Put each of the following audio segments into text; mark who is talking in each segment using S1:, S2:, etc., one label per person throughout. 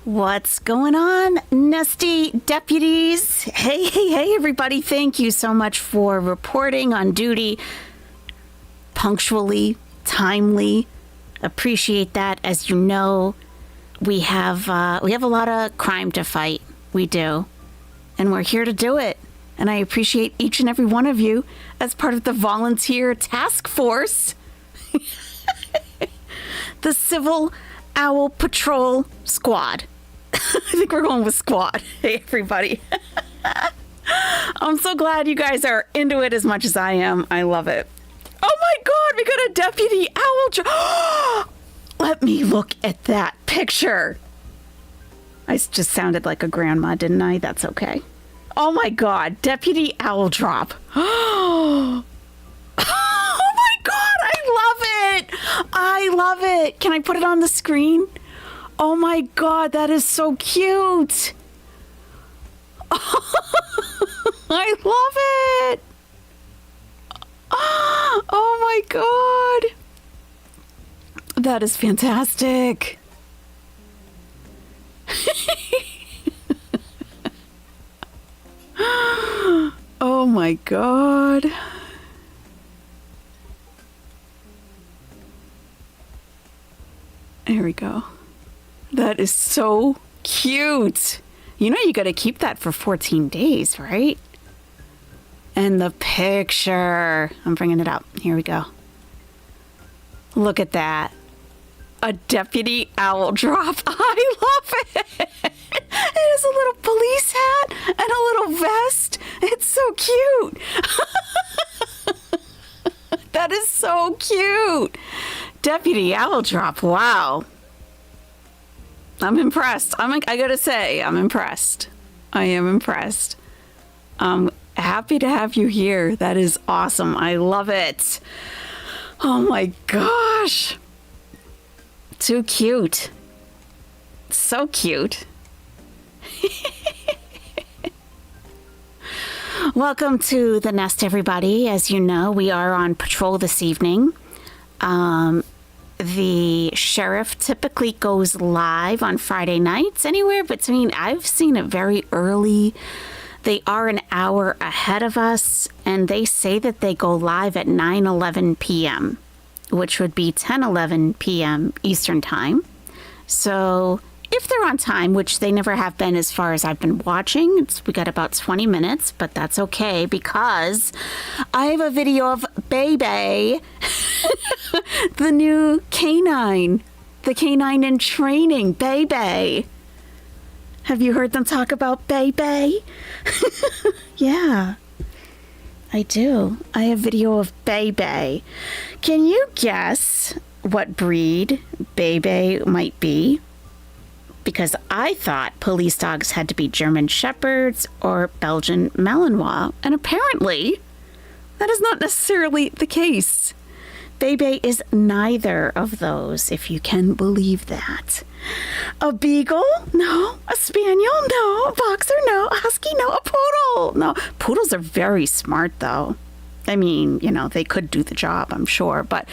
S1: What's going on, Nestie deputies? Hey, everybody. Thank you so much for reporting on duty punctually, timely. Appreciate that. As you know, we have a lot of crime to fight. We do. And we're here to do it. And I appreciate each and every one of you as part of the volunteer task force. The Civil Owl Patrol Squad. I think we're going with squad. Hey, everybody. I'm so glad you guys are into it as much as I am. I love it. Oh my God, we got a deputy owl. Let me look at that picture. I just sounded like a grandma, didn't I? That's okay. Oh my God, deputy owl drop. Oh my God, I love it. I love it. Can I put it on the screen? Oh my God, that is so cute. I love it. Oh my God. That is fantastic. Oh my God. There we go. That is so cute. You know, you got to keep that for 14 days, right? And the picture. I'm bringing it up. Here we go. Look at that. A deputy owl drop. I love it. It is a little police hat and a little vest. It's so cute. That is so cute. Deputy owl drop. Wow. I'm impressed. I gotta say, I'm impressed. I am impressed. I'm happy to have you here. That is awesome. I love it. Oh my gosh. Too cute. So cute. Welcome to the nest, everybody. As you know, we are on patrol this evening. The sheriff typically goes live on Friday nights, anywhere between, I've seen it very early. They are an hour ahead of us, and they say that they go live at 9:11 p.m., which would be 10:11 p.m. Eastern Time. So if they're on time, which they never have been as far as I've been watching, we got about 20 minutes, but that's okay because I have a video of Bebe, the new canine, the canine in training, Bebe. Have you heard them talk about Bebe? Yeah, I do. I have video of Bebe. Can you guess what breed Bebe might be? Because I thought police dogs had to be German Shepherds or Belgian Malinois, and apparently that is not necessarily the case. Bebe is neither of those, if you can believe that. A beagle? No. A spaniel? No. A boxer? No. A husky? No. A poodle? No. Poodles are very smart, though. I mean, you know, they could do the job, I'm sure, but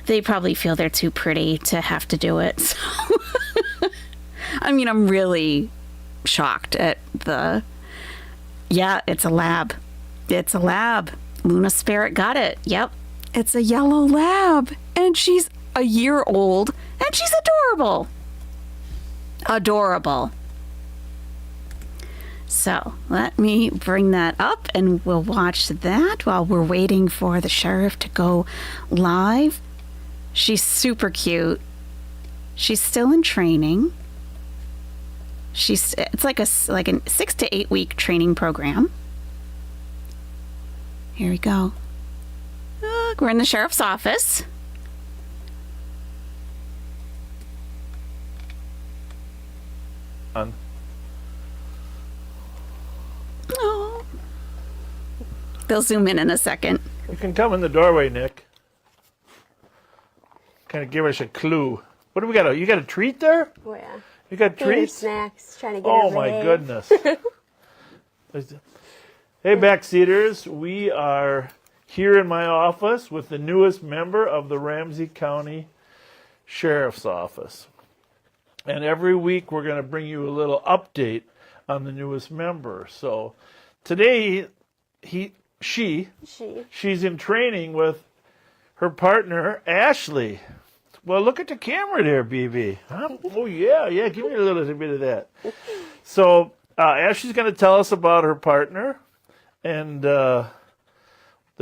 S1: they probably feel they're too pretty to have to do it. So. I mean, I'm really shocked at the... Yeah, it's a lab. It's a lab. Luna Spirit got it. Yep. It's a yellow lab. And she's a year old. And she's adorable. Adorable. So let me bring that up and we'll watch that while we're waiting for the sheriff to go live. She's super cute. She's still in training. It's like a 6 to 8 week training program. Here we go. Look, we're in the sheriff's office. Oh. They'll zoom in a second.
S2: You can come in the doorway, Nick. Kind of give us a clue. What do we got? You got a treat there?
S3: Oh, yeah.
S2: You got treats?
S3: Snacks, trying to get
S2: Oh, my goodness. Hey, backseaters. We are here in my office with the newest member of the Ramsey County Sheriff's Office. And every week we're going to bring you a little update on the newest member. So today she's in training with her partner Ashley. Well, look at the camera there, BB. Huh? Oh yeah, give me a little bit of that. So Ashley's going to tell us about her partner and the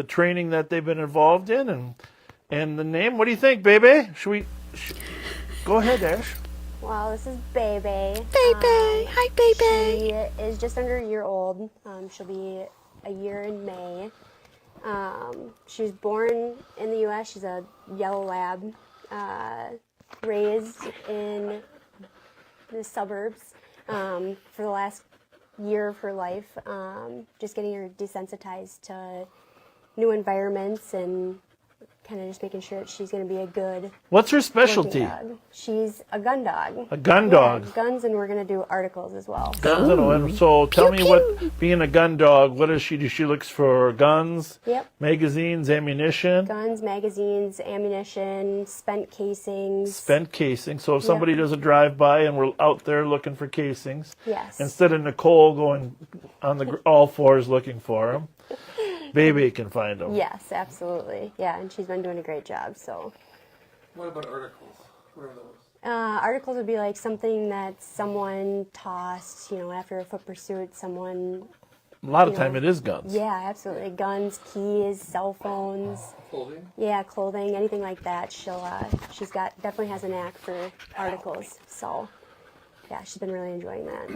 S2: training that they've been involved in, and the name. What do you think, baby? Go ahead, Ash.
S3: Well, this is Baby.
S1: Baby, hi, baby.
S3: She is just under a year old. She'll be a year in May. She was born in the U.S. She's a yellow lab, raised in the suburbs for the last year of her life. Just getting her desensitized to new environments and kind of just making sure that she's going to be a good.
S2: What's her specialty?
S3: Dog. She's a gun dog.
S2: A gun dog.
S3: Guns, and we're going to do articles as well.
S2: Guns and so tell me what, being a gun dog, what does she do? She looks for guns, magazines, ammunition.
S3: Guns, magazines, ammunition, spent casings.
S2: Spent casings. So if somebody does a drive-by and we're out there looking for casings, instead of Nicole going on all fours looking for them, Baby can find them.
S3: Yes, absolutely. Yeah, and she's been doing a great job. So.
S4: What about articles? What are those?
S3: Articles would be like something that someone tossed, after a foot pursuit, A
S2: lot of time it is guns.
S3: Yeah, absolutely. Guns, keys, cell phones.
S4: Clothing?
S3: Yeah, clothing, anything like that. She's definitely has a knack for articles. So, yeah, she's been really enjoying that.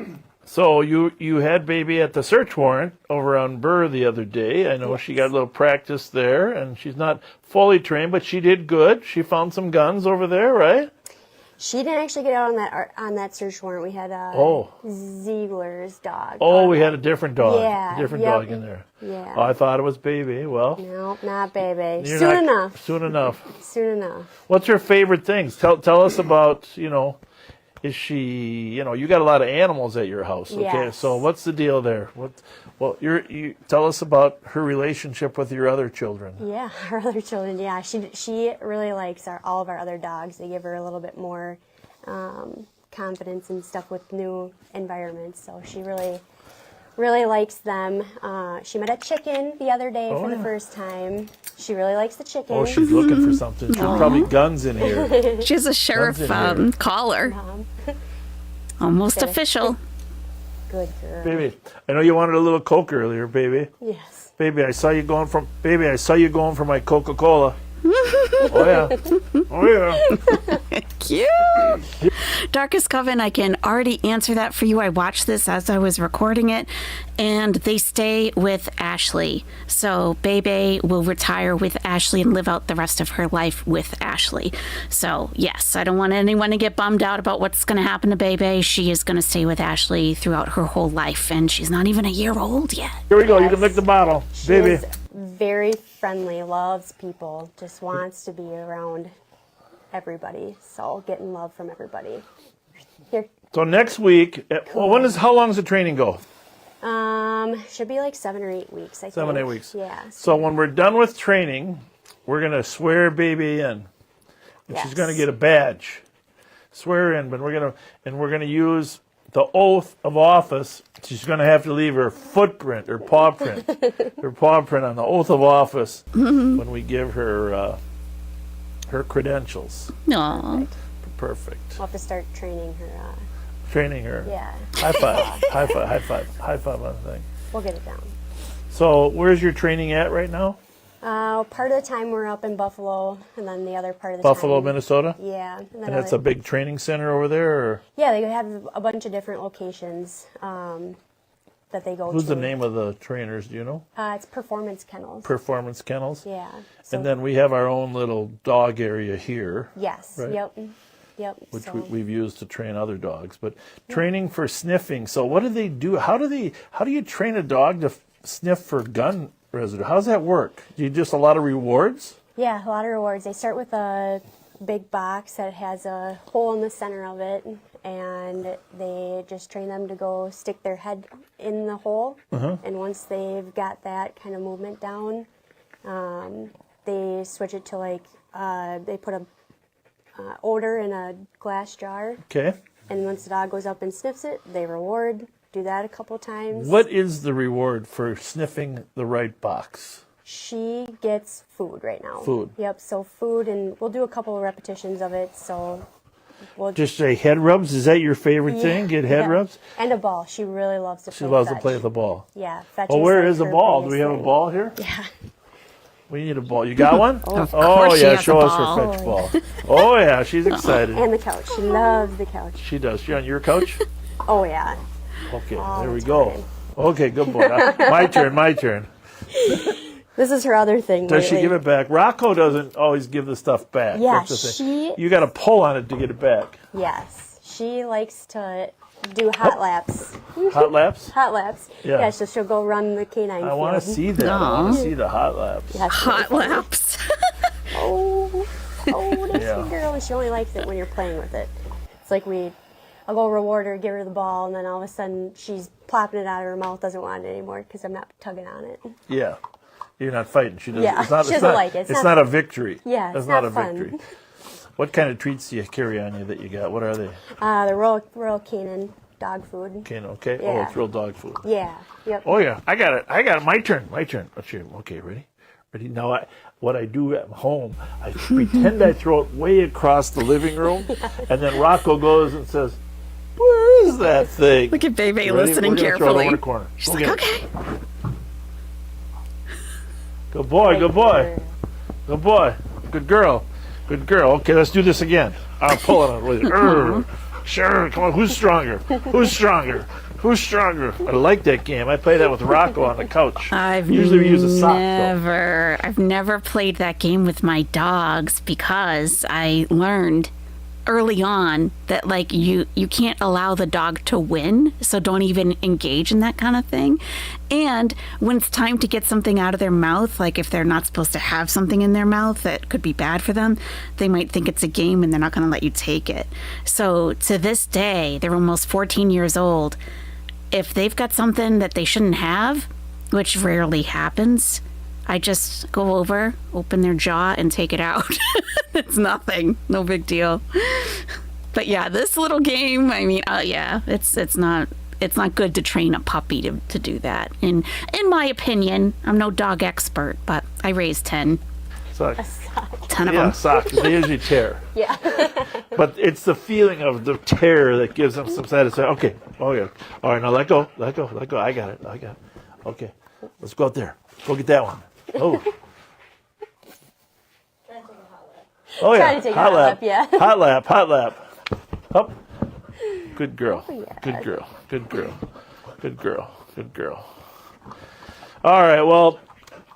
S2: So you had Baby at the search warrant over on Burr the other day. I know she got a little practice there, and she's not fully trained, but she did good. She found some guns over there, right?
S3: She didn't actually get out on that search warrant. We had Ziegler's dog.
S2: Oh, we had a different dog.
S3: Yeah,
S2: different dog in there.
S3: Yeah.
S2: Oh, I thought it was Baby. Well,
S3: no, not Baby.
S2: Soon
S3: enough.
S2: Soon enough.
S3: Soon enough.
S2: What's her favorite things? Tell us about, is she, you got a lot of animals at your house, okay?
S3: Yes.
S2: So what's the deal there? You tell us about her relationship with your other children.
S3: Yeah, our other children. Yeah, she really likes all of our other dogs. They give her a little bit more confidence and stuff with new environments. So she really likes them. She met a chicken the other day for the first time. She really likes the chicken.
S2: Oh, she's looking for something. There's probably guns in here.
S1: She has a sheriff collar. Almost official.
S3: Good girl.
S2: Baby, I know you wanted a little Coke earlier, baby.
S3: Yes.
S2: Baby, I saw you going for my Coca-Cola. Oh yeah. Oh yeah.
S1: Cute. Darkest Coven, I can already answer that for you. I watched this as I was recording it, and they stay with Ashley. So Bebe will retire with Ashley and live out the rest of her life with Ashley. So yes, I don't want anyone to get bummed out about what's going to happen to Bebe. She is going to stay with Ashley throughout her whole life, and she's not even a year old yet.
S2: Here we go. You can lick the bottle, baby.
S3: She is very friendly, loves people, just wants to be around everybody. So getting love from everybody. Here.
S2: So next week, how long does the training go?
S3: Should be like 7 or 8 weeks, I think.
S2: 7, 8 weeks.
S3: Yeah.
S2: So when we're done with training, we're going to swear Baby in. And she's going to get a badge. Swear in, but we're going to use the oath of office. She's going to have to leave her footprint, her paw print on the oath of office when we give her her credentials.
S1: Aww.
S2: Perfect.
S3: We'll have to start training her.
S2: Training her.
S3: Yeah.
S2: High five. High five. High five. High five on the thing.
S3: We'll get it down.
S2: So where's your training at right now?
S3: Part of the time we're up in Buffalo, and then the other part of the
S2: Buffalo,
S3: time,
S2: Minnesota?
S3: Yeah.
S2: And that's a big training center over there? Or?
S3: Yeah, they have a bunch of different locations that they go to.
S2: Who's the name of the trainers, do you know?
S3: It's Performance Kennels.
S2: Performance Kennels?
S3: Yeah.
S2: And then we have our own little dog area here.
S3: Yes.
S2: Right?
S3: Yep.
S2: Which we've used to train other dogs. But training for sniffing. So what do they do? How do you train a dog to sniff for gun residue? How does that work? Do you just a lot of rewards?
S3: Yeah, a lot of rewards. They start with a big box that has a hole in the center of it, and they just train them to go stick their head in the hole. And once they've got that kind of movement down, they switch it to they put a odor in a glass jar.
S2: Okay.
S3: And once the dog goes up and sniffs it, they reward. Do that a couple times.
S2: What is the reward for sniffing the right box?
S3: She gets food right now.
S2: Food.
S3: Yep, so food, and we'll do a couple of repetitions of it, so we'll
S2: Just say head rubs. Is that your favorite thing? Get head
S3: yeah.
S2: rubs?
S3: And a ball. She really loves to play
S2: She loves to
S3: fetch.
S2: play with the ball.
S3: Yeah, fetch
S2: Well,
S3: is
S2: where
S3: like
S2: is the
S3: her
S2: ball? Do we
S3: biggest
S2: have a
S3: thing.
S2: ball here?
S3: Yeah.
S2: We need a ball. You got one?
S1: Of
S2: Oh,
S1: course she
S2: yeah.
S1: has
S2: Show
S1: a
S2: us
S1: ball.
S2: her fetch ball. Oh, yeah. She's excited.
S3: And the couch. She loves the couch.
S2: She does. She on your couch?
S3: Oh, yeah.
S2: Okay,
S3: All
S2: there
S3: the
S2: we go.
S3: time.
S2: Okay, good boy. My turn, my turn.
S3: This is her other thing
S2: Does she
S3: lately.
S2: give it back? Rocco doesn't always give the stuff back.
S3: Yeah,
S2: That's the thing.
S3: she-
S2: You got to pull on it to get it back.
S3: Yes. She likes to do hot laps.
S2: Hot laps?
S3: Hot laps.
S2: Yeah.
S3: Yeah, so she'll go run the canine
S2: I want to
S3: field.
S2: see that. I want
S1: Aw.
S2: to see the hot laps.
S3: Yeah, she's
S1: Hot
S3: really funny.
S1: laps.
S3: Oh, that's
S2: Yeah.
S3: your girl. And she only likes it when you're playing with it. It's like I'll go reward her, give her the ball, and then all of a sudden she's plopping it out of her mouth, doesn't want it anymore because I'm not tugging on it.
S2: Yeah. You're not fighting. She doesn't.
S3: Yeah,
S2: it's not,
S3: she
S2: it's
S3: doesn't
S2: not,
S3: like it.
S2: It's,
S3: It's
S2: not,
S3: not-
S2: a victory.
S3: Yeah,
S2: It's
S3: it's
S2: not
S3: not
S2: a
S3: fun.
S2: victory. What kind of treats do you carry on you that you got? What are they?
S3: The Royal Canin dog food.
S2: Okay. Oh,
S3: Yeah.
S2: it's real dog food.
S3: Yeah, yep.
S2: Oh yeah, I got it. My turn. Okay, ready. Now, what I do at home, I pretend I throw it way across the living room, and then Rocco goes and says, "Where is that thing?"
S1: Look at Bebe
S2: You ready?
S1: listening
S2: We're gonna throw it
S1: carefully.
S2: over the corner.
S1: She's
S2: Go
S1: like,
S2: get it.
S1: okay.
S2: Good boy. Good boy. Good boy. Good girl. Good girl. Okay, let's do this again. I'm pulling it with you. Sure. Come on. Who's stronger? Who's stronger? Who's stronger? I like that game. I play that with Rocco on the couch. Usually we use a sock. Though.
S1: I've never played that game with my dogs because I learned early on that like you can't allow the dog to win, so don't even engage in that kind of thing. And when it's time to get something out of their mouth, like if they're not supposed to have something in their mouth that could be bad for them, they might think it's a game and they're not going to let you take it. So to this day, they're almost 14 years old. If they've got something that they shouldn't have, which rarely happens, I just go over, open their jaw, and take it out. It's nothing. No big deal. But yeah, this little game, I mean, yeah, it's not good to train a puppy to do that. In my opinion, I'm no dog expert, but I raised 10.
S2: Sock.
S1: 10 of
S2: Yeah,
S1: them.
S2: socks. They usually tear.
S3: Yeah.
S2: But it's the feeling of the tear that gives them some satisfaction. Okay. Oh, yeah. All right, now let go. I got it. Okay. Let's go out there. Go get that one. Oh. Oh, yeah.
S3: Trying to take a hot lap, yeah.
S2: Hot lap. Up. Good girl.
S3: Oh, yeah.
S2: Good girl. All right, well,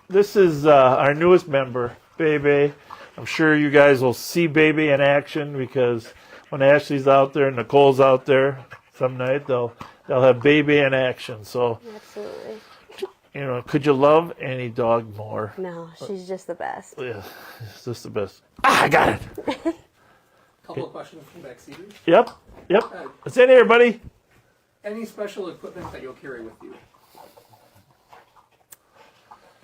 S2: this is our newest member, Bebe. I'm sure you guys will see Bebe in action because when Ashley's out there and Nicole's out there, some night they'll have Bebe in action. So,
S3: Absolutely.
S2: could you love any dog more?
S3: No, she's just the best.
S2: Yeah, it's just the best. I got it.
S4: Couple of questions from backseaters.
S2: Yep. It's in here, buddy.
S4: Any special equipment that you'll carry with you?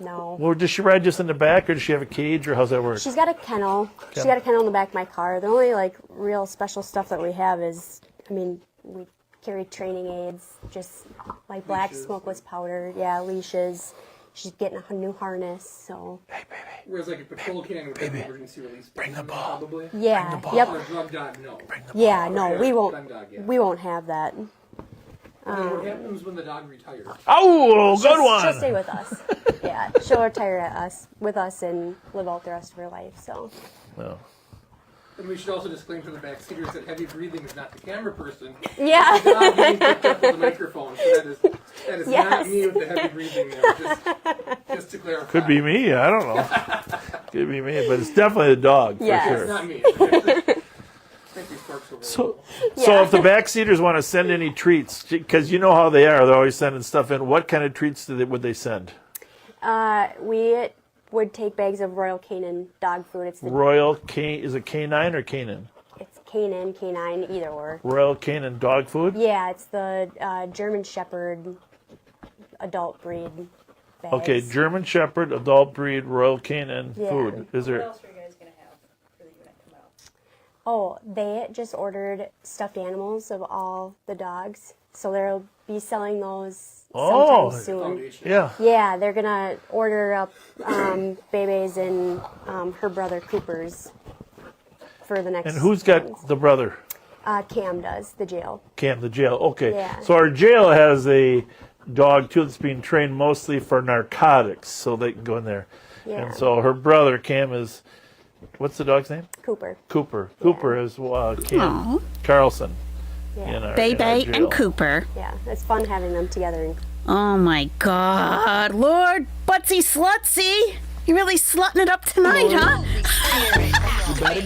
S3: No.
S2: Well, does she ride just in the back, or does she have a cage, or how's that work?
S3: She's got a kennel. She's got a kennel in the back of my car. The only real special stuff that we have is, we carry training aids, just like black
S4: Leashes.
S3: smokeless powder. Yeah, leashes. She's getting a new harness, so.
S2: Hey, baby.
S4: Whereas like a patrol can would have emergency release.
S2: Bring the
S4: button,
S2: ball.
S4: Probably.
S3: Yeah.
S2: ball.
S3: Yep.
S4: Or a drug dog, no.
S3: Yeah. No, we won't.
S4: Drug dog, yeah.
S3: We won't have that.
S4: What happens when the dog retires?
S2: Oh, good one.
S3: She'll stay with us. Yeah, she'll retire with us and live out the rest of her life. So.
S2: No.
S4: And we should also disclaim to the backseaters that heavy breathing is not the camera person.
S3: Yeah.
S4: The dog being picked up with the microphone. So that is
S3: Yes.
S4: not me with the heavy breathing there. Just to clarify.
S2: Could be me. I don't know. Could be me, but it's definitely the dog for
S3: Yes.
S2: sure.
S4: It's not me. I think these forks over.
S2: So if the backseaters want to send any treats, because you know how they are, they're always sending stuff in. What kind of treats would they send?
S3: We would take bags of Royal Canin dog food. It's the
S2: Is it canine or Canin?
S3: It's canine, either or.
S2: Royal Canin dog food?
S3: Yeah, it's the German Shepherd adult breed bags.
S2: Okay, German Shepherd, adult breed, Royal Canin
S3: Yeah.
S2: food. Is
S5: What
S2: there?
S5: else are you guys going to have for the unit come out?
S3: Oh, they just ordered stuffed animals of all the dogs, so they'll be selling those sometime soon.
S4: Foundation.
S2: Yeah.
S3: Yeah, they're gonna order up Bebe's and her brother Cooper's for the next.
S2: And who's got the brother?
S3: Cam does, the jail.
S2: Cam, the jail. Okay.
S3: Yeah.
S2: So our jail has a dog, too, that's being trained mostly for narcotics, so they can go in there.
S3: Yeah.
S2: And so her brother, Cam, is, what's the dog's name?
S3: Cooper.
S2: Cooper. Cooper is Cam
S1: Aw.
S2: Carlson.
S3: Yeah.
S2: In our
S1: Bebe
S2: jail.
S1: and Cooper.
S3: Yeah, it's fun having them together.
S1: Oh my God, Lord Butsy Slutsy. You really slutting it up tonight, huh?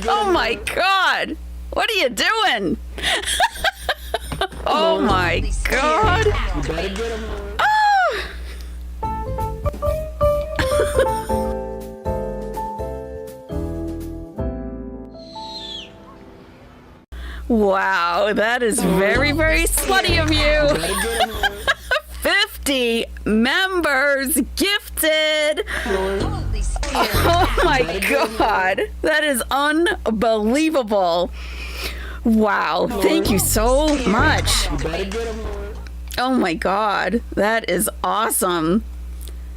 S1: Oh my God. What are you doing? Oh my God. Wow, that is very, very slutty of you. 50 members gifted. Oh my God, that is unbelievable. Wow, thank you so much. Oh my God, that is awesome.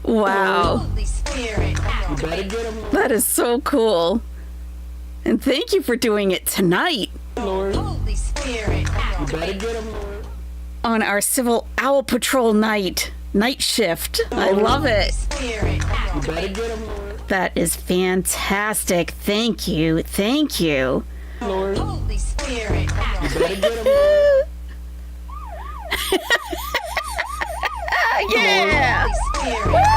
S1: Wow. That is so cool. And thank you for doing it tonight. On our Civil Owl Patrol night shift. I love it. That is fantastic. Thank you. Thank you.
S5: Holy Spirit.
S1: Yeah.
S5: Holy Spirit.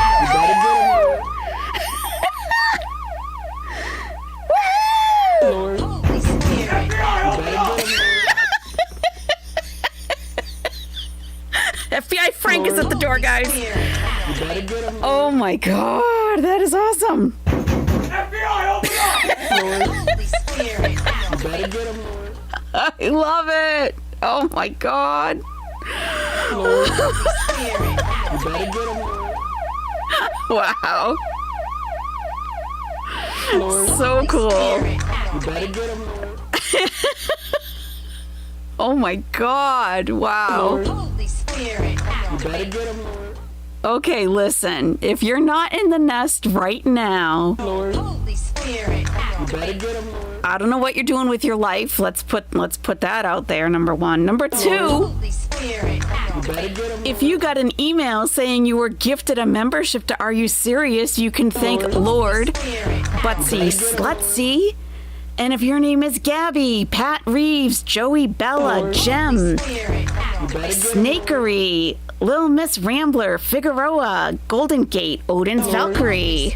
S1: FBI Frank is at the door, guys. Oh my God, that is awesome.
S5: Holy Spirit.
S1: I love it. Oh my God. Wow. So cool. Oh my God. Wow.
S5: Holy Spirit.
S1: Okay, listen. If you're not in the nest right now,
S5: Holy Spirit.
S1: I don't know what you're doing with your life. Let's put that out there, number one. Number two,
S5: Holy Spirit.
S1: if you got an email saying you were gifted a membership to Are You Serious, you can thank Lord Butsy Slutsy. And if your name is Gabby, Pat Reeves, Joey Bella, Jem, Snakery, Lil Miss Rambler, Figueroa, Golden Gate, Odin's Valkyrie,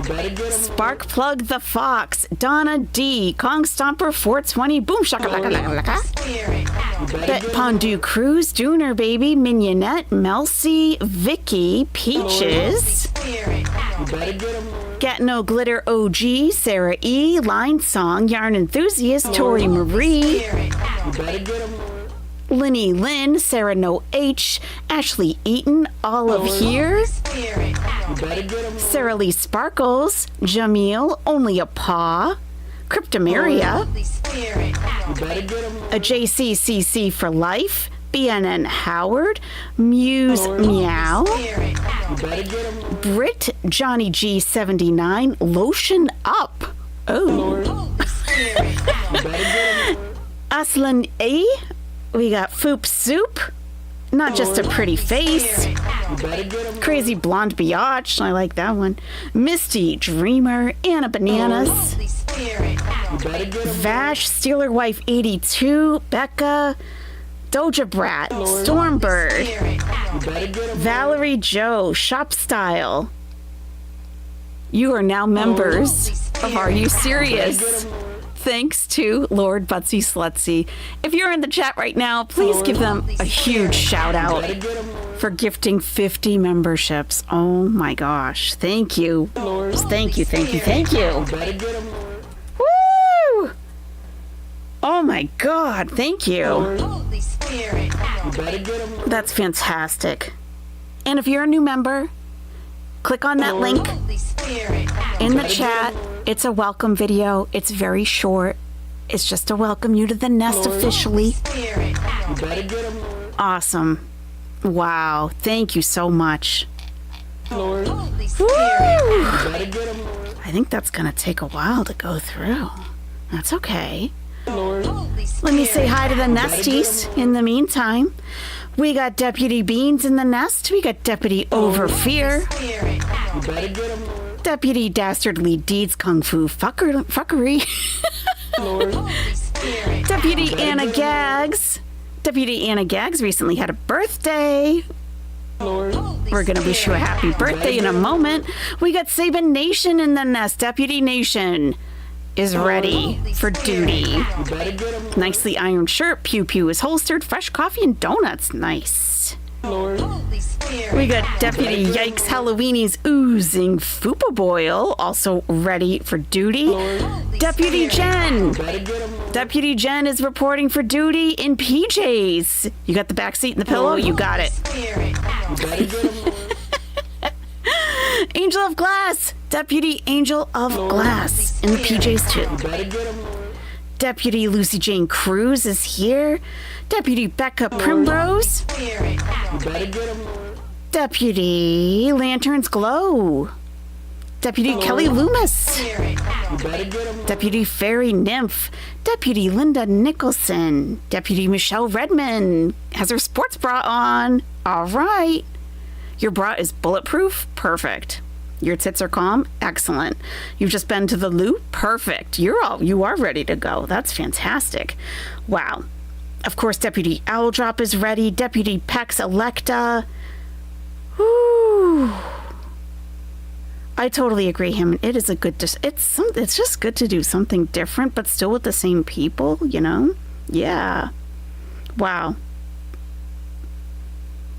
S1: Sparkplug the Fox, Donna D, Kong Stomper 420, Boom Shaka Laka Laka Laka, Bet Pondu Cruz, Dooner Baby, Mignonette, Melcy, Vicky, Peaches, Get No Glitter OG, Sarah E, Line Song, Yarn Enthusiast, Tori Marie, Linny Lynn, Sarah No H, Ashley Eaton, Olive Here, Sarah Lee Sparkles, Jamil, Only a Paw, Cryptomeria,
S5: Holy Spirit.
S1: a JCCC for Life, BNN Howard, Muse Meow, Brit, Johnny G79, Lotion Up. Oh. Aslan A. We got Foop Soup. Not just a pretty face. Crazy Blonde Biatch. I like that one. Misty Dreamer. Anna Bananas.
S5: Holy Spirit.
S1: Vash. Steeler Wife 82. Becca. Doja Brat. Stormbird. Valerie Joe. Shop Style. You are now members of Are You Serious? Thanks to Lord Butsy Slutsy. If you're in the chat right now, please give them a huge shout out for gifting 50 memberships. Oh my gosh. Thank you. Thank you, thank you, thank you. Woo! Oh my God, thank you.
S5: Holy Spirit.
S1: That's fantastic. And if you're a new member, click on that link
S5: Holy Spirit.
S1: in the chat. It's a welcome video. It's very short. is just to welcome you to the nest officially.
S5: Spirit.
S1: Awesome. Wow. Thank you so much.
S5: Holy Spirit.
S1: I think that's going to take a while to go through. That's okay.
S5: Holy Spirit.
S1: Let me say hi to the nesties in the meantime. We got Deputy Beans in the nest. We got Deputy Overfear.
S5: Spirit.
S1: Deputy Dastardly Deeds Kung Fu Fuckery.
S5: Holy Spirit.
S1: Deputy Anna Gags. Deputy Anna Gags recently had a birthday. We're going to wish you a happy birthday in a moment. We got Saban Nation in the nest. Deputy Nation is ready for duty. Nicely ironed shirt. Pew Pew is holstered. Fresh coffee and donuts. Nice.
S5: Holy Spirit.
S1: We got Deputy Yikes Halloweenies oozing Fupa Boil, also ready for duty. Deputy Jen. Deputy Jen is reporting for duty in PJs. You got the back seat and the pillow? You got it.
S5: Spirit.
S1: Angel of Glass. Deputy Angel of Glass in the PJs too. Deputy Lucy Jane Cruz is here. Deputy Becca Primrose.
S5: Spirit.
S1: Deputy Lanterns Glow. Deputy Kelly Loomis.
S5: Spirit.
S1: Deputy Fairy Nymph. Deputy Linda Nicholson. Deputy Michelle Redmond has her sports bra on. All right. Your bra is bulletproof? Perfect. Your tits are calm? Excellent. You've just been to the loo? Perfect. You are ready to go. That's fantastic. Wow. Of course, Deputy Owldrop is ready. Deputy Pex Electa. Woo. I totally agree. It is a good. It's just good to do something different, but still with the same people. You know. Yeah. Wow.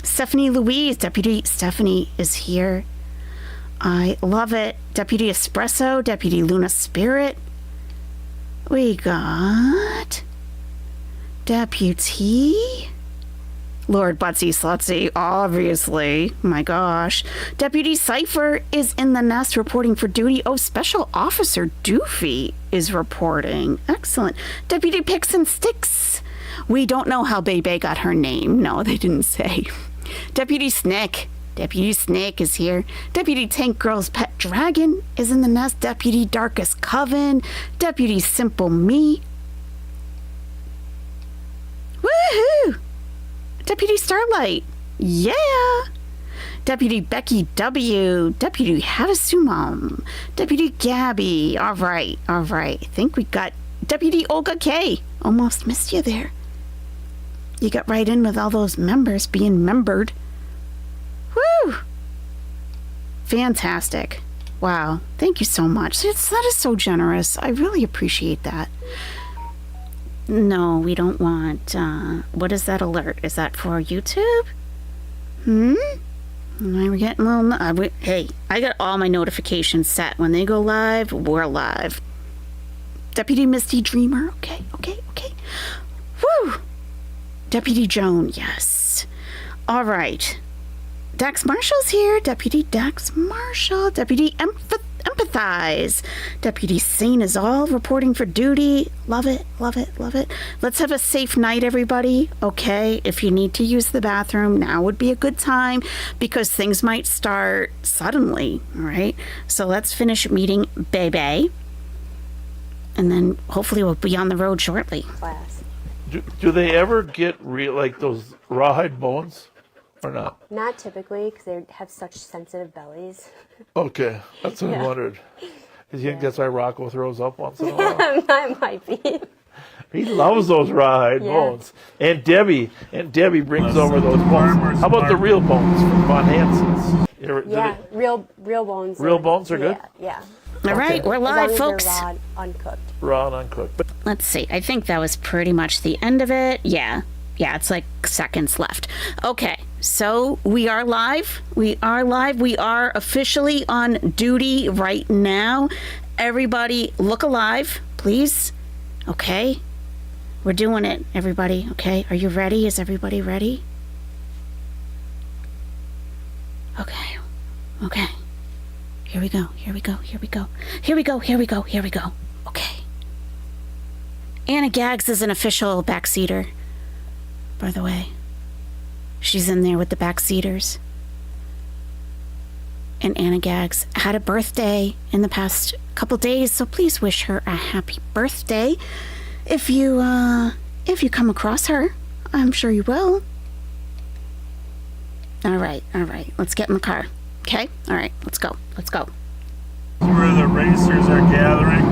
S1: Stephanie Louise, Deputy Stephanie is here. I love it. Deputy Espresso, Deputy Luna Spirit. We got Deputy Lord Butsy Slutsy, obviously. My gosh. Deputy Cypher is in the nest reporting for duty. Oh, Special Officer Doofy is reporting. Excellent. Deputy Picks and Sticks. We don't know how Bebe got her name. No, they didn't say. Deputy Snick. Deputy Snake is here. Deputy Tank Girl's Pet Dragon is in the nest. Deputy Darkest Coven. Deputy Simple Me. Woohoo! Deputy Starlight. Yeah! Deputy Becky W. Deputy Havasumam. Deputy Gabby. All right. I think we got Deputy Olga K. Almost missed you there. You got right in with all those members being membered. Woo! Fantastic. Wow. Thank you so much. That is so generous. I really appreciate that. No, we don't want... what is that alert? Is that for YouTube? We're getting a little... hey, I got all my notifications set. When they go live, we're live. Deputy Misty Dreamer. Okay. Woo! Deputy Joan, yes. All right. Dax Marshall's here. Deputy Dax Marshall. Deputy Empathize. Deputy Sane is all reporting for duty. Love it. Let's have a safe night, everybody. Okay, if you need to use the bathroom, now would be a good time because things might start suddenly, all right? So let's finish meeting Bebe. And then hopefully we'll be on the road shortly.
S3: Class.
S2: Do they ever get like those rawhide bones or not?
S3: Not typically, because they have such sensitive bellies.
S2: Okay, that's what I
S3: Yeah.
S2: wondered. You think that's why Rocco throws up once in a while?
S3: That might be.
S2: He loves those rawhide
S3: Yeah.
S2: bones. And Debbie brings over those bones. How about the real bones from Von Hansen's?
S3: Yeah, real bones.
S2: Real bones are good?
S3: Yeah.
S1: All right, we're
S3: As long
S1: live,
S3: as
S1: folks.
S3: they're raw, uncooked.
S2: Raw and uncooked. But
S1: Let's see. I think that was pretty much the end of it. Yeah, it's like seconds left. Okay, so we are live. We are officially on duty right now. Everybody look alive, please. Okay? We're doing it, everybody. Okay? Are you ready? Is everybody ready? Okay. Here we go. Okay. Anna Gags is an official backseater, by the way. She's in there with the backseaters. And Anna Gags had a birthday in the past couple days, so please wish her a happy birthday. If you come across her, I'm sure you will. All right. Let's get in the car. Okay? All right, let's go.
S2: Where the racers are gathering.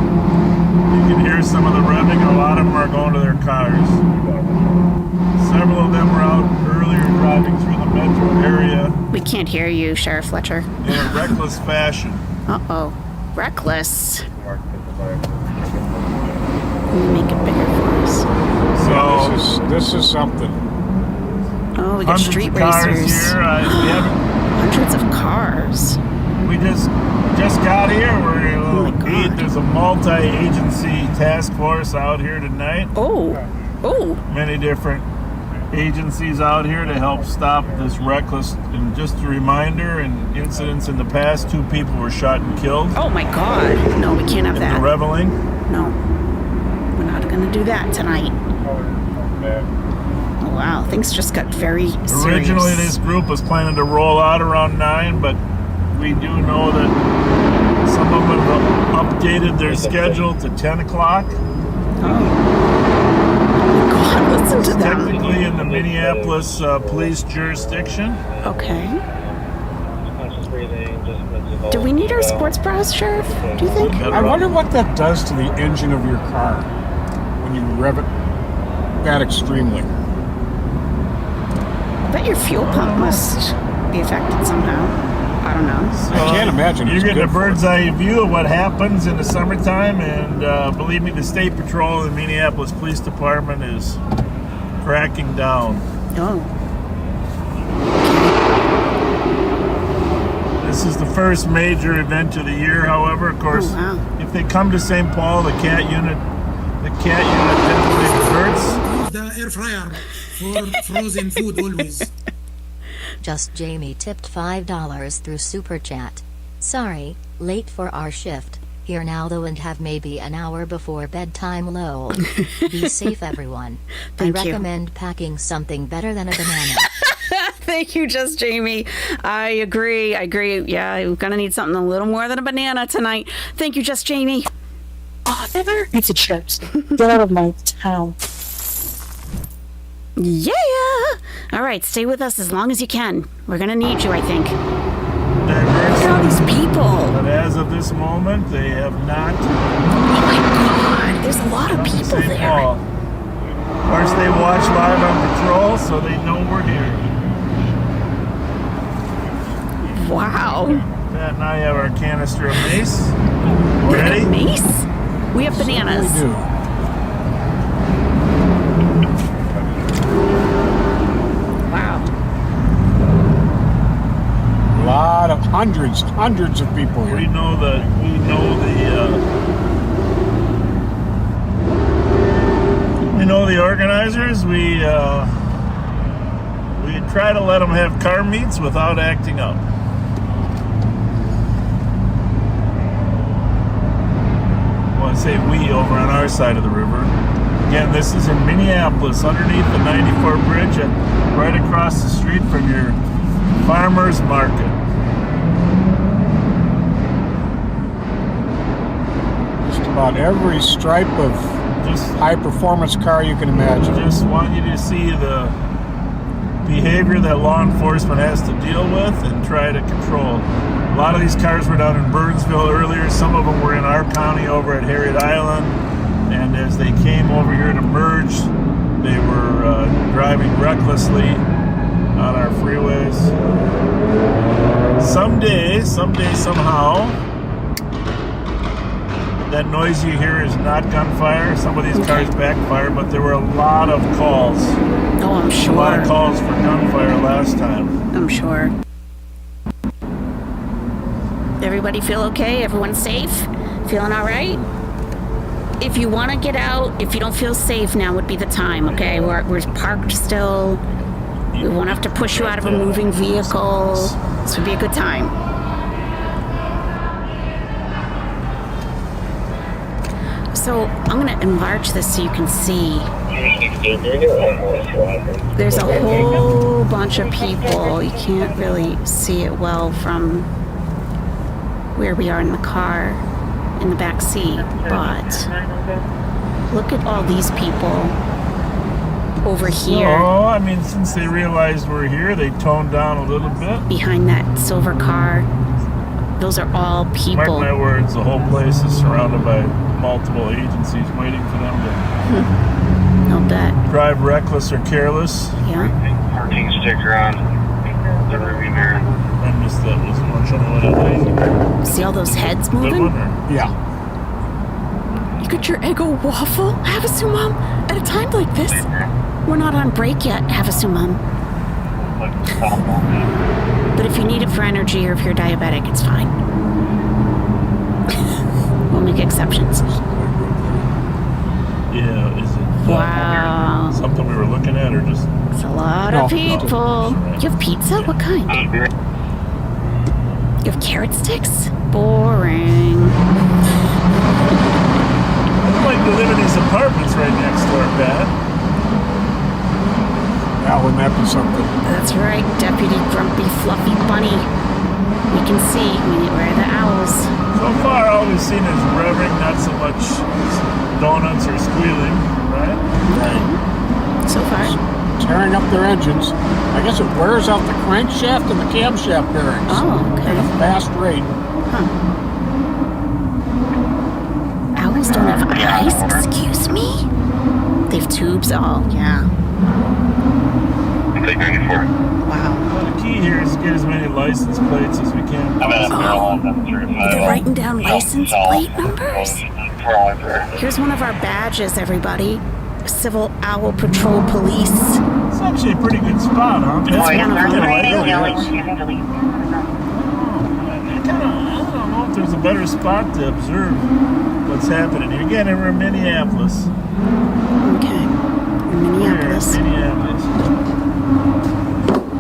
S2: You can hear some of the revving, and a lot of them are going to their cars. Several of them were out earlier driving through the metro area
S1: We can't hear you, Sheriff Fletcher.
S2: in a reckless fashion.
S1: Uh-oh. Reckless. Let me make it bigger for us.
S2: So
S6: This is something.
S1: Oh, we got
S2: hundreds
S1: street
S2: of cars
S1: racers.
S2: here.
S1: Hundreds of cars.
S2: We just got here. We're a
S1: Oh my
S2: little
S1: God.
S2: There's a multi-agency task force out here tonight.
S1: Oh.
S2: Many different agencies out here to help stop this reckless. And just a reminder, in incidents in the past, 2 people were shot and killed
S1: Oh my God. No, we can't have
S2: in
S1: that.
S2: the reveling.
S1: No. We're not going to do that tonight. Oh, wow. Things just got very serious.
S2: Originally, this group was planning to roll out around 9, but we do know that some of them have updated their schedule to 10 o'clock.
S1: God, listen to that.
S2: Technically in the Minneapolis police jurisdiction.
S1: Okay. Do we need our sports bras, Sheriff? Do you think?
S6: I wonder what that does to the engine of your car when you rev it that extremely.
S1: I bet your fuel pump must be affected somehow. I don't know.
S2: So
S6: I can't imagine
S2: You're
S6: it's
S2: getting a
S6: good for
S2: bird's eye view of what happens in the summertime, and believe me, the State Patrol and the Minneapolis Police Department is cracking down.
S1: Oh.
S2: This is the first major event of the year. However, of course,
S1: Oh, wow.
S2: if they come to St. Paul, the cat unit typically diverts.
S7: The air fryer for frozen food always.
S8: Just Jamie tipped $5 through Super Chat. Sorry, late for our shift. Here now though and have maybe an hour before bedtime lol. Be safe everyone.
S1: Thank
S8: I
S1: you.
S8: recommend packing something better than a banana.
S1: Thank you, Just Jamie. I agree. Yeah, we're going to need something a little more than a banana tonight. Thank you, Just Jamie.
S9: Oh, never. It's a chips. Get out of my town.
S1: Yeah. All right, stay with us as long as you can. We're going to need you, I think. Look at all these people.
S2: But as of this moment, they have not.
S1: Oh my God, there's a lot of people
S2: St.
S1: there.
S2: Paul. Of course, they watch live on patrol, so they know we're here.
S1: Wow.
S2: Pat and I have our canister of mace.
S1: We
S2: Ready?
S1: have mace. We have bananas.
S6: We do.
S1: Wow.
S6: A lot of hundreds of people
S2: We
S6: here.
S2: know the organizers. We try to let them have car meets without acting up. I want to say we over on our side of the river. Again, this is in Minneapolis, underneath the 94 bridge, and right across the street from your farmer's market.
S6: Just about every stripe of
S2: Just
S6: high performance car you can imagine.
S2: Just want you to see the behavior that law enforcement has to deal with and try to control. A lot of these cars were down in Burnsville earlier. Some of them were in our county over at Harriet Island. And as they came over here to merge, they were driving recklessly on our freeways. Someday, somehow, that noise you hear is not gunfire. Some of these cars backfire, but there were a lot of calls.
S1: Oh, I'm
S2: A lot of
S1: sure.
S2: calls for gunfire last time.
S1: I'm sure. Everybody feel okay? Everyone safe? Feeling all right? If you want to get out, if you don't feel safe, now would be the time, okay? We're parked still. We won't have to push you out of a moving vehicle. This would be a good time. So I'm going to enlarge this so you can see. There's a whole bunch of people. You can't really see it well from where we are in the car, in the back seat, but look at all these people over here.
S2: Oh, I mean, since they realized we're here, they toned down a little bit.
S1: Behind that silver car. Those are all
S2: Mark
S1: people.
S2: my words, the whole place is surrounded by multiple agencies waiting for them to
S1: I'll bet.
S2: drive reckless or careless.
S1: Yeah.
S10: Parking sticker on the rearview mirror.
S2: I missed that. Wasn't one showing what it is.
S1: See all those heads
S2: Good
S1: moving?
S2: one, or?
S6: Yeah.
S1: You got your Eggo waffle, Havasu Mom, at a time like this? We're not on break yet, Havasu Mom. But if you need it for energy or if you're diabetic, it's fine. We'll make exceptions.
S2: Yeah, is it
S1: Wow.
S2: something we were looking at or just...
S1: It's a lot of people. You have pizza? What kind? You have carrot sticks? Boring.
S2: I'd like to live in these apartments right next door, Pat.
S6: Yeah, wouldn't that be something?
S1: That's right, Deputy Grumpy Fluffy Bunny. We can see where are the owls.
S2: So far, all we've seen is revving, not so much donuts or squealing, right?
S1: So far.
S6: Tearing up their engines. I guess it wears out the crankshaft and the camshaft bearings
S1: Oh, okay.
S6: at a fast rate.
S1: Owls don't have eyes, excuse me? They have tubes? Oh, yeah.
S10: Take 94.
S1: Wow.
S2: Well, the key here is to get as many license plates as we can.
S10: I'm at a barrel on them 3
S1: They're writing down license plate numbers? Here's one of our badges, everybody. Civil Owl Patrol Police.
S2: It's actually a pretty good spot, huh?
S1: That's one of them.
S2: I don't know if there's a better spot to observe what's happening here. Again, we're in Minneapolis.
S1: Okay. In Minneapolis.
S2: Here, Minneapolis.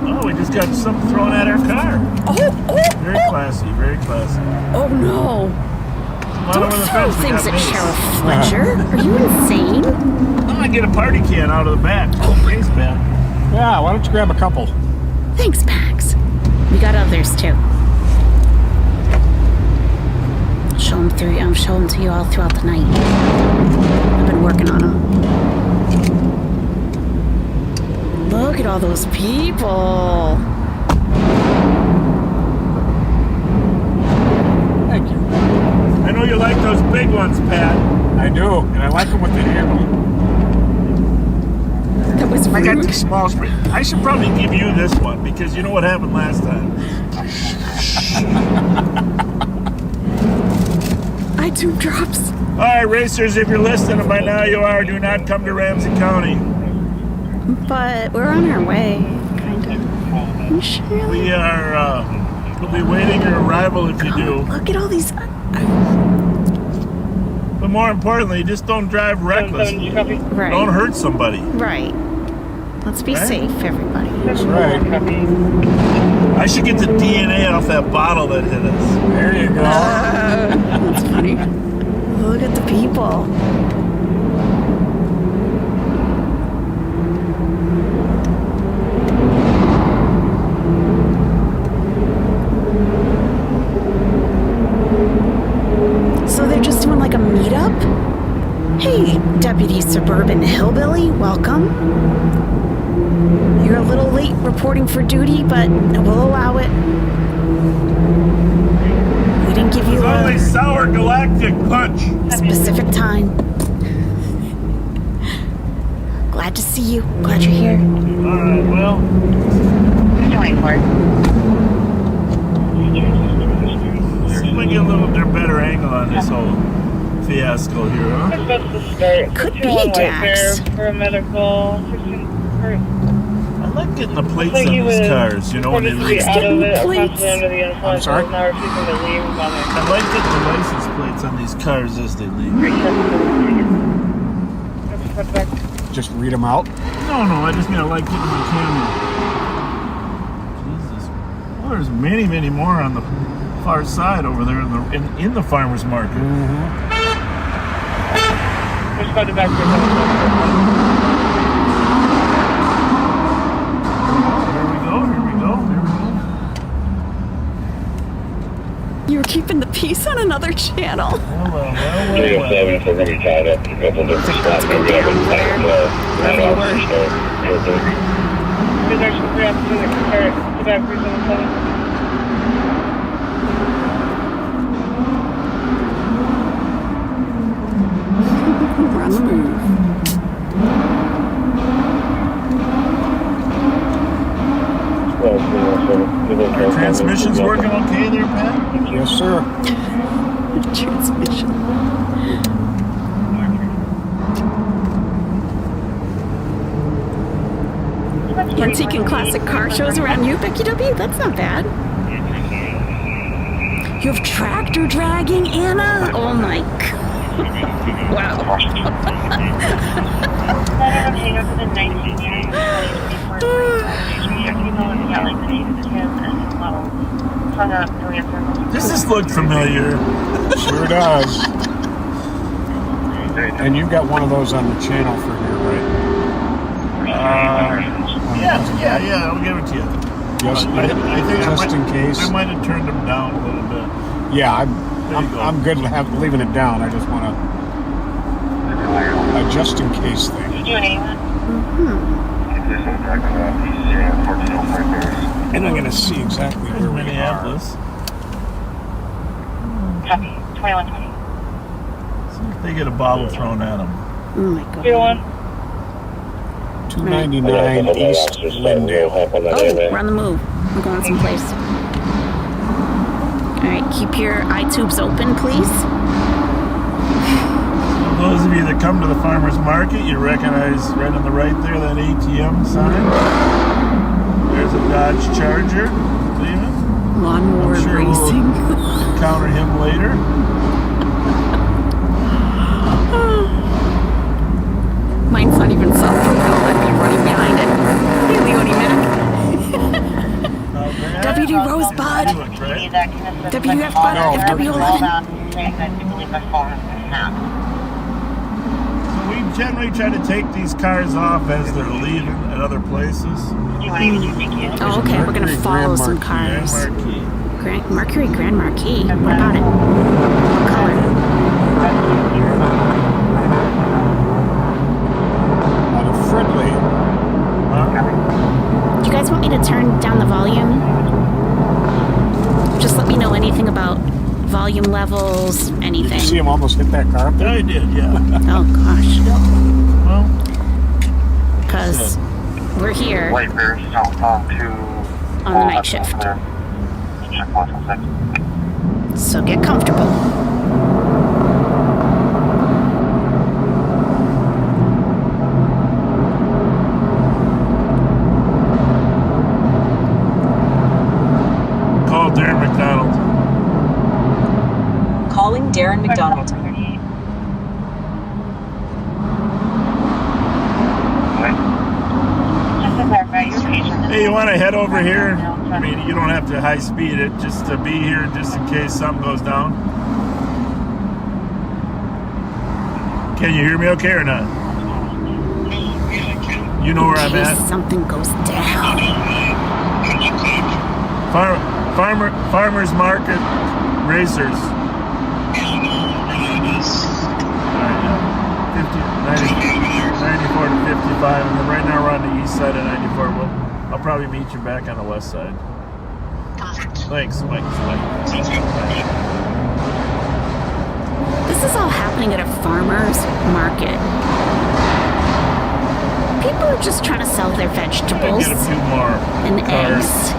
S2: Oh, we just got something thrown at our car. Very classy, very classy.
S1: Oh no.
S2: Come on
S1: Don't
S2: over the
S1: throw
S2: fence, we
S1: things
S2: got
S1: at
S2: mace.
S1: Sheriff Fletcher. Are you insane?
S2: I'm gonna get a party can out of the back. Oh, mace, man.
S6: Yeah, why don't you grab a couple?
S1: Thanks, Max. We got others too. I'll show them to you all throughout the night. I've been working on them. Look at all those people.
S6: Thank you.
S2: I know you like those big ones, Pat.
S6: I do, and I like them with the handle.
S1: That was
S2: I got
S1: rude.
S2: the small screen. I should probably give you this one because you know what happened last time.
S1: iTunes drops.
S2: All right, racers, if you're listening, and by now you are, do not come to Ramsey County.
S1: But we're on our way, kind of. You sure?
S2: We are, we'll be waiting your arrival if you do.
S1: Look at all these.
S2: But more importantly, just don't drive recklessly.
S1: Right.
S2: Don't hurt somebody.
S1: Right. Let's be
S2: Right?
S1: safe, everybody.
S6: That's right.
S2: I should get the DNA off that bottle that hit us.
S6: There you go.
S1: That's funny. Look at the people. So they're just doing like a meetup? Hey, Deputy Suburban Hillbilly, welcome. You're a little late reporting for duty, but we'll allow it. We didn't give you
S2: It's only
S1: a
S2: sour galactic punch.
S1: specific time. Glad to see you. Glad you're here.
S2: All right, well. See if we get a little bit better angle on this whole fiasco here, huh?
S1: Could be, Dax.
S11: For a medical.
S2: I like getting the plates on these cars, you know, when they leave.
S11: Out of it,
S1: plates.
S11: possibly under the influence.
S6: I'm sorry?
S11: Now refusing to leave on
S2: I like getting the license plates on these cars as they leave.
S6: Just read them out.
S2: No, I just mean I like getting my camera. Jesus. Well, there's many, many more on the far side over there in the farmer's market.
S11: go to back to
S2: Here we go.
S1: You're keeping the peace on another channel.
S2: Well.
S10: 307, if we're going to be tied up in a couple different spots.
S1: Go down over there. Wherever you were.
S11: Direction 3 up to the back 377.
S1: We're on the move.
S2: Our transmission's working okay there, Pat?
S6: Yes, sir.
S1: Transmission. Antique and classic car shows around you, Becky W. That's not bad. You have tractor dragging, Anna? Oh my god. Wow.
S2: Does this look familiar?
S6: Sure does. And you've got one of those on the channel for here, right?
S2: Yeah, I'll give it to you.
S6: Just,
S2: I think
S6: just in case.
S2: I might have turned them down a little bit.
S6: Yeah, I'm good leaving it down. I just want a just in case thing.
S11: You doing anyone?
S6: And I'm going to see exactly where we
S2: Minneapolis.
S11: Copy. 2120.
S2: They get a bottle thrown at them.
S1: Oh my god.
S11: 01.
S6: 299 East Glendale.
S1: Oh, we're on the move. We're going someplace. Alright, keep your eye tubes open, please.
S2: Those of you that come to the farmer's market, you recognize right on the right there that ATM sign. There's a Dodge Charger leaving.
S1: Lawnmower racing.
S2: We'll encounter him later.
S1: Mine's not even self-propelled. I'd be running behind it. Hey, Leonie Mac. WD Rosebud. WF Bud. FW11.
S2: We generally try to take these cars off as they're leaving at other places.
S1: Oh, okay. We're going to follow some cars.
S2: Grand
S1: Mercury Grand Marquis. What about it? What color?
S6: Friendly.
S1: Do you guys want me to turn down the volume? Just let me know anything about volume levels, anything.
S6: Did you see him almost hit that car up there?
S2: I did, yeah.
S1: Oh gosh.
S2: Well,
S1: because we're here
S10: White Bear southbound to
S1: on the night shift. So get comfortable.
S2: Darren McDonald.
S9: Calling Darren McDonald.
S2: Hey, you want to head over here? I mean, you don't have to high speed it, just to be here just in case something goes down. Can you hear me okay or not? You know where I'm at?
S1: Something goes down.
S2: Farmers Market Racers. 94 to 55, and then right now we're on the east side of 94. I'll probably meet you back on the west side. Thanks, Mike.
S1: This is all happening at a farmer's market. People are just trying to sell their vegetables
S2: Get a few more
S1: and
S2: cars.
S1: eggs.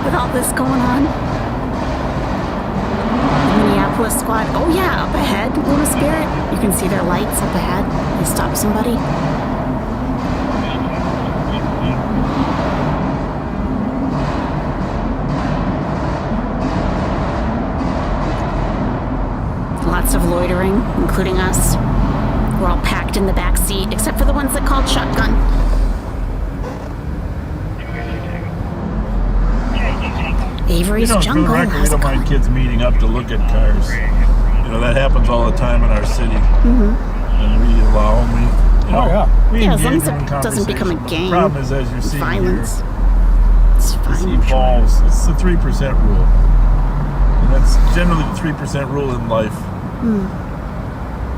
S1: With all this going on. The Minneapolis squad. Oh yeah, up ahead, Luna Spirit. You can see their lights up ahead. They stopped somebody. Lots of loitering, including us. We're all packed in the back seat, except for the ones that called shotgun. Avery's Jungle.
S2: For the record, we don't mind kids meeting up to look at cars. You know, that happens all the time in our city.
S1: Mm-hmm.
S2: and we allow them.
S6: Oh, yeah.
S2: We
S1: Yeah, as long
S2: engage
S1: as
S2: in
S1: it doesn't become a
S2: conversation, but
S1: game.
S2: The problem is, as you're seeing
S1: Violence.
S2: here,
S1: It's
S2: this
S1: fine.
S2: evolves. It's the 3% rule. And that's generally the 3% rule in life.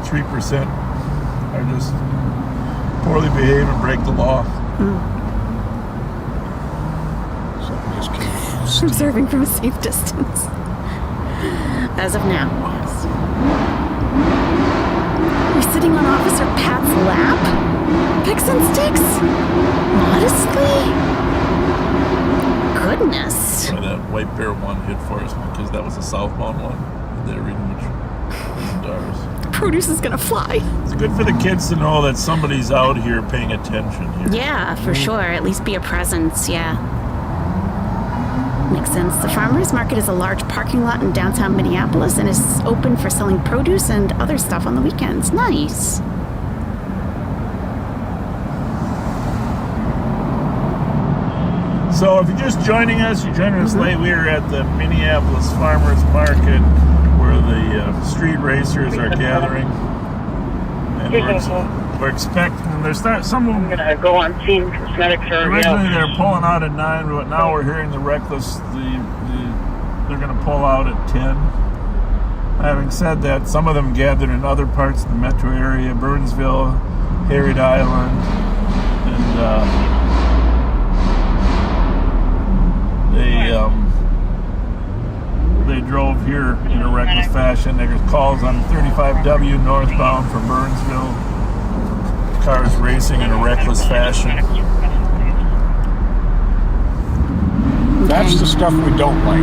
S2: 3% are just poorly behave and break the law.
S6: Something just came.
S1: Observing from a safe distance. As of now, yes. You're sitting on Officer Pat's lap? Picks and sticks? Modestly? Goodness.
S2: Why that White Bear one hit for us, because that was a southbound one. They're reading which isn't ours.
S1: Produce is gonna fly.
S2: It's good for the kids to know that somebody's out here paying attention here.
S1: Yeah, for sure. At least be a presence, yeah. Makes sense. The farmers market is a large parking lot in downtown Minneapolis and is open for selling produce and other stuff on the weekends. Nice.
S2: So if you're just joining us, you're joining us late, we are at the Minneapolis Farmers Market where the street racers are gathering. And we're expecting, there's not, some of them,
S11: I'm gonna go on scene cosmetics or
S2: originally they're pulling out at 9, but now we're hearing the reckless, they're going to pull out at 10. Having said that, some of them gathered in other parts of the metro area, Burnsville, Harriet Island, and they drove here in a reckless fashion. There's calls on 35W northbound from Burnsville. Cars racing in a reckless fashion.
S6: That's the stuff we don't like.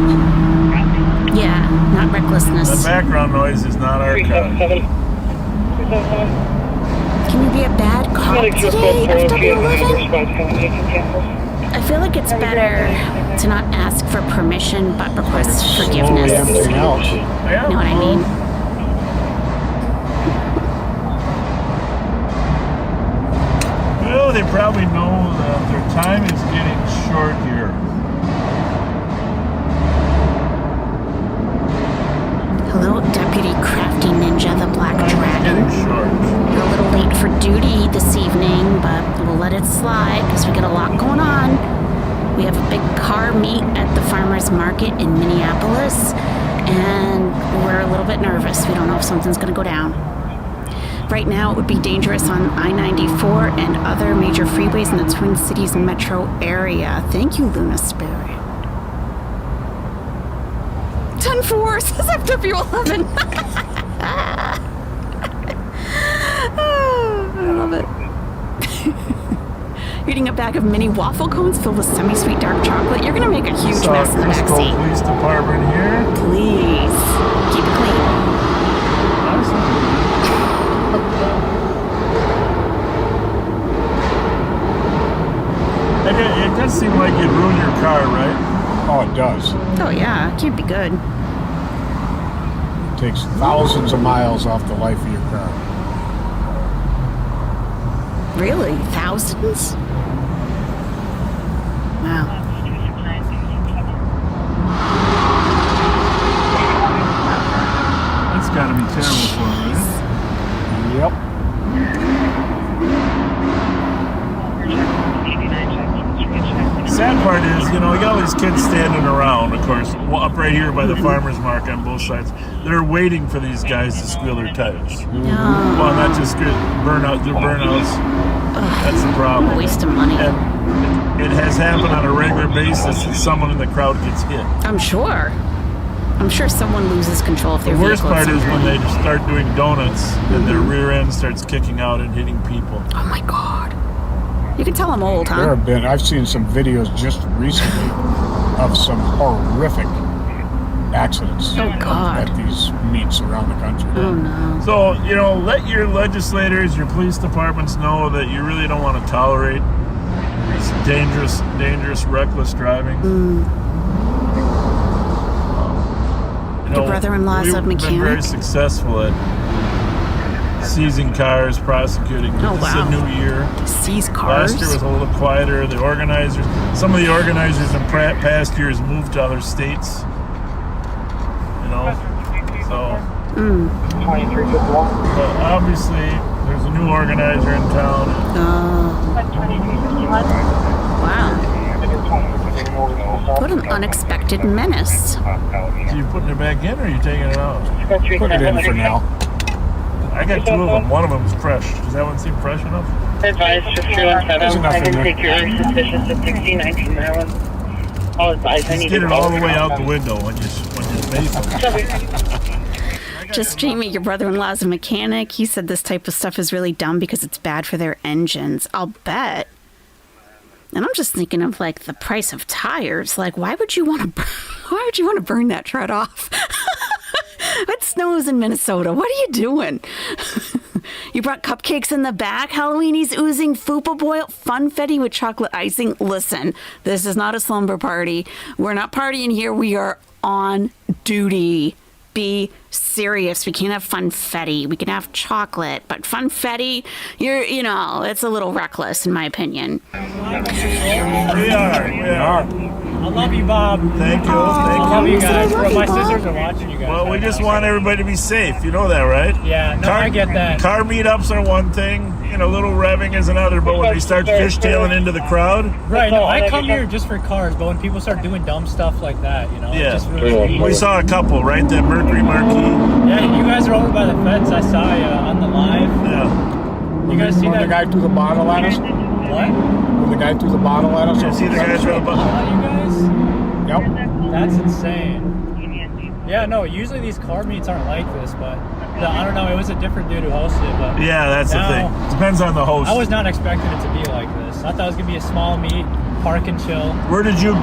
S1: Yeah, not recklessness.
S2: The background noise is not our car.
S11: 377.
S1: Can you be a bad cop today, FW11? I feel like it's better to not ask for permission, but request forgiveness.
S6: Slowly emptying out.
S1: You know what I mean?
S2: Well, they probably know that their time is getting short here.
S1: Hello, Deputy Crafty Ninja, the Black Dragon.
S2: Getting short.
S1: We're a little late for duty this evening, but we'll let it slide because we got a lot going on. We have a big car meet at the farmers market in Minneapolis, and we're a little bit nervous. We don't know if something's going to go down. Right now, it would be dangerous on I-94 and other major freeways in the Twin Cities metro area. Thank you, Luna Spirit. 10-4 says FW11. I love it. Eating a bag of mini waffle cones filled with semi-sweet dark chocolate. You're gonna make a huge mess in the
S2: Frisco
S1: backseat.
S2: Police Department here.
S1: Please keep it clean.
S2: It does seem like it'd ruin your car, right?
S6: Oh, it does.
S1: Oh yeah, can't be good.
S6: It takes thousands of miles off the life of your car.
S1: Really? Thousands? Wow.
S2: That's gotta be terrible for them, right?
S6: Yep.
S2: Sad part is, you know, you got all these kids standing around, of course, up right here by the farmer's market on both sides. They're waiting for these guys to squeal their tires.
S1: No.
S2: Well, not just burnout, their burnouts. That's the problem.
S1: A waste of money.
S2: And it has happened on a regular basis that someone in the crowd gets hit.
S1: I'm sure. I'm sure someone loses control of their
S2: The worst
S1: vehicle at
S2: part is
S1: some
S2: when
S1: point.
S2: they start doing donuts and their rear end starts kicking out and hitting people.
S1: Oh my god. You can tell I'm old,
S6: There
S1: huh?
S6: have been, I've seen some videos just recently of some horrific accidents
S1: Oh god.
S6: at these meets around the country.
S1: Oh no.
S2: So, you know, let your legislators, your police departments know that you really don't want to tolerate this dangerous, reckless driving.
S1: Your brother-in-law's a
S2: We've been very
S1: mechanic?
S2: successful at seizing cars, prosecuting.
S1: Oh,
S2: This
S1: wow.
S2: is a new year.
S1: Seize cars?
S2: Last year was a little quieter. The organizers, some of the organizers in past years moved to other states. You know, so.
S11: 2351.
S2: But obviously, There's a new organizer in town.
S1: Oh. Wow. What an unexpected menace.
S2: So you putting it back in or are you taking it out?
S6: Put it in for now.
S2: I got two of them. One of them is fresh. Does that one seem fresh enough?
S11: Advised for 317. I didn't take your suspicious at 1619 Maryland. I'll advise. I
S2: Just
S11: need
S2: get
S11: to
S2: it all the way out the window when you face them.
S1: Just Jamie, your brother-in-law's a mechanic. He said this type of stuff is really dumb because it's bad for their engines. I'll bet. And I'm just thinking of like the price of tires. Like, why would you want to burn that tread off? It snows in Minnesota. What are you doing? You brought cupcakes in the back. Halloweenies oozing fupa boil funfetti with chocolate icing. Listen, this is not a slumber party. We're not partying here. We are on duty. Be serious. We can't have funfetti. We can have chocolate, but funfetti, it's a little reckless in my opinion.
S2: We are.
S12: I love you, Bob.
S2: Thank you.
S12: I
S2: Thank
S12: love
S2: you.
S12: you guys.
S1: love you,
S12: My
S1: Bob.
S12: sisters are watching you guys.
S2: Well, we
S12: right
S2: just
S12: now.
S2: want everybody to be safe. You know that, right?
S12: Yeah, no, I get that.
S2: Car meetups are one thing. Little revving is another. But when they start fishtailing into the crowd,
S12: Right, no, I come here just for cars, but when people start doing dumb stuff like that, it just really
S2: we saw a couple, right? That Mercury Marquis.
S12: Yeah, you guys are over by the fence. I saw you on the live.
S2: Yeah.
S12: You guys see
S6: When
S12: that?
S6: the guy threw the bottle at us?
S12: What?
S6: When the guy threw the bottle at us?
S2: You see the guys right above?
S12: You guys?
S6: Yep.
S12: That's insane. Yeah, no, usually these car meets aren't like this, but I don't know, it was a different dude who hosted it, but
S2: Yeah, that's the thing. Depends on the host.
S12: I was not expecting it to be like this. I thought it was gonna be a small meet, park and chill.
S2: Where did you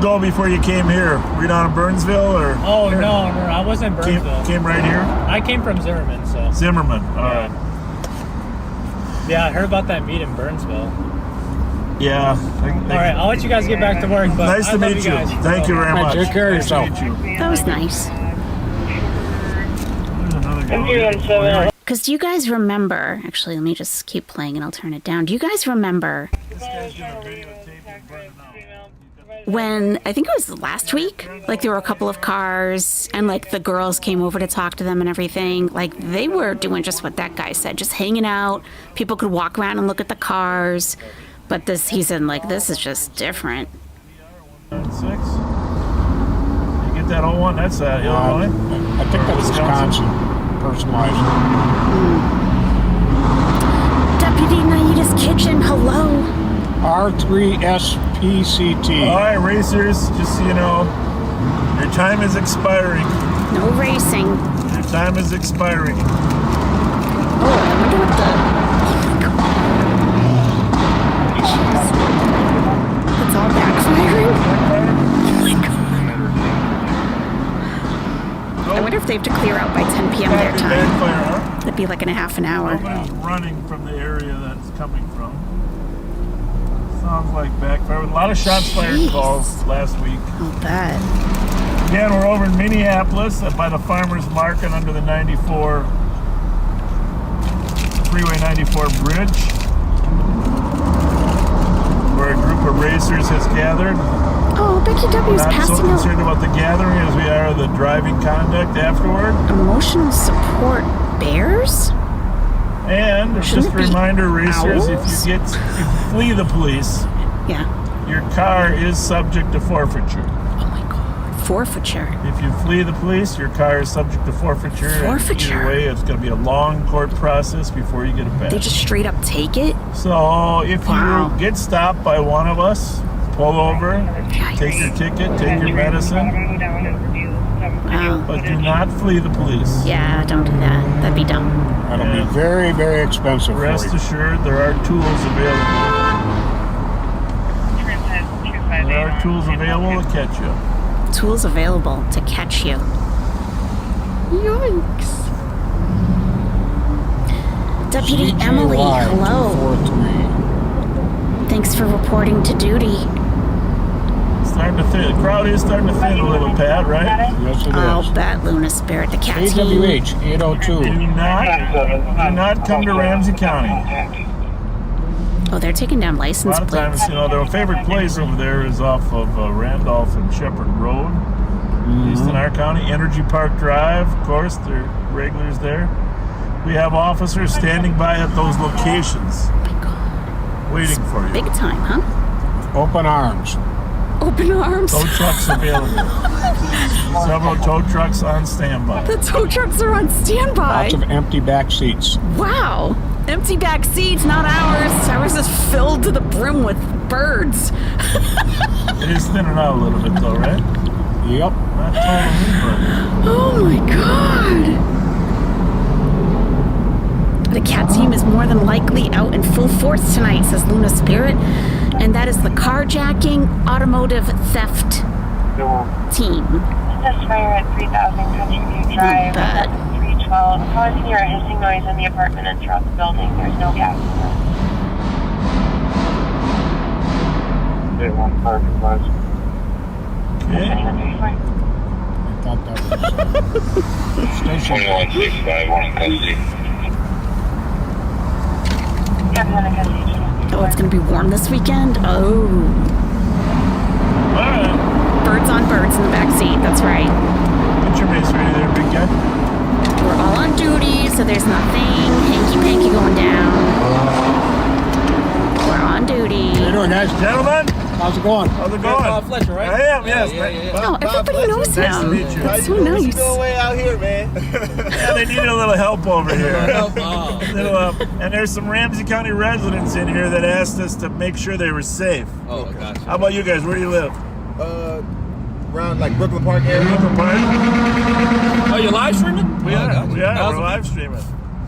S2: go before you came here? Were you down in Burnsville or?
S12: Oh no, I wasn't in Burnsville.
S2: Came right here.
S12: I came from Zimmerman, so.
S2: Zimmerman. All right.
S12: Yeah, I heard about that meet in Burnsville.
S2: Yeah.
S12: All right, I'll let you guys get back to work. But
S2: Nice
S12: I
S2: to
S12: love
S2: meet you.
S12: guys.
S2: Thank you very much.
S6: Take care of
S2: Nice to
S6: yourself.
S2: meet you.
S1: That was nice.
S2: There's another guy.
S1: Because do you guys remember, actually, let me just keep playing and I'll turn it down. Do you guys remember
S2: This guy's doing a videotape and burning out.
S1: when, I think it was last week, like there were a couple of cars and like the girls came over to talk to them and everything. Like they were doing just what that guy said, just hanging out. People could walk around and look at the cars. But he said, like, this is just different.
S2: 6. You get that old one? That's Illinois?
S6: I think that's Wisconsin. Personalized.
S1: Deputy Naida's Kitchen, hello.
S6: R3SPCT.
S2: All right, racers, just so you know, your time is expiring.
S1: No racing.
S2: Your time is expiring.
S1: Oh, I wonder what the... It's all backfiring? Oh my god. I wonder if they have to clear out by 10 p.m. their time.
S2: Backfire, huh?
S1: That'd be like in a half an hour.
S2: Nobody's running from the area that's coming from. Sounds like backfire. A lot of shots fired calls last week.
S1: I'll bet.
S2: Again, we're over in Minneapolis by the Farmers Market under the Freeway 94 bridge, where a group of racers has gathered.
S1: Oh, Becky W is
S2: Not so
S1: passing out
S2: concerned about the gathering as we are the driving conduct afterward.
S1: emotional support bears?
S2: And
S1: Shouldn't
S2: just a
S1: it be
S2: reminder, racers,
S1: owls?
S2: if you flee the police,
S1: Yeah.
S2: your car is subject to forfeiture.
S1: Oh my god. Forfeiture.
S2: If you flee the police, your car is subject to forfeiture. And
S1: Forfeiture.
S2: either way, it's going to be a long court process before you get it back.
S1: They just straight up take it?
S2: So if
S1: Wow.
S2: you get stopped by one of us, pull over, take your ticket, take your medicine,
S1: Wow.
S2: but do not flee the police.
S1: Yeah, don't do that. That'd be dumb.
S6: That'll be very, very expensive for
S2: Rest
S6: you.
S2: assured, there are tools available. There are tools available to catch you.
S1: Tools available to catch you. Yikes. Deputy
S6: CJ
S1: Emily,
S6: Live
S1: hello.
S6: 243.
S1: Thanks for reporting to duty.
S2: Starting to thin. The crowd is starting to thin a little, Pat, right?
S6: Yes, it
S1: I'll
S6: is.
S1: bet Luna Spirit, the cat's
S6: AWH 802.
S2: Do not come to Ramsey County.
S1: Oh, they're taking down
S2: A
S1: license
S2: lot of
S1: plates.
S2: times, their favorite place over there is off of Randolph and Shepherd Road, east in our county. Energy Park Drive, of course, they're regulars there. We have officers standing by at those locations.
S1: Oh my God.
S2: Waiting for you.
S1: Big time, huh?
S6: Open arms.
S1: Open arms.
S2: Tow trucks available. Several tow trucks on standby.
S1: The tow trucks are on standby.
S6: Lots of empty back seats.
S1: Wow. Empty back seats, not ours. Ours is filled to the brim with birds.
S2: It is thinning out a little bit though, right?
S6: Yep.
S2: Not totally, but
S1: Oh my God. The cat team is more than likely out in full force tonight, says Luna Spirit. And that is the carjacking automotive theft team.
S11: This fire at 3000 Country View Drive.
S1: Bad.
S11: 312. Causing hear a hissing noise in the apartment and throughout the building. There's no gas in
S10: They want parking lots.
S2: okay.
S6: I thought that was station.
S10: 2165, one in custody.
S1: Oh, it's going to be warm this weekend? Oh.
S2: All right.
S1: Birds on birds in the back seat. That's right.
S2: Get your mace ready there, big guy.
S1: We're all on duty, so there's nothing hanky-panky going down. We're on duty.
S6: How you doing, guys?
S2: Gentlemen,
S6: How's it going?
S2: how's it going?
S4: Bob Fletcher, right?
S2: I am, yes.
S1: Oh, everybody knows him.
S2: Nice to meet you.
S1: That's so nice.
S13: way out here, man?
S2: Yeah, they needed a little help over here.
S4: Oh.
S2: Little, and there's some Ramsey County residents in here that asked us to make sure they were safe.
S4: Oh, gotcha.
S2: How about you guys? Where do you live?
S13: Around like Brooklyn Park area.
S2: Brooklyn Park?
S4: Oh, you live streaming?
S2: We are.
S4: gotcha.
S2: We are.
S4: How's
S2: We're
S4: it?
S2: live streaming.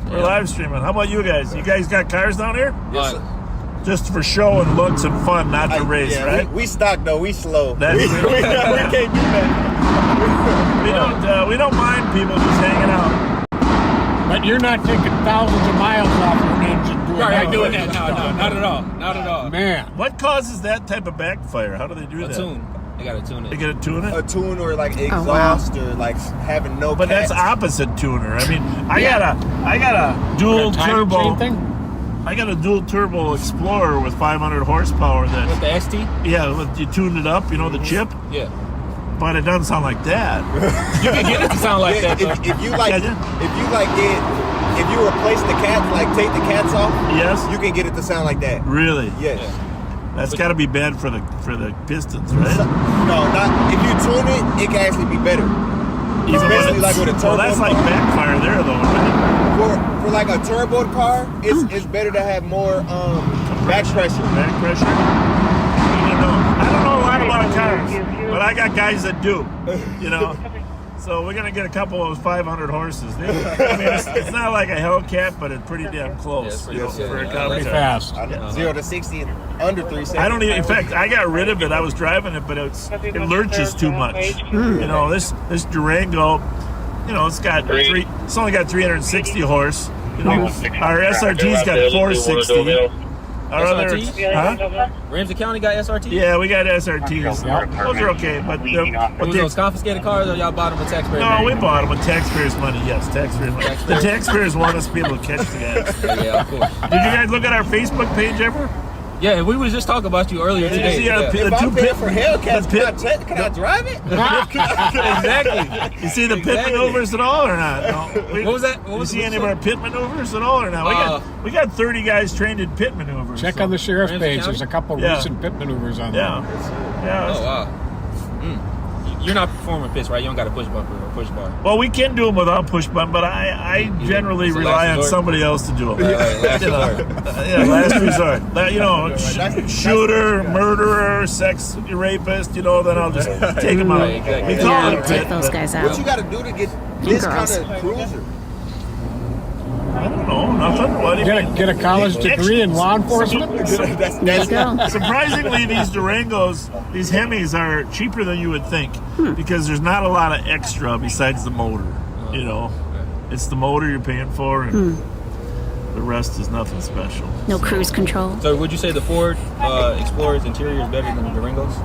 S2: We're live streaming. How about you guys? You guys got cars down here?
S4: Yes,
S2: Just for show and looks and fun, not to race,
S13: yeah,
S2: right?
S13: We stock though. We slow.
S2: That's
S13: we
S2: true.
S13: can't do that.
S2: We don't mind people just hanging out.
S6: But you're not taking thousands of miles off your engine doing
S4: Right,
S6: that.
S4: doing that. No, not at all. Not at all.
S6: Man.
S2: What causes that type of backfire? How do they do
S4: A
S2: that?
S4: tune. They gotta tune
S2: They
S4: it.
S2: get a tune it?
S13: A tune or like
S1: wow.
S13: exhaust or like having no.
S2: But that's
S13: cats.
S2: opposite tuner. I mean, I got a dual
S6: Time
S2: turbo.
S6: chain thing?
S2: I got a dual turbo Explorer with 500 horsepower.
S4: With
S2: That
S4: the ST?
S2: you tuned it up. You know the chip,
S4: Yeah.
S2: but it doesn't sound like that.
S4: You can get it to sound like that, though.
S13: If you like,
S2: Yeah.
S13: if you replace the cats, like take the cats off,
S2: Yes,
S13: you can get it to sound like that.
S2: really.
S13: Yes.
S2: That's got to be bad for the pistons, right?
S13: No, not if you tune it, it can actually be better.
S2: Even when
S13: Especially like with a turbo.
S2: well, that's like backfire there, though, right?
S13: For like a turbo car, it's better to have more back pressure.
S2: Back pressure. I don't know a lot about cars, but I got guys that do. You know, so we're gonna get a couple of those 500 horses. I mean, it's not like a Hellcat, but it's pretty damn close.
S4: Yeah,
S2: You know,
S4: it's pretty
S2: for a
S4: good.
S2: car.
S6: Pretty fast.
S13: 0 to 60 in under 3 seconds.
S2: I don't even. In fact, I got rid of it. I was driving it, but it lurches too much. You know, this Durango, you know, it's only got 360 horse. You know, our SRT's got 460. Our other,
S4: SRTs?
S2: huh?
S4: Ramsey County got SRT?
S2: Yeah, we got SRTs.
S6: Yep.
S2: Those are okay, but
S4: Was those confiscated cars or y'all bought them with taxpayer
S2: no,
S4: money?
S2: we bought them with taxpayers' money. Yes, taxpayers' money. The taxpayers want us to be able to catch the guys.
S4: Yeah, of course.
S2: Did you guys look at our Facebook page ever?
S4: Yeah, we was just talking about you earlier
S2: Did you
S4: today.
S2: see our
S4: Yeah.
S13: If I'm paying for Hellcats, can I drive it?
S2: Exactly. You see the pit
S4: Exactly.
S2: maneuvers at all or not? No.
S4: What was that? What
S2: You
S4: was
S2: see any of our pit maneuvers at all or not? We got 30 guys trained in pit maneuvers.
S6: Check on the sheriff's
S4: Ramsey
S6: page.
S4: County?
S6: There's a couple
S2: Yeah.
S6: recent pit maneuvers on
S2: Yeah.
S6: there.
S2: Yeah.
S4: Oh, wow. You're not performing pits, right? You don't got a push bumper or push bar.
S2: Well, we can do them without push button, but I generally
S4: It's a
S2: rely
S4: last
S2: on
S4: resort.
S2: somebody else to do them.
S4: Last
S2: You know,
S4: resort.
S2: yeah, last resort. You know, shooter, murderer, sex rapist. You know, then I'll just take them out.
S4: Right, exactly.
S2: We call
S1: Yeah,
S2: it a
S1: take
S2: pit,
S1: those
S2: but
S1: guys
S13: What you
S1: out.
S13: got to do to get this kind
S1: girls.
S13: of cruiser?
S2: I don't know, nothing. What do you mean?
S6: Get a college degree in law enforcement?
S1: There you go.
S2: Surprisingly, these Durangos, these Hemis are cheaper than you would think because there's not a lot of extra besides the motor. You know, it's the motor you're paying for, and the rest is nothing special.
S1: No cruise control.
S4: So would you say the Ford Explorer's interior is better than the Durango's?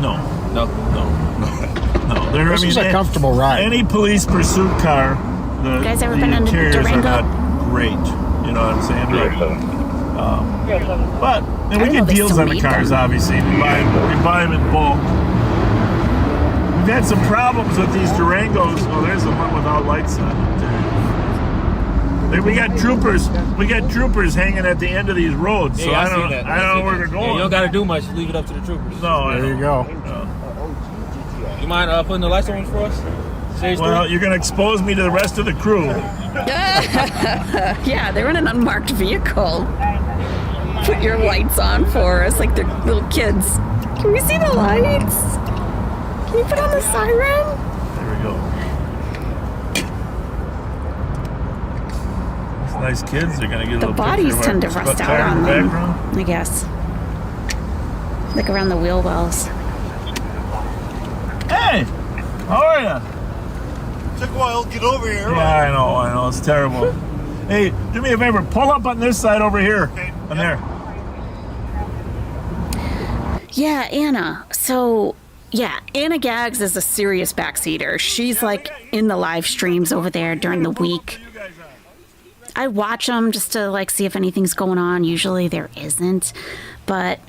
S2: No,
S4: No.
S2: no.
S6: This is a comfortable ride.
S2: Any police pursuit car, the,
S1: guys ever
S2: the
S1: been in a
S2: interiors are
S1: Durango?
S2: not great. You know what I'm saying? But and we
S1: I know
S2: get
S1: they
S2: deals
S1: still
S2: on the
S1: make
S2: cars,
S1: them.
S2: obviously. We buy them in bulk. We've had some problems with these Durangos. Oh, there's the one without lights on it. We got troopers. We got troopers hanging at the end of these roads. So
S14: Yeah,
S2: I don't know where they're going.
S14: Yeah, you don't got to do much. Just leave it up to the troopers.
S2: No,
S6: There you go.
S14: You mind putting the lights on for us?
S2: Well, you're going to expose me to the rest of the crew.
S1: Yeah, they're in an unmarked vehicle. Put your lights on for us like they're little kids. Can we see the lights? Can you put on the siren?
S2: There we go. These nice kids. They're going to get a
S1: The
S2: little
S1: bodies
S2: picture
S1: tend to
S2: of our
S1: rust
S2: car
S1: out
S2: in
S1: on
S2: the
S1: them,
S2: background.
S1: I guess. Like around the wheel wells.
S2: Hey! How are ya?
S13: Took a while to get over here.
S2: Yeah, I know. It's terrible. Hey, do me a favor. Pull up on this side over here. On there.
S1: Yeah, Anna. So, yeah, Anna Gags is a serious backseater. She's like in the live streams over there during the week. I watch them just to like see if anything's going on. Usually there isn't. But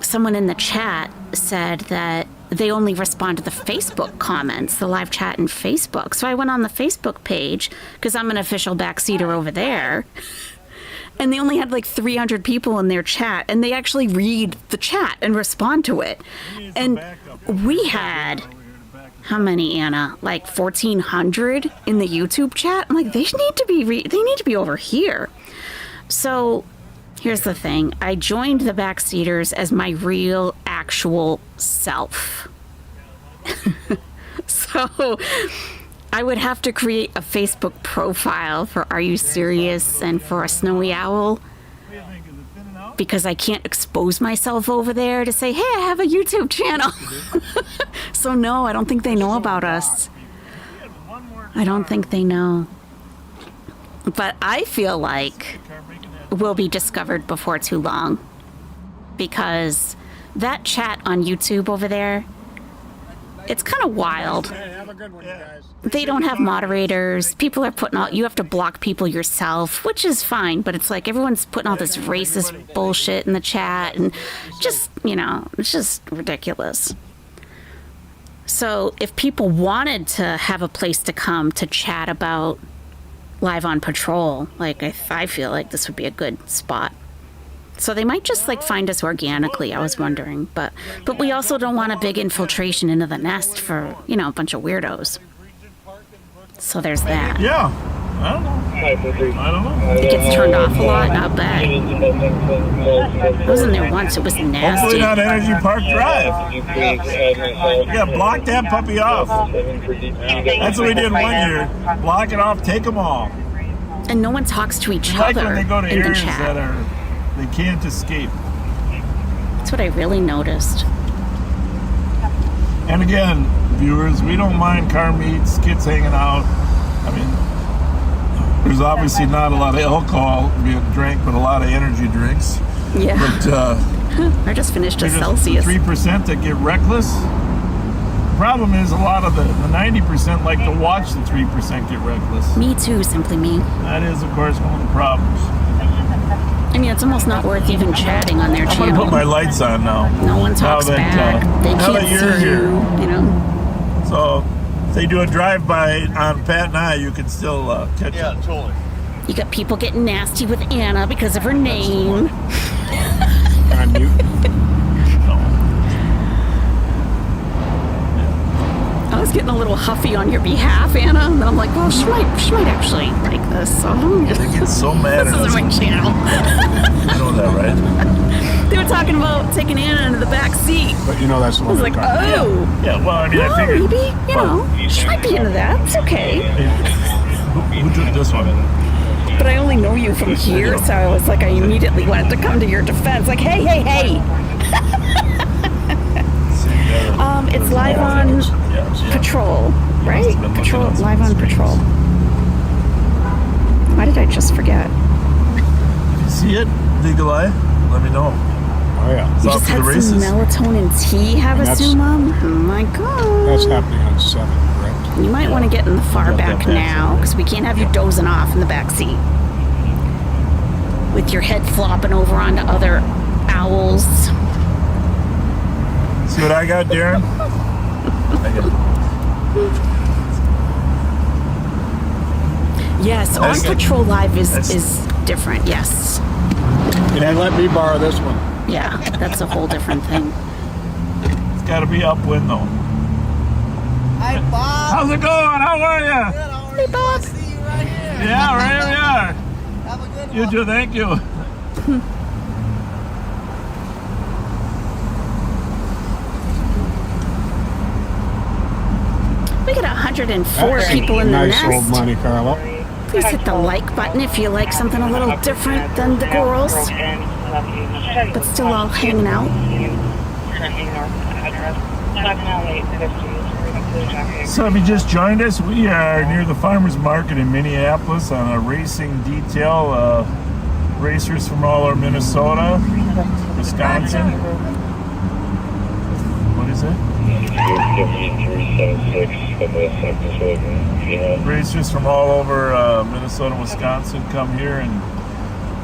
S1: someone in the chat said that they only respond to the Facebook comments, the live chat in Facebook. So I went on the Facebook page because I'm an official backseater over there. And they only had like 300 people in their chat, and they actually read the chat and respond to it. And we had, how many, Anna? Like 1,400 in the YouTube chat. I'm like, they need to be over here. So here's the thing. I joined the backseaters as my real, actual self. So I would have to create a Facebook profile for Are You Serious and for a Snowy Owl, because I can't expose myself over there to say, hey, I have a YouTube channel. So no, I don't think they know about us. I don't think they know. But I feel like we'll be discovered before too long, because that chat on YouTube over there, it's kind of wild.
S6: Have a good one, you guys.
S1: They don't have moderators. People are putting all, you have to block people yourself, which is fine, but it's like everyone's putting all this racist bullshit in the chat, and just, it's just ridiculous. So if people wanted to have a place to come to chat about Live on Patrol, like I feel like this would be a good spot. So they might just like find us organically, I was wondering. But we also don't want a big infiltration into the nest for, a bunch of weirdos. So there's that.
S2: Yeah. I don't know.
S1: It gets turned off a lot, not bad. I was in there once, it was nasty.
S2: Hopefully not Energy Park Drive. You gotta block that puppy off. That's what we did one year. Block it off, take them all.
S1: And no one talks to each
S2: Like
S1: other
S2: when they go to
S1: in the
S2: areas
S1: chat.
S2: they can't escape.
S1: That's what I really noticed.
S2: And again, viewers, we don't mind car meets, kids hanging out. I mean, there's obviously not a lot of alcohol being drank, but a lot of energy drinks.
S1: Yeah.
S2: But
S1: I just finished a
S2: there's
S1: Celsius.
S2: 3% that get reckless. The problem is a lot of the 90% like to watch the 3% get reckless.
S1: Me too, simply me.
S2: That is, of course, one of the problems.
S1: I mean, it's almost not worth even chatting on their
S2: I'm
S1: channel.
S2: gonna put my lights on now.
S1: No one talks
S2: now that,
S1: back. They
S2: now
S1: can't
S2: that you're
S1: see
S2: here.
S1: you,
S2: So, if they do a drive-by on Pat and I, you can still catch up.
S13: Yeah, totally.
S1: You got people getting nasty with Anna because of her name.
S6: On mute.
S1: I was getting a little huffy on your behalf, Anna, and then I'm like, well, she might actually like this. So
S2: They get so mad
S1: this
S2: at us.
S1: isn't my channel.
S2: You know that, right?
S1: They were talking about taking Anna into the back seat.
S6: But that's the
S1: I
S6: one
S1: was
S6: we're
S1: like,
S6: talking about.
S1: oh.
S2: Yeah, well, I mean,
S1: Well,
S2: I figured.
S1: maybe, she might be into that. It's okay.
S2: Who took this one?
S1: But I only know you from here, so I was like, I immediately wanted to come to your defense. Like, hey. It's live on Patrol, right? Patrol, live on Patrol. Why did I just forget?
S2: If you see it, Eagle Eye, let me know.
S6: Oh, yeah.
S2: It's
S1: You
S2: off
S1: just
S2: to
S1: had
S2: the races.
S1: some melatonin tea, have a
S6: that's-
S1: Sumam? Oh my god.
S6: That's happening on 7, correct?
S1: You might want to get in the far
S2: Got that
S1: back
S2: back
S1: now,
S2: seat.
S1: because we can't have you dozing off in the back seat. With your head flopping over onto other owls.
S2: See what I got, Darren?
S1: Yes, on Patrol Live is different. Yes.
S6: And then let me borrow this one.
S1: Yeah, that's a whole different thing.
S2: It's got to be upwind though.
S15: Hi, Bob.
S2: How's it going? How are you?
S15: Good, how are
S1: Hey,
S15: you?
S1: Bob.
S15: I see you right here.
S2: Yeah, right here we are.
S15: Have a good
S2: You
S15: one.
S2: too. Thank you.
S1: We got 104 people in the
S6: Nice
S1: nest.
S6: old Monte Carlo.
S1: Please hit the like button if you like something a little different than the girls, but still all hanging out.
S2: So if you just joined us, we are near the Farmers Market in Minneapolis on a racing detail. Racers from all over Minnesota, Wisconsin. What is it? Racers from all over Minnesota, Wisconsin come here, and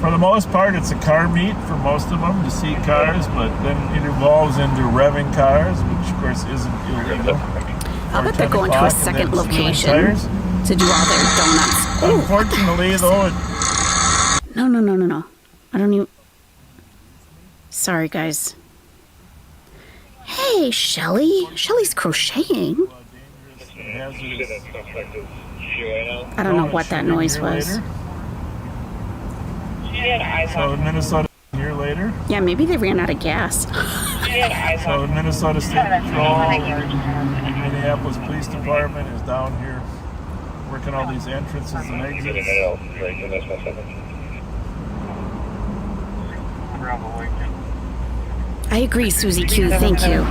S2: for the most part it's a car meet for most of them to see cars, but then it evolves into revving cars, which of course isn't illegal.
S1: How about they go into a second location to do all their donuts?
S2: Unfortunately, though,
S1: No. I don't even... Sorry, guys. Hey, Shelly. Shelly's crocheting. I don't know what that noise was.
S2: So in Minnesota, a year later.
S1: Yeah, maybe they ran out of gas.
S2: So in Minnesota State Patrol, Minneapolis Police Department is down here working all these entrances and exits.
S1: I agree, Susie Q. Thank you.
S2: A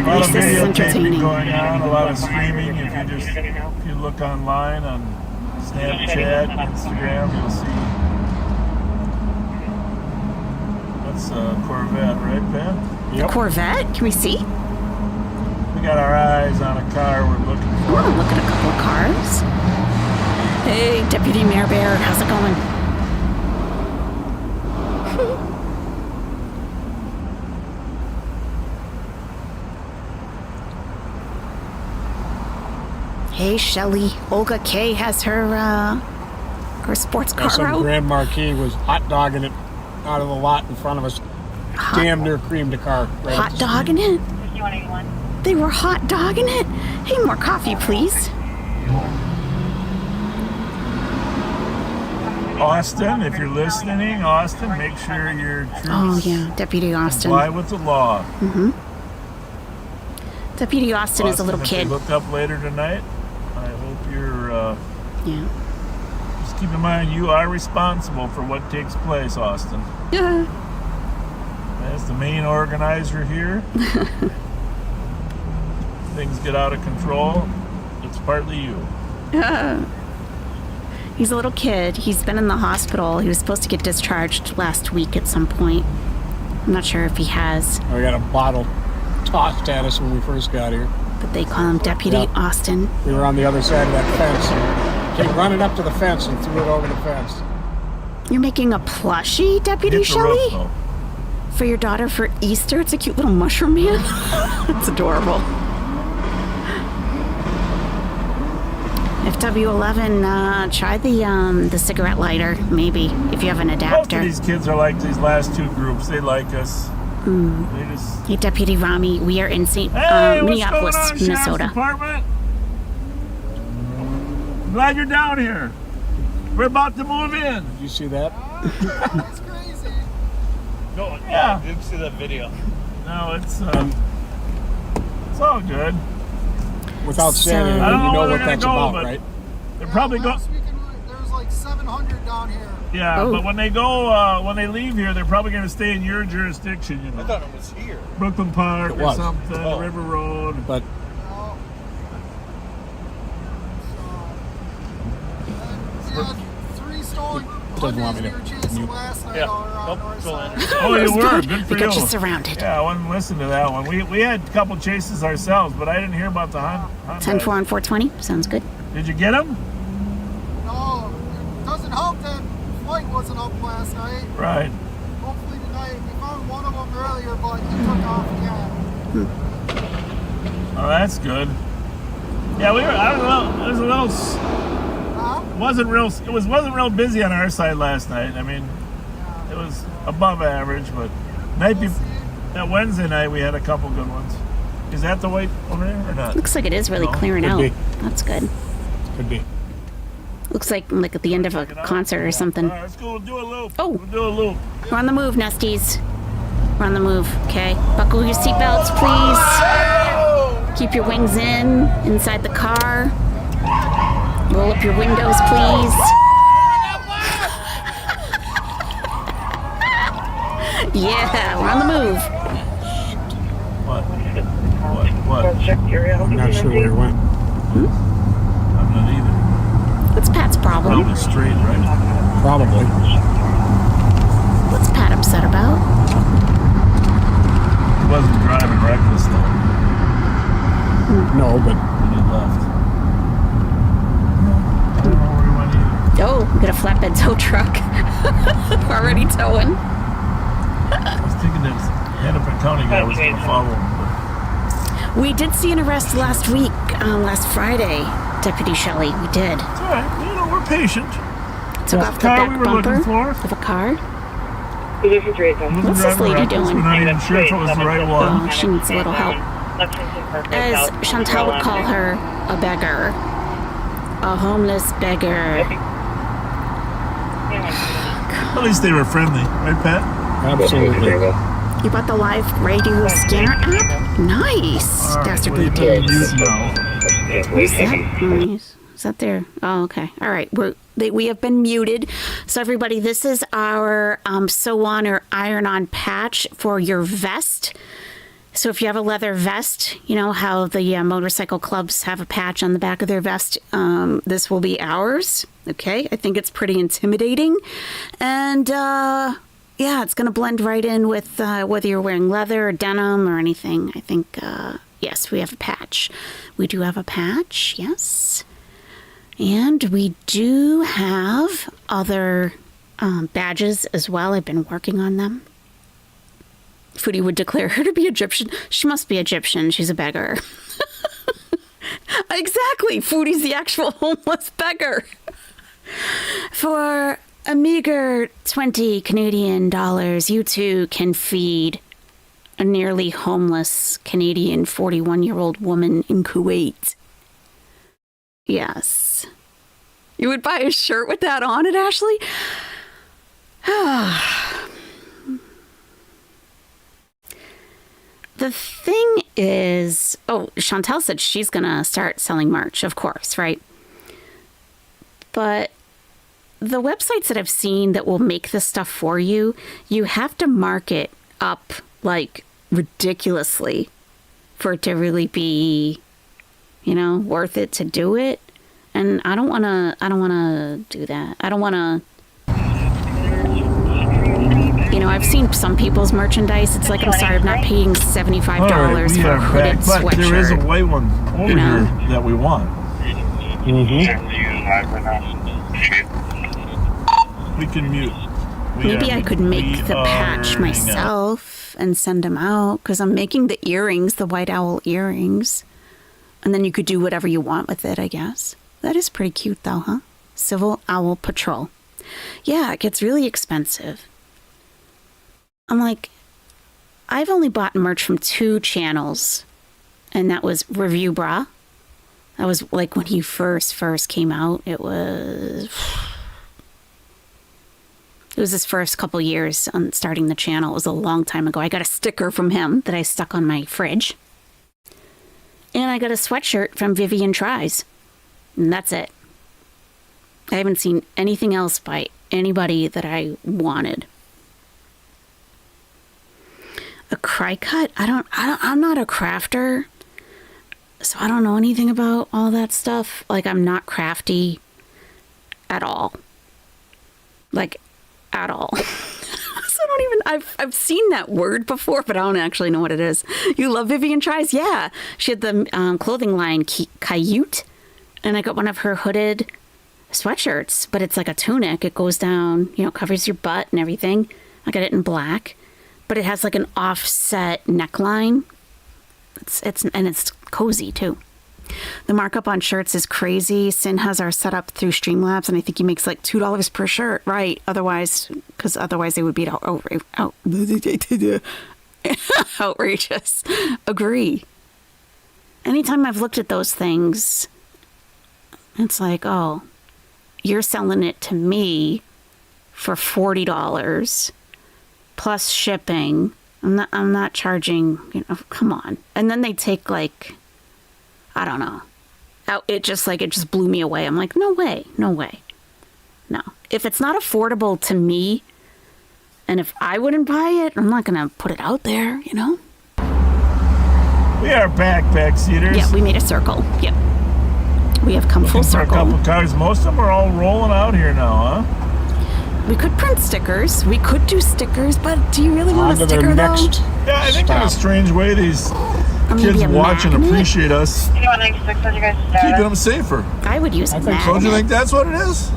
S2: lot of videotaping going on, a lot of streaming. If you look online on Snapchat, Instagram, you'll see. That's a Corvette, right, Pat?
S1: Yep. Corvette? Can we see?
S2: We got our eyes on a car we're looking for.
S1: I want to look at a couple of cars. Hey, Deputy Mayor Bear, how's it going? Hey, Shelly. Olga K has her sports car
S6: Some
S1: out.
S6: Grand Marquis was hot dogging it out of the lot in front of us. Damn near creamed the car. Right
S1: Hot dogging it? They were hot dogging it? Hey, more coffee, please.
S2: Austin, if you're listening, Austin, make sure your troops
S1: Oh, yeah, Deputy Austin.
S2: comply with the law.
S1: Mm-hmm. Deputy Austin is a little
S2: if
S1: kid.
S2: you look up later tonight, I hope you're...
S1: Yeah.
S2: Just keep in mind, you are responsible for what takes place, Austin.
S1: Yeah.
S2: As the main organizer here, things get out of control, it's partly you.
S1: He's a little kid. He's been in the hospital. He was supposed to get discharged last week at some point. I'm not sure if he has.
S6: We got a bottle tossed at us when we first got here.
S1: But they call him Deputy Austin.
S6: We were on the other side of that fence. Came running up to the fence and threw it over the fence.
S1: You're making a plushie, Deputy
S2: Hit the
S1: Shelley?
S2: roof, though.
S1: For your daughter for Easter? It's a cute little mushroom man. It's adorable. FW11, try the cigarette lighter, maybe, if you have an
S2: Most
S1: adapter.
S2: of these kids are like these last two groups. They like us. They just...
S1: Hey, Deputy Rami, we are in Minneapolis,
S2: what's going on,
S1: Minnesota.
S2: Sheriff's Department? I'm glad you're down here. We're about to move in.
S6: Did you see that?
S15: That's crazy.
S2: No, yeah.
S14: I didn't see that video.
S2: No, it's all good.
S6: Without saying anything,
S2: I don't
S6: you
S2: know
S6: know
S2: where
S6: what
S2: they're
S6: that's
S2: gonna go,
S6: about,
S2: but
S6: right?
S2: They're probably go.
S15: Last weekend there was like 700 down here.
S2: Yeah, but when they go, when they leave here, they're probably going to stay in your jurisdiction. You know,
S14: I thought it was here.
S2: Brooklyn Park
S6: It
S2: or
S6: was.
S2: something,
S14: Oh.
S2: River Road.
S6: But
S15: Yeah, 3 stolen
S6: Doesn't want me
S15: we
S6: to
S15: were chasing
S6: mute.
S15: last night
S14: Yeah.
S15: all around
S14: Nope,
S15: north
S14: go
S15: side.
S14: in.
S2: Oh, you were good for
S1: They got
S2: you.
S1: you surrounded.
S2: Yeah, I wouldn't listen to that one. We had a couple chases ourselves, but I didn't hear about the hunt.
S1: 10-4 on 420, sounds good.
S2: Did you get him?
S15: No, it doesn't help that flight wasn't up last night.
S2: Right.
S15: Hopefully tonight. We found one of them earlier, but he took off again.
S2: Oh, that's good. Yeah, we were. I don't know. There's a little. wasn't real busy on our side last night. I mean, it was above average, but that Wednesday night we had a couple good ones. Is that the white over there or not?
S1: Looks like it is really clearing out. That's good.
S6: Could be.
S1: Looks like at the end of a concert or something.
S2: All right, let's go do a loop.
S1: Oh.
S2: We'll do a loop.
S1: We're on the move, Nesties. We're on the move, okay? Buckle your seatbelts, please. Keep your wings inside the car. Roll up your windows, please. Yeah, we're on the move.
S2: What?
S6: I'm not sure where it went.
S2: I'm not either.
S1: What's Pat's problem?
S2: Probably straight, right?
S6: Probably.
S1: What's Pat upset about?
S2: He wasn't driving reckless though.
S6: No, but
S2: When he left. I don't know where he went either.
S1: Oh, we got a flatbed tow truck. Already towing.
S2: I was thinking that Hennepin County guy was going to follow him.
S1: We did see an arrest last week, last Friday, Deputy Shelley. We did.
S2: It's all right. We're patient.
S1: Took
S2: That's
S1: off
S2: the
S1: the
S2: car
S1: back
S2: we were
S1: bumper
S2: looking for.
S1: of a car.
S2: What's
S1: this lady doing?
S2: We're not even sure if it was the right one.
S1: Oh, she needs a little help. As Chantal would call her, a beggar. A homeless beggar.
S2: At least they were friendly, right, Pat?
S6: absolutely.
S1: You bought the live radio scanner app? Nice. Dastardly deeds. Is that nice? Is that there? Oh, okay. All right. We have been muted. So everybody, this is our sew on or iron on patch for your vest. So if you have a leather vest, you know how the motorcycle clubs have a patch on the back of their vest. This will be ours. Okay. I think it's pretty intimidating. And yeah, it's going to blend right in with whether you're wearing leather or denim or anything. I think, yes, we have a patch. We do have a patch. Yes. And we do have other badges as well. I've been working on them. Foodie would declare her to be Egyptian. She must be Egyptian. She's a beggar. Exactly. Foodie's the actual homeless beggar. For a meager 20 Canadian dollars, you too can feed a nearly homeless Canadian 41-year-old woman in Kuwait. Yes. You would buy a shirt with that on it, Ashley? The thing is, Chantal said she's going to start selling merch, of course, right? But the websites that I've seen that will make this stuff for you, you have to mark it up like ridiculously for it to really be, worth it to do it. And I don't want to do that. I don't want to, I've seen some people's merchandise. It's like, I'm sorry, I'm not paying $75 for a hooded sweatshirt.
S2: But there is a white one over here that we want. We can mute.
S1: Maybe I could make the patch myself and send them out, because I'm making the earrings, the white owl earrings. And then you could do whatever you want with it, I guess. That is pretty cute though, huh? Civil Owl Patrol. Yeah, it gets really expensive. I'm like, I've only bought merch from 2 channels, and that was Review Bra. That was like when he first came out. It was his first couple years on starting the channel. It was a long time ago. I got a sticker from him that I stuck on my fridge. And I got a sweatshirt from Vivian Tries. And that's it. I haven't seen anything else by anybody that I wanted. A cry cut? I'm not a crafter. So I don't know anything about all that stuff. Like, I'm not crafty at all. Like, at all. I've seen that word before, but I don't actually know what it is. You love Vivian Tries? Yeah. She had the clothing line Coyote, and I got one of her hooded sweatshirts, but it's like a tunic. It goes down, covers your butt and everything. I got it in black, but it has like an offset neckline. It's cozy too. The markup on shirts is crazy. Sin has our setup through Streamlabs, and I think he makes like $2 per shirt, right? Otherwise they would be outrageous. Agree. Anytime I've looked at those things, it's like, oh, you're selling it to me for $40 plus shipping. I'm not charging, come on. And then they take like, I don't know. It just blew me away. I'm like, no way. No. If it's not affordable to me, and if I wouldn't buy it, I'm not going to put it out there,
S2: We are backpack seaters.
S1: Yeah, we made a circle. Yep. We have come full circle.
S2: For a couple cars. Most of them are all rolling out here now, huh?
S1: We could print stickers. We could do stickers, but do you really want a sticker, though?
S2: Yeah, I think in a strange way, these kids watch and appreciate us keeping them safer.
S1: I would use a magnet.
S2: Don't you think that's what it is?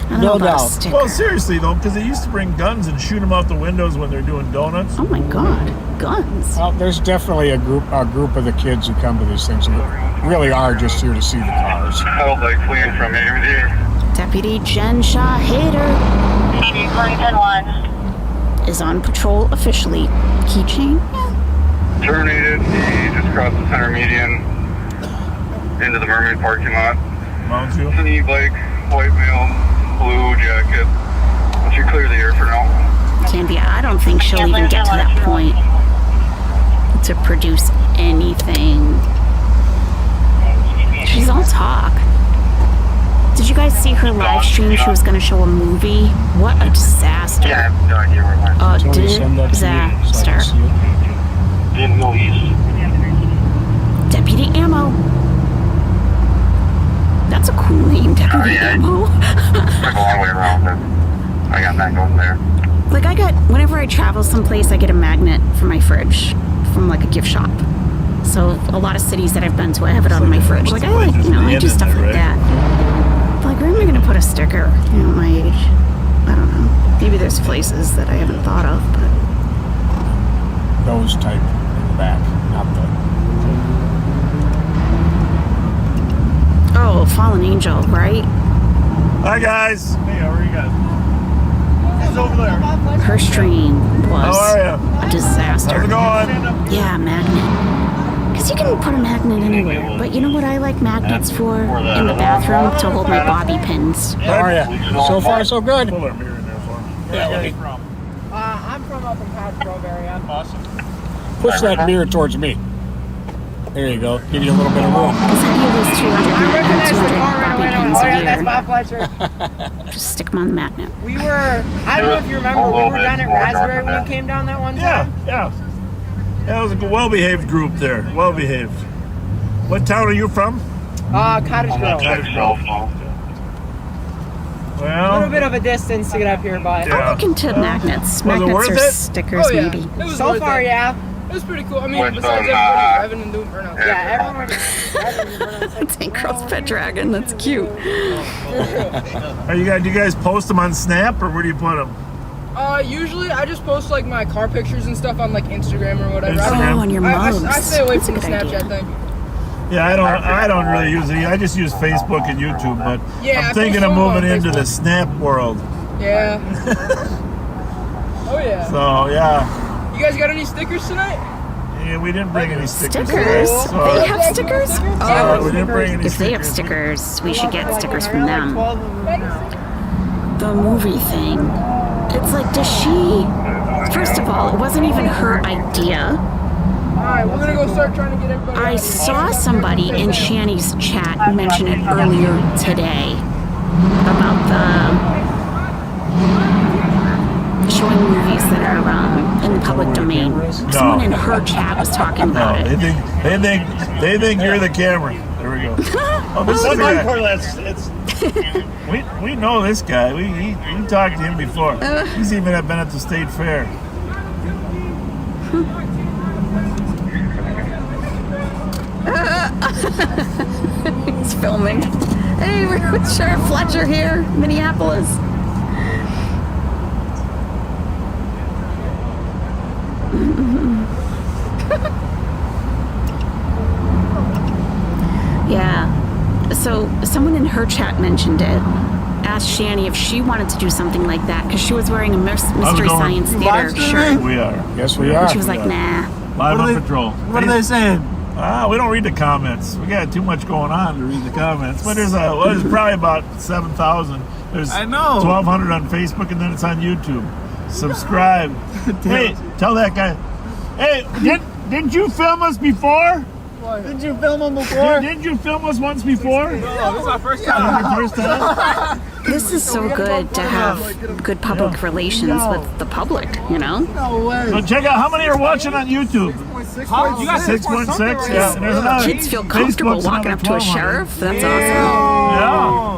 S1: No doubt.
S2: Well, seriously, though, because they used to bring guns and shoot them out the windows when they're doing donuts.
S1: Oh, my God. Guns.
S6: Well, there's definitely a group of the kids who come to these things who really are just here to see the cars.
S10: Felt like fleeing from you here.
S1: Deputy Jen Shaw Hader is on patrol officially. Keychain?
S10: Terminated. He just crossed the center median into the Mermaid parking lot.
S2: Mounds you.
S10: E-bike, white male, blue jacket. Why don't you clear the air for now?
S1: Candy, I don't think she'll even get to that point to produce anything. She's all talk. Did you guys see her live stream? She was going to show a movie. What a disaster.
S10: Yeah, I have no idea where it went.
S1: Oh, disaster.
S10: In the Middle East.
S1: Deputy Ammo. That's a cool name, Deputy Ammo.
S10: Took a long way around, but I got that going there.
S1: Like whenever I travel someplace, I get a magnet for my fridge from like a gift shop. So a lot of cities that I've been to, I have it on my fridge. Like I do stuff like that. Like, where am I going to put a sticker? At my age, I don't know. Maybe there's places that I haven't thought of, but
S6: those type in the back, not the.
S1: Oh, Fallen Angel, right?
S2: Hi guys. Hey, how are you guys? He's over there.
S1: Her stream was
S2: how are you?
S1: A disaster.
S2: How's it going?
S1: Yeah, magnet. Because you can put a magnet anywhere. But you know what I like magnets for? In the bathroom to hold my bobby pins.
S6: How are you? So far, so good.
S2: Pull our mirror in there for me.
S6: Yeah,
S2: where are you from?
S16: I'm from up in Cottage Grove area.
S2: Awesome.
S6: Push that mirror towards me. There you go. Give you a little bit of room.
S1: Because I use 200 bobby pins a year.
S16: That's Bob Fletcher.
S1: Just stick them on the magnet.
S16: I don't know if you remember, we were down at Raspberry when you came down that one time.
S2: Yeah. That was a well-behaved group there. Well-behaved. What town are you from?
S16: Cottage Grove.
S2: Well,
S16: a little bit of a distance to get up here, but
S1: I'm looking to magnets. Magnets or stickers, maybe.
S16: So far, yeah.
S4: It was pretty cool. I mean, besides everybody driving and doing burnouts.
S16: Yeah, everyone was driving and burnouts.
S1: That's St. Girl's Pet Dragon. That's cute.
S2: Do you guys post them on Snap, or where do you put them?
S4: Usually I just post like my car pictures and stuff on like Instagram or whatever.
S1: Oh, on your mugs.
S4: I stay away from the Snapchat thing.
S2: Yeah, I don't really use it. I just use Facebook and YouTube, but
S4: yeah,
S2: I'm thinking of moving into the Snap world.
S4: Yeah. Oh yeah.
S2: So yeah.
S4: You guys got any stickers tonight?
S2: Yeah, we didn't bring any stickers.
S1: Stickers?
S2: So,
S1: they have stickers?
S2: Oh, we didn't bring any
S1: if
S2: stickers.
S1: they have stickers, we should get stickers from them. The movie thing. It's like, does she... First of all, it wasn't even her idea.
S4: Alright, we're gonna go start trying to get everybody.
S1: I saw somebody in Shanny's chat mention it earlier today about the showing movies that are in the public domain. Someone in her chat was talking about it.
S2: They think you're the camera. There we go. Oh, this is we know this guy. We talked to him before. He's even been at the state fair.
S1: He's filming. Hey, we're with Sheriff Fletcher here, Minneapolis. her chat mentioned it. Asked Shani if she wanted to do something like that because she was wearing a Mystery Science Theater shirt.
S2: We are.
S6: Yes, we are.
S1: She was like, nah.
S2: Live on patrol.
S17: What are they saying?
S2: We don't read the comments. We got too much going on to read the comments. But there's probably about 7,000. There's 1,200 on Facebook, and then it's on YouTube. Subscribe. Hey, tell that guy. Hey, didn't you film us before?
S17: Did you film them before?
S2: Didn't you film us once before?
S17: No, this is our first time.
S2: First time?
S1: This is so good to have good public relations with the public, you know?
S17: No way.
S2: So check out how many are watching on YouTube.
S17: 6.6. You got
S2: 6.6. Yeah. And there's another.
S1: Kids feel comfortable
S2: Facebook's
S1: walking up to a
S2: 1,200.
S1: sheriff. That's awesome.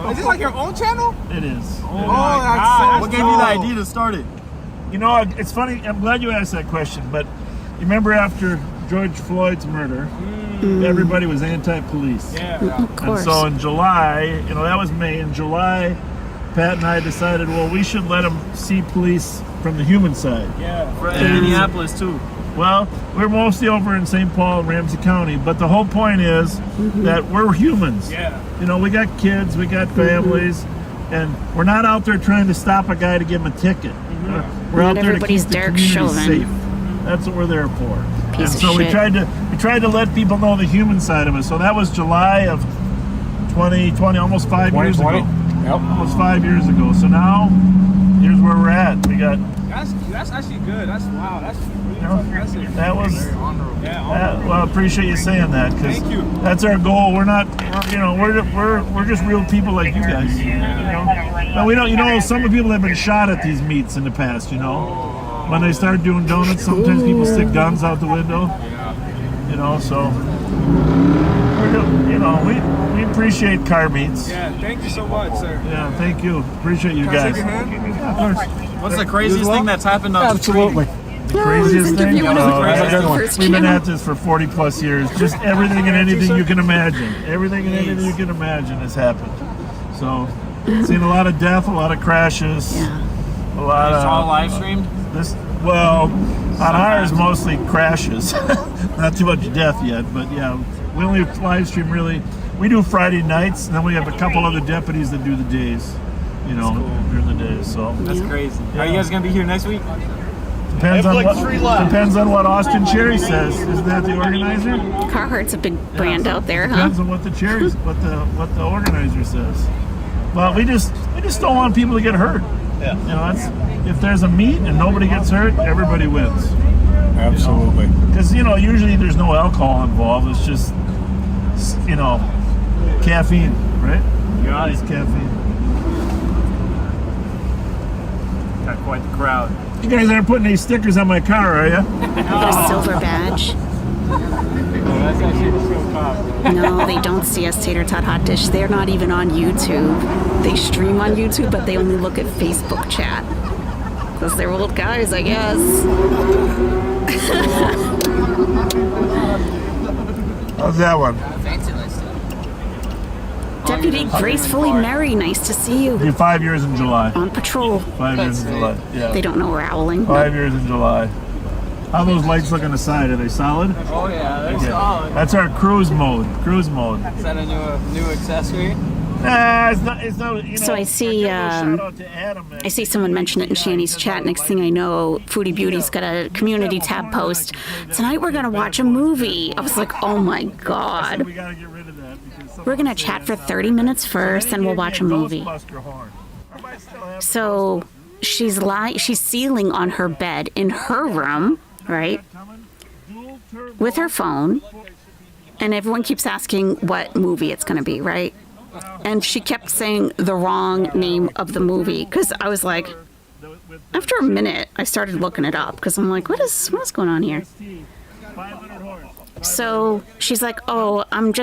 S2: Yeah.
S17: Is this like your own channel?
S2: It is.
S17: Oh, that's what gave you the idea to start it?
S2: You know, it's funny. I'm glad you asked that question. But you remember after George Floyd's murder, everybody was anti-police.
S17: Yeah.
S1: Of course.
S2: And so in July, that was May. In July, Pat and I decided, well, we should let them see police from the human side.
S17: Yeah. In Minneapolis too.
S2: Well, we're mostly over in St. Paul, Ramsey County, but the whole point is that we're humans.
S17: Yeah.
S2: We got kids, we got families, and we're not out there trying to stop a guy to give him a ticket. We're out there to keep the community safe. That's what we're there for. And so we tried to let people know the human side of it. So that was July of 2020, almost 5 years ago.
S6: Yep.
S2: Almost 5 years ago. So now here's where we're at. We got.
S17: That's actually good. That's wow. That's really impressive.
S2: That was.
S17: Yeah.
S2: Well, I appreciate you saying that because
S17: Thank you.
S2: that's our goal. We're not. We're just real people like you guys. No, we don't. Some people have been shot at these meets in the past. When they start doing donuts, sometimes people stick guns out the window. So we appreciate car meets.
S17: Yeah, thank you so much, sir.
S2: Yeah, thank you. Appreciate you guys.
S17: Can I shake your hand?
S2: Yeah, of course.
S17: What's the craziest thing that's happened on the street?
S6: Absolutely.
S2: The craziest thing? We've been
S1: channel.
S2: at this for 40 plus years. Just everything and anything you can imagine. Everything and anything you can imagine has happened. So, seen a lot of death, a lot of crashes.
S1: Yeah.
S2: A lot
S17: It's
S2: of
S17: all live streamed?
S2: On ours mostly crashes. Not too much death yet, but yeah, we only live stream really. We do Friday nights, and then we have a couple other deputies that do the days. During the days. So
S17: That's crazy. Are you guys gonna be here next week?
S2: depends on what Austin Cherry says. Isn't that the organizer?
S1: Carhartt's a big brand out there, huh?
S2: Depends on what the cherries, what the organizer says. But we just don't want people to get hurt. Yeah. If there's a meet and nobody gets hurt, everybody wins.
S6: Absolutely.
S2: Because usually there's no alcohol involved. It's just caffeine, right?
S17: Got it.
S2: It's caffeine.
S17: Got quite the crowd.
S2: You guys aren't putting any stickers on my car, are you?
S1: A silver badge.
S17: That's actually the C.O.P.S.
S1: No, they don't see us Tater Tot Hot Dish. They're not even on YouTube. They stream on YouTube, but they only look at Facebook chat. Because they're old guys, I guess.
S2: How's that one?
S16: Fancy list.
S1: Deputy Gracefully Mary, nice to see you.
S2: Be 5 years in July.
S1: On patrol.
S2: 5 years in July. Yeah.
S1: They don't know we're owling.
S2: 5 years in July. How those lights look on the side? Are they solid?
S17: Oh yeah, they're solid.
S2: That's our cruise mode. Cruise mode.
S17: Is that a new accessory?
S2: Nah, it's not.
S1: So I see someone mention it in Shani's chat. Next thing I know, Foodie Beauty's got a community tab post. Tonight we're gonna watch a movie. I was like, oh my god.
S2: We gotta get rid of that.
S1: We're gonna chat for 30 minutes first, and we'll watch a movie. So she's sealing on her bed in her room, right, with her phone, and everyone keeps asking what movie it's gonna be, right? And she kept saying the wrong name of the movie because I was like, after a minute, I started looking it up because I'm like, what's going on here? So she's like, oh, I'm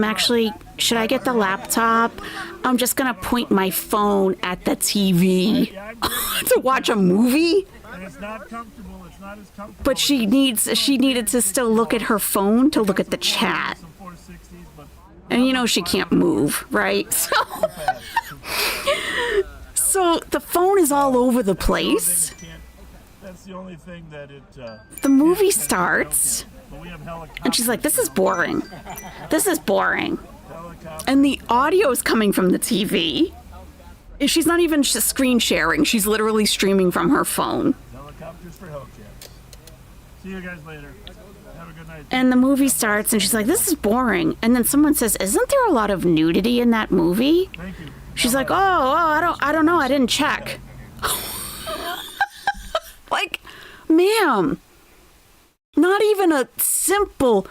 S1: actually, should I get the laptop? I'm just gonna point my phone at the TV to watch a movie. But she needed to still look at her phone to look at the chat. And she can't move, right? So the phone is all over the place.
S2: That's the only thing that it.
S1: The movie starts, and she's like, "This is boring. This is boring." And the audio is coming from the TV. She's not even screen sharing. She's literally streaming from her phone.
S2: Helicopters for Hellcats. See you guys later. Have a good night.
S1: And the movie starts, and she's like, this is boring. And then someone says, isn't there a lot of nudity in that movie?
S2: Thank you.
S1: She's like, I don't know. I didn't check. Like, ma'am, not even a simple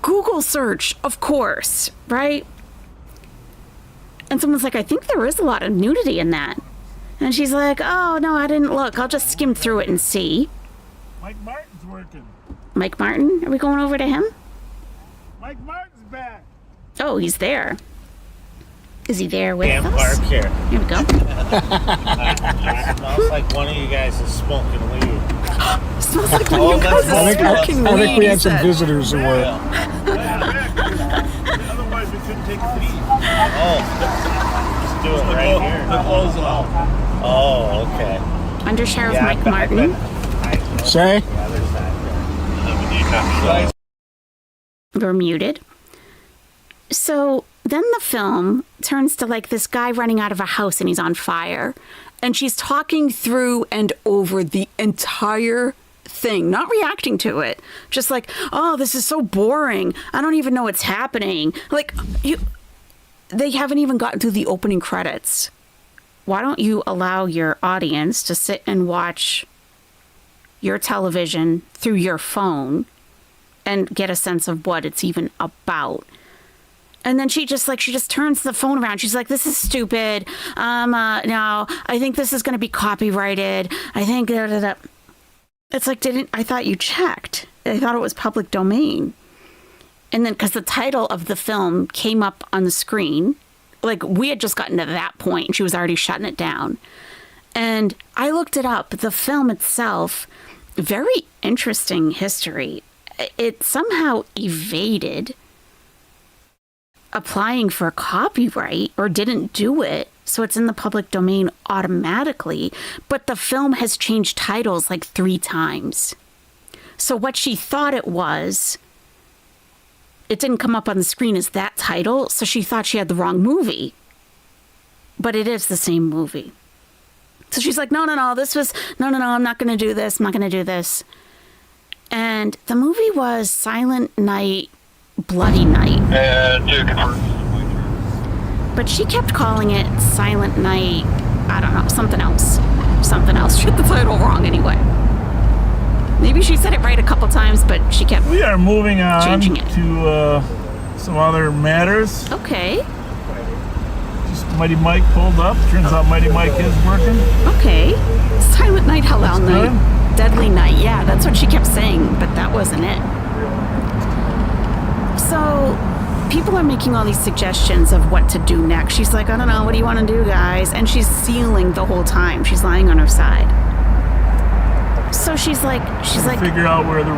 S1: Google search, of course, right? And someone's like, I think there is a lot of nudity in that. And she's like, oh, no, I didn't look. I'll just skim through it and see.
S2: Mike Martin's working.
S1: Mike Martin? Are we going over to him?
S2: Mike Martin's back.
S1: Oh, he's there. Is he there with
S18: Can't
S1: us?
S18: park here.
S1: Here we go.
S18: Smells like one of you guys is smoking weed.
S1: Smells like one of you guys is smoking weed.
S6: I think we had some visitors who were.
S2: Otherwise, we couldn't take a lead.
S18: Oh, just do it right here.
S2: The close off.
S18: Oh, okay.
S1: Under Sheriff Mike Martin.
S6: Say?
S18: Yeah, there's that.
S1: We're muted. So then the film turns to like this guy running out of a house and he's on fire. And she's talking through and over the entire thing, not reacting to it. Just like, oh, this is so boring. I don't even know what's happening. Like, they haven't even gotten through the opening credits. Why don't you allow your audience to sit and watch your television through your phone and get a sense of what it's even about? And then she just turns the phone around. She's like, this is stupid. No, I think this is going to be copyrighted. I think It's like, I thought you checked. I thought it was public domain. And then because the title of the film came up on the screen, like we had just gotten to that point and she was already shutting it down. And I looked it up. The film itself, very interesting history. It somehow evaded applying for copyright or didn't do it, so it's in the public domain automatically, but the film has changed titles like 3 times. So what she thought it was, it didn't come up on the screen as that title, so she thought she had the wrong movie. But it is the same movie. So she's like, no, I'm not going to do this, I'm not going to do this. And the movie was Silent Night, Bloody Night. But she kept calling it Silent Night, I don't know, something else. She had the title wrong anyway. Maybe she said it right a couple times, but she kept
S2: We are moving on
S1: changing it.
S2: to some other matters.
S1: Okay.
S2: Just Mighty Mike pulled up. Turns out Mighty Mike is working.
S1: Okay. Silent Night, Halal
S2: That's
S1: Night,
S2: good.
S1: Deadly Night. Yeah, that's what she kept saying, but that wasn't it. So people are making all these suggestions of what to do next. She's like, I don't know, what do you want to do, guys? And she's ceiling the whole time. She's lying on her side. So she's like,
S2: figure out where the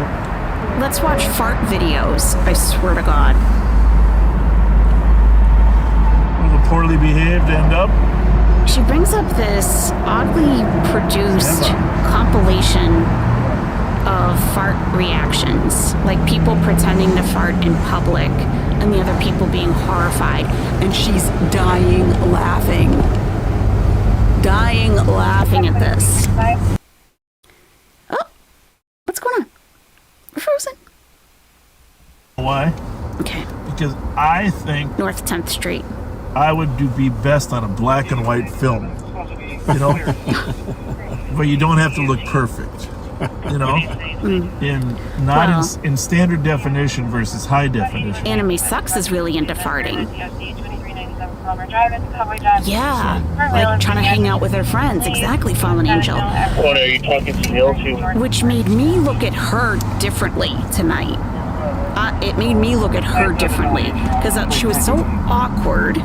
S1: let's watch fart videos. I swear to God.
S2: where the poorly behaved end up.
S1: She brings up this oddly produced compilation of fart reactions, like people pretending to fart in public and the other people being horrified, and she's dying laughing at this. Oh, what's going on? We're frozen.
S2: Why?
S1: Okay.
S2: Because I think
S1: North 10th Street.
S2: I would be best on a black and white film, you know? But you don't have to look perfect, you know? In standard definition versus high definition.
S1: Anime Sucks is really into farting. Yeah, like trying to hang out with her friends. Exactly, Fallen Angel.
S11: What are you talking still to?
S1: Which made me look at her differently tonight. It made me look at her differently because she was so awkward.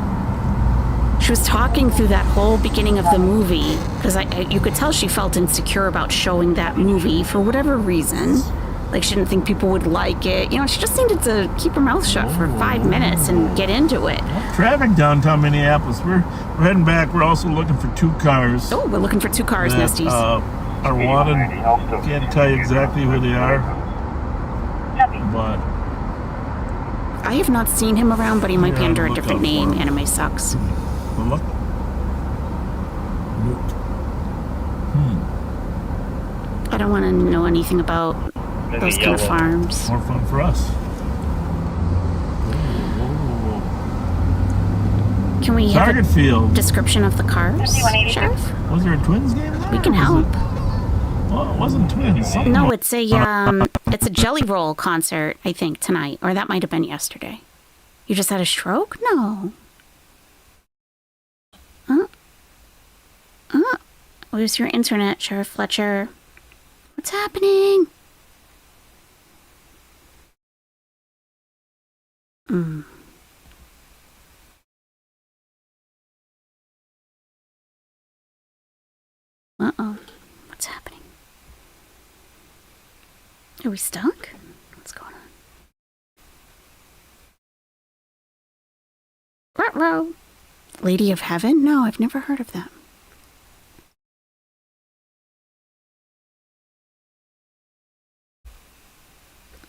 S1: She was talking through that whole beginning of the movie because you could tell she felt insecure about showing that movie for whatever reason. Like she didn't think people would like it. You know, she just needed to keep her mouth shut for 5 minutes and get into it.
S2: Traffic downtown Minneapolis. We're heading back. We're also looking for 2 cars.
S1: Oh, we're looking for 2 cars,
S2: that,
S1: Nesties.
S2: Are wanted. Can't tell you exactly who they are. But
S1: I have not seen him around, but he might be under a different name. Anime sucks.
S2: Well, look.
S1: I don't want to know anything about those kind of farms.
S2: More fun for us.
S1: Can we have
S2: Target field.
S1: Description of the cars, Sheriff?
S2: Was there a Twins game there?
S1: We can help.
S2: Well, it wasn't Twins. Something
S1: No, it's a Jelly Roll concert, I think, tonight. Or that might have been yesterday. You just had a stroke? No. Where's your internet, Sheriff Fletcher? What's happening? Uh-oh. What's happening? Are we stuck? What's going on? Ruh-roh. Lady of Heaven? No, I've never heard of them.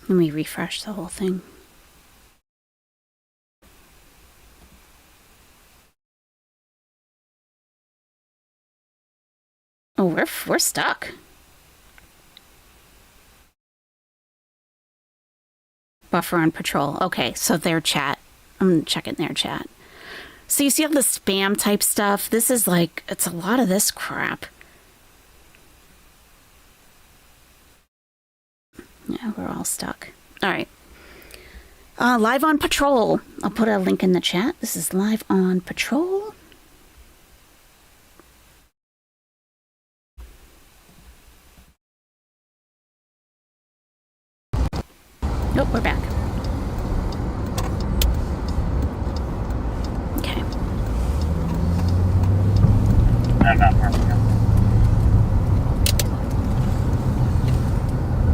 S1: Let me refresh the whole thing. Oh, we're stuck. Buffer on patrol. Okay, so their chat. I'm checking their chat. So you see all the spam type stuff? This is like, it's a lot of this crap. Yeah, we're all stuck. All right. Live on patrol. I'll put a link in the chat. This is Live on Patrol. Nope, we're back. Okay.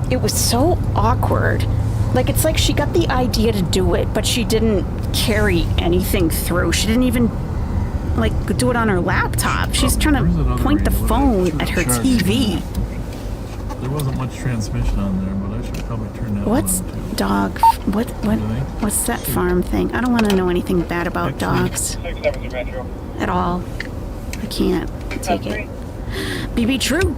S1: It was so awkward. Like, it's like she got the idea to do it, but she didn't carry anything through. She didn't even, like, do it on her laptop. She's trying to point the phone at her TV.
S2: There wasn't much transmission on there, but I should probably turn that
S1: What's
S2: on too.
S1: dog? What's that farm thing? I don't want to know anything bad about dogs at all. I can't take it. BB True.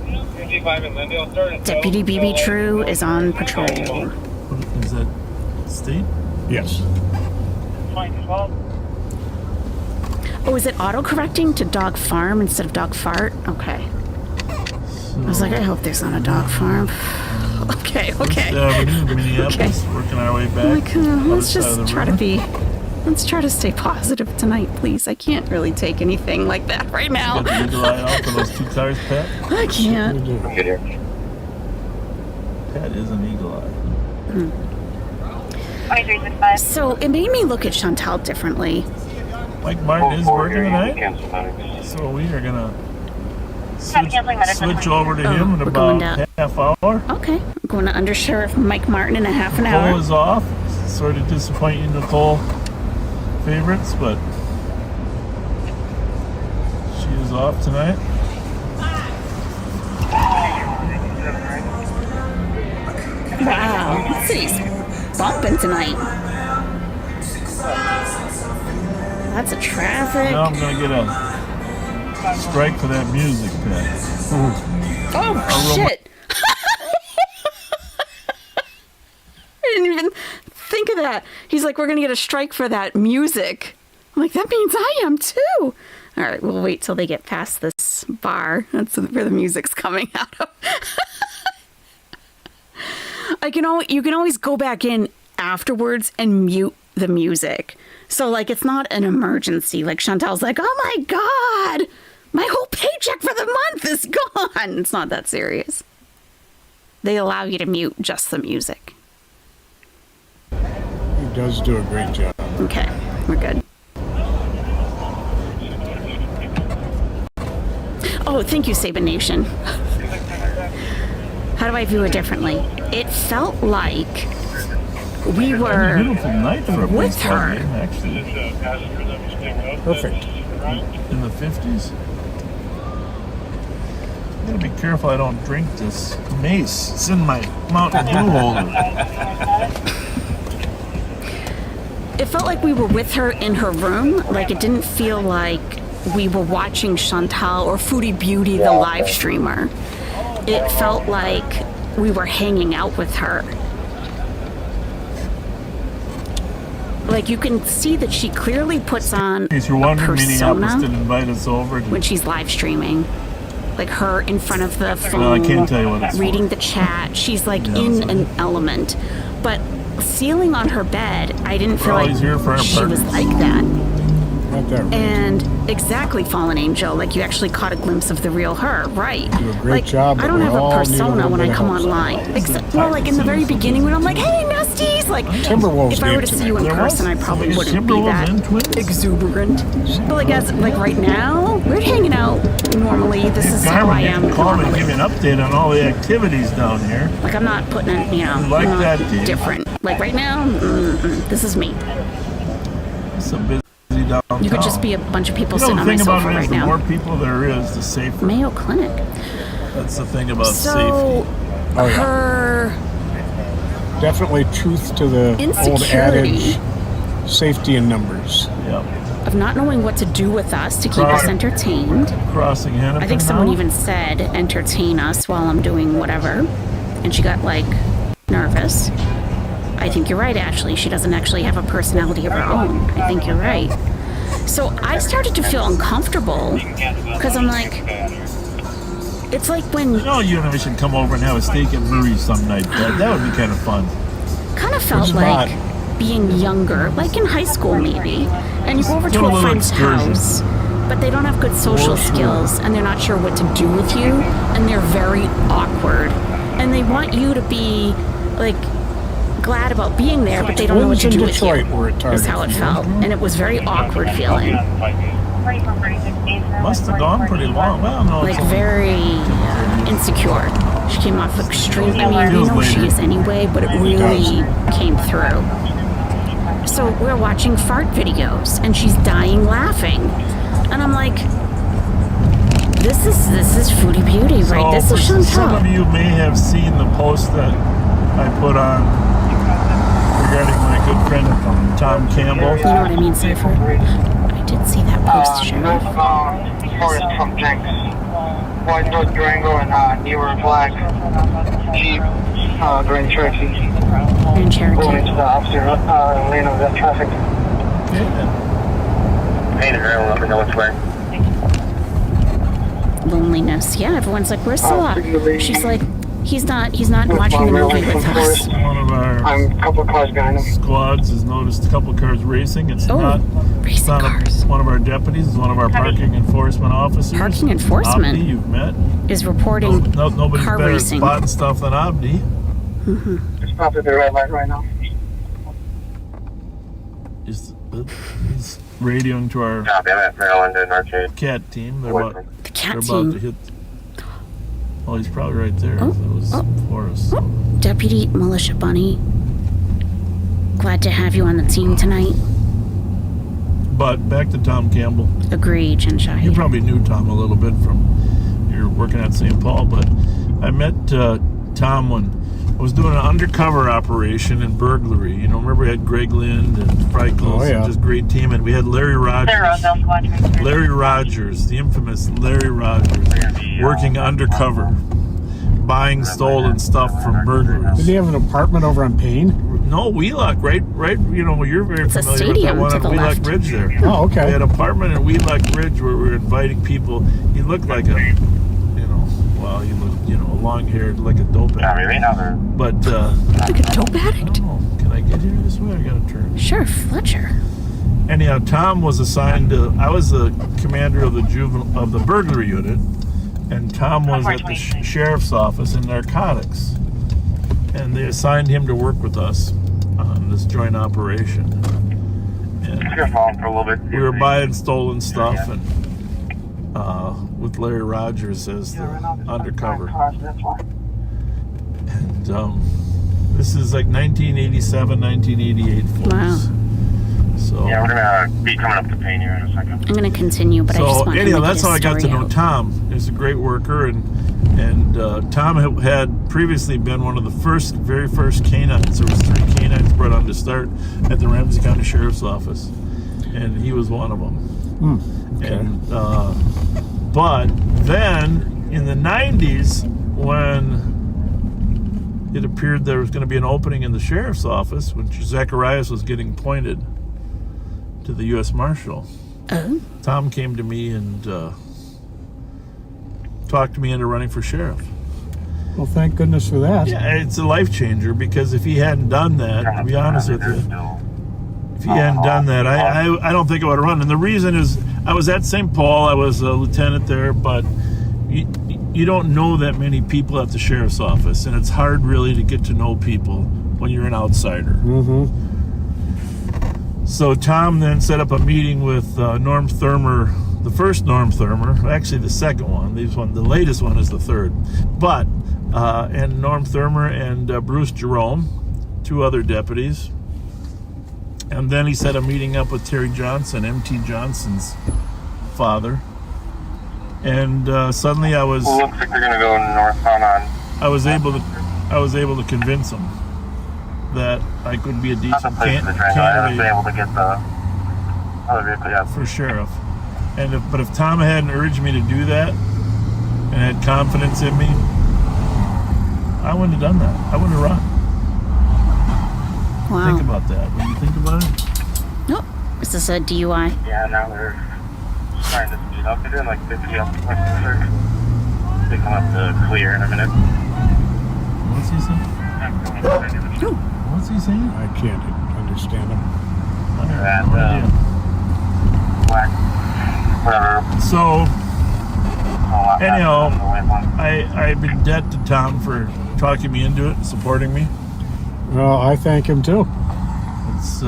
S1: Deputy BB True is on patrol.
S2: Is that state?
S6: Yes.
S1: Oh, is it auto-correcting to dog farm instead of dog fart? Okay. I was like, I hope there's not a dog farm. Okay.
S2: Minneapolis, working our way back.
S1: Like, let's just try let's try to stay positive tonight, please. I can't really take anything like that right now.
S2: You got the eagle eye out for those 2 cars, Pat?
S1: I can't.
S2: Pat is an eagle eye.
S1: So it made me look at Chantal differently.
S2: Mike Martin is working tonight, so we are gonna switch over to him in about half hour.
S1: Okay, I'm going to Undersheriff Mike Martin in a half an hour.
S2: Nicole is off. Sort of disappointing Nicole favorites, but she is off tonight.
S1: Wow, the city's bumping tonight. Lots of traffic.
S2: Now I'm gonna get a strike for that music, Pat.
S1: Oh, shit! I didn't even think of that. He's like, we're gonna get a strike for that music. I'm like, that means I am too. All right, we'll wait till they get past this bar. That's where the music's coming out of. You can always go back in afterwards and mute the music. So, like, it's not an emergency. Like, Chantal's like, oh my God, my whole paycheck for the month is gone. It's not that serious. They allow you to mute just the music.
S6: He does do a great job.
S1: Okay, we're good. Oh, thank you, Saban Nation. How do I view it differently? It felt like we were with her.
S2: Game, actually.
S6: Perfect.
S2: In the 50s. I'm gonna be careful I don't drink this mace. It's in my Mountain Dew holder.
S1: it felt like we were with her in her room. Like, it didn't feel like we were watching Chantal or Foodie Beauty, the live streamer. It felt like we were hanging out with her. Like, you can see that she clearly puts on
S2: In case you're wondering, Minneapolis didn't
S1: persona
S2: invite us over.
S1: when she's live streaming. Like, her in front of the phone,
S2: No, I can't tell you what it's
S1: reading
S2: for.
S1: the chat. She's like in an element. But ceiling on her bed, I didn't feel
S2: We're
S1: like
S2: always here for our
S1: she was
S2: partners.
S1: like that.
S6: Not that right.
S1: And exactly, Fallen Angel. Like, you actually caught a glimpse of the real her, right?
S6: Do a great
S1: Like,
S6: job,
S1: I
S6: but
S1: don't
S6: we
S1: have
S6: all
S1: a
S6: need a
S1: persona
S6: little
S1: when I
S6: bit of
S1: come
S6: help.
S1: online. Except, well, like in the very beginning when I'm like, hey, Nesties! Like,
S6: Timberwolves
S1: if I were to
S6: game
S1: see you in
S6: tonight.
S1: person, I probably
S2: Is
S1: wouldn't be
S2: Timberwolves
S1: that
S2: and Twins?
S1: exuberant. But like, as like right now, we're hanging out normally. This is how I am
S2: Call me, give me
S1: normally.
S2: an update on all the activities down here.
S1: Like, I'm not putting it, you know,
S2: Like
S1: I'm not
S2: that, Dave.
S1: different. Like right now, this is me.
S2: So busy downtown.
S1: You could just be a bunch of people
S2: You know,
S1: sitting
S2: the
S1: on my
S2: thing about
S1: sofa
S2: it is
S1: right
S2: the
S1: now.
S2: more people there is, the safer.
S1: Mayo Clinic.
S2: That's the thing about
S1: So,
S2: safety.
S6: Oh, yeah.
S1: her
S6: Definitely truth to the old
S1: insecurity
S6: adage, safety in numbers.
S2: Yep.
S1: of not knowing what to do with us to keep us entertained.
S2: Crossing Hennepin
S1: I think someone
S2: now?
S1: even said, entertain us while I'm doing whatever. And she got, like, nervous. I think you're right, Ashley. She doesn't actually have a personality of her own. I think you're right. So I started to feel uncomfortable because I'm like, it's like when...
S2: You know, you and I should come over and have a steak and Murray some night. That would be kind of fun.
S1: Kind of felt
S2: Which is
S1: like
S2: odd.
S1: being younger, like in high school maybe, and you go over to
S2: Do a
S1: a
S2: little
S1: friend's
S2: excursion.
S1: house, but they don't have good social skills, and they're not sure what to do with you, and they're very awkward, and they want you to be like glad about being there, but they don't know what to do with you. Is how it felt, and it was very awkward feeling.
S2: Must have gone pretty long. Well, no,
S1: Like
S2: it's only-
S1: very insecure. She came off extremely, I mean, you know she is anyway, but it really came through. So we're watching fart videos, and she's dying laughing, and I'm like, this is Foodie Beauty, right? This is
S2: So, some of
S1: Chantal.
S2: you may have seen the post that I put on regarding my good friend Tom Campbell.
S1: You know what I mean, Cypher? I did see that post, Sheriff.
S10: Forest from Jenks. White North Durango and newer black Jeep Grand Cherokee.
S1: Grand Cherokee.
S10: Going into the opposite lane of that traffic. Painted rail, let me know which way.
S1: Loneliness. Yeah, everyone's like, where's Salah? She's like, he's not watching the movie with us.
S2: One of our
S10: I'm a couple cars behind him.
S2: squads has noticed a couple cars racing. It's not one of our deputies. It's one of our parking enforcement officers.
S1: Parking enforcement?
S2: Abdi, you've met.
S1: Is reporting
S2: Nobody's
S1: car
S2: better at
S1: racing.
S2: spotting stuff than Abdi.
S10: Just stopped at the red light right now.
S2: He's radioing to our
S10: Copy, I'm at Maryland and Arcade.
S2: cat team. They're
S10: What?
S2: about,
S1: The cat
S2: they're about
S1: team.
S2: to hit. Oh, he's probably right there. It was for us. So.
S1: Deputy Militia Bunny, glad to have you on the team tonight.
S2: But back to Tom Campbell.
S1: Agreed, Jen Shahid.
S2: You probably knew Tom a little bit from you're working at St. Paul, but I met Tom when I was doing an undercover operation in burglary. You know, remember we had Greg Lind and Freikels,
S6: Oh, yeah.
S2: and just great team, and we had Larry Rogers. Larry Rogers, the infamous Larry Rogers, working undercover, buying stolen stuff from burglars.
S6: Did he have an apartment over on Payne?
S2: No, Wheelock, right. You know, you're very
S1: It's a
S2: familiar with that
S1: stadium
S2: one
S1: to
S2: on
S1: the
S2: Wheelock
S1: left.
S2: Ridge there.
S6: Oh, okay.
S2: We had an apartment in Wheelock Ridge where we were inviting people. He looked like a, you know, well, he looked, you know, long-haired, like a dope addict. But,
S1: like a dope addict?
S2: Can I get here this way? I gotta turn.
S1: Sure, Fletcher.
S2: Anyhow, Tom was assigned to. I was the commander of the burglary unit, and Tom was at the sheriff's office in narcotics, and they assigned him to work with us on this joint operation. And
S10: For a little bit.
S2: we were buying stolen stuff, and with Larry Rogers as the undercover. And this is like 1987, 1988, folks.
S1: Wow.
S2: So
S10: Yeah, we're gonna be coming up to Payne here in a second.
S1: I'm going to continue, but I just
S2: so
S1: want
S2: anyhow,
S1: to make
S2: that's
S1: his
S2: how I got to
S1: story
S2: know
S1: out.
S2: Tom. He's a great worker, and And Tom had previously been one of the very first canines. There was 3 canines brought on to start at the Ramsey County Sheriff's Office, and he was one of them.
S6: Okay.
S2: And but then in the 90s, when it appeared there was going to be an opening in the sheriff's office, when Zacharias was getting appointed to the U.S. Marshal, Tom came to me and talked me into running for sheriff.
S6: Well, thank goodness for that.
S2: Yeah, it's a life changer, because if he hadn't done that, to be honest with you, if he hadn't done that, I don't think I would have run. And the reason is, I was at St. Paul, I was a lieutenant there, but you don't know that many people at the sheriff's office, and it's hard really to get to know people when you're an outsider. So Tom then set up a meeting with Norm Thurmer, the first Norm Thurmer, actually the second one. The latest one is the third. But and Norm Thurmer and Bruce Jerome, 2 other deputies. And then he set a meeting up with Terry Johnson, M.T. Johnson's father. And suddenly I was.
S10: Well, looks like they're gonna go northbound on.
S2: I was able to convince him that I could be a decent candidate
S10: I was able to get the other vehicle, yeah.
S2: for sheriff. And if Tom hadn't urged me to do that and had confidence in me, I wouldn't have done that. I wouldn't have run.
S1: Wow.
S2: Think about that. When you think about it.
S1: Nope. Is this a DUI?
S10: Yeah, now they're trying to speed up. They're doing like 50 up. They come up to clear in a minute.
S2: What's he saying? What's he saying?
S6: I can't understand him.
S10: And black, whatever.
S2: So, anyhow, I've been in debt to Tom for talking me into it and supporting me.
S6: Well, I thank him too.
S2: It's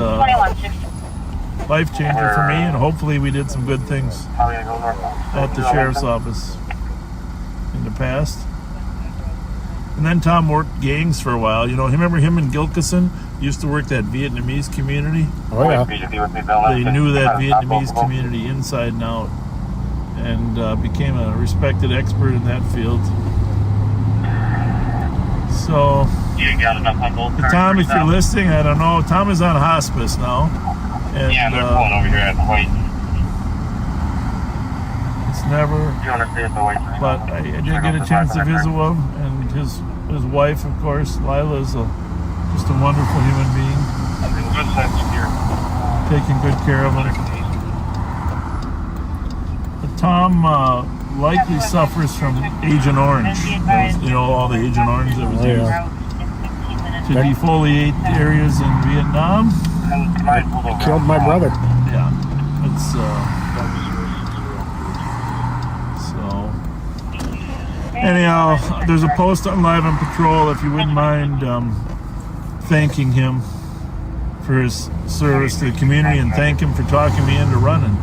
S2: life changer for me, and hopefully we did some good things at the sheriff's office in the past. And then Tom worked gangs for a while. You know, remember him and Gilkison used to work that Vietnamese community?
S6: Oh, yeah.
S2: They knew that Vietnamese community inside and out, and became a respected expert in that field. So, Tom, if you're listening, I don't know. Tom is on hospice now. And,
S10: yeah, they're pulling over here at the white.
S2: It's never. But I did get a chance to visit with him, and his wife, of course, Lila, is just a wonderful human being. Taking good care of him. But Tom likely suffers from Agent Orange. You know, all the Agent Orange that was used to defoliate areas in Vietnam.
S6: It killed my brother.
S2: Yeah, it's so. Anyhow, there's a post on Live on Patrol. If you wouldn't mind thanking him for his service to the community, and thank him for talking me into running.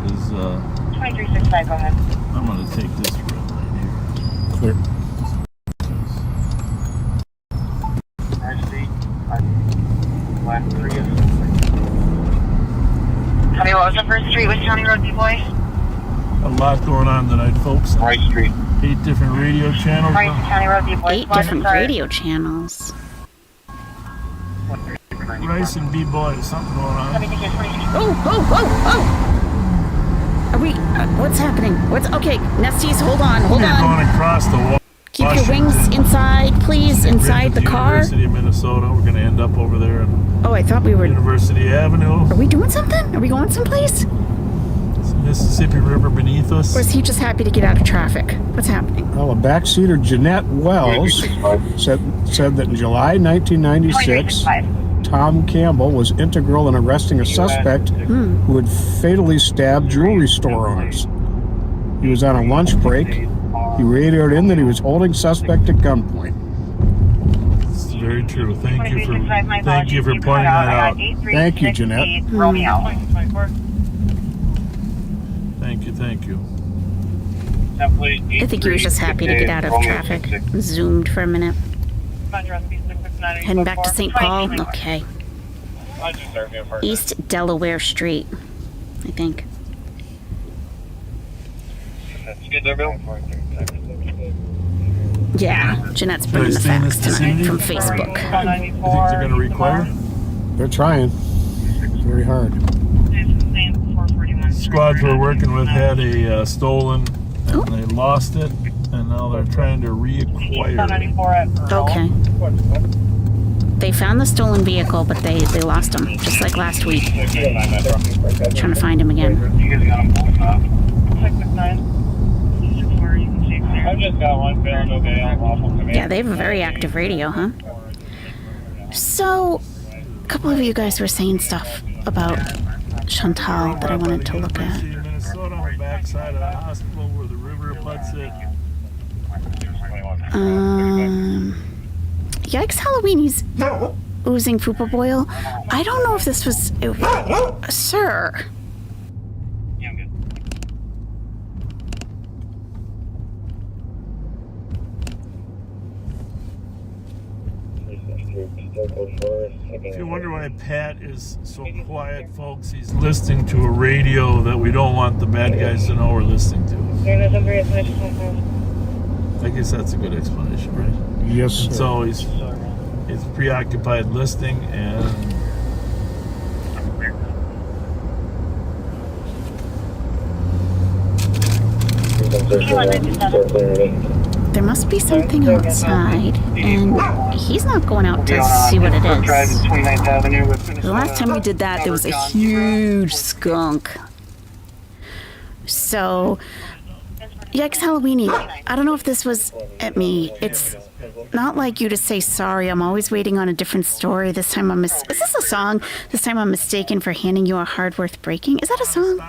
S2: Because
S11: 2365, go ahead.
S2: I'm going to take this red light here.
S6: Clear.
S11: Tell me what was the first street with County Road, B-Boy?
S2: A lot going on tonight, folks.
S10: Rice Street.
S2: 8 different radio channels.
S11: Rice County Road, B-Boy.
S1: 8 different radio channels.
S2: Rice and B-Boy, something going on.
S1: Oh! Are we? What's happening? Okay, Nestie's, hold on.
S2: We're going across the wall.
S1: Keep your wings inside, please, inside the car.
S2: University of Minnesota. We're going to end up over there.
S1: Oh, I thought we were.
S2: University Avenue.
S1: Are we doing something? Are we going someplace?
S2: Mississippi River beneath us.
S1: Or is he just happy to get out of traffic? What's happening?
S6: Well, a backseater, Jeanette Wells, said that in July 1996, Tom Campbell was integral in arresting a suspect who had fatally stabbed jewelry store owners. He was on a lunch break. He radioed in that he was holding suspect at gunpoint.
S2: It's very true. Thank you for pointing that out.
S6: Thank you, Jeanette.
S2: Thank you.
S1: I think he was just happy to get out of traffic. Zoomed for a minute. Heading back to St. Paul? Okay. East Delaware Street, I think.
S10: That's good there, Bill.
S1: Yeah, Jeanette's bringing the facts tonight from Facebook.
S2: You think they're going to require?
S6: They're trying very hard.
S2: Squads we're working with had a stolen, and they lost it, and now they're trying to reacquire it.
S1: Okay. They found the stolen vehicle, but they lost him, just like last week. Trying to find him again.
S10: I've just got one feeling okay on lawful command.
S1: Yeah, they have a very active radio, huh? So, a couple of you guys were saying stuff about Chantal that I wanted to look at.
S2: Minnesota on the backside of the hospital where the river abuts it.
S1: Yikes, Halloweenies oozing fupa boil. I don't know if this was... Sir.
S2: If you wonder why Pat is so quiet, folks, he's listening to a radio that we don't want the bad guys to know we're listening to. I guess that's a good explanation, right?
S6: Yes, sir.
S2: So he's preoccupied listening and...
S1: There must be something outside, and he's not going out to see what it is. The last time we did that, there was a huge skunk. So, yikes, Halloweeny. I don't know if this was at me. It's not like you to say sorry. I'm always waiting on a different story. This time is this a song? This time I'm mistaken for handing you a heart worth breaking. Is that a song?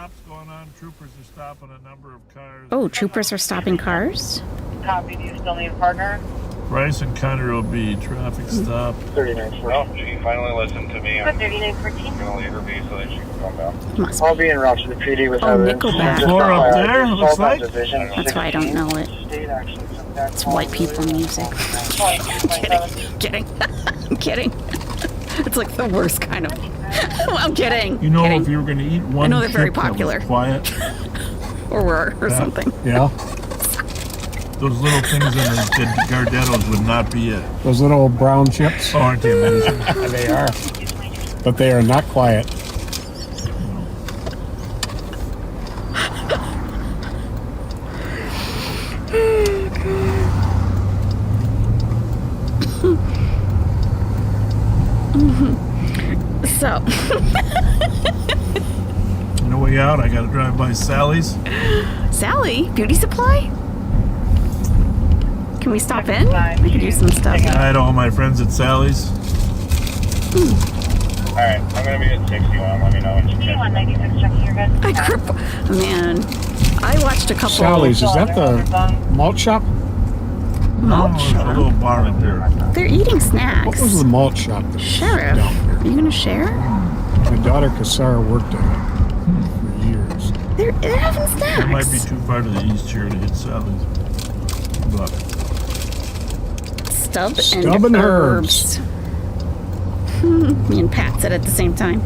S2: Troopers are stopping a number of cars.
S1: Oh, troopers are stopping cars?
S11: Copy, do you still need a partner?
S2: Bryce and Conner will be traffic stop.
S10: 3914. Oh, she finally listened to me. I'm
S11: 3914.
S10: going to leave her be so that she can come down.
S1: Must
S10: I'll be en route to the PD with
S1: Nickelback.
S2: Floor up there, looks like.
S1: That's why I don't know it. It's white people music. I'm kidding. It's like the worst kind of... I'm kidding.
S2: You know,
S1: kidding.
S2: if you were going to eat one
S1: I know they're very
S2: chip that was
S1: popular.
S2: quiet.
S1: or something.
S6: Yeah.
S2: Those little things in the Gardettos would not be it.
S6: Those little brown chips.
S2: Oh, aren't they amazing?
S6: They are. But they are not quiet.
S1: So.
S2: On the way out, I got to drive by Sally's.
S1: Sally? Beauty supply? Can we stop in? We could use some stuff.
S2: Hi to all my friends at Sally's.
S10: Alright, I'm going to be at 61. Let me know when you check.
S11: 196, checking your good.
S1: Man, I watched a couple...
S6: Sally's, is that the malt shop?
S2: No, there's a little bar in there.
S1: They're eating snacks.
S6: What was the malt shop that was
S1: Sheriff,
S6: down there?
S1: are you going to share?
S6: My daughter Cassara worked at it for years.
S1: They're having snacks.
S2: It might be too far to the east here to hit Sally's. But
S1: Stub
S6: and herbs.
S1: Me and Pat said at the same time.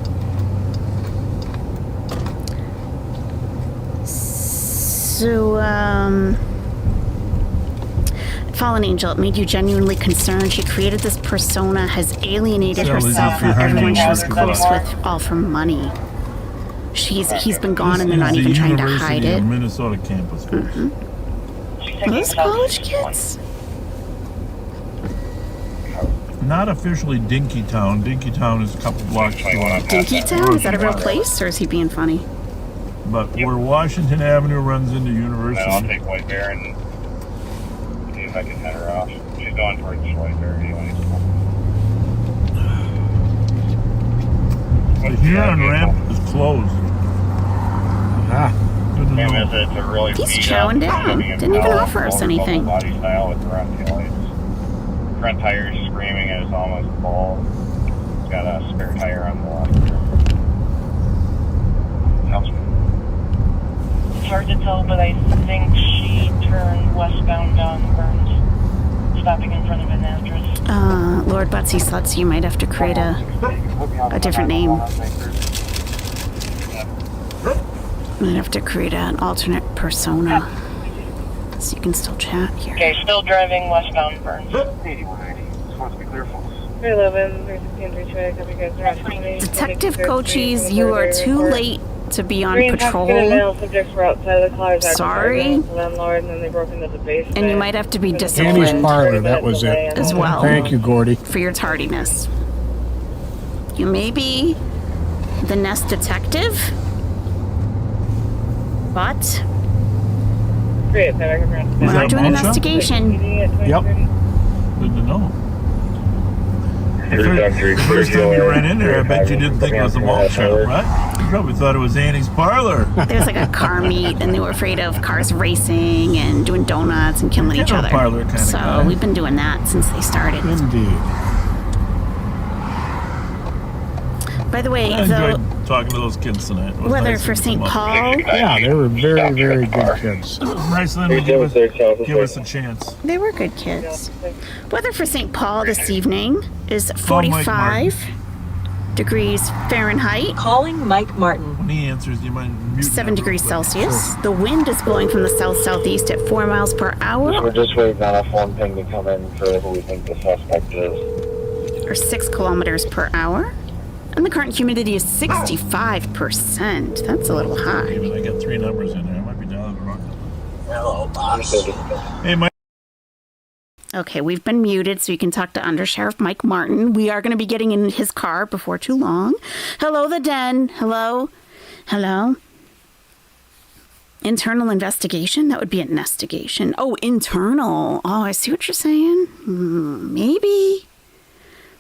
S1: So, Fallen Angel, it made you genuinely concerned. She created this persona, has alienated herself from everyone she was close with, all for money. He's been gone and they're not even trying to hide it.
S2: Minnesota campus, folks.
S1: Are those college kids?
S2: Not officially Dinkytown. Dinkytown is a couple blocks short.
S1: Dinkytown? Is that a real place, or is he being funny?
S2: But where Washington Avenue runs into University.
S10: I'll take White Bear and see if I can head her off. She's going towards White Bear anyways.
S2: The Huron ramp is closed.
S6: Ah.
S10: It's a really
S1: He's chowing down. Didn't even offer us anything.
S10: Body style with the front tires screaming and it's almost full. It's got a spare tire on the left.
S11: It's hard to tell, but I think she turned westbound down Burns, stopping in front of an address.
S1: Lord Butsy Sluts, you might have to create a different name. Might have to create an alternate persona. So you can still chat here.
S11: Okay, still driving westbound Burns.
S10: 8190. Supposed to be clear false.
S11: 311, 316, 328, copy guys.
S1: Detective Cochise, you are too late to be on patrol.
S11: Subjects were outside of the cars.
S1: Sorry.
S11: Landlord, and then they broke into the basement.
S1: And you might have to be
S6: Annie's
S1: disciplined
S6: parlor, that was it.
S1: as well.
S6: Thank you, Gordy.
S1: For your tardiness. You may be the Nest detective, but we're not doing an investigation.
S6: Yep.
S2: Good to know. The first time you ran in there, I bet you didn't think it was a malt shop, right? You probably thought it was Annie's parlor.
S1: There's like a car meet, and they were afraid of cars racing and doing donuts and killing each other.
S2: Parlor kind of
S1: So
S2: guy.
S1: we've been doing that since they started.
S6: Indeed.
S1: By the way,
S2: I enjoyed talking to those kids tonight. It was
S1: weather
S2: nice
S1: for
S2: of them
S1: St.
S2: to come up.
S1: Paul,
S6: Yeah, they were very, very good kids.
S2: It was nice of them to give us a chance.
S1: they were good kids. Weather for St. Paul this evening is 45 degrees Fahrenheit.
S19: Calling Mike Martin.
S2: When he answers, you might mute
S1: 7 degrees Celsius. The wind is blowing from the south-southeast at 4 miles per hour,
S10: We're just waiting on a phone ping to come in for who we think the suspect is.
S1: or 6 kilometers per hour. And the current humidity is 65%. That's a little high.
S2: I got 3 numbers in there. I might be dialing the wrong number.
S10: Hello, boss.
S2: Hey, Mike.
S1: Okay, we've been muted, so you can talk to Under Sheriff Mike Martin. We are going to be getting in his car before too long. Hello, the den. Hello. Hello. Internal investigation? That would be an investigation. Oh, internal. Oh, I see what you're saying. Maybe.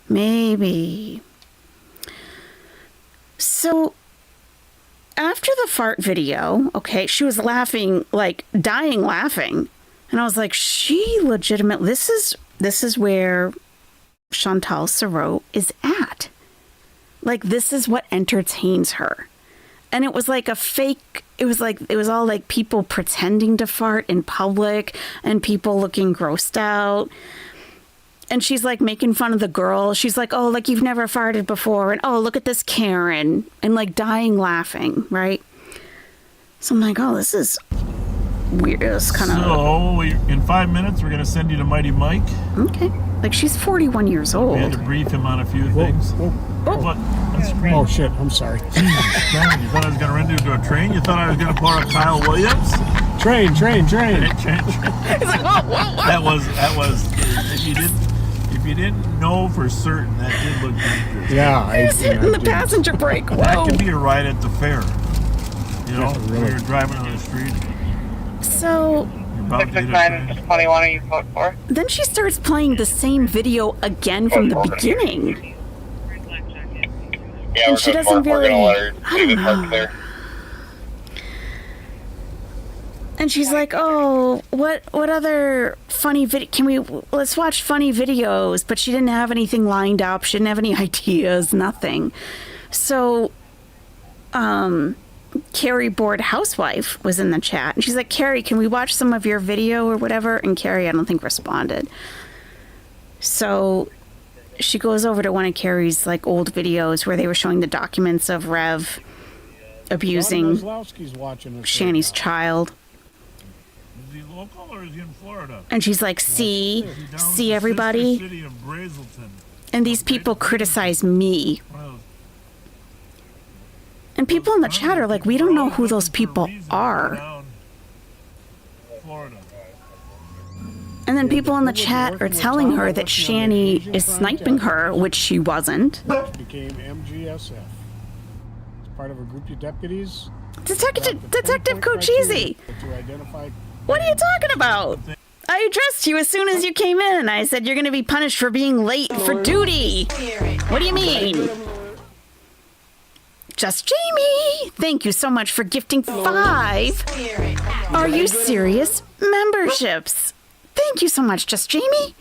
S1: Maybe. So, after the fart video, okay, she was laughing, like dying laughing. And I was like, she legitimately, this is where Chantal Sarrault is at. Like, this is what entertains her. And it was like a fake, it was all like people pretending to fart in public and people looking grossed out. And she's like making fun of the girl. She's like, oh, like you've never farted before. And oh, look at this Karen. And like dying laughing, right? So I'm like, oh, this is weird. It's kind of.
S2: So, in 5 minutes, we're going to send you to Mighty Mike.
S1: Okay. Like she's 41 years old.
S2: We had to brief him on a few things. What? That's great.
S6: Oh, shit. I'm sorry.
S2: Jesus, man, you thought I was going to run into a train? You thought I was going to pull a Kyle Williams?
S6: Train.
S1: He's like, whoa.
S2: That was, if you didn't know for certain, that did look dangerous.
S6: Yeah,
S1: He was hitting the passenger brake. Whoa.
S2: That could be a ride at the fair. You know,
S6: Yeah, really.
S2: when you're driving on the street.
S1: So
S2: You're about to hit a
S11: 669
S2: train.
S11: is 21, are you code for?
S1: then she starts playing the same video again from the beginning.
S10: Yeah,
S1: And she doesn't really, I don't know. And she's like, oh, what other funny video, let's watch funny videos. But she didn't have anything lined up. She didn't have any ideas, nothing. So, Carrie Board Housewife was in the chat. And she's like, Carrie, can we watch some of your video or whatever? And Carrie, I don't think, responded. So she goes over to one of Carrie's like old videos where they were showing the documents of Rev abusing
S6: Kozlowski's watching us
S1: Shani's child.
S2: Is he local or is he in Florida?
S1: And she's like, see everybody?
S2: City of Brazelton.
S1: And these people criticize me. And people in the chat are like, we don't know who those people are.
S2: Florida.
S1: And then people in the chat are telling her that Shani is sniping her, which she wasn't.
S6: Became MGSF. It's part of a group of deputies.
S1: Detective Cochise,
S6: To identify.
S1: what are you talking about? I addressed you as soon as you came in. I said you're going to be punished for being late for duty. What do you mean? Just Jamie, thank you so much for gifting 5. Are you serious? Memberships. Thank you so much, Just Jamie.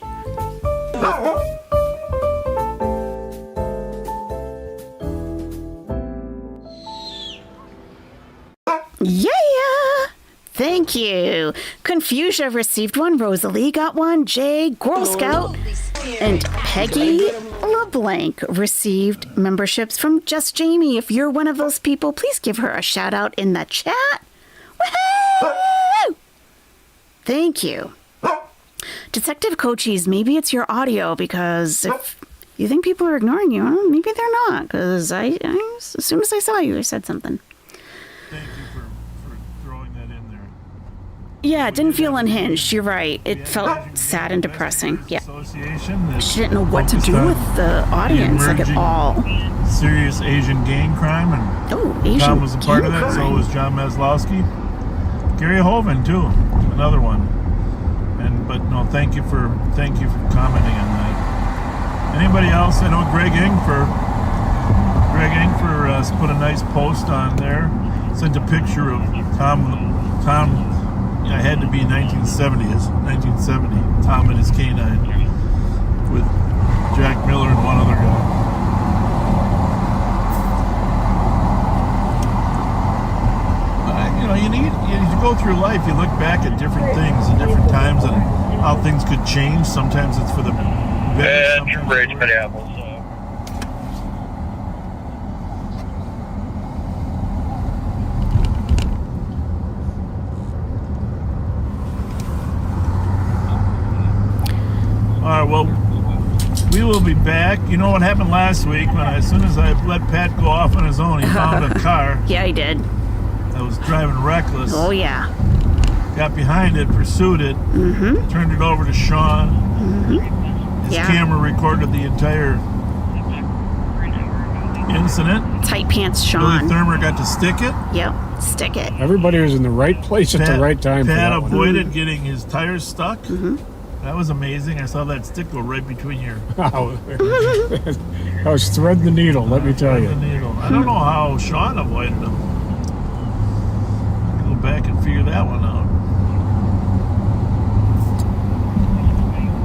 S1: Yeah. Thank you. Confusia received 1. Rosalie got 1. Jay, Girl Scout, and Peggy LeBlanc received memberships from Just Jamie. If you're one of those people, please give her a shout out in the chat. Woohoo! Thank you. Detective Cochise, maybe it's your audio, because if you think people are ignoring you, well, maybe they're not, because I as soon as I saw you, I said something.
S2: Thank you for throwing that in there.
S1: Yeah, it didn't feel unhinged. You're right. It felt sad and depressing. Yeah. She didn't know what to do with the audience, like at all.
S2: Serious Asian gang crime, and
S1: Asian
S2: Tom was a part of
S1: gang
S2: that. So
S1: crime.
S2: was John Maslowski, Gary Hovind too, another one. But no, thank you for commenting on that. Anybody else? I know Greg Engfer put a nice post on there. Sent a picture of Tom. I had to be 1970. Tom and his canine with Jack Miller and one other guy. You go through life, you look back at different things at different times and how things could change. Sometimes it's for the better. All right, well, we will be back. You know what happened last week when as soon as I let Pat go off on his own, he found a car.
S1: Yeah, he did.
S2: I was driving reckless.
S1: Oh, yeah.
S2: Got behind it, pursued it, turned it over to Sean. His camera recorded the entire incident.
S1: Tight pants Sean.
S2: Billy Thurmer got to stick it.
S1: Yep, stick it.
S6: Everybody was in the right place at the right time.
S2: Pat
S6: for that
S2: avoided getting his tires stuck. That was amazing. I saw that stick go right between your...
S6: I was threading the needle, let me tell you.
S2: The needle. I don't know how Sean avoided him. Go back and figure that one out.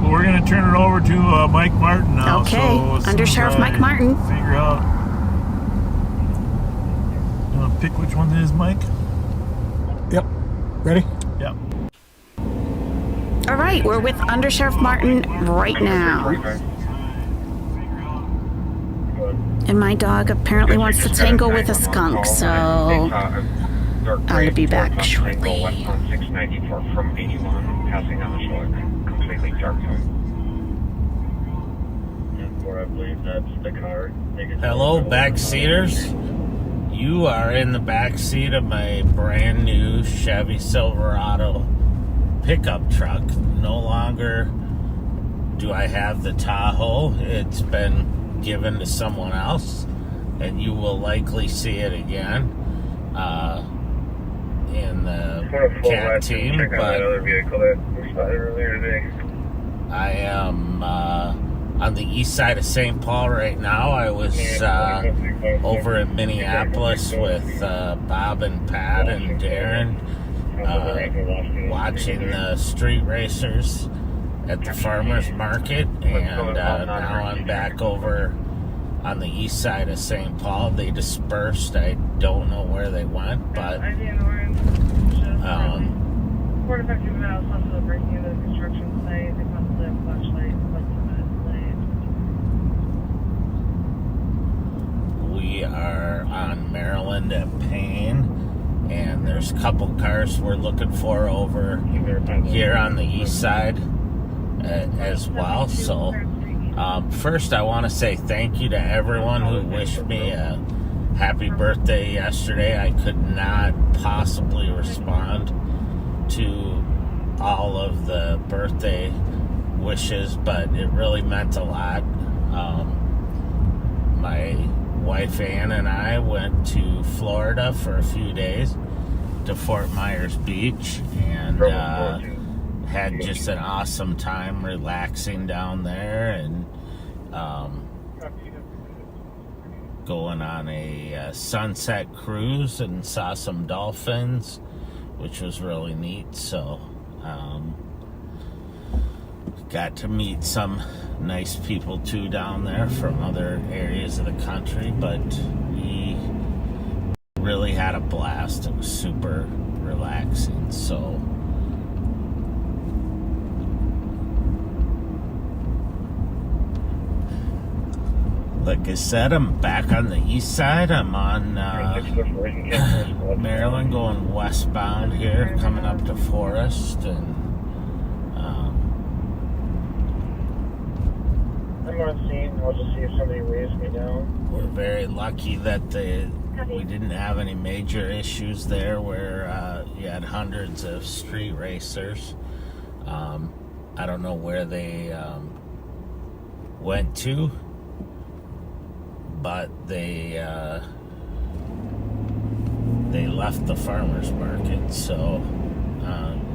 S2: Well, we're going to turn it over to Mike Martin now.
S1: Okay,
S2: so
S1: Under Sheriff Mike Martin.
S2: Figure out. You want to pick which one it is, Mike?
S6: Yep. Ready?
S2: Yep.
S1: All right, we're with Under Sheriff Martin right now. And my dog apparently wants to tango with a skunk, so I'll be back shortly.
S10: From 81, passing on the shore, completely dark zone. I believe that's the car.
S18: Hello, backseaters. You are in the backseat of my brand new Chevy Silverado pickup truck. No longer do I have the Tahoe. It's been given to someone else, and you will likely see it again in the cat team. But I am on the east side of St. Paul right now. I was over in Minneapolis with Bob and Pat and Darren, watching the street racers at the farmers market, and now I'm back over on the east side of St. Paul. They dispersed. I don't know where they went, but
S11: 4 to 5 miles south of the breaking into the construction site. They possibly have flashlight, like 2 minutes late.
S18: we are on Maryland at Payne, and there's a couple cars we're looking for over here on the east side as well. So first I want to say thank you to everyone who wished me a happy birthday yesterday. I could not possibly respond to all of the birthday wishes, but it really meant a lot. My wife Ann and I went to Florida for a few days to Fort Myers Beach, and had just an awesome time relaxing down there, and going on a sunset cruise and saw some dolphins, which was really neat. So got to meet some nice people too down there from other areas of the country, but we really had a blast. It was super relaxing. So like I said, I'm back on the east side. I'm on Maryland going westbound here, coming up to Forest, and
S10: on scene. I'll just see if somebody waves me down.
S18: We're very lucky that we didn't have any major issues there where you had hundreds of street racers. I don't know where they went to, but they left the farmers market, so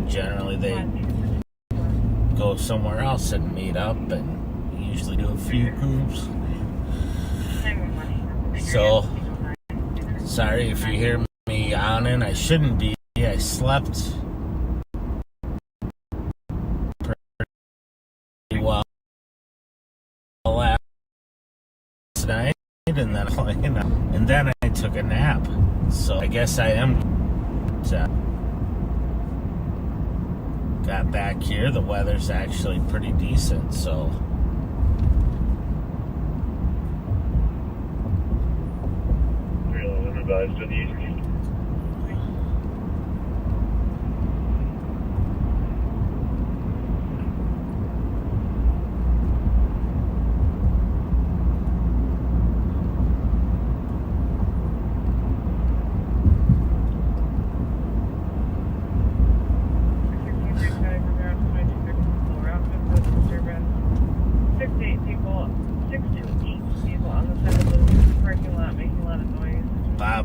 S18: generally they go somewhere else and meet up and usually do a few groups. So sorry if you hear me yawning. I shouldn't be. I slept pretty well last night, and then I took a nap. So I guess I am. Got back here. The weather's actually pretty decent. So.
S10: Advised to the east.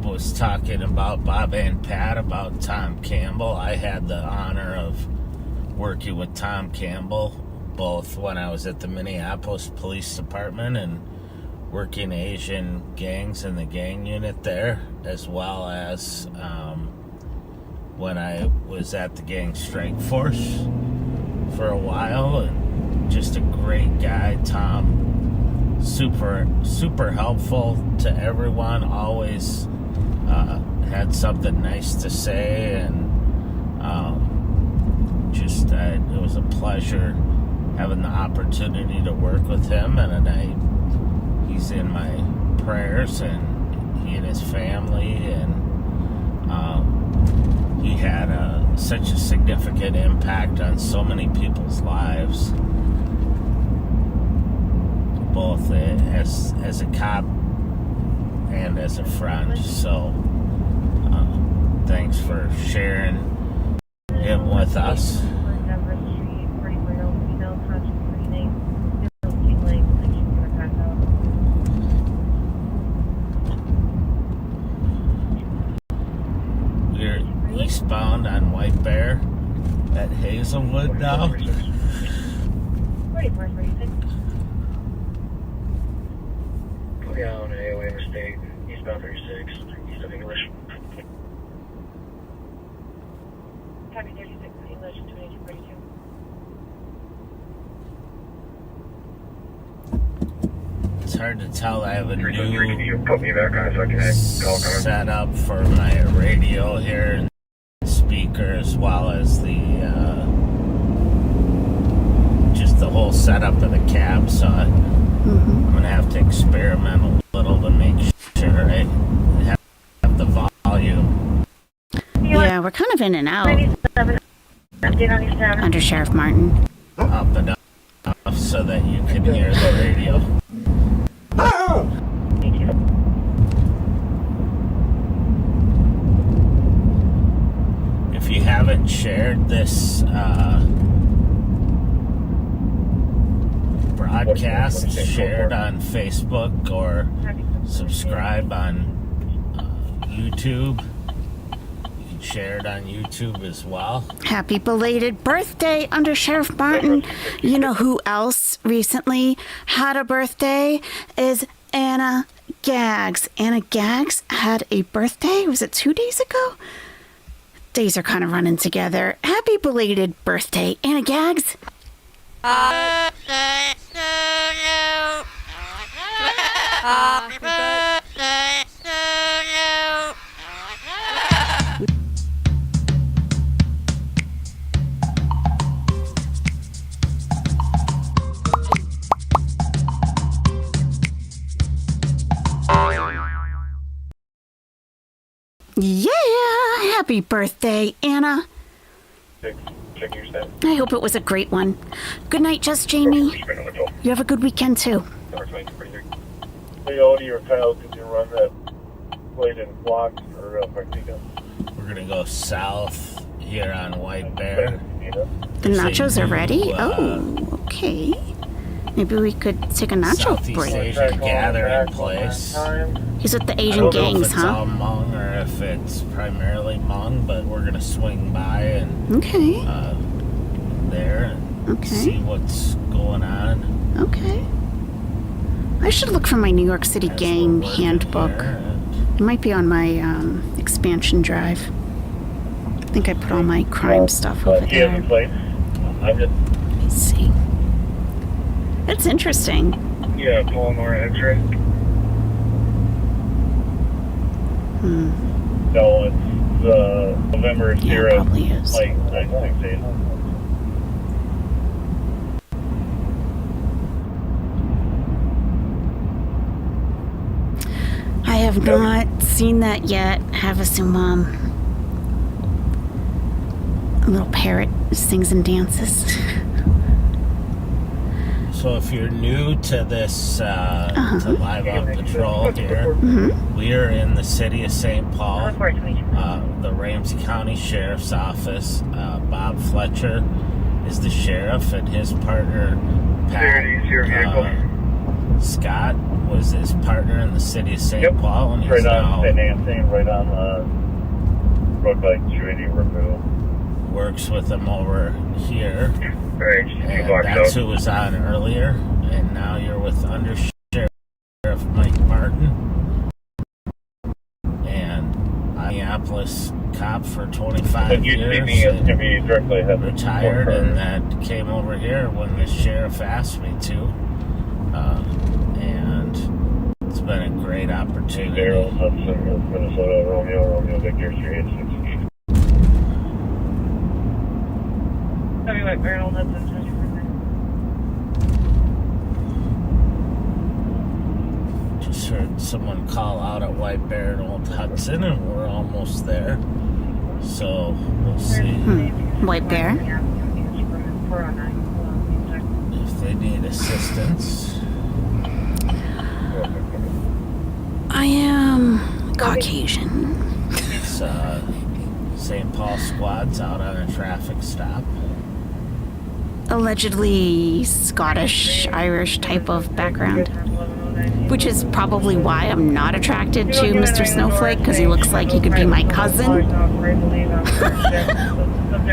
S18: Was talking about Bob and Pat about Tom Campbell. I had the honor of working with Tom Campbell both when I was at the Minneapolis Police Department and working Asian gangs in the gang unit there, as well as when I was at the Gang Strike Force for a while. And just a great guy, Tom. Super helpful to everyone, always had something nice to say, and it was a pleasure having the opportunity to work with him. And he's in my prayers, and he and his family, and he had such a significant impact on so many people's lives, both as a cop and as a friend. So thanks for sharing him with us. We're eastbound on White Bear at Hazelwood now.
S10: Yeah, on an AOA mistake. Eastbound 36, east of English.
S11: Copy 36, English, 2242.
S18: It's hard to tell. I have a new
S10: put me back on so I can
S18: set up for my radio here and speaker, as well as just the whole setup of the cab. So I'm gonna have to experiment a little to make sure I have the volume.
S1: Yeah, we're kind of in and out. Under Sheriff Martin.
S18: Up enough so that you can hear the radio. If you haven't shared this broadcast, share it on Facebook or subscribe on YouTube. You can share it on YouTube as well.
S1: Happy belated birthday, Under Sheriff Martin. You know who else recently had a birthday? Is Anna Gags. Anna Gags had a birthday. Was it 2 days ago? Days are kind of running together. Happy belated birthday, Anna Gags. Yeah, happy birthday, Anna.
S10: Check your step.
S1: I hope it was a great one. Good night, Just Jamie. You have a good weekend, too.
S10: Hey, Odie or Kyle, could you run that plate in blocks or Martika?
S18: We're gonna go south here on White Bear.
S1: The nachos are ready?
S18: Oh,
S1: Oh, okay. Maybe we could take a nacho
S18: Southeast
S1: break.
S18: Asian gathering place.
S1: He's with the
S18: I
S1: Asian
S18: don't know
S1: gangs,
S18: if it's
S1: huh?
S18: all Hmong or if it's primarily Hmong, but we're gonna swing by and
S1: Okay.
S18: there and see what's going on.
S1: Okay. I should look for my New York City gang handbook. It might be on my expansion drive. I think I put all my crime stuff over there. Let's see. It's interesting.
S10: Yeah, Palmar entry. No, it's November 0.
S1: Yeah, probably is.
S10: Like, I think
S1: I have not seen that yet. Have a Sumam. A little parrot sings and dances.
S18: So if you're new to this, to Live on Patrol here, we are in the city of St. Paul, the Ramsey County Sheriff's Office. Bob Fletcher is the sheriff, and his partner, Pat Scott, was his partner in the city of St. Paul, and he's
S10: right
S18: now
S10: on St. Anthony, right on road by 280 Removed.
S18: works with him over here.
S10: Right,
S18: And that's who was on earlier, and now you're with Under Sheriff Mike Martin, and Minneapolis cop for 25 years. Retired, and that came over here when the sheriff asked me to, and it's been a great opportunity.
S10: Minnesota, Romeo, Victor, 3868.
S18: Just heard someone call out at White Bear and Old Hudson, and we're almost there. So we'll see.
S1: White Bear?
S18: If they need assistance.
S1: I am Caucasian.
S18: It's St. Paul squad's out on a traffic stop.
S1: Allegedly Scottish, Irish type of background. Which is probably why I'm not attracted to Mr. Snowflake, because he looks like he could be my cousin.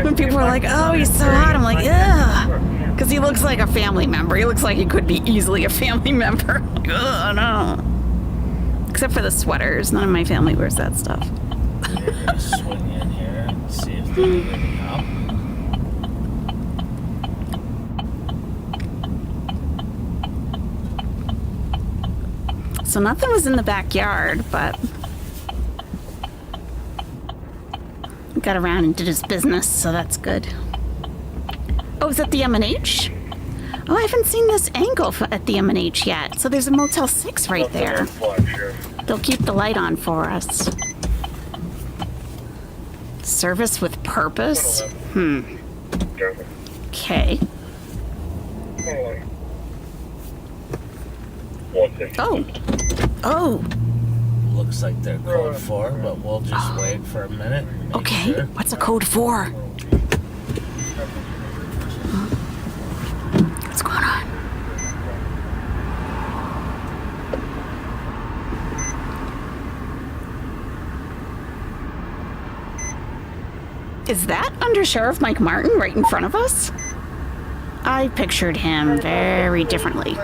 S1: When people are like, oh, he's so hot, I'm like, ugh. Because he looks like a family member. He looks like he could be easily a family member. Ugh, no. Except for the sweaters. None of my family wears that stuff.
S18: We're going to swing in here and see if they need any help.
S1: So nothing was in the backyard, but got around and did his business, so that's good. Oh, is that the M&H? Oh, I haven't seen this angle at the M&H yet. So there's a Motel 6 right there. They'll keep the light on for us. Service with purpose? Okay. Oh. Oh.
S18: Looks like they're code 4, but we'll just wait for a minute.
S1: Okay.
S18: Sure.
S1: What's a code 4? What's going on? Is that Under Sheriff Mike Martin right in front of us? I pictured him very differently.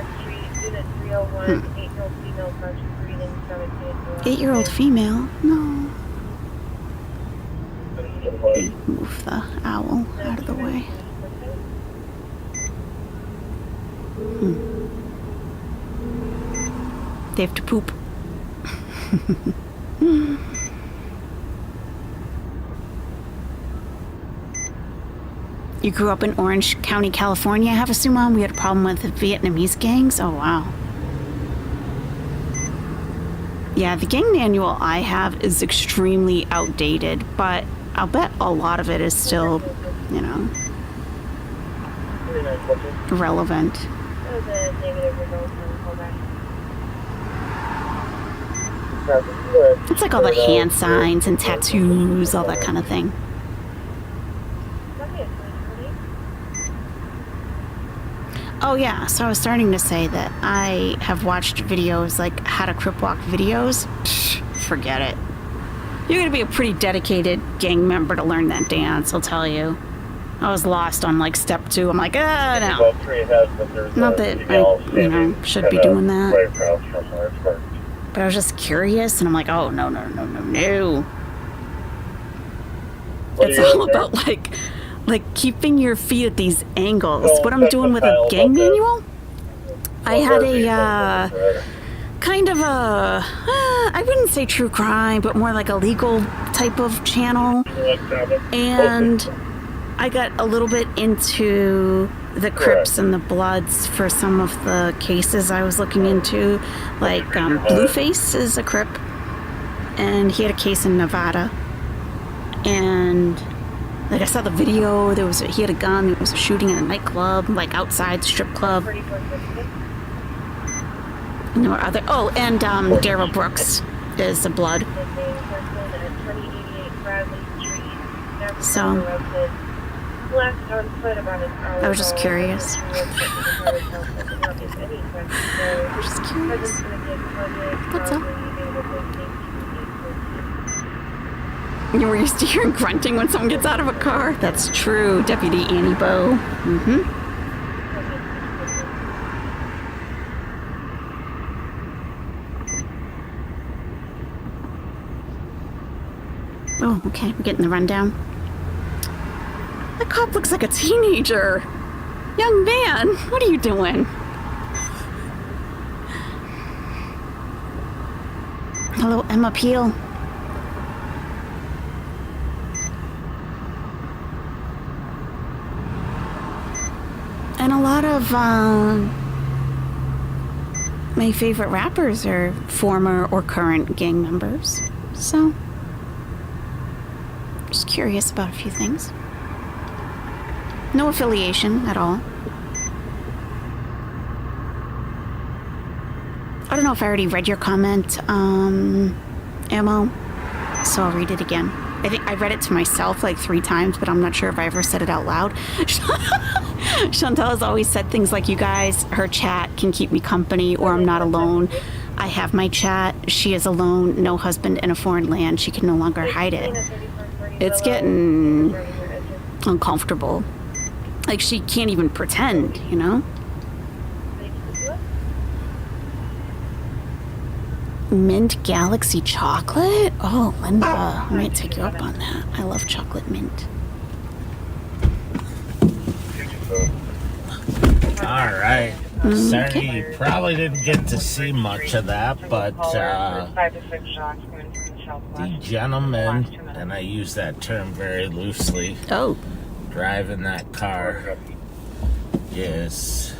S1: 8-year-old female? No. Move the owl out of the way. They have to poop. You grew up in Orange County, California, Havasuman? We had a problem with Vietnamese gangs? Oh, wow. Yeah, the gang manual I have is extremely outdated, but I'll bet a lot of it is still, you know, relevant.
S11: was a negative result from the whole
S1: It's like all the hand signs and tattoos, all that kind of thing. Oh yeah, so I was starting to say that I have watched videos like how to crip walk videos. Psh, forget it. You're gonna be a pretty dedicated gang member to learn that dance, I'll tell you. I was lost on like step 2. I'm like, no. Not that I, should be doing that. But I was just curious, and I'm like, oh, no. It's all about like keeping your feet at these angles. What I'm doing with a gang manual, I had a kind of a, I wouldn't say true crime, but more like a legal type of channel. And I got a little bit into the Crips and the Bloods for some of the cases I was looking into. Like Blueface is a Crip, and he had a case in Nevada. And like I saw the video, he had a gun, there was a shooting in a nightclub, like outside strip club. And there were other, and Darryl Brooks is a Blood. So I was just curious. What's up? We're used to hearing grunting when someone gets out of a car. That's true, Deputy Annie Bo. Mm-hmm. Oh, okay, we're getting the rundown. The cop looks like a teenager. Young man, what are you doing? Hello, Emma Peel. And a lot of my favorite rappers are former or current gang members. So, just curious about a few things. No affiliation at all. I don't know if I already read your comment, Ammo, so I'll read it again. I think I read it to myself like 3 times, but I'm not sure if I ever said it out loud. Chantal has always said things like, you guys, her chat can keep me company, or I'm not alone. I have my chat. She is alone, no husband in a foreign land. She can no longer hide it. It's getting uncomfortable. Like, she can't even pretend, you know? Mint Galaxy chocolate? Oh, Linda, I might take you up on that. I love chocolate mint.
S18: All right. Sorry, you probably didn't get to see much of that, but the gentleman, and I use that term very loosely, driving that car is,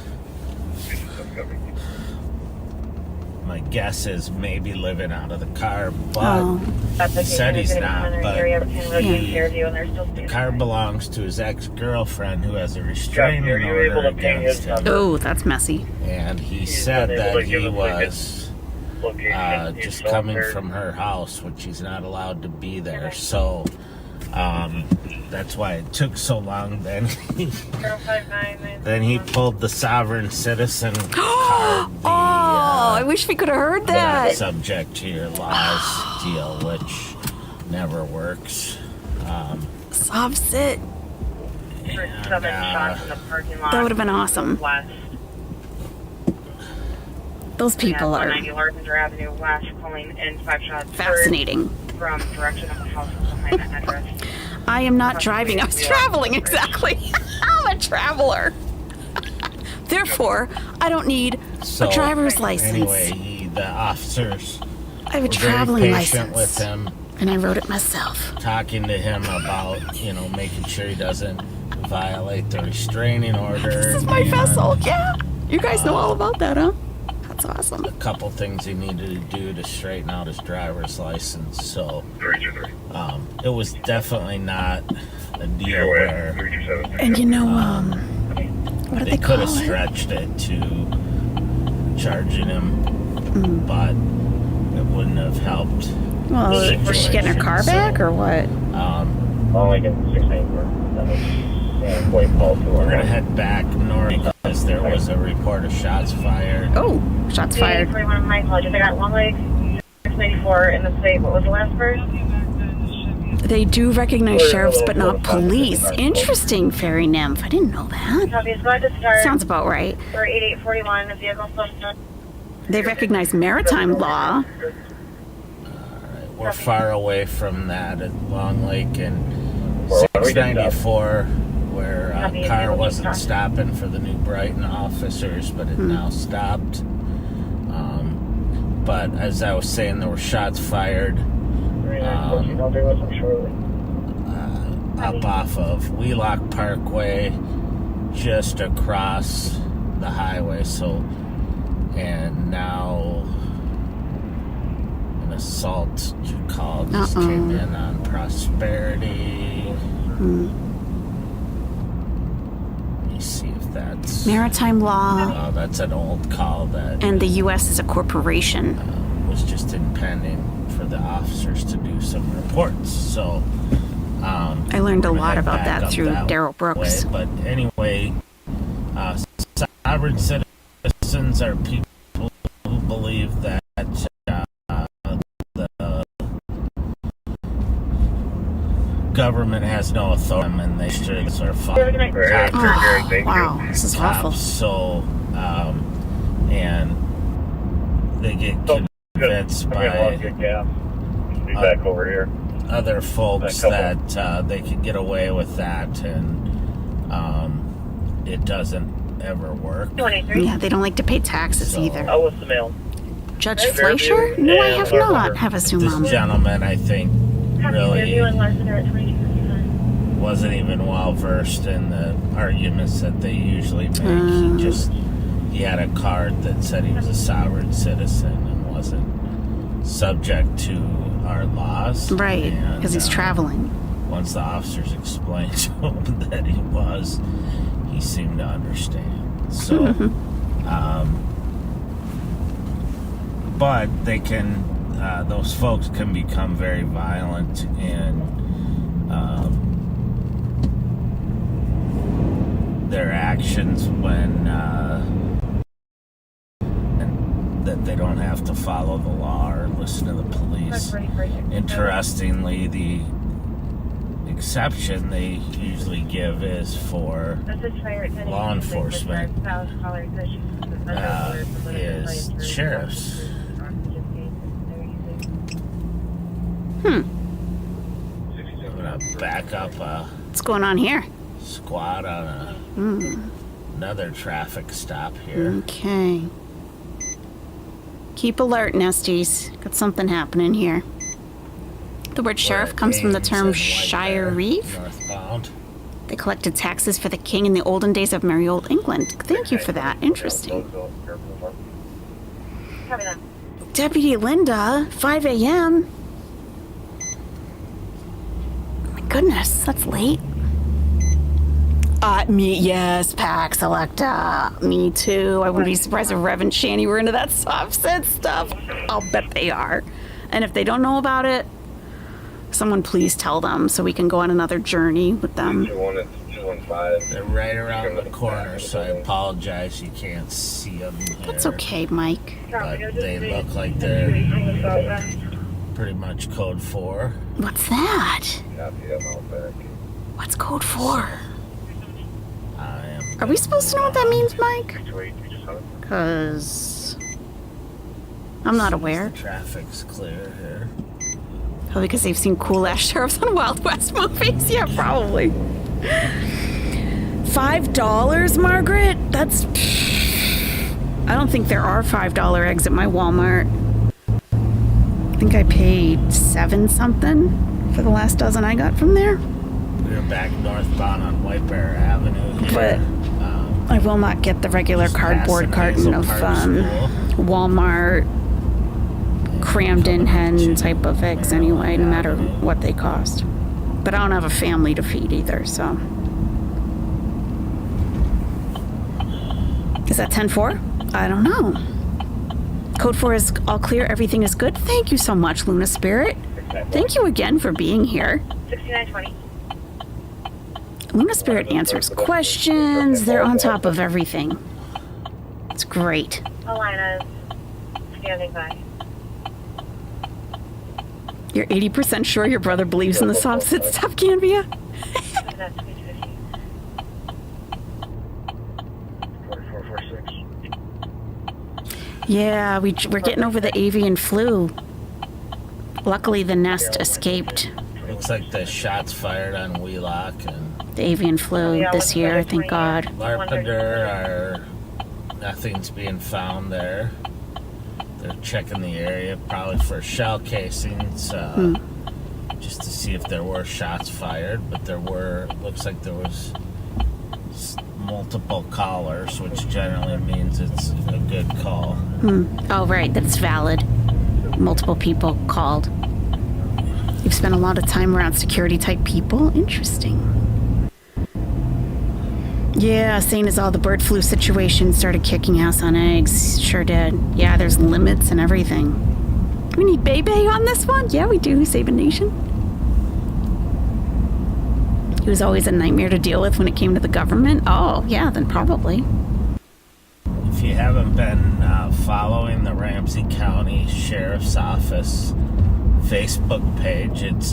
S18: my guess is maybe living out of the car, but he said he's not, but the car belongs to his ex-girlfriend who has a restraining order against him.
S1: Oh, that's messy.
S18: And he said that he was just coming from her house, which he's not allowed to be there, so that's why it took so long. Then he pulled the sovereign citizen card.
S1: I wish we could have heard that.
S18: Subject to your laws deal, which never works.
S1: Sov-sit. That would have been awesome. Those people are fascinating.
S11: From direction of the house behind that address.
S1: I am not driving. I was traveling, exactly. I'm a traveler. Therefore, I don't need a driver's license.
S18: Anyway, the officers
S1: I have a traveling
S18: patient
S1: license
S18: with him,
S1: and I wrote it myself.
S18: talking to him about, making sure he doesn't violate the restraining order.
S1: This is my vessel, yeah. You guys know all about that, huh? That's awesome.
S18: A couple things he needed to do to straighten out his driver's license. So it was definitely not a deal where.
S1: And What did
S18: They
S1: they
S18: could have
S1: call it?
S18: stretched it to charging him, but it wouldn't have helped.
S1: Well, was she getting her car back or what?
S10: Only getting 694. That was way call to
S18: We're gonna head back north because there was a report of shots fired.
S1: Oh, shots fired.
S11: 41, my apologies. I got Long Lake 694 in the state. What was the last verse?
S1: They do recognize sheriffs but not police. Interesting, Fairy Nymph. I didn't know that.
S11: Copy. It's glad to start.
S1: Sounds about right.
S11: For 8841, the vehicle still stuck.
S1: They recognize maritime law.
S18: We're far away from that at Long Lake and 694, where a car wasn't stopping for the New Brighton officers, but it now stopped. But as I was saying, there were shots fired up off of Wheelock Parkway, just across the highway. So, and now an assault call just came in on Prosperity. Let me see if that's
S1: Maritime law.
S18: Oh, that's an old call that
S1: And the U.S. is a corporation.
S18: was just impending for the officers to do some reports. So
S1: I learned a lot about that through Daryl Brooks.
S18: But anyway, sovereign citizens are people who believe that the government has no authority and they should sort of follow.
S1: Wow, this is awful.
S18: So, and they get convinced by
S10: back over here.
S18: Other folks that they could get away with that, and it doesn't ever work.
S1: Yeah, they don't like to pay taxes either.
S10: How was the mail?
S1: Judge Fleischer? No, I have not. Have a Zoom
S18: This
S1: on.
S18: gentleman, I think, really wasn't even well versed in the arguments that they usually make. He had a card that said he was a sovereign citizen and wasn't subject to our laws.
S1: Right, because he's traveling.
S18: Once the officers explained to him that he was, he seemed to understand. So, but they can, those folks can become very violent in their actions when that they don't have to follow the law or listen to the police. Interestingly, the exception they usually give is for law enforcement is sheriffs.
S1: Hmm.
S18: I'm gonna back up
S1: What's going on here?
S18: Squad on another traffic stop here.
S1: Okay. Keep alert, Nesties. Got something happening here. The word sheriff comes from the term Shire Reeve.
S18: Northbound.
S1: They collected taxes for the king in the olden days of merry old England. Thank you for that. Interesting. Deputy Linda, 5 a.m. Oh my goodness, that's late. Yes, Pax Electa. Me too. I wouldn't be surprised if Rev and Shanny were into that soft set stuff. I'll bet they are. And if they don't know about it, someone please tell them so we can go on another journey with them.
S10: 215.
S18: They're right around the corner, so I apologize you can't see them here.
S1: That's okay, Mike.
S18: But they look like they're pretty much code 4.
S1: What's that? What's code 4? Are we supposed to know what that means, Mike? Because I'm not aware.
S18: The traffic's clear here.
S1: Oh, because they've seen cool ass sheriffs on Wild West movies? Yeah, probably. $5, Margaret? That's... I don't think there are $5 eggs at my Walmart. I think I paid 7 something for the last dozen I got from there.
S18: We're back northbound on White Bear Avenue here.
S1: But I will not get the regular cardboard carton of Walmart crammed in hen type of eggs anyway, no matter what they cost. But I don't have a family to feed either, so. Is that 10-4? I don't know. Code 4 is all clear. Everything is good. Thank you so much, Luna Spirit. Thank you again for being here.
S11: 6920.
S1: Luna Spirit answers questions. They're on top of everything. It's great.
S11: Alina's standing by.
S1: You're 80% sure your brother believes in the soft sit stuff, Canvia?
S11: That's 650.
S10: 4446.
S1: Yeah, we're getting over the avian flu. Luckily, the nest escaped
S18: Looks like the shots fired on Wheelock and
S1: the avian flu this year, thank God.
S18: Larpenter nothing's being found there. They're checking the area probably for shell casings, just to see if there were shots fired, but looks like there was multiple callers, which generally means it's a good call.
S1: Oh, right, that's valid. Multiple people called. You've spent a lot of time around security type people. Interesting. Yeah, same as all the bird flu situation started kicking ass on eggs. Sure did. Yeah, there's limits and everything. We need Bebe on this one? Yeah, we do. Save a Nation. He was always a nightmare to deal with when it came to the government. Oh, yeah, then probably.
S18: If you haven't been following the Ramsey County Sheriff's Office Facebook page, it's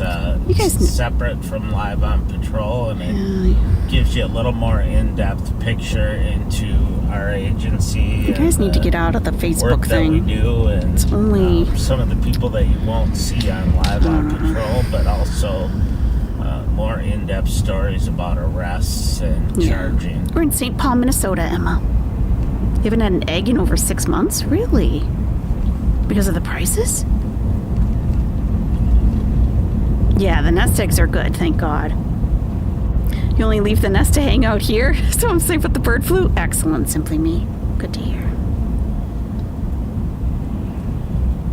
S18: separate from Live on Patrol, and it gives you a little more in-depth picture into our agency.
S1: You guys need to get out of the Facebook
S18: work
S1: thing.
S18: That we do, and
S1: it's only
S18: some of the people that you won't see on Live on Patrol, but also more in-depth stories about arrests and charging.
S1: We're in St. Paul, Minnesota, Emma. You haven't had an egg in over 6 months? Really? Because of the prices? Yeah, the nest eggs are good, thank God. You only leave the nest to hang out here, so I'm safe with the bird flu? Excellent, simply me. Good to hear.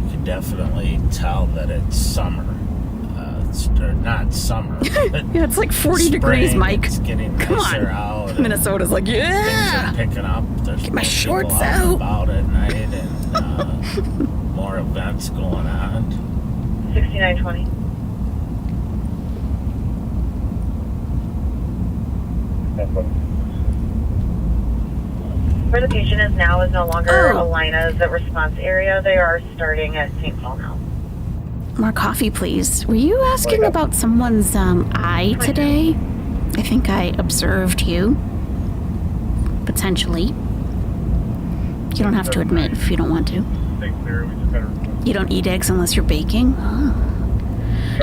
S18: You can definitely tell that it's summer. Or not summer. But
S1: yeah, it's like 40
S18: spring,
S1: degrees, Mike.
S18: It's getting
S1: Come
S18: nicer
S1: on.
S18: out.
S1: Minnesota's like, yeah!
S18: Things are picking up. There's
S1: Get my
S18: more
S1: shorts
S18: people
S1: out.
S18: About at night and more events going on.
S11: 6920. Where the patient is now is no longer Alina's response area. They are starting at St. Paul now.
S1: More coffee, please. Were you asking about someone's eye today? I think I observed you. Potentially. You don't have to admit if you don't want to. You don't eat eggs unless you're baking? Oh.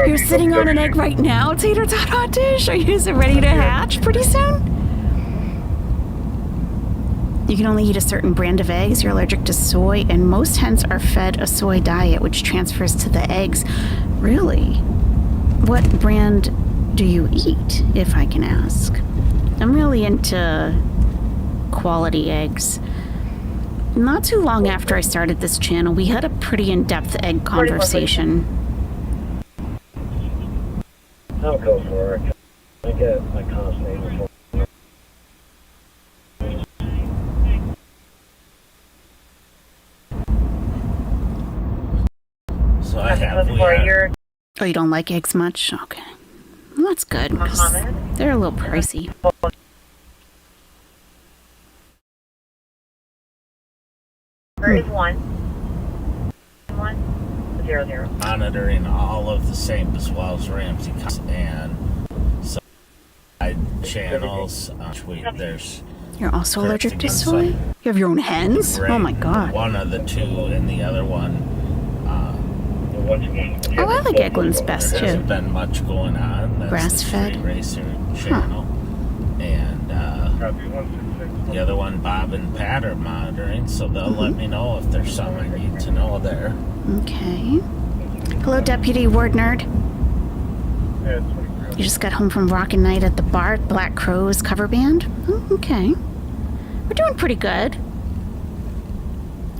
S1: You're sitting on an egg right now, Tater Tot Hot Dish? Are you ready to hatch pretty soon? You can only eat a certain brand of eggs. You're allergic to soy, and most hens are fed a soy diet, which transfers to the eggs. Really? What brand do you eat, if I can ask? I'm really into quality eggs. Not too long after I started this channel, we had a pretty in-depth egg conversation.
S10: I'll go for it. I get my constantly.
S18: So I have.
S1: Oh, you don't like eggs much? Okay. Well, that's good, because they're a little pricey.
S11: There is 1 0 0.
S18: Monitoring all of the same as well as Ramsey and some side channels. There's.
S1: You're also allergic to soy? You have your own hens? Oh my God.
S18: One of the two, and the other one.
S1: Oh, I like Eggland's Best
S18: there
S1: too.
S18: hasn't been much going on. That's
S1: Grass-fed?
S18: the Free Racer channel. And the other one, Bob and Pat are monitoring, so they'll let me know if there's something I need to know there.
S1: Okay. Hello, Deputy Ward Nerd. You just got home from Rockin' Night at the bar at Black Crowes cover band? Oh, okay. We're doing pretty good.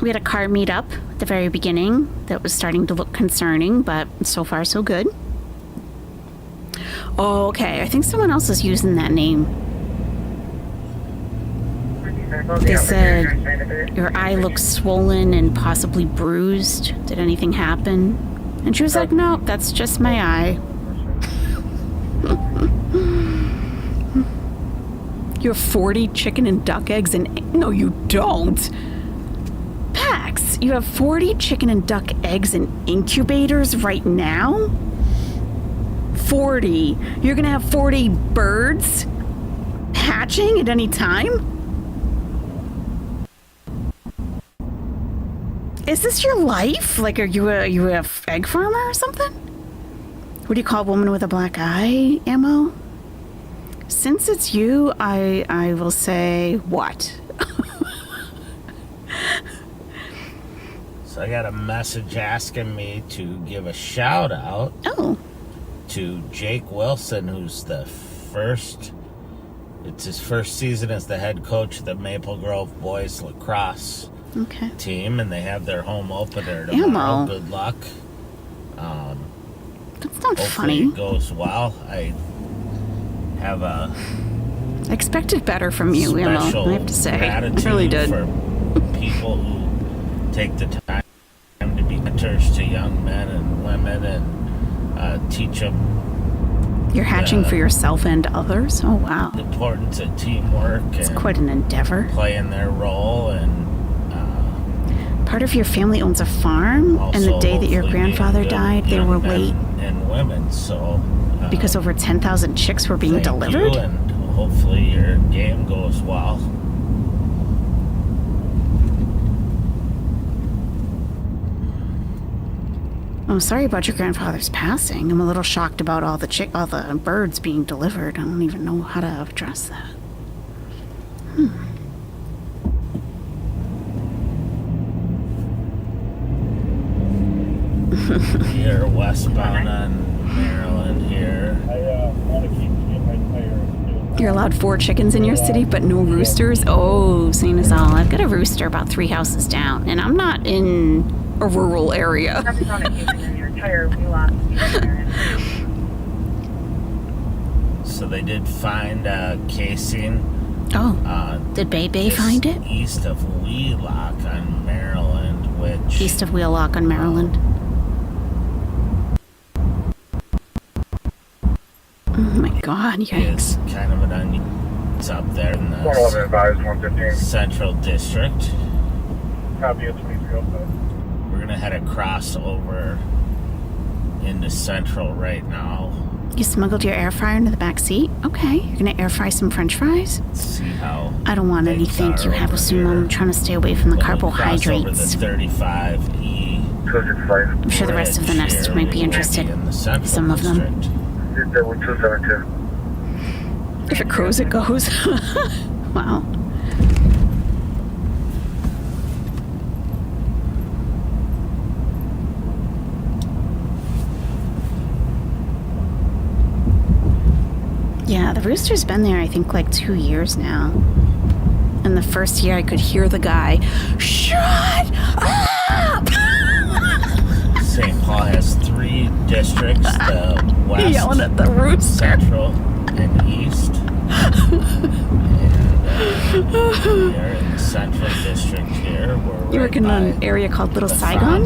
S1: We had a car meet-up at the very beginning that was starting to look concerning, but so far so good. Oh, okay. I think someone else is using that name. They said your eye looks swollen and possibly bruised. Did anything happen? And she was like, no, that's just my eye. You have 40 chicken and duck eggs and... No, you don't. Pax, you have 40 chicken and duck eggs in incubators right now? 40. You're gonna have 40 birds hatching at any time? Is this your life? Like, are you a egg farmer or something? What do you call a woman with a black eye, Ammo? Since it's you, I will say what?
S18: So I got a message asking me to give a shout out to Jake Wilson, who's it's his first season as the head coach of the Maple Grove boys lacrosse team, and they have their home opener tomorrow. Good luck.
S1: That's not
S18: funny. It goes well. I have a
S1: expected better from you, Ammo, I have to say. I really did.
S18: For people who take the time to be mentors to young men and women and teach them.
S1: You're hatching for yourself and others? Oh, wow.
S18: The importance of teamwork.
S1: It's quite an endeavor.
S18: Playing their role. And
S1: part of your family owns a farm, and the day that your grandfather died, they were late.
S18: And women, so...
S1: because over 10,000 chicks were being delivered?
S18: You, and hopefully your game goes well.
S1: I'm sorry about your grandfather's passing. I'm a little shocked about all the birds being delivered. I don't even know how to address that.
S18: Here, westbound on Maryland here.
S1: You're allowed 4 chickens in your city, but no roosters? Oh, St. Azal. I've got a rooster about 3 houses down, and I'm not in a rural area.
S18: So they did find a casing.
S1: Did Bay find it?
S18: East of Wheelock on Maryland, which...
S1: East of Wheelock on Maryland. Oh my God, yikes.
S18: It's kind of an onion. It's up there in the Central District. We're going to head across over into Central right now.
S1: You smuggled your air fryer into the back seat? Okay, you're going to air fry some french fries?
S18: Let's see how...
S1: I don't want anything to have a sumo. I'm trying to stay away from the carbohydrates.
S18: Over the 35E.
S1: I'm sure the rest of the Nest might be interested. Some of them. If it crows, it goes. Wow. Yeah, the rooster's been there, I think, like 2 years now. And the first year I could hear the guy, shut up!
S18: St. Paul has 3 districts, the west,
S1: yelling at the rooster,
S18: central, and east. And we are in the central district here.
S1: You work in an area called Little Saigon?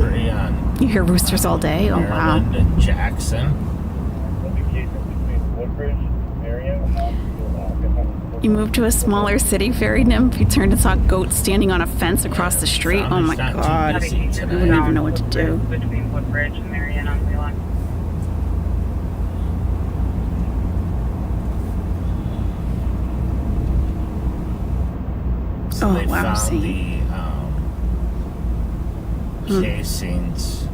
S1: You hear roosters all day? Oh, wow.
S18: And Jackson.
S1: You moved to a smaller city, Fairy Nymph. You turned and saw goats standing on a fence across the street. Oh my God. I wouldn't even know what to do.
S11: Between Woodbridge and Marion on Wheelock.
S18: So they
S1: wow,
S18: found the casings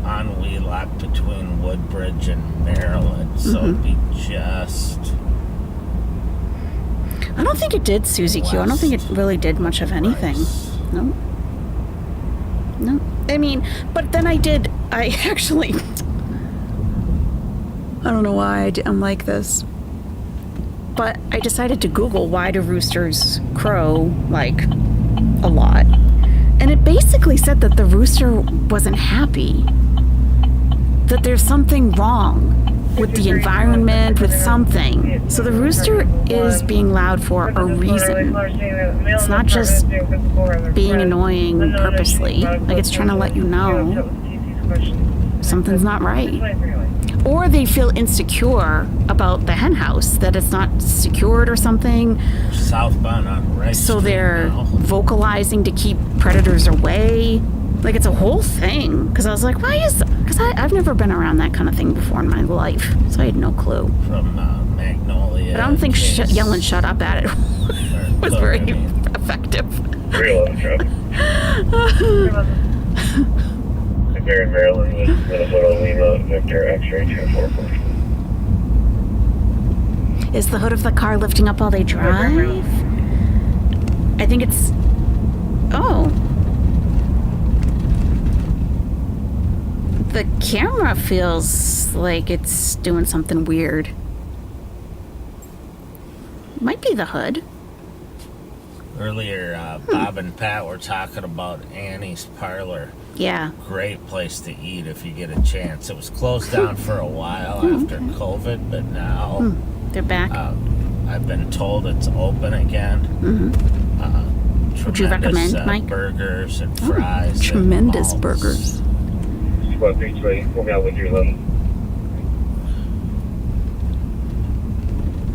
S18: on Wheelock between Woodbridge and Maryland. So it'd be just...
S1: I don't think it did, Susie Q. I don't think it really did much of anything. No. No. I mean, but then I actually... I don't know why I'm like this. But I decided to Google why do roosters crow, like, a lot. And it basically said that the rooster wasn't happy. That there's something wrong. with the environment, with something. So the rooster is being loud for a reason. It's not just being annoying purposely. Like, it's trying to let you know something's not right. Or they feel insecure about the hen house, that it's not secured or something.
S18: Southbound on Rice
S1: So
S18: Street
S1: they're
S18: now.
S1: vocalizing to keep predators away. Like, it's a whole thing. Because I was like, why is... Because I've never been around that kind of thing before in my life. So I had no clue.
S18: From Magnolia.
S1: But I don't think yelling shut up at it was very effective.
S10: 311 truck. There in Maryland with Minnesota Lima, Victor X-ray 244.
S1: Is the hood of the car lifting up while they drive? I think it's... Oh. The camera feels like it's doing something weird. Might be the hood.
S18: Earlier, Bob and Pat were talking about Annie's Parlor.
S1: Yeah.
S18: Great place to eat if you get a chance. It was closed down for a while after COVID, but now
S1: they're back.
S18: I've been told it's open again.
S1: Would you recommend, Mike?
S18: Burgers and fries.
S1: Tremendous
S18: and
S1: burgers.
S10: Squad 3 we'll be out with your level.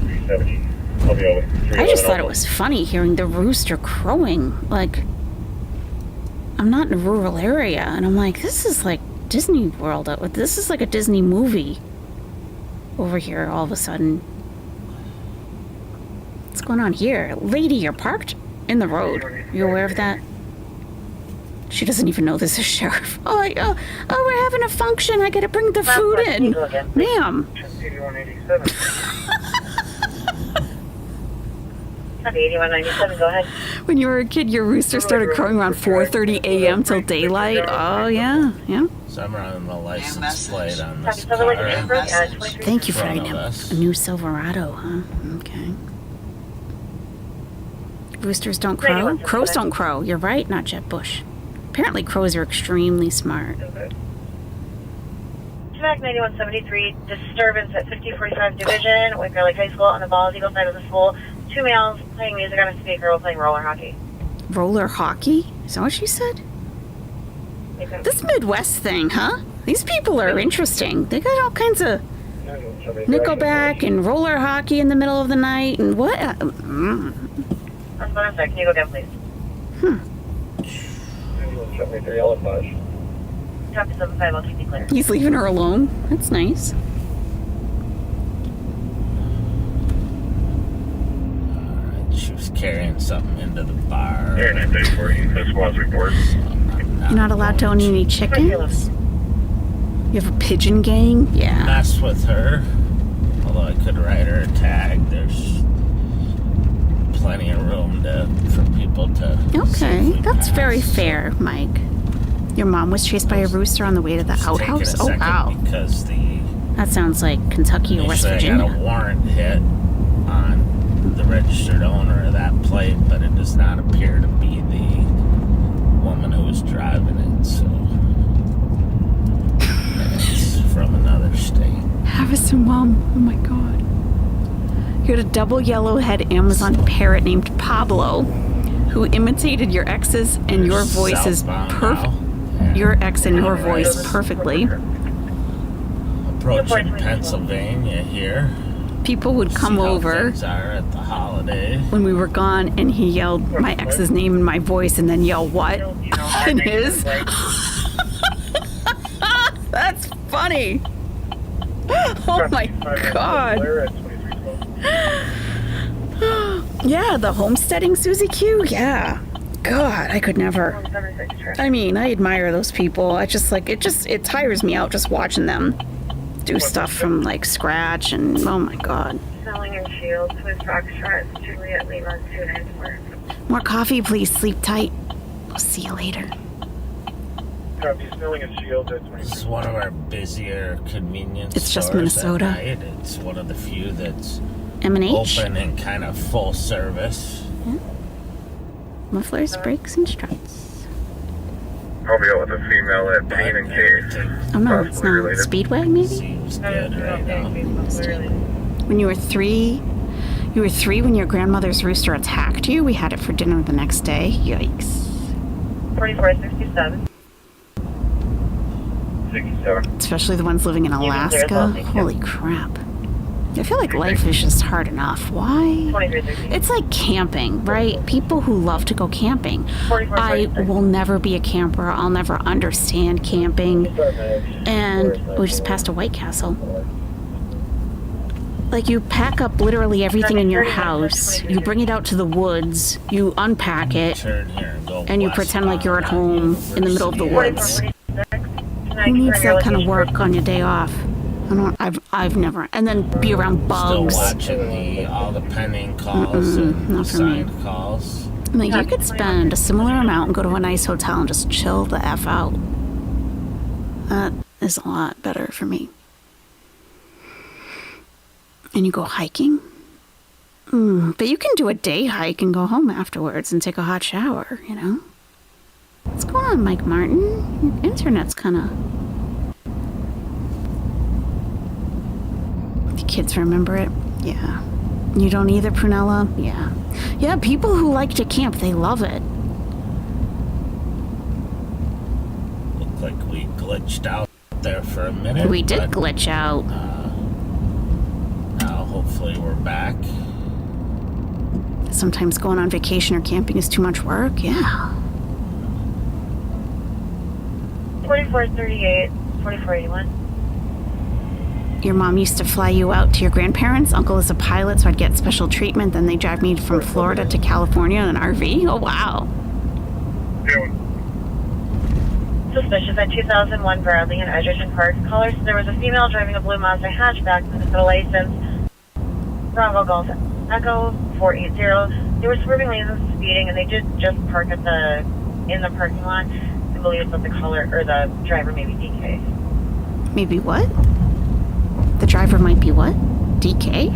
S10: 370. I'll be over.
S1: I just thought it was funny hearing the rooster crowing. Like, I'm not in a rural area, and I'm like, this is like Disney World. This is like a Disney movie over here all of a sudden. What's going on here? Lady, you're parked in the road. You aware of that? She doesn't even know this is sheriff. Oh, we're having a function. I gotta bring the food in. Ma'am.
S10: 8187.
S11: 8197, go ahead.
S1: When you were a kid, your rooster started crowing around 4:30 a.m. till daylight. Oh, yeah, yeah.
S18: So I'm running the license plate on this car.
S1: Thank you for writing a new Silverado, huh? Okay. Roosters don't crow? Crows don't crow. You're right, not Jeb Bush. Apparently crows are extremely smart.
S11: Smack 9173, disturbance at 5045 Division, with Fairlake High School on the Bald Eagle side of the school. 2 males playing music on a speaker while playing roller hockey.
S1: Roller hockey? Is that what she said? This Midwest thing, huh? These people are interesting. They got all kinds of Nickelback and roller hockey in the middle of the night and what?
S11: That's what I'm saying. Can you go again, please?
S10: 73, I'll advise.
S11: Copy 75, I'll keep you clear.
S1: He's leaving her alone. That's nice.
S18: She was carrying something into the bar.
S10: Here, 9 for you. The squad's report.
S1: You're not allowed to own any chickens? You have a pigeon gang? Yeah.
S18: Mess with her. Although I could write her a tag. There's plenty of room for people to...
S1: Okay, that's very fair, Mike. Your mom was chased by a rooster on the way to the outhouse? Oh, wow.
S18: Because
S1: that sounds like Kentucky or West Virginia.
S18: I got a warrant hit on the registered owner of that plate, but it does not appear to be the woman who was driving it, so it's from another state.
S1: Harrison, Mom. Oh my God. You had a double yellowhead Amazon parrot named Pablo who imitated your ex's and your voices perfect. Your ex and your voice perfectly.
S18: Approaching Pennsylvania here.
S1: People would come over
S18: at the holiday
S1: when we were gone, and he yelled my ex's name in my voice, and then yell what in his. That's funny. Oh my God. Yeah, the homesteading Susie Q. Yeah. God, I could never. I mean, I admire those people. I just like it. It tires me out just watching them do stuff from like scratch, and oh my God.
S11: Snelling and Shields with Foxtrot, Juliet Lima 294.
S1: More coffee, please. Sleep tight. We'll see you later.
S10: Copy, Snelling and Shields at 20.
S18: This is one of our busier convenience
S1: It's just
S18: stores
S1: Minnesota.
S18: at night. It's one of the few that's
S1: M&H.
S18: open and kind of full service.
S1: Yeah. Mufflers, brakes, and struts.
S10: I'll be out with a female at Pain and Case.
S1: Oh no, it's not.
S10: related.
S1: Speedway, maybe?
S18: Seems good right now.
S1: When you were 3, when your grandmother's rooster attacked you. We had it for dinner the next day. Yikes.
S11: 4467.
S10: 67.
S1: Especially the ones living in Alaska. Holy crap. I feel like life is just hard enough. Why? It's like camping, right? People who love to go camping. I will never be a camper. I'll never understand camping. And we just passed a White Castle. Like, you pack up literally everything in your house, you bring it out to the woods, you unpack it, and you pretend like you're at home in the middle of the woods. Who needs that kind of work on your day off? I've never. And then be around bugs.
S18: Still watching all the pending calls and signed calls.
S1: Like, you could spend a similar amount and go to a nice hotel and just chill the F out. That is a lot better for me. And you go hiking? But you can do a day hike and go home afterwards and take a hot shower, you know? What's going on, Mike Martin? Your internet's kind of... The kids remember it? Yeah. You don't either, Prunella? Yeah. Yeah, people who like to camp, they love it.
S18: Looked like we glitched out there for a minute.
S1: We did glitch out.
S18: Now hopefully we're back.
S1: Sometimes going on vacation or camping is too much work. Yeah.
S11: 4438, 4481.
S1: Your mom used to fly you out to your grandparents. Uncle is a pilot, so I'd get special treatment. Then they drive me from Florida to California in an RV. Oh, wow.
S11: Suspicious at 2001 Bradley and Edgerton Park. Callers, there was a female driving a blue Mazda hatchback with a license. Bravo Golf Echo 480. They were swerving lanes and speeding, and they did just park in the parking lot. I believe that the caller or the driver may be DK.
S1: Maybe what? The driver might be what? DK?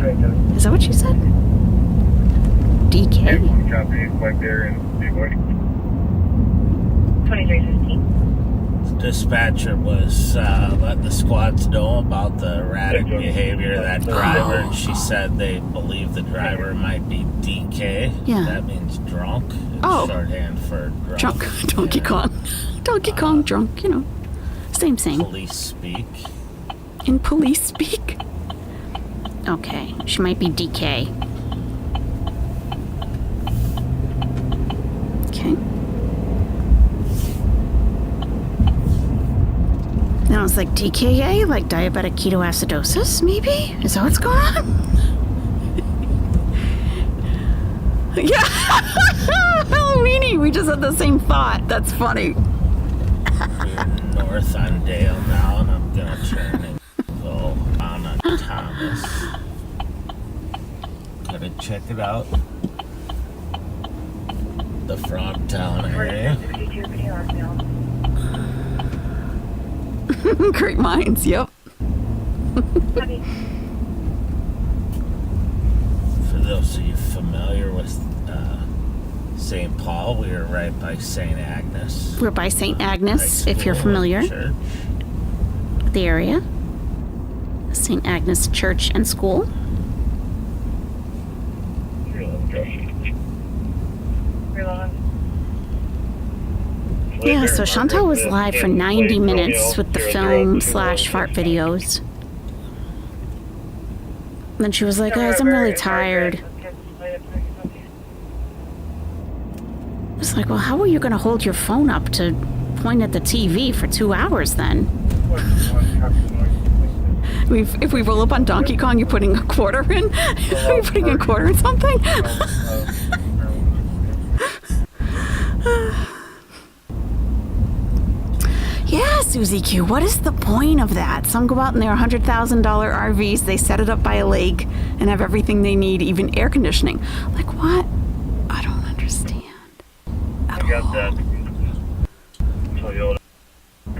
S1: Is that what you said? DK?
S11: 2315.
S18: Dispatcher was letting the squads know about the erratic behavior of that driver, and she said they believe the driver might be DK.
S1: Yeah.
S18: That means drunk. It's shorthand for drunk.
S1: Donkey Kong. Donkey Kong drunk, you know. Same.
S18: Police speak.
S1: In police speak? Okay, she might be DK. Okay. Now it's like DKA, like diabetic ketoacidosis, maybe? Is that what's going on? Yeah! Halloweeny, we just had the same thought. That's funny.
S18: We're north on Dale now, and I'm gonna turn and go on Thomas. Gotta check it out. The Frogtown area.
S1: Great minds, yep.
S18: For those of you familiar with St. Paul, we are right by St. Agnes.
S1: We're by St. Agnes, if you're familiar with the area. St. Agnes Church and School. Yeah, so Chantal was live for 90 minutes with the film / fart videos. And then she was like, guys, I'm really tired. I was like, well, how are you going to hold your phone up to point at the TV for 2 hours then? If we roll up on Donkey Kong, you're putting a quarter in? You're putting a quarter in something? Yeah, Susie Q, what is the point of that? Some go out in their $100,000 RVs, they set it up by a lake and have everything they need, even air conditioning. Like, what? I don't understand.
S10: I got that Toyota.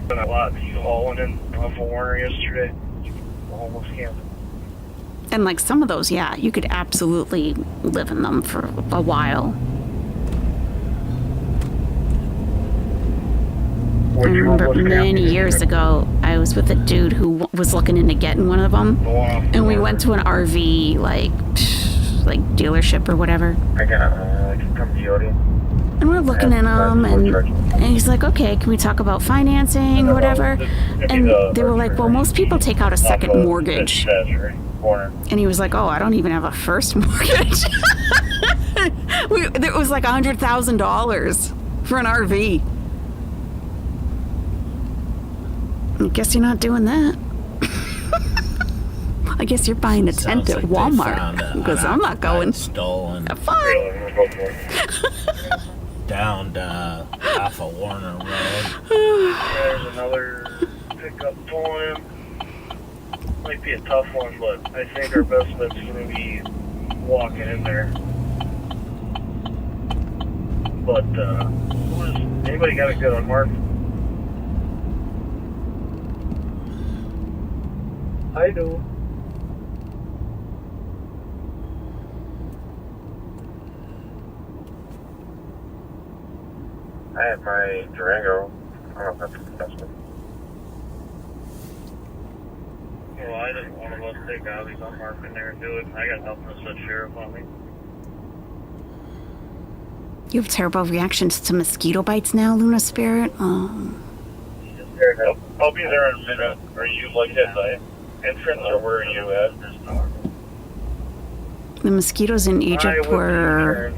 S10: Been a lot of hauling in off of Warner yesterday. Almost camping.
S1: And like some of those, yeah, you could absolutely live in them for a while. I remember many years ago, I was with a dude who was looking into getting one of them, and we went to an RV like dealership or whatever.
S10: I can come to you.
S1: And we're looking at them, and he's like, okay, can we talk about financing or whatever? And they were like, well, most people take out a second mortgage. And he was like, oh, I don't even have a first mortgage. It was like $100,000 for an RV. I guess you're not doing that. I guess you're buying a tent at Walmart, because I'm not going.
S18: Stolen.
S1: Have fun.
S18: Down off of Warner Road.
S10: There's another pickup pulling in. Might be a tough one, but I think our best bet's going to be walking in there. But, anybody got a good one, Mark? I do. I have my Durango. I don't know if that's a investment. Well, I didn't want to let take out these unmarked in there and do it. I got help from the sheriff on me.
S1: You have terrible reactions to mosquito bites now, Luna Spirit? Oh.
S10: I'll be there in a minute. Are you like at the entrance or where are you at?
S1: The mosquitoes in Egypt were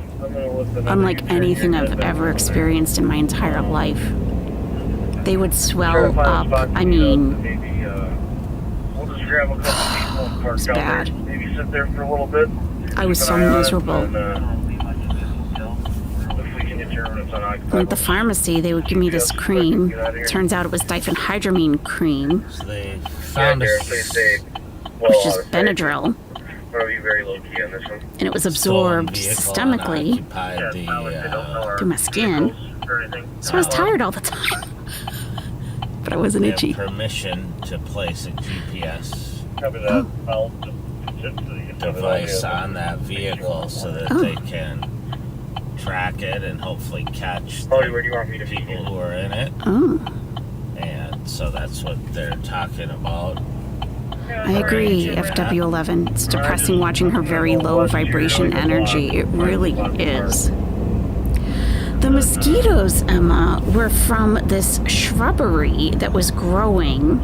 S1: unlike anything I've ever experienced in my entire life. They would swell up. I mean,
S10: We'll just grab a couple people and park down
S1: bad.
S10: there. Maybe sit there for a little bit.
S1: I was so miserable. At the pharmacy, they would give me this cream. Turns out it was diphenhydramine cream,
S18: So they found
S10: They
S18: us.
S10: say,
S1: which is Benadryl,
S10: I'll be very low key on this one.
S1: and it was
S18: stolen
S1: absorbed
S18: vehicle
S1: systemically
S18: and occupied the,
S1: through my skin. So I was tired all the time. But I wasn't
S18: they
S1: itchy.
S18: have permission to place a GPS
S10: Copy that.
S1: Oh.
S18: device on that vehicle so that they can track it and hopefully catch
S10: Where do you want me to
S18: the
S10: be?
S18: people who are in it.
S1: Oh,
S18: And so that's what they're talking about.
S1: I agree, FW11. It's depressing watching her very low vibration energy. It really is. The mosquitoes, Emma, were from this shrubbery that was growing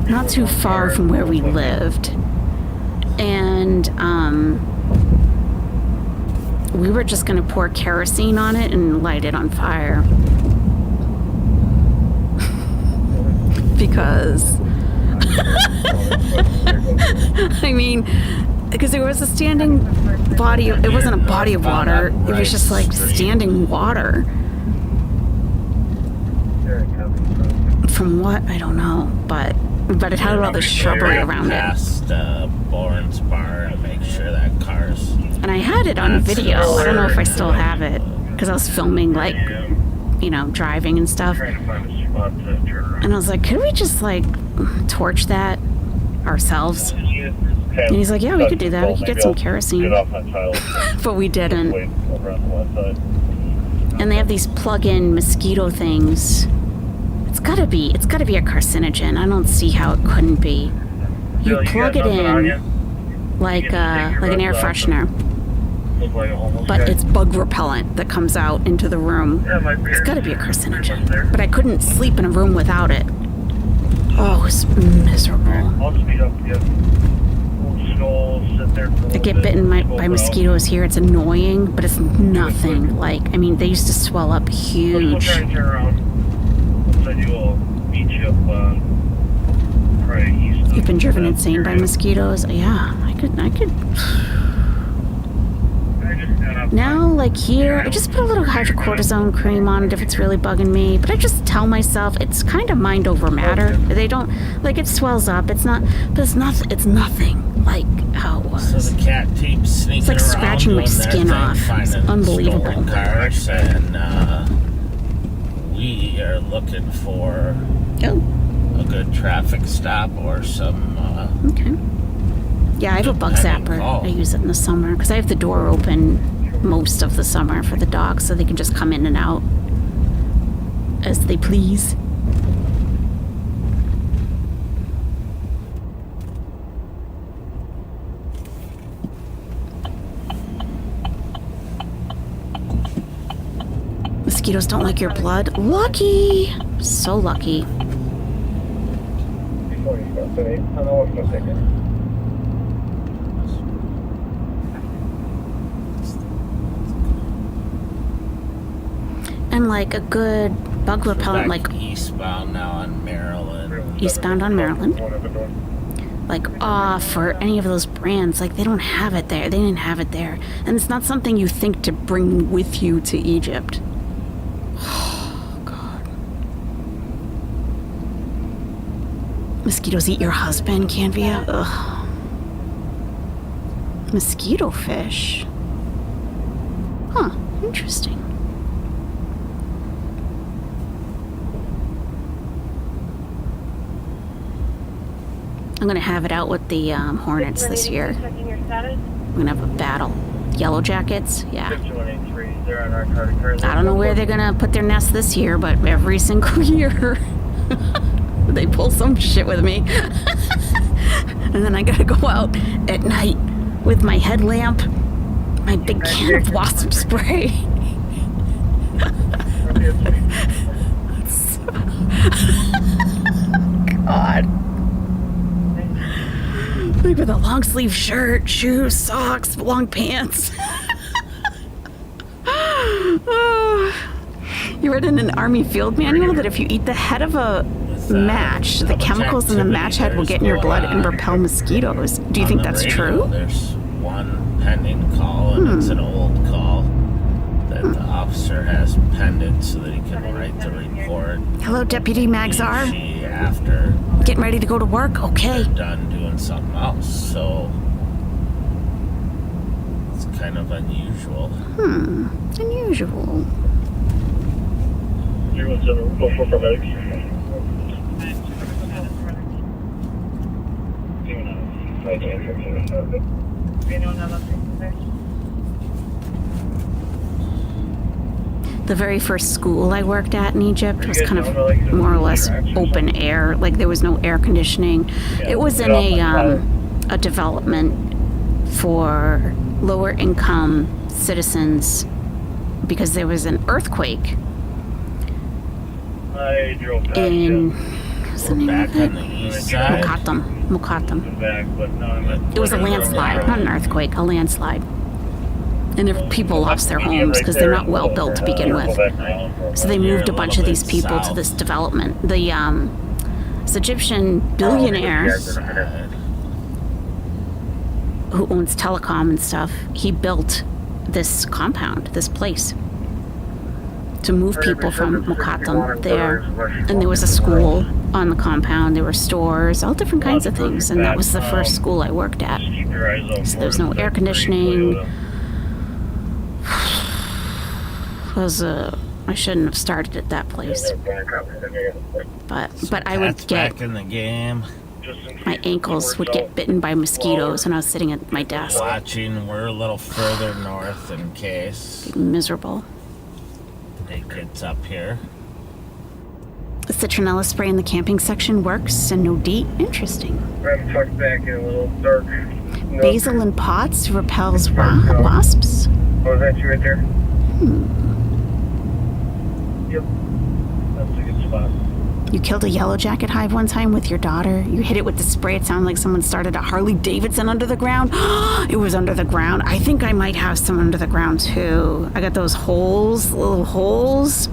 S1: not too far from where we lived. And we were just going to pour kerosene on it and light it on fire. Because I mean, because there was a standing body of, it wasn't a body of water, it was just like standing water. From what? I don't know, but it had all the shrubbery around it.
S18: Past Bourne's bar and make sure that car's.
S1: And I had it on video. I don't know if I still have it, because I was filming, like, you know, driving and stuff. And I was like, could we just, like, torch that ourselves? And he's like, yeah, we could do that. We could get some kerosene. But we didn't. And they have these plug-in mosquito things. It's gotta be a carcinogen. I don't see how it couldn't be. You plug it in like an air freshener. But it's bug repellent that comes out into the room. It's gotta be a carcinogen. But I couldn't sleep in a room without it. Oh, it was miserable. I get bitten by mosquitoes here. It's annoying, but it's nothing. Like, I mean, they used to swell up huge. You've been driven insane by mosquitoes? Yeah, I could. Now, like here, I just put a little hydrocortisone cream on it if it's really bugging me. But I just tell myself it's kind of mind over matter. They don't, like, it swells up. It's not, but it's nothing like how it was.
S18: So the cat keeps sneaking
S1: It's like
S18: around
S1: scratching my
S18: doing their
S1: skin
S18: thing,
S1: off. It's
S18: finding
S1: unbelievable.
S18: stolen cars, and we are looking for a good traffic stop or some.
S1: Okay. Yeah, I have a bug zapper. I use it in the summer because I have the door open most of the summer for the dogs, so they can just come in and out. as they please. Mosquitoes don't like your blood. Lucky! So lucky. And like a good bug repellent, like
S18: eastbound now on Maryland.
S1: Eastbound on Maryland. Like, for any of those brands, like they don't have it there. They didn't have it there. And it's not something you think to bring with you to Egypt. Oh, God. Mosquitoes eat your husband, Canvia? Ugh. Mosquito fish. Huh, interesting. I'm gonna have it out with the Hornets this year. I'm gonna have a battle. Yellow Jackets, yeah. I don't know where they're gonna put their nest this year, but every single year they pull some shit with me. And then I gotta go out at night with my headlamp, my big can of wasp spray. God. Like with a long sleeve shirt, shoes, socks, long pants. You read in an Army field manual that if you eat the head of a match, the chemicals in the match head will get in your blood and repel mosquitoes. Do you think that's true?
S18: There's one pending call, and it's an old call that the officer has pending so that he can write the report.
S1: Hello, Deputy Magzar.
S18: After
S1: getting ready to go to work? Okay.
S18: They're done doing something else, so it's kind of unusual.
S1: Unusual. The very first school I worked at in Egypt was kind of more or less open air. Like there was no air conditioning. It was in a development for lower income citizens because there was an earthquake in what's the name of it? Mokatam. It was a landslide, not an earthquake, a landslide. And people lost their homes because they're not well built to begin with. So they moved a bunch of these people to this development. The this Egyptian billionaire who owns telecom and stuff, he built this compound, this place, to move people from Mokatam there. And there was a school on the compound, there were stores, all different kinds of things. And that was the first school I worked at. So there was no air conditioning. I shouldn't have started at that place. But I would get
S18: back in the game.
S1: My ankles would get bitten by mosquitoes when I was sitting at my desk.
S18: Watching, we're a little further north in case.
S1: Miserable.
S18: Hey kids up here.
S1: The citronella spray in the camping section works and no DEET. Interesting.
S10: I'm tucked back in a little dark.
S1: Basil in pots repels wasps.
S10: Oh, is that you right there? Yep. That's a good spot.
S1: You killed a yellow jacket hive one time with your daughter. You hit it with the spray. It sounded like someone started a Harley Davidson under the ground. It was under the ground. I think I might have some under the ground too. I got those holes, little holes.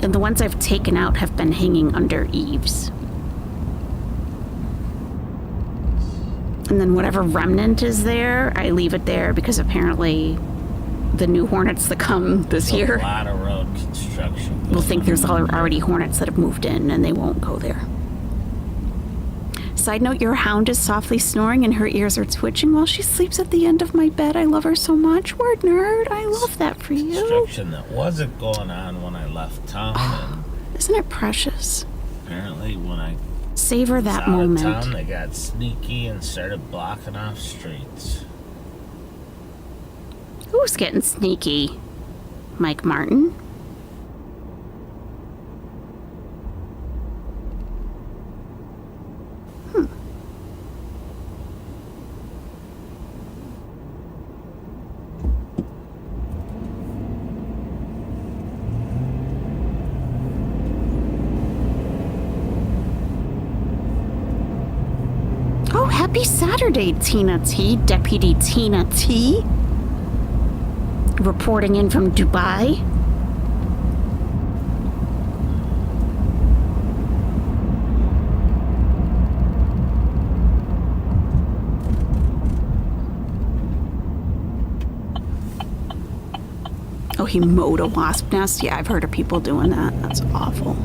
S1: And the ones I've taken out have been hanging under eaves. And then whatever remnant is there, I leave it there because apparently the new Hornets that come this year,
S18: a lot of road construction.
S1: Will think there's already Hornets that have moved in and they won't go there. Side note, your hound is softly snoring and her ears are twitching while she sleeps at the end of my bed. I love her so much. Word nerd. I love that for you.
S18: Construction that wasn't going on when I left town.
S1: Isn't it precious?
S18: Apparently when I
S1: savor that moment.
S18: Out of town, they got sneaky and started blocking off streets.
S1: Who's getting sneaky? Mike Martin? Happy Saturday, Tina T. Deputy Tina T. Reporting in from Dubai. Oh, he mowed a wasp nest? Yeah, I've heard of people doing that. That's awful.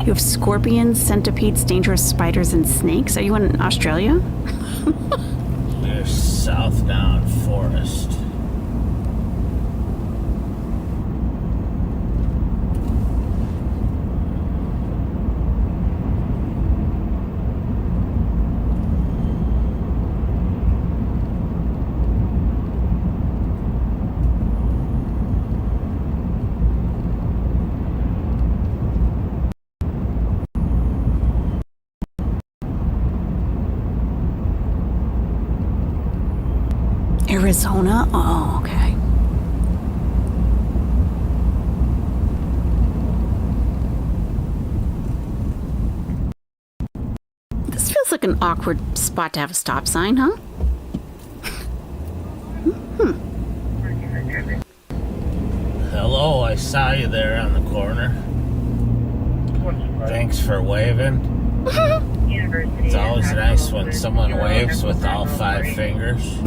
S1: You have scorpions, centipedes, dangerous spiders, and snakes. Are you in Australia?
S18: There's Southdown Forest.
S1: Arizona? Oh, okay. This feels like an awkward spot to have a stop sign, huh?
S18: Hello, I saw you there on the corner. Thanks for waving. It's always nice when someone waves with all 5 fingers.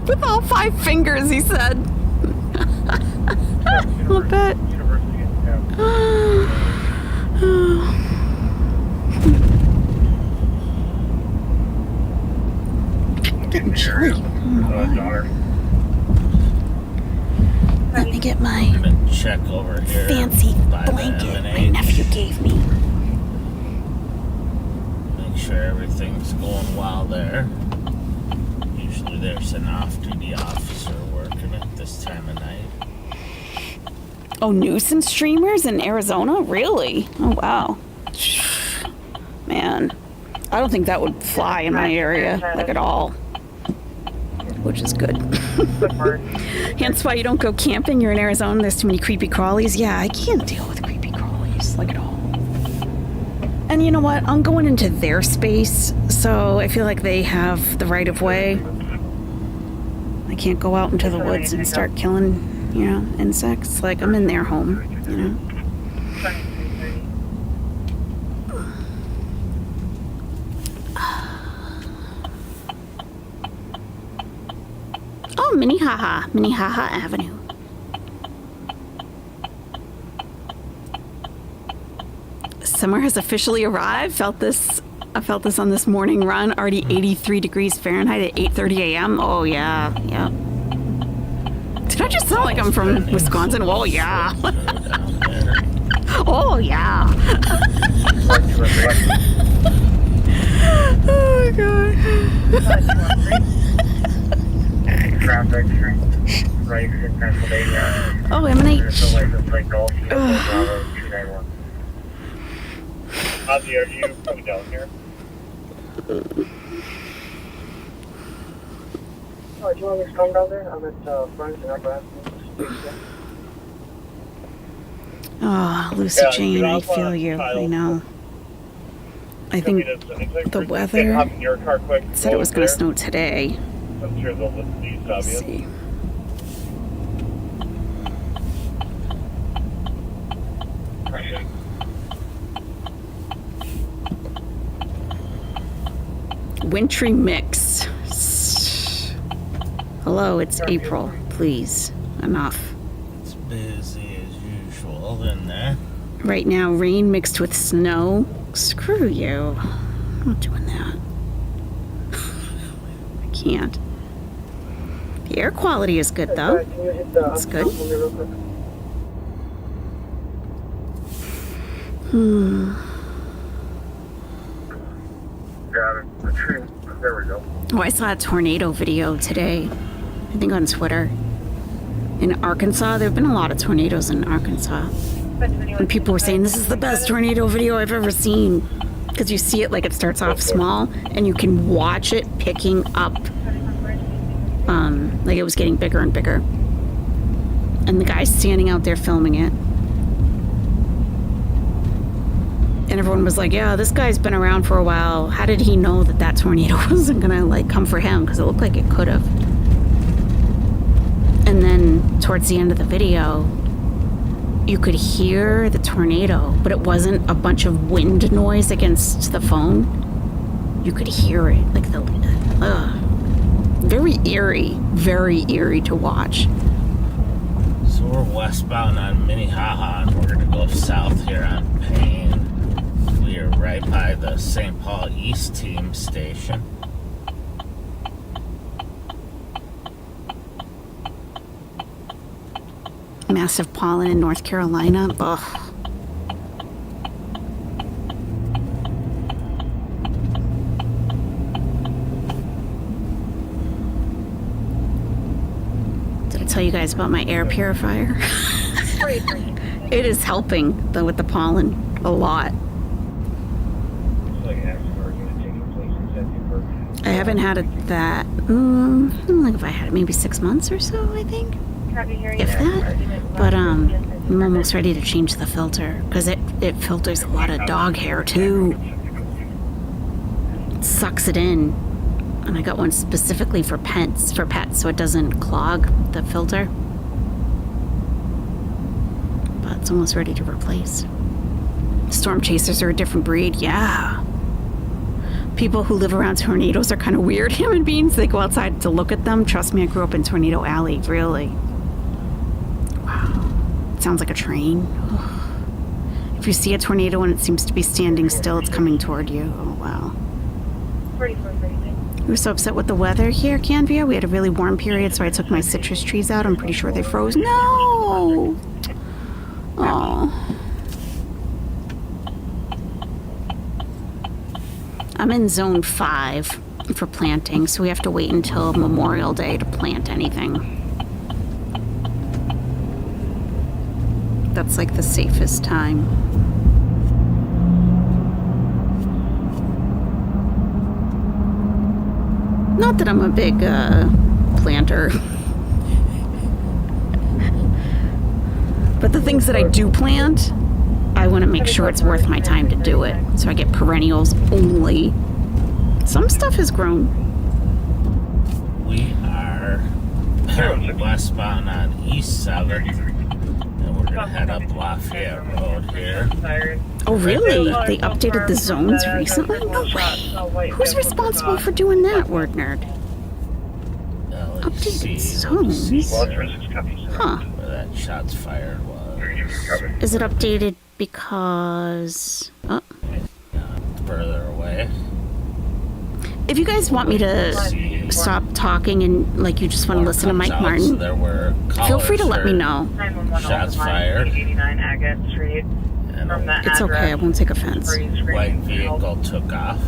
S1: With all 5 fingers, he said. A bit. Getting chilly. Let me get my
S18: check over here
S1: fancy blanket my nephew gave me.
S18: Make sure everything's going well there. Usually there's an off-duty officer working at this time of night.
S1: Oh, nuisance streamers in Arizona? Really? Oh, wow. Man, I don't think that would fly in my area, like at all. Which is good. Hence why you don't go camping. You're in Arizona. There's too many creepy crawlies. Yeah, I can't deal with creepy crawlies, like at all. And you know what? I'm going into their space, so I feel like they have the right of way. I can't go out into the woods and start killing, you know, insects. Like, I'm in their home, you know. Oh, Minnehaha Avenue. Summer has officially arrived. I felt this on this morning run. Already 83 degrees Fahrenheit at 8:30 a.m. Oh yeah, yeah. Did I just sound like I'm from Wisconsin? Oh yeah. Oh yeah. Oh god.
S10: Traffic right in Pennsylvania.
S1: Oh, M&H.
S10: Ozzy, are you coming down here? Oh, do you want me to come down there? I'm at Friends and Upper.
S1: Oh, Lucy Jane, I feel you. I know. I think the weather said it was going to snow today.
S10: I'm sure they'll listen to these,
S1: Let's see. Wintry mix. Hello, it's April. Please, enough.
S18: It's busy as usual in there.
S1: Right now, rain mixed with snow. Screw you. I'm not doing that. I can't. The air quality is good, though. It's good.
S10: There we go.
S1: Oh, I saw a tornado video today. I think on Twitter. In Arkansas, there have been a lot of tornadoes in Arkansas. And people were saying, this is the best tornado video I've ever seen. Because you see it like it starts off small, and you can watch it picking up. Like it was getting bigger and bigger. And the guy's standing out there filming it. And everyone was like, yeah, this guy's been around for a while. How did he know that that tornado wasn't gonna like come for him? Because it looked like it could have. And then towards the end of the video, you could hear the tornado, but it wasn't a bunch of wind noise against the phone. You could hear it, like the, very eerie to watch.
S18: So we're westbound on Minnehaha, and we're gonna go south here on Payne. We are right by the St. Paul East Team station.
S1: Massive pollen in North Carolina. Ugh. Did I tell you guys about my air purifier? It is helping though with the pollen a lot. I haven't had it that. I don't know if I had it maybe 6 months or so, I think. If that. But I'm almost ready to change the filter because it filters a lot of dog hair too. It sucks it in. And I got one specifically for pets so it doesn't clog the filter. But it's almost ready to replace. Storm chasers are a different breed, yeah. People who live around tornadoes are kind of weird human beings. They go outside to look at them. Trust me, I grew up in Tornado Alley, really. Wow. It sounds like a train. If you see a tornado and it seems to be standing still, it's coming toward you. Oh, wow. We were so upset with the weather here, Canvia. We had a really warm period, so I took my citrus trees out. I'm pretty sure they froze. No! Oh. I'm in zone 5 for planting, so we have to wait until Memorial Day to plant anything. That's like the safest time. Not that I'm a big planter. But the things that I do plant, I want to make sure it's worth my time to do it. So I get perennials only. Some stuff has grown.
S18: We are westbound on East 7th, and we're gonna head up Lafayette Road here.
S1: Oh really? They updated the zones recently? No way. Who's responsible for doing that, word nerd? Updated zones? Huh.
S18: Where that shots fired was.
S1: Is it updated because... Oh.
S18: Further away.
S1: If you guys want me to stop talking and like you just want to listen to Mike Martin, feel free to let me know.
S18: Shots fired.
S1: It's okay, I won't take offense.
S18: White vehicle took off.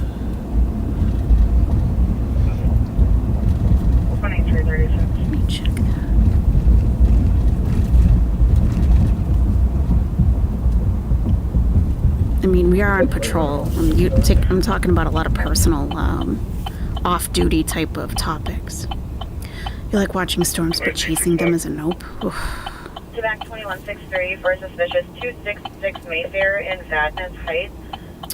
S11: 2336.
S1: Let me check that. I mean, we are on patrol. I'm talking about a lot of personal, off-duty type of topics. You like watching storms, but chasing them is a nope. Oof.
S11: Back 2163 for suspicious 266 Mayfair in Vadnais Heights.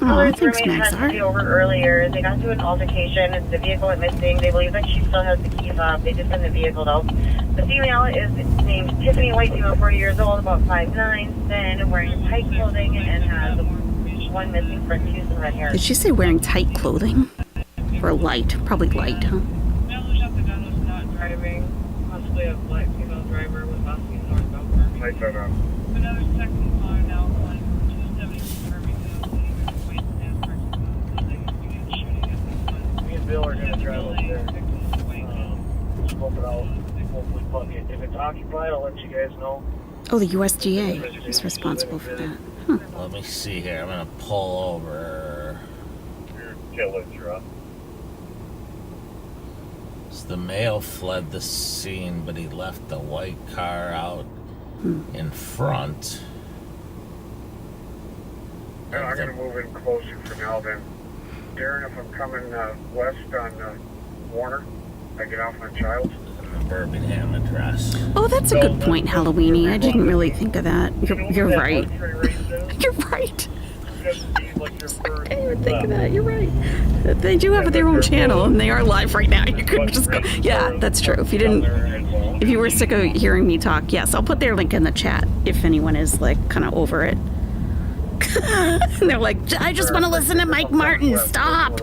S1: Oh, thanks,
S11: roommate had to be
S1: Maxar.
S11: over earlier. They got into an altercation. The vehicle went missing. They believe that she still has the key fob. They just sent the vehicle out. The female is named Tiffany White, female, 40 years old, about 5'9", thin, wearing tight clothing, and has one missing front tooth and red hair.
S1: Did she say wearing tight clothing? Or light? Probably light, huh?
S11: Driving, possibly a black female driver with busing northbound. Another second car now on 270
S10: Me and Bill are going to drive up there. Scope it out. Hopefully, if it's occupied, I'll let you guys know.
S1: Oh, the USDA is responsible for that. Huh.
S18: Let me see here. I'm gonna pull over.
S10: Your killer truck.
S18: So the male fled the scene, but he left the white car out in front.
S10: I'm going to move in closer for now then. Darren, if I'm coming west on Warner, I get off on Childs.
S18: The Birmingham address.
S1: Oh, that's a good point, Halloweeny. I didn't really think of that. You're right. You're right. I didn't even think of that. You're right. They do have their own channel, and they are live right now. You could just go. Yeah, that's true. If you were sick of hearing me talk, yes, I'll put their link in the chat if anyone is like kind of over it. And they're like, I just want to listen to Mike Martin. Stop.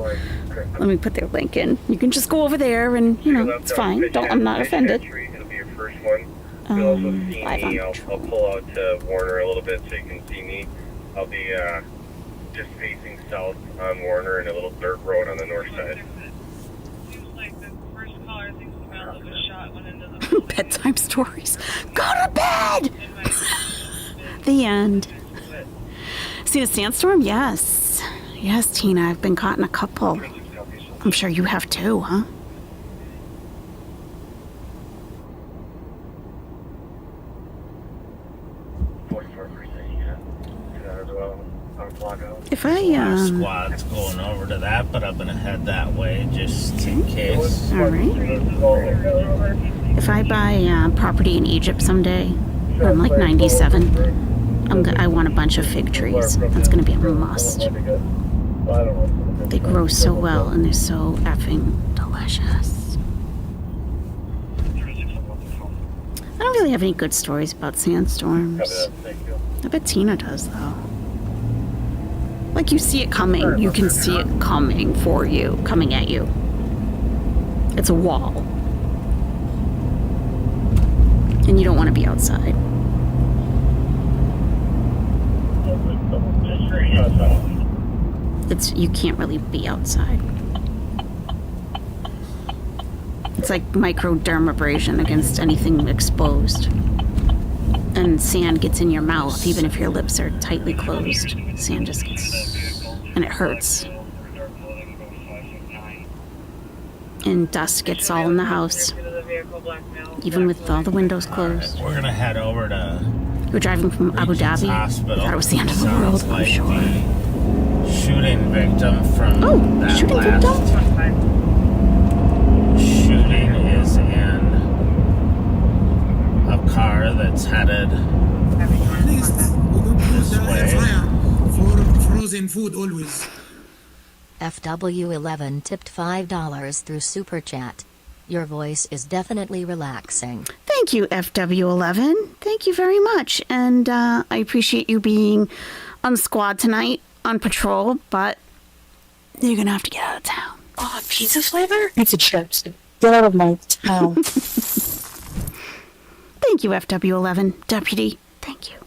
S1: Let me put their link in. You can just go over there, and it's fine. I'm not offended.
S10: It'll be your first one. You'll also see me. I'll pull out to Warner a little bit so you can see me. I'll be just facing south on Warner and a little dirt road on the north side.
S1: Bedtime stories. Go to bed! The end. Seen a sandstorm? Yes. Yes, Tina, I've been caught in a couple. I'm sure you have too, huh? If
S18: Our squad's going over to that, but I'm gonna head that way just in case.
S1: All right. If I buy property in Egypt someday, I'm like 97. I want a bunch of fig trees. That's gonna be a must. They grow so well and they're so effing delicious. I don't really have any good stories about sandstorms. I bet Tina does though. Like you see it coming. You can see it coming for you, coming at you. It's a wall. And you don't want to be outside. You can't really be outside. It's like microdermabrasion against anything exposed. And sand gets in your mouth, even if your lips are tightly closed. Sand just gets... and it hurts. And dust gets all in the house. Even with all the windows closed.
S18: We're gonna head over to...
S1: We're driving from Abu Dhabi. I thought it was the end of the world, I'm sure.
S18: Shooting victim from that
S1: shooting
S18: last
S1: victim?
S18: shooting is in a car that's headed
S7: Please, we don't use the air fryer for frozen food always.
S8: FW11 tipped $5 through Super Chat. Your voice is definitely relaxing.
S1: Thank you, FW11. Thank you very much. And I appreciate you being on squad tonight, on patrol, but you're going to have to get out of town.
S9: Oh, pizza flavor? Pizza chips. Get out of my town.
S1: Thank you, FW11. Deputy, thank you.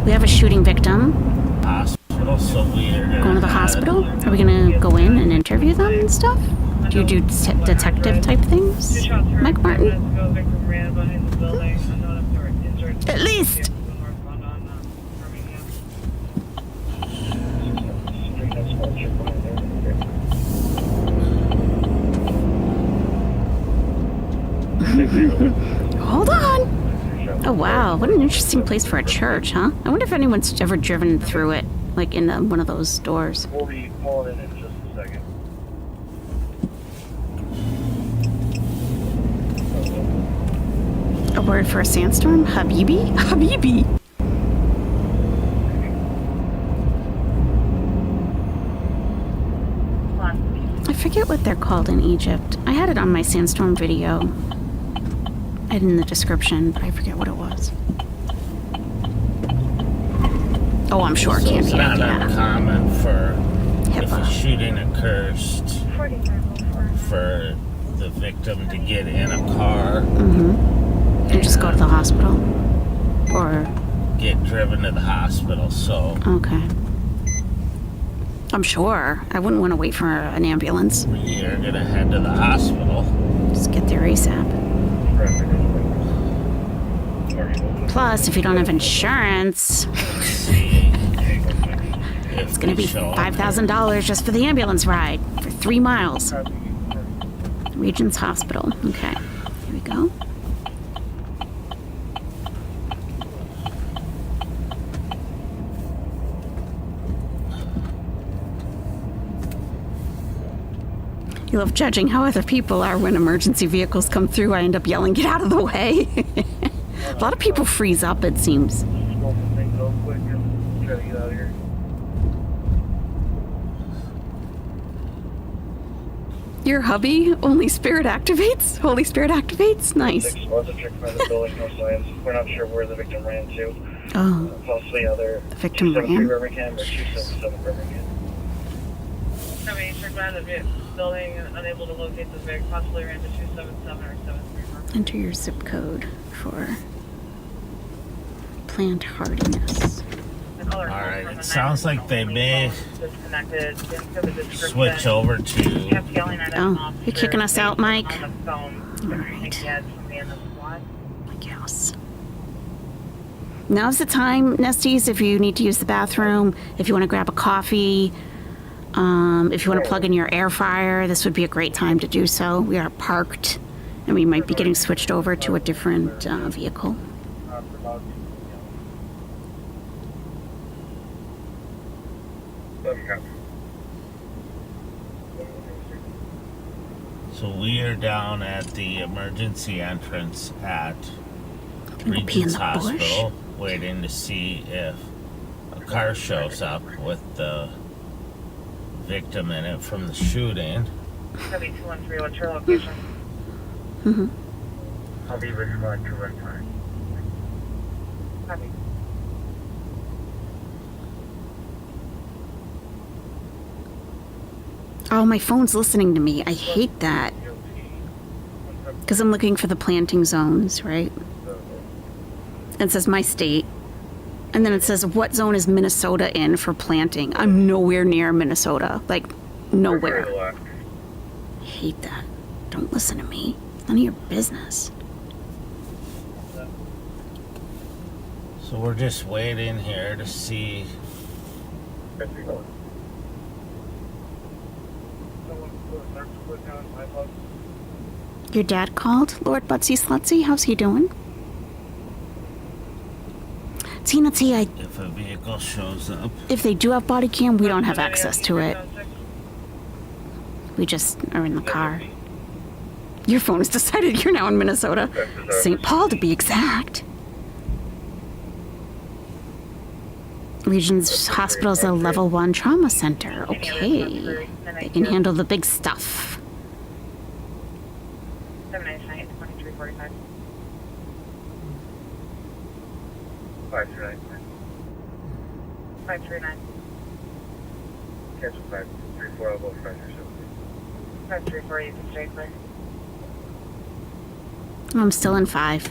S1: We have a shooting victim.
S18: Hospital, so we're
S1: going to the hospital? Are we going to go in and interview them and stuff? Do you do detective type things, Mike Martin? At least. Hold on. Oh wow, what an interesting place for a church, huh? I wonder if anyone's ever driven through it, like in one of those doors.
S10: We'll be pulling in just a second.
S1: A word for a sandstorm? Habibi? Habibi! I forget what they're called in Egypt. I had it on my sandstorm video. I had it in the description, but I forget what it was. Oh, I'm sure it can't be.
S18: It's not uncommon for
S1: HIPAA.
S18: if a shooting occurs for the victim to get in a car
S1: And just go to the hospital? Or...
S18: get driven to the hospital, so...
S1: Okay. I'm sure. I wouldn't want to wait for an ambulance.
S18: You're gonna head to the hospital.
S1: Just get there ASAP. Plus, if you don't have insurance, it's gonna be $5,000 just for the ambulance ride for 3 miles. Regent's Hospital. Okay, here we go. You love judging how other people are when emergency vehicles come through. I end up yelling, get out of the way. A lot of people freeze up, it seems.
S10: try to get out of here.
S1: Your hubby only spirit activates? Holy Spirit activates? Nice.
S10: 6 was objected by the building, no signs. We're not sure where the victim ran to.
S1: Oh.
S10: Possibly either
S1: The victim
S10: 273
S1: ran?
S10: Birmingham or 277 Birmingham.
S11: Somebody checked by the building and unable to locate the VIG, possibly ran to 277 or 73.
S1: Enter your zip code for plant hardiness.
S18: Alright, it sounds like they may switch over to...
S1: Oh, you're kicking us out, Mike? Alright. Yes. Now's the time, Nesties, if you need to use the bathroom, if you want to grab a coffee, if you want to plug in your air fryer, this would be a great time to do so. We are parked, and we might be getting switched over to a different vehicle.
S18: So we are down at the emergency entrance at
S1: Gonna go pee in
S18: Regent's
S1: the
S18: Hospital,
S1: bush.
S18: waiting to see if a car shows up with the victim in it from the shooting.
S11: 7213, what's your location?
S1: Mm-hmm.
S10: I'll be responding to right time.
S11: Copy.
S1: Oh, my phone's listening to me. I hate that. Because I'm looking for the planting zones, right? It says my state. And then it says, what zone is Minnesota in for planting? I'm nowhere near Minnesota. Like, nowhere. Hate that. Don't listen to me. It's none of your business.
S18: So we're just waiting here to see.
S1: Your dad called? Lord Butsy Slutsy? How's he doing? Tina T,
S18: If a vehicle shows up.
S1: if they do have body cam, we don't have access to it. We just are in the car. Your phone has decided you're now in Minnesota. St. Paul, to be exact. Regions Hospital's a level 1 trauma center. Okay. They can handle the big stuff.
S11: 789, 2345.
S10: 539.
S11: 539.
S10: Cancel 534, I'll go 537.
S11: 534, you can stay clear.
S1: I'm still in 5.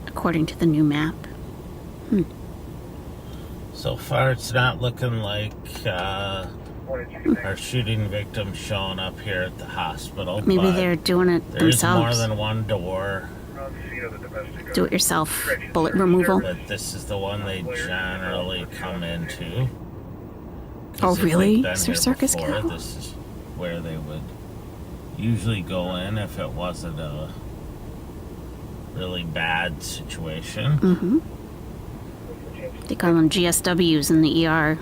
S1: According to the new map.
S18: So far, it's not looking like our shooting victim showing up here at the hospital.
S1: Maybe
S18: but
S1: they're doing it
S18: there's more
S1: themselves.
S18: than one door.
S1: Do it yourself. Bullet removal.
S18: But this is the one they generally come into.
S1: Oh,
S18: 'Cause if
S1: really?
S18: they've been
S1: Sir
S18: here
S1: Circus
S18: before,
S1: Cow?
S18: this is where they would usually go in if it wasn't a really bad situation.
S1: Mm-hmm. They call them GSWs in the ER.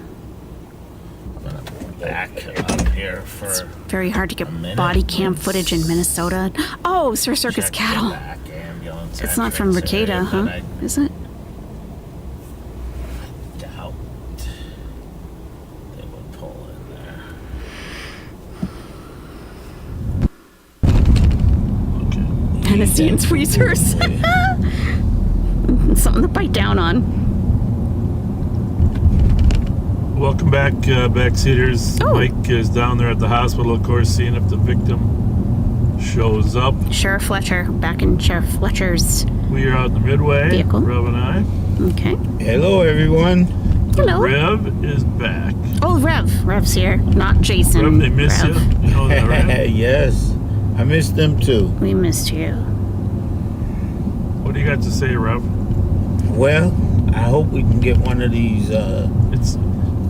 S18: I'm gonna back up here for
S1: Very hard to get
S18: minute.
S1: body cam footage in Minnesota. Oh, Sir Circus
S18: check the
S1: Cattle.
S18: back ambulance
S1: It's not from
S18: entrance area,
S1: Ricada, huh?
S18: but I
S1: Is it?
S18: doubt they would pull in there.
S1: Tennessee and tweezers. Something to bite down on.
S2: Welcome back, backseaters.
S1: Oh.
S2: Mike is down there at the hospital, of course, seeing if the victim shows up.
S1: Sheriff Fletcher. Back in Sheriff Fletcher's
S2: We are out in the Midway,
S1: vehicle.
S2: Rev and I.
S1: Okay.
S19: Hello, everyone.
S1: Hello.
S2: Rev is back.
S1: Oh, Rev. Rev's here. Not Jason.
S2: Rev, they miss you. You know that, right?
S19: Yes, I missed them too.
S1: We missed you.
S2: What do you got to say, Rev?
S19: Well, I hope we can get one of these.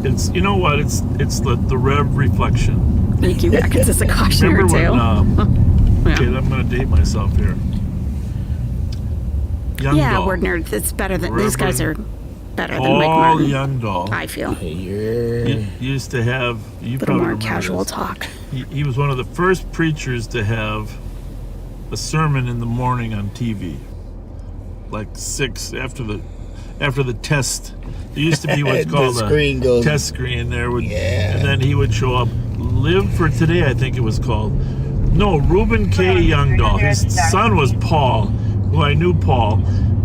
S2: It's you know what? It's the Rev reflection.
S1: Thank you, back. It's just a cautionary
S2: Remember
S1: tale.
S2: when? Okay, I'm gonna date myself here. Youngdahl.
S1: We're nerds. It's better than these guys are better than Mike
S2: Paul
S1: Martin.
S2: Youngdahl.
S1: I feel.
S2: He used to have. You
S1: Little
S2: probably
S1: more
S2: remember
S1: casual
S2: this.
S1: talk.
S2: He was one of the first preachers to have a sermon in the morning on TV, like 6 after the test. There used to be what's called a test screen there, and then he would show up. Live for Today, I think it was called. No, Reuben K. Youngdahl. His son was Paul, who I knew Paul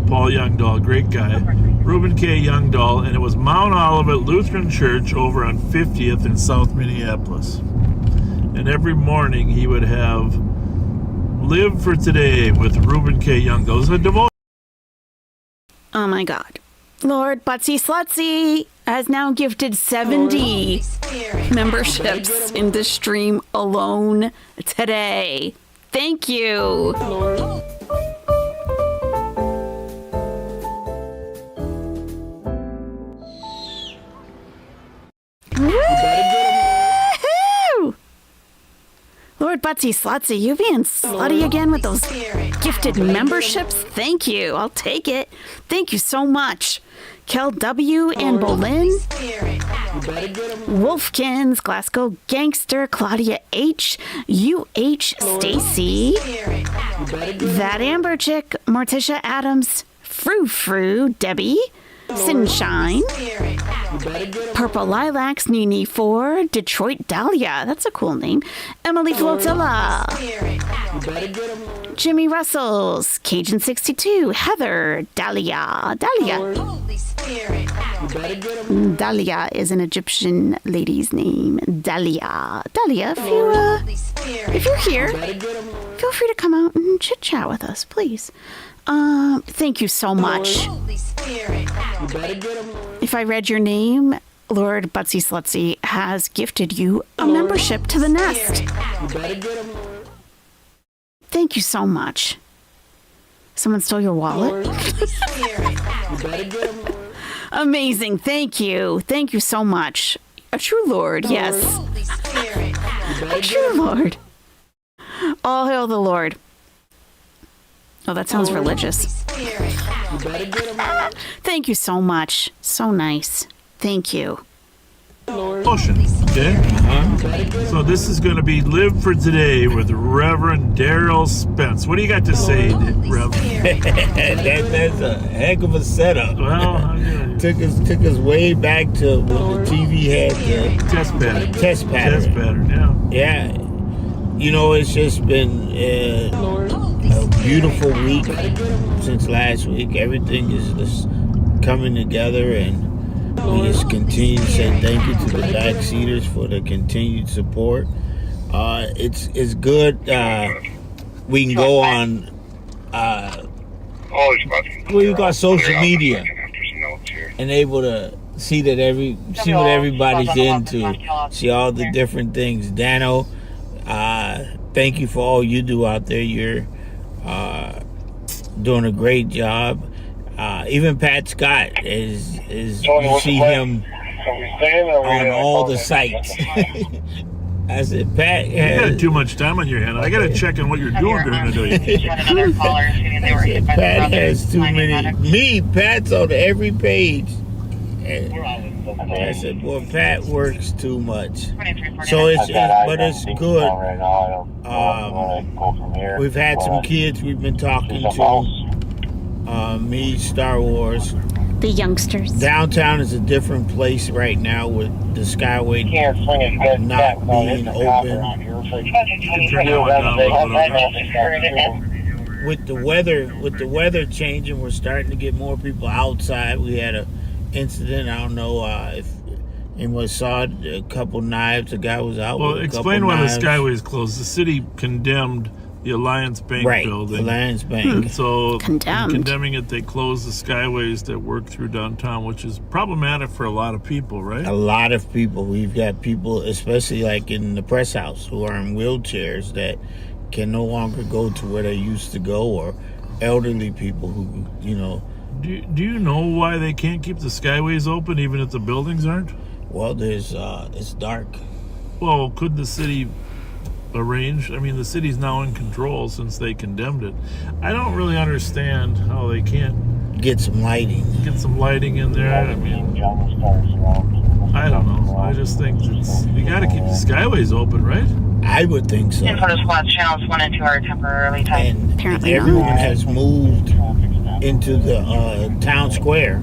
S2: Youngdahl, great guy. Reuben K. Youngdahl, and it was Mount Olivet Lutheran Church over on 50th in South Minneapolis. And every morning he would have Live for Today with Reuben K. Youngdahl. It was a devotion.
S1: Oh my God. Lord Butsy Slutsy has now gifted 70 memberships in the stream alone today. Thank you. Woo-hoo! Lord Butsy Slutsy, you being slutty again with those gifted memberships? Thank you. I'll take it. Thank you so much. Kel W. and Bolin, Wolfkins, Glasgow Gangster, Claudia H., UH Stacy, That Amber Chick, Morticia Adams, Frou, Debbie, Sunshine, Purple Lilacs, Nini 4, Detroit Dahlia, that's a cool name, Emily Flotilla, Jimmy Russells, Cajun 62, Heather, Dahlia. Dahlia is an Egyptian lady's name. Dahlia, if you're here, feel free to come out and chit chat with us, please. Thank you so much. If I read your name, Lord Butsy Slutsy has gifted you a membership to the Nest. Thank you so much. Someone stole your wallet? Amazing. Thank you. Thank you so much. A true Lord, yes. A true Lord. All hail the Lord. Oh, that sounds religious. Thank you so much. So nice. Thank you.
S2: Motion, okay? So this is going to be Live for Today with Reverend Daryl Spence. What do you got to say, Reverend?
S19: That's a heck of a setup.
S2: Well,
S19: took us way back to when the TV had the
S2: test pattern.
S19: Test pattern,
S2: yeah.
S19: Yeah. You know, it's just been a beautiful week since last week. Everything is just coming together, and we just continue to say thank you to the backseaters for the continued support. It's good. We can go on we've got social media and able to see that what everybody's into, see all the different things. Dano, thank you for all you do out there. You're doing a great job. Even Pat Scott is you see him on all the sites. I said, Pat,
S2: you got too much time on your hand. I got to check on what you're doing during the day.
S19: Pat has too many. Pat's on every page. I said, boy, Pat works too much. So it's good. We've had some kids we've been talking to. Me, Star Wars.
S1: The youngsters.
S19: Downtown is a different place right now with the Skyway not being open. With the weather changing, we're starting to get more people outside. We had an incident. I don't know if anyone saw it. A couple knives. A guy was out.
S2: Well,
S19: with a
S2: explain
S19: couple
S2: why
S19: knives.
S2: the Skyway is closed. The city condemned the Alliance Bank building.
S19: Alliance Bank.
S2: So
S1: condemning
S2: it, they closed the Skyways that work through downtown, which is problematic for a lot of people, right?
S19: A lot of people. We've got people, especially like in the press house, who are in wheelchairs that can no longer go to where they used to go, or elderly people who, you know.
S2: Do you know why they can't keep the Skyways open even if the buildings aren't?
S19: Well, it's dark.
S2: Well, could the city arrange? I mean, the city's now in control since they condemned it. I don't really understand how they can't
S19: get some lighting
S2: in there. I mean, I don't know. I just think you got to keep the Skyways open, right?
S19: I would think so.
S11: Info to squad channels 1 and 2 are temporarily tied.
S19: And
S1: Apparently
S19: everyone
S1: not.
S19: has moved into the town square.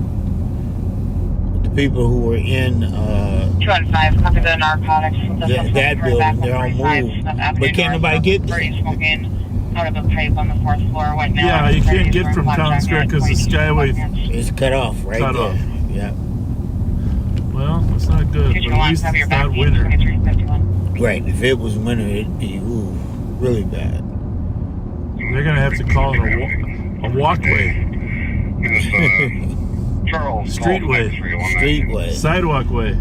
S19: The people who were in
S11: 2 and 5, copy the narcotics.
S19: that building, they're all moved. But can't nobody get there.
S11: Smoking out of a pipe on the 4th floor. White male.
S2: Yeah, you can't get from town square because the skyway
S19: It's cut off right
S2: cut
S19: there.
S2: off.
S19: Yeah.
S2: Well, it's not good. But at least it's not winter.
S19: Right. If it was winter, it'd be really bad.
S2: They're gonna have to call it a walkway, streetway, sidewalk way.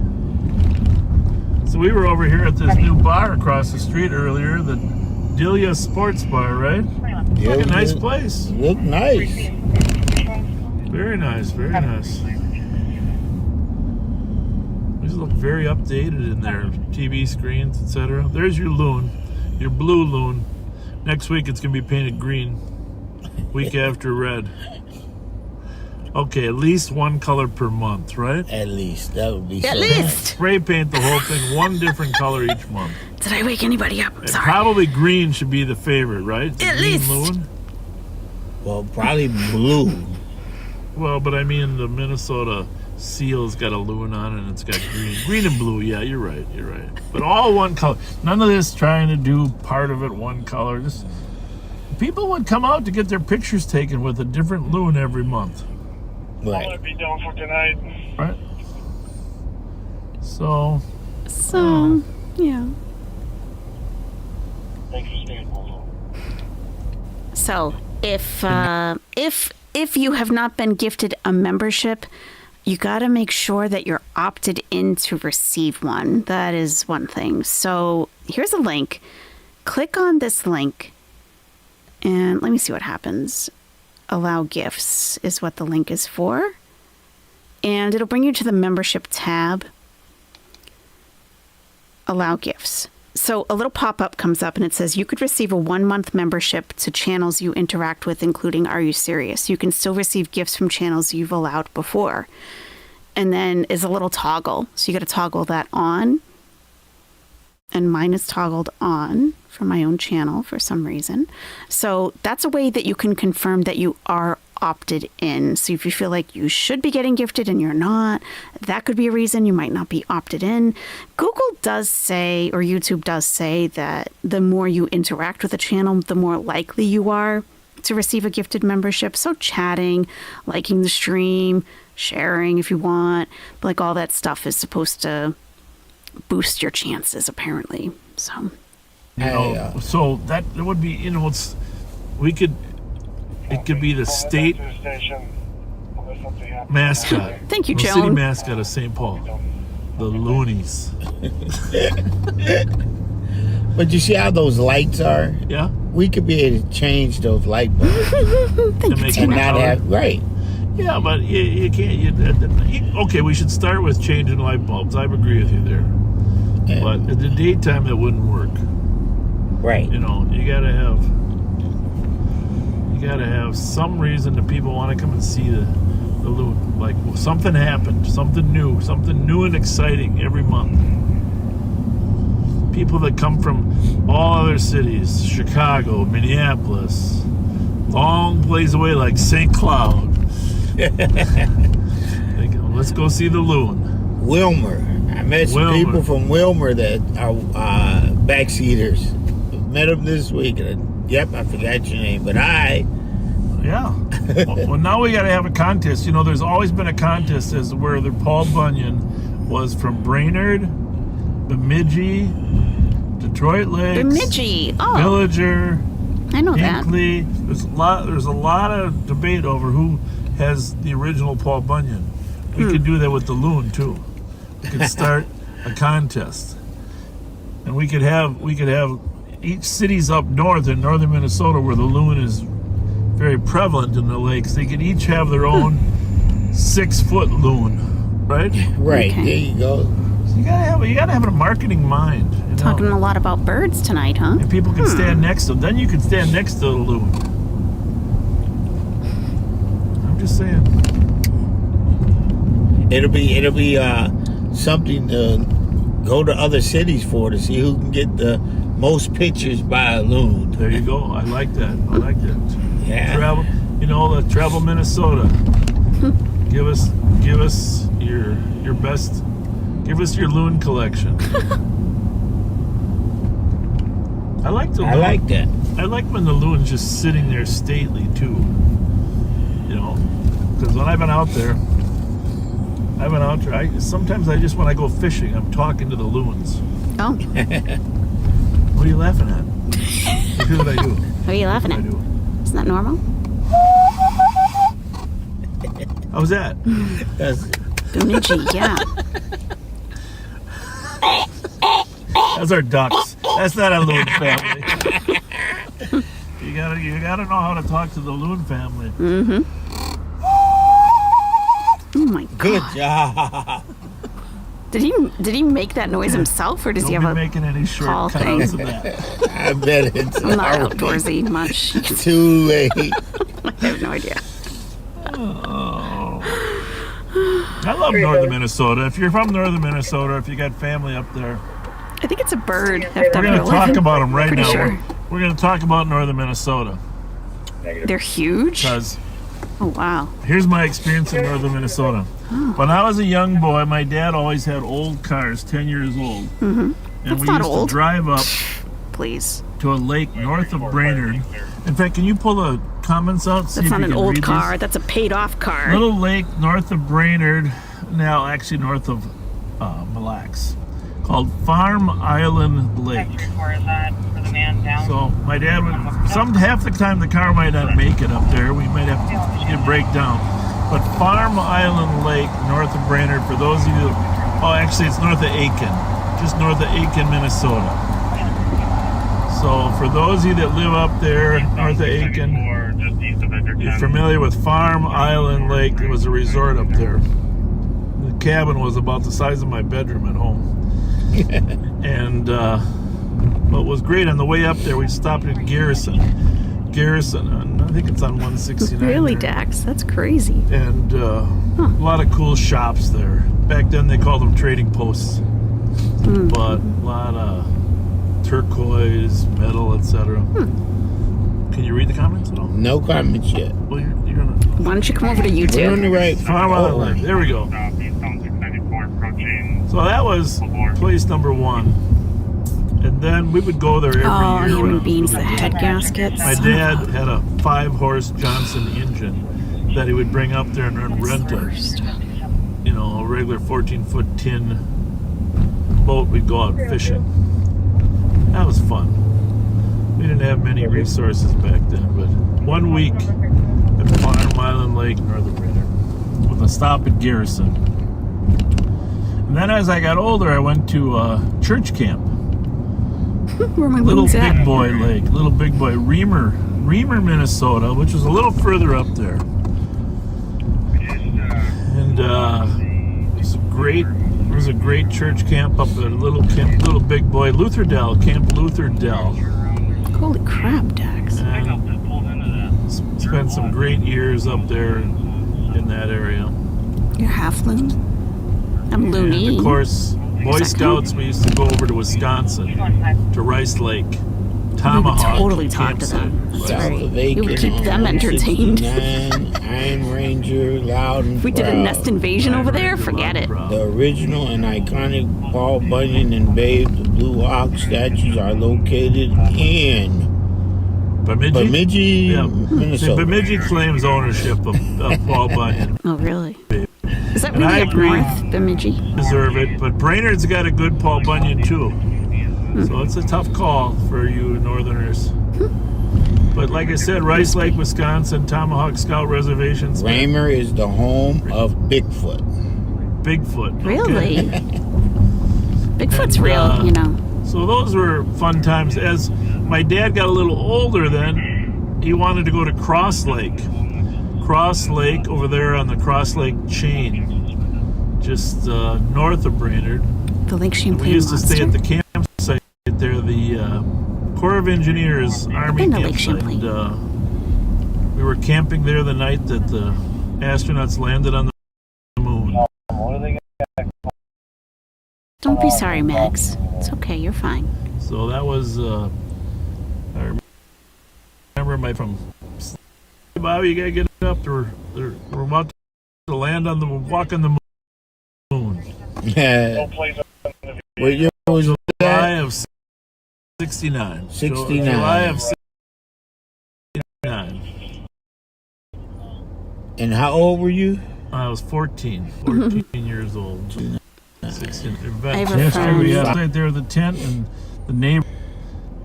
S2: So we were over here at this new bar across the street earlier, the Delia Sports Bar, right? It's like a nice place.
S19: Look nice.
S2: Very nice, very nice. These look very updated in there. TV screens, etc. There's your loon, your blue loon. Next week it's gonna be painted green. Week after red. Okay, at least one color per month, right?
S19: At least that would be.
S1: At
S19: so
S1: least.
S19: nice.
S2: Spray paint the whole thing, one different color each month.
S1: Did I wake anybody up?
S2: And
S1: Sorry.
S2: probably green should be the favorite, right? The
S1: At
S2: green
S1: least.
S2: loon.
S19: Well, probably blue.
S2: Well, but I mean the Minnesota Seal's got a loon on it and it's got green and blue. Yeah, you're right. But all one color. None of this trying to do part of it one color. Just people would come out to get their pictures taken with a different loon every month.
S19: Right.
S10: Be done for tonight.
S2: Right. So
S1: yeah.
S10: Thanks for staying home.
S1: So if you have not been gifted a membership, you got to make sure that you're opted in to receive one. That is one thing. So here's a link. Click on this link and let me see what happens. Allow gifts is what the link is for. And it'll bring you to the membership tab. Allow gifts. So a little pop-up comes up and it says you could receive a 1-month membership to channels you interact with, including Are You Serious? You can still receive gifts from channels you've allowed before. And then is a little toggle. So you got to toggle that on. And mine is toggled on for my own channel for some reason. So that's a way that you can confirm that you are opted in. So if you feel like you should be getting gifted and you're not, that could be a reason you might not be opted in. Google does say, or YouTube does say, that the more you interact with a channel, the more likely you are to receive a gifted membership. So chatting, liking the stream, sharing if you want, like all that stuff is supposed to boost your chances, apparently. So
S2: so that would be, it could be the state mascot.
S1: Thank you,
S2: the
S1: Joan.
S2: city mascot of St. Paul, the Loonies.
S19: But you see how those lights are?
S2: Yeah.
S19: We could be able to change those light bulbs and not have right.
S2: Yeah, but you can't. Okay, we should start with changing light bulbs. I agree with you there.
S19: Yeah.
S2: But in the daytime, that wouldn't work.
S19: Right.
S2: You gotta have some reason that people want to come and see the loon. Like something happened, something new and exciting every month. People that come from all other cities, Chicago, Minneapolis, long ways away like St. Cloud. They go, let's go see the loon.
S19: Wilmer. I met some people from Wilmer that are backseaters. Met them this week. And yep, I forgot your name, but
S2: Yeah. Well, now we got to have a contest. There's always been a contest as where the Paul Bunyan was from Brainerd, Bemidji, Detroit Lakes,
S1: Bemidji. Oh.
S2: Villager,
S1: I know
S2: Hinkley. There's a lot of debate over who has the original Paul Bunyan. We could do that with the loon too. We could start a contest, and we could have each city's up north in northern Minnesota where the loon is very prevalent in the lakes. They could each have their own 6-foot loon, right?
S19: Right.
S1: Okay.
S19: There you go.
S2: So you gotta have a marketing mind.
S1: Talking a lot about birds tonight, huh?
S2: And people can stand next to them. Then you can stand next to the loon. I'm just saying.
S19: It'll be something to go to other cities for, to see who can get the most pictures by a loon.
S2: There you go. I like that. I like that.
S19: Yeah.
S2: Travel, travel Minnesota. Give us your best. Give us your loon collection. I like the.
S19: I like that.
S2: I like when the loon's just sitting there stately too. Because when I've been out there, sometimes I just when I go fishing, I'm talking to the loons.
S1: Oh.
S2: What are you laughing at? Here's what I do.
S1: What are you laughing at? Isn't that normal?
S2: How's that?
S1: Bemidji, yeah.
S2: Those are ducks. That's not a loon family. You gotta know how to talk to the loon family.
S1: Mm-hmm. Oh my God.
S19: Good job.
S1: Did he make that noise himself, or does he have a
S2: making any
S1: call thing?
S2: of that?
S19: I bet it's
S1: I'm not outdoorsy much.
S19: too late.
S1: I have no idea.
S2: Oh. I love northern Minnesota. If you're from northern Minnesota, if you got family up there,
S1: I think it's a bird.
S2: we're going to talk about them right
S1: Pretty
S2: now.
S1: sure.
S2: We're going to talk about northern Minnesota.
S1: They're huge.
S2: Because
S1: oh wow.
S2: Here's my experience in northern Minnesota.
S1: Oh.
S2: When I was a young boy, my dad always had old cars, 10 years old.
S1: Mm-hmm.
S2: And
S1: That's
S2: we
S1: not
S2: used
S1: old.
S2: to drive up
S1: Please.
S2: to a lake north of Brainerd. In fact, can you pull the comments out? See
S1: That's
S2: if
S1: not
S2: you
S1: an
S2: can
S1: old
S2: read
S1: car.
S2: these?
S1: That's a paid-off car.
S2: Little lake north of Brainerd, now actually north of Mille Lacs, called Farm Island Lake. So my dad would, half the time the car might not make it up there. We might have to break down. But Farm Island Lake, north of Brainerd, for those of you, actually it's north of Aiken, just north of Aiken, Minnesota. So for those of you that live up there, north of Aiken, you're familiar with Farm Island Lake. There was a resort up there. The cabin was about the size of my bedroom at home. And what was great, on the way up there, we stopped at Garrison, and I think it's on 169.
S1: Really,
S2: there.
S1: Dax? That's crazy.
S2: And a lot of cool shops there. Back then they called them trading posts. But a lot of turquoise, metal, etc. Can you read the comments at all?
S19: No comments yet.
S2: Well, you're gonna.
S1: Why don't you come over to
S19: We're
S1: YouTube?
S19: on the right.
S2: Farm Island Lake. There we go. So that was place number one. And then we would go there every year.
S1: Human beings, the head gaskets.
S2: My dad had a 5-horse Johnson engine that he would bring up there and then rent a regular 14-foot tin boat. We'd go out fishing. That was fun. We didn't have many resources back then, but 1 week at Farm Island Lake, northern Brainerd, with a stop at Garrison. And then as I got older, I went to church camp.
S1: Where my
S2: Little
S1: loon's
S2: Big
S1: at?
S2: Boy Lake, Little Big Boy, Reamer, Minnesota, which is a little further up there. And it was a great church camp up at Little Big Boy, Camp Lutherdell.
S1: Holy crap, Dax.
S2: And spent some great years up there in that area.
S1: You're half loon? I'm loony.
S2: And of course, Boy Scouts, we used to go over to Wisconsin, to Rice Lake, Tomahawk.
S1: Totally talk to them. That's right. You would keep them entertained.
S19: Iron Ranger, loud and
S1: If we did a nest invasion over there, forget it.
S19: The original and iconic Paul Bunyan and Babe the Blue Ox statues are located in Bemidji, Minnesota.
S2: See, Bemidji claims ownership of Paul Bunyan.
S1: Oh, really? Is that really up north, Bemidji?
S2: Deserve it, but Brainerd's got a good Paul Bunyan too. So it's a tough call for you northerners. But like I said, Rice Lake, Wisconsin, Tomahawk Scout Reservations.
S19: Raymer is the home of Bigfoot.
S2: Bigfoot.
S1: Really?
S2: Okay.
S1: Bigfoot's
S2: And,
S1: real,
S2: So those were fun times. As my dad got a little older then, he wanted to go to Cross Lake. Cross Lake over there on the Cross Lake chain, just north of Brainerd.
S1: The Lake Champlain
S2: We used to
S1: Monster.
S2: stay at the campsite there, the Corps of Engineers Army
S1: been to Lake
S2: campsite.
S1: Champlain.
S2: We were camping there the night that the astronauts landed on the moon.
S1: Don't be sorry, Max. It's okay, you're fine.
S2: So that was, I remember from Bobby, you gotta get up. We're about to land on the walk on the moon.
S19: Yeah. What year was
S2: July
S19: that?
S2: of 69.
S19: 69.
S2: July of 69.
S19: And how old were you?
S2: I was 14 years old. 16.
S1: I have a friend.
S2: We had right there the tent and the neighbor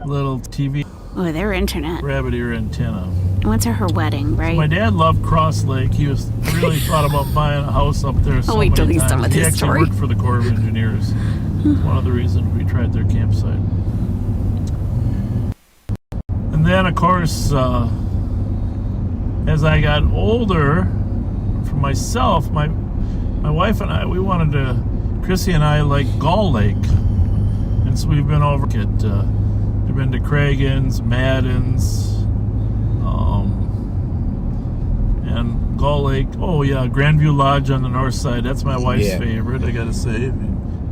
S2: little TV.
S1: Oh, their internet.
S2: Rabbit ear antenna.
S1: I went to her wedding, right?
S2: My dad loved Cross Lake. He was really thought about buying a house up there.
S1: Oh, wait till he's done with
S2: he
S1: his
S2: actually
S1: story.
S2: worked for the Corps of Engineers. One of the reasons we tried their campsite. And then, of course, as I got older, for myself, my wife and I, we wanted to. Chrissy and I like Gull Lake, and so we've been over at. We've been to Cragen's, Madden's, and Gull Lake. Oh yeah, Grandview Lodge on the north side. That's my wife's favorite, I gotta say.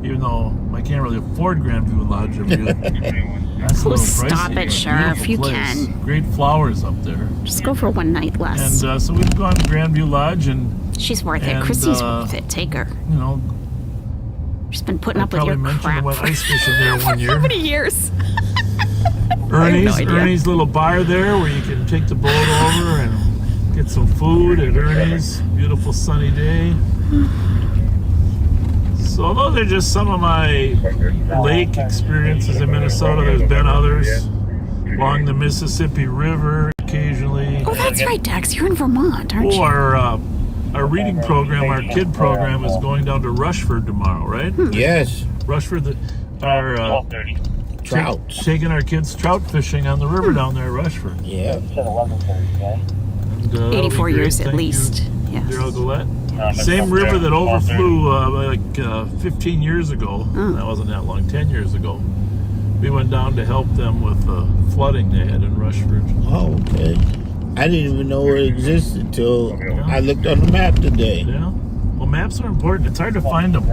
S2: Even though I can't really afford Grandview Lodge every year. That's a little pricey.
S1: Stop it, Sheriff. You can.
S2: Great flowers up there.
S1: Just go for one night less.
S2: And so we've gone to Grandview Lodge, and
S1: she's worth it. Chrissy's worth it. Take her.
S2: You know,
S1: she's been putting up with your crap.
S2: I went ice fishing there one year.
S1: How many years?
S2: Ernie's little bar there where you can take the boat over and get some food at Ernie's. Beautiful sunny day. So those are just some of my lake experiences in Minnesota. There's been others along the Mississippi River occasionally.
S1: Oh, that's right, Dax. You're in Vermont, aren't you?
S2: Our reading program, our kid program, is going down to Rushford tomorrow, right?
S19: Yes.
S2: Rushford, our
S19: trout.
S2: Taking our kids trout fishing on the river down there at Rushford.
S19: Yeah.
S2: And,
S1: 84 years at least. Yes.
S2: Dear Owlette. Same river that overflew like 15 years ago. That wasn't that long, 10 years ago. We went down to help them with the flooding they had in Rushford.
S19: Oh, okay. I didn't even know it existed until I looked on the map today.
S2: Yeah. Well, maps are important. It's hard to find them.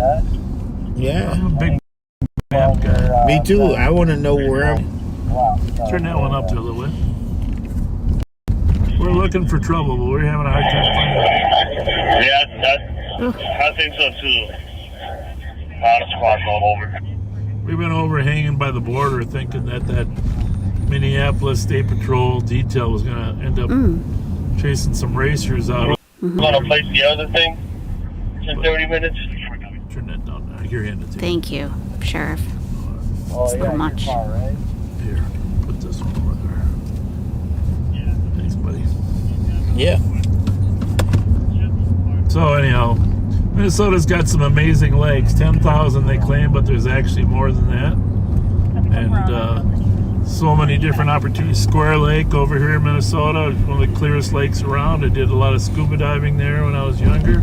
S19: Yeah.
S2: I'm a big map guy.
S19: Me too. I want to know where I'm.
S2: Turn that one up there a little bit. We're looking for trouble, but we're having a hard time finding it.
S10: Yeah, I think so too. The squad's all over.
S2: We've been over hanging by the border thinking that Minneapolis State Patrol detail was going to end up chasing some racers out.
S10: You want to place the other thing in 30 minutes?
S2: Turn that down now. Your hand it.
S1: Thank you, Sheriff. So much.
S2: Here, put this one over there. Thanks, buddy.
S19: Yeah.
S2: So anyhow, Minnesota's got some amazing lakes. 10,000 they claim, but there's actually more than that. And so many different opportunities. Square Lake over here in Minnesota, one of the clearest lakes around. I did a lot of scuba diving there when I was younger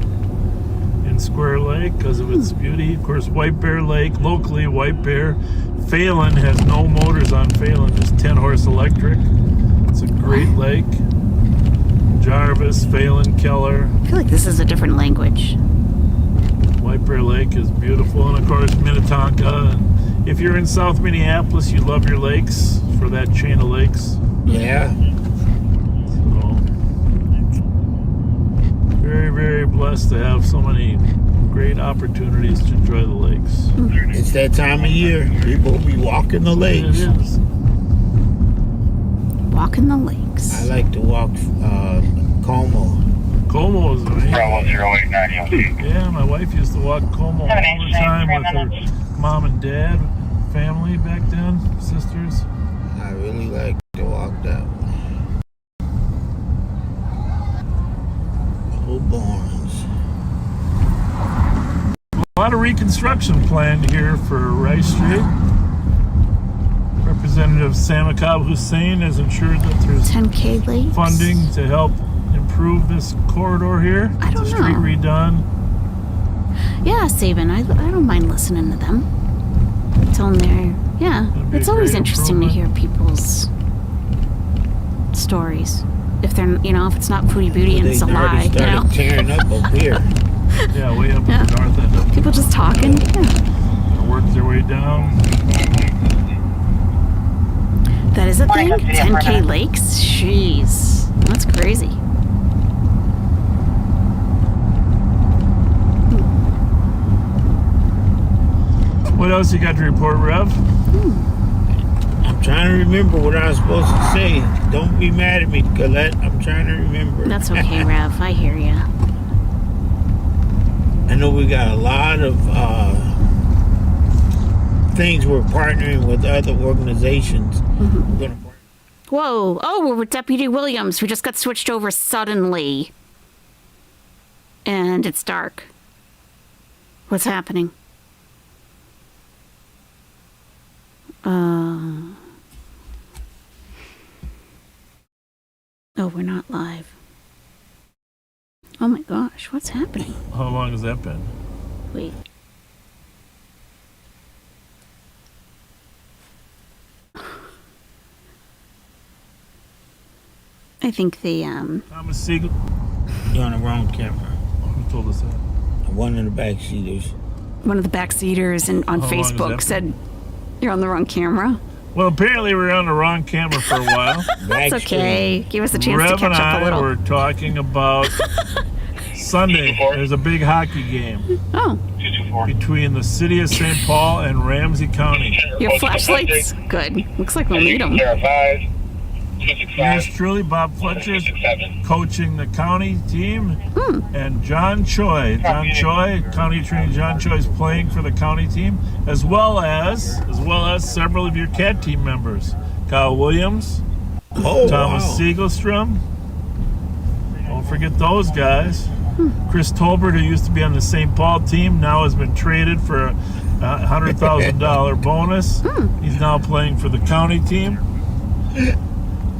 S2: in Square Lake because of its beauty. Of course, White Bear Lake, locally White Bear. Phelan has no motors on Phelan, just 10-horse electric. It's a great lake. Jarvis, Phelan, Keller.
S1: I feel like this is a different language.
S2: White Bear Lake is beautiful, and of course Minnetonka. And if you're in South Minneapolis, you love your lakes for that chain of lakes.
S19: Yeah.
S2: So very, very blessed to have so many great opportunities to enjoy the lakes.
S19: It's that time of year. People will be walking the lakes.
S2: It is.
S1: Walking the lakes.
S19: I like to walk Como.
S2: Como is amazing.
S10: Bravo 0890.
S2: Yeah, my wife used to walk Como all the time with her mom and dad, family back then, sisters.
S19: I really like to walk that one. Old Barnes.
S2: A lot of reconstruction planned here for Rice Street. Representative Samakab Hussein has ensured that there's
S1: 10K lakes?
S2: funding to help improve this corridor here.
S1: I don't
S2: the street
S1: know.
S2: redone.
S1: Yeah, Saban, I don't mind listening to them. Tell them they're, yeah.
S2: be
S1: It's
S2: a
S1: always
S2: great
S1: interesting to hear people's stories. If they're, if it's not Foodie Booty and
S19: They
S1: it's a
S19: already
S1: lie,
S19: started tearing up up here.
S2: Yeah, way up in the north end of
S1: People just talking. Yeah.
S2: work their way down.
S1: That is a thing? 10K lakes? Jeez. That's crazy.
S2: What else you got to report, Rev?
S19: I'm trying to remember what I was supposed to say. Don't be mad at me, Colette. I'm trying to remember.
S1: That's okay, Rev. I hear you.
S19: I know we got a lot of things we're partnering with other organizations. We're gonna
S1: Whoa. Oh, we're with Deputy Williams. We just got switched over suddenly. And it's dark. What's happening? Oh, we're not live. Oh my gosh, what's happening?
S2: How long has that been?
S1: Wait. I think the
S2: Thomas Siegel.
S19: You're on the wrong camera.
S2: Who told us that?
S19: One of the backseaters.
S1: One of the backseaters and on
S2: How long has
S1: Facebook
S2: that
S1: said you're on the wrong camera.
S2: Well, apparently we were on the wrong camera for a while.
S1: That's okay. Give us a chance
S2: Rev
S1: to catch
S2: and
S1: up a
S2: I
S1: little.
S2: were talking about Sunday. There's a big hockey game.
S1: Oh.
S2: Between the city of St. Paul and Ramsey County.
S1: Your flashlights? Good. Looks like we'll need them.
S2: Yours truly, Bob Fletcher's coaching the county team, and John Choi. John Choi, County Attorney John Choi, is playing for the county team, as well as several of your CAT team members, Kyle Williams, Thomas Siegelstrom. Don't forget those guys. Chris Tolbert, who used to be on the St. Paul team, now has been traded for a $100,000 bonus. He's now playing for the county team.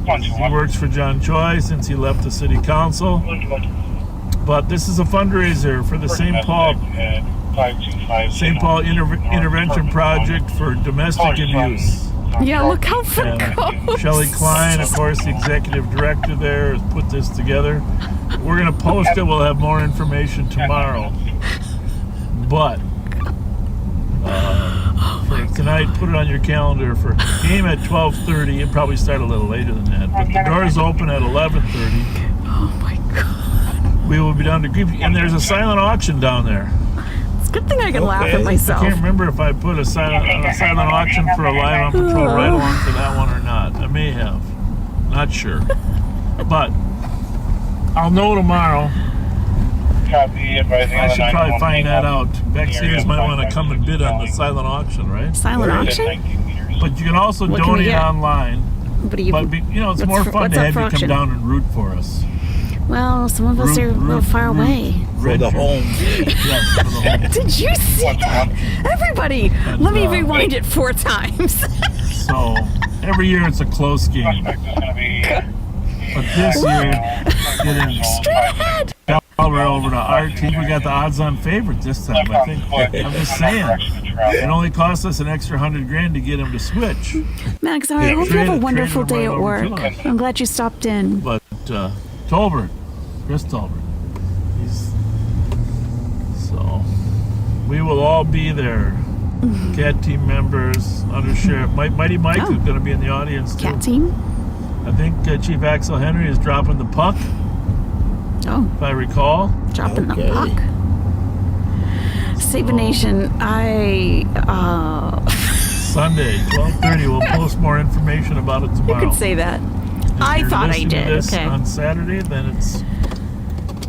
S2: He works for John Choi since he left the city council. But this is a fundraiser for the St. Paul Intervention Project for Domestic Abuse.
S1: Yeah, look how far it
S2: And
S1: goes.
S2: Shelley Klein, of course, the executive director there, has put this together. We're going to post it. We'll have more information tomorrow. But for tonight, put it on your calendar for game at 12:30. It'll probably start a little later than that. But the doors open at 11:30.
S1: Oh my God.
S2: We will be down to Greek, and there's a silent auction down there.
S1: It's a good thing I can laugh at myself.
S2: I can't remember if I put a silent auction for a Live on Patrol ride along to that one or not. I may have. Not sure. But I'll know tomorrow. I should probably find that out. Backseaters might want to come and bid on the silent auction, right?
S1: Silent auction?
S2: But you can also
S1: What can we
S2: donate
S1: get?
S2: online.
S1: What do you?
S2: But it's more fun
S1: what's
S2: to
S1: up
S2: have
S1: for
S2: you
S1: auction?
S2: come down and root for us.
S1: Well, some of us are a little far away.
S19: For the home.
S2: Yes, for the home.
S1: Did you see that? Everybody, let me rewind it 4 times.
S2: So every year it's a close game. But this year, getting
S1: straight ahead.
S2: We're over to our team. We got the odds-on favorite this time. I think. I'm just saying. It only cost us an extra $100,000 to get him to switch.
S1: Max, I hope you have a wonderful day at work. I'm glad you stopped in.
S2: But Tolbert, Chris Tolbert, so we will all be there. CAT team members, Under Sheriff Mighty Mike is going to be in the audience too.
S1: CAT team?
S2: I think Chief Axel Henry is dropping the puck.
S1: Oh,
S2: if I recall.
S1: Dropping the puck. Save a Nation.
S2: Sunday, 12:30. We'll post more information about it tomorrow.
S1: You could say that.
S2: If
S1: I
S2: you're
S1: thought I
S2: listening to
S1: did.
S2: this
S1: Okay.
S2: on Saturday, then it's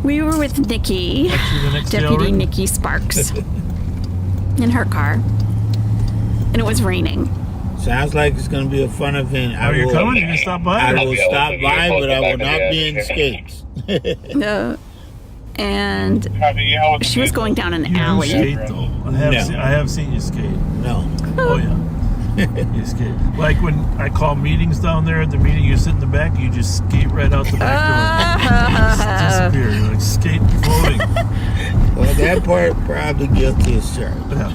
S1: We were with Nikki,
S2: actually the next day
S1: Deputy
S2: already.
S1: Nikki Sparks, in her car, and it was raining.
S19: Sounds like it's going to be a fun event.
S2: Are you coming? You can stop by.
S19: I will stop by, but I will not be in skates.
S1: And she was going down an
S2: You
S1: alley.
S2: skate though. I have seen you skate.
S19: No.
S2: Oh yeah. You skate. Like when I call meetings down there at the meeting, you sit in the back, you just skate right out the back door. Just disappear. You're like skating, floating.
S19: Well, that part probably guilty as charged.
S2: Yeah.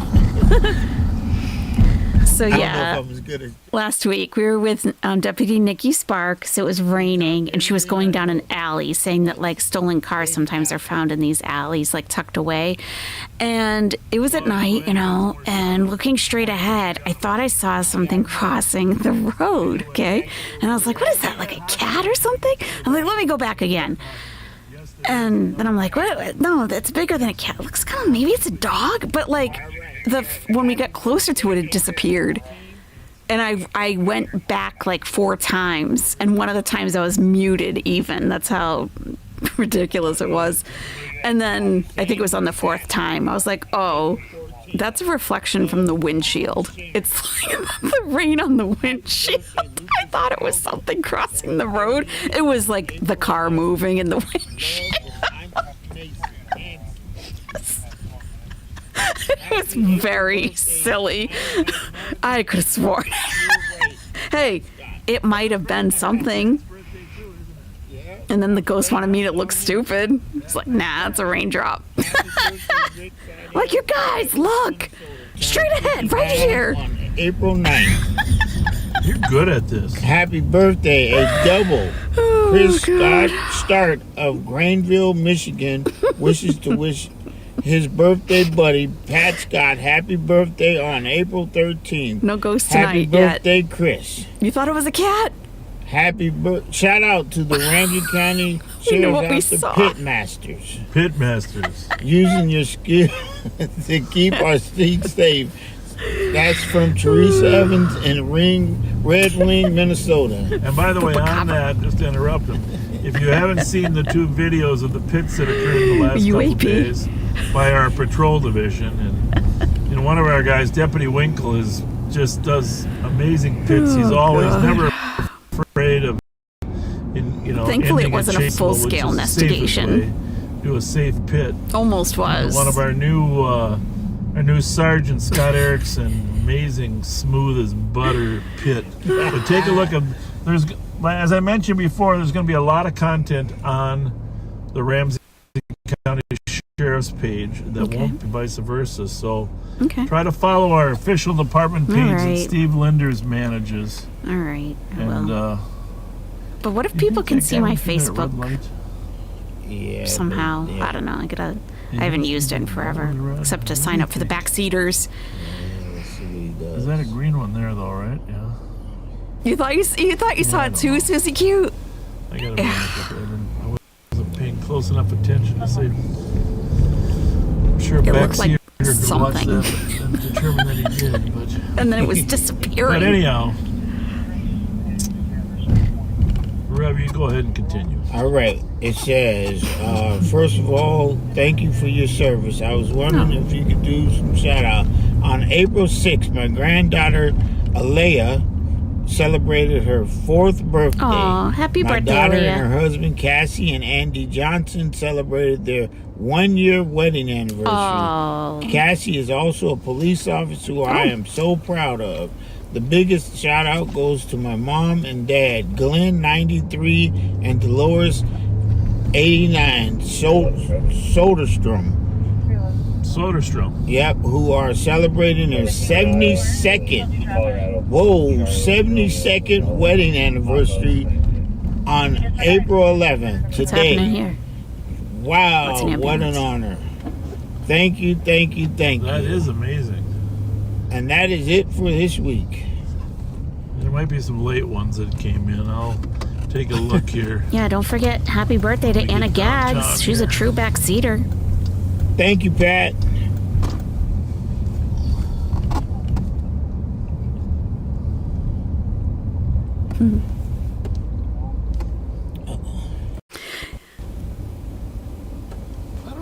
S1: So
S19: I don't know
S1: yeah,
S19: if I'm as good as
S1: last week we were with Deputy Nikki Sparks. It was raining, and she was going down an alley, saying that like stolen cars sometimes are found in these alleys, like tucked away. And it was at night, you know, and looking straight ahead, I thought I saw something crossing the road. Okay, and I was like, "What is that? Like a cat or something?" I'm like, "Let me go back again." And then I'm like, "What? No, that's bigger than a cat. It looks kind of maybe it's a dog." But like, when we got closer to it, it disappeared. And I went back like 4 times, and one of the times I was muted even. That's how ridiculous it was. And then I think it was on the 4th time, I was like, oh, that's a reflection from the windshield. It's like the rain on the windshield. I thought it was something crossing the road. It was like the car moving in the windshield. It was very silly. I could have sworn. Hey, it might have been something. And then the ghost wanted me to look stupid. It's like, nah, it's a raindrop. Like, you guys, look! Straight ahead, right here!
S19: on April 9th.
S2: You're good at this.
S19: Happy birthday, a double. Chris Stark of Granville, Michigan, wishes to wish his birthday buddy, Pat Scott, happy birthday on April 13th.
S1: No ghost
S19: Happy
S1: tonight yet.
S19: birthday, Chris.
S1: You thought it was a cat?
S19: Shout out to the Ramsey County
S1: You know what we
S19: Sheriff's
S1: saw.
S19: Office Pitmasters.
S2: Pitmasters.
S19: Using your skill to keep our streets safe. That's from Teresa Evans in Red Wing, Minnesota.
S2: And by the way, on that, just to interrupt him, if you haven't seen the 2 videos of the pits that occurred in the last couple days by our patrol division, and one of our guys, Deputy Winkle, just does amazing pits. He's always never afraid of,
S1: Thankfully, it
S2: ending
S1: wasn't a
S2: chaseable, which
S1: full-scale
S2: is the safest
S1: investigation.
S2: way. Do a safe pit.
S1: Almost was.
S2: One of our new sergeant, Scott Erickson, amazing, smooth as butter pit. But take a look at, as I mentioned before, there's going to be a lot of content on the Ramsey County Sheriff's page that won't be vice versa. So try to follow our official department page that Steve Linders manages.
S1: All right, I
S2: and,
S1: will. But what if people can see my Facebook somehow? I don't know. I haven't used it in forever, except to sign up for the backseaters.
S2: Is that a green one there, though, right? Yeah.
S1: You thought you saw it too, Susie Cute?
S2: I gotta be honest with you, I wasn't paying close enough attention to say. I'm sure
S1: It looked like
S2: backseater could watch
S1: something.
S2: that and determine that he did, but.
S1: And then it was disappearing.
S2: But anyhow. Rev, you go ahead and continue.
S19: All right. It says, first of all, thank you for your service. I was wondering if you could do some shout out. On April 6th, my granddaughter, Alea, celebrated her 4th birthday.
S1: Aw, happy birthday,
S19: My daughter
S1: Alea.
S19: and her husband, Cassie and Andy Johnson, celebrated their 1-year wedding anniversary.
S1: Oh.
S19: Cassie is also a police officer who I am so proud of. The biggest shout out goes to my mom and dad, Glenn 93 and Dolores 89 Soderstrom. Yep, who are celebrating their 72nd 72nd wedding anniversary on April 11th.
S1: What's
S19: Today.
S1: happening here?
S19: Wow,
S1: What's an
S19: what an honor. Thank you.
S2: That is amazing.
S19: And that is it for this week.
S2: There might be some late ones that came in. I'll take a look here.
S1: Yeah, don't forget, happy birthday to Anna Gags. She's a true backseater.
S19: Thank you, Pat.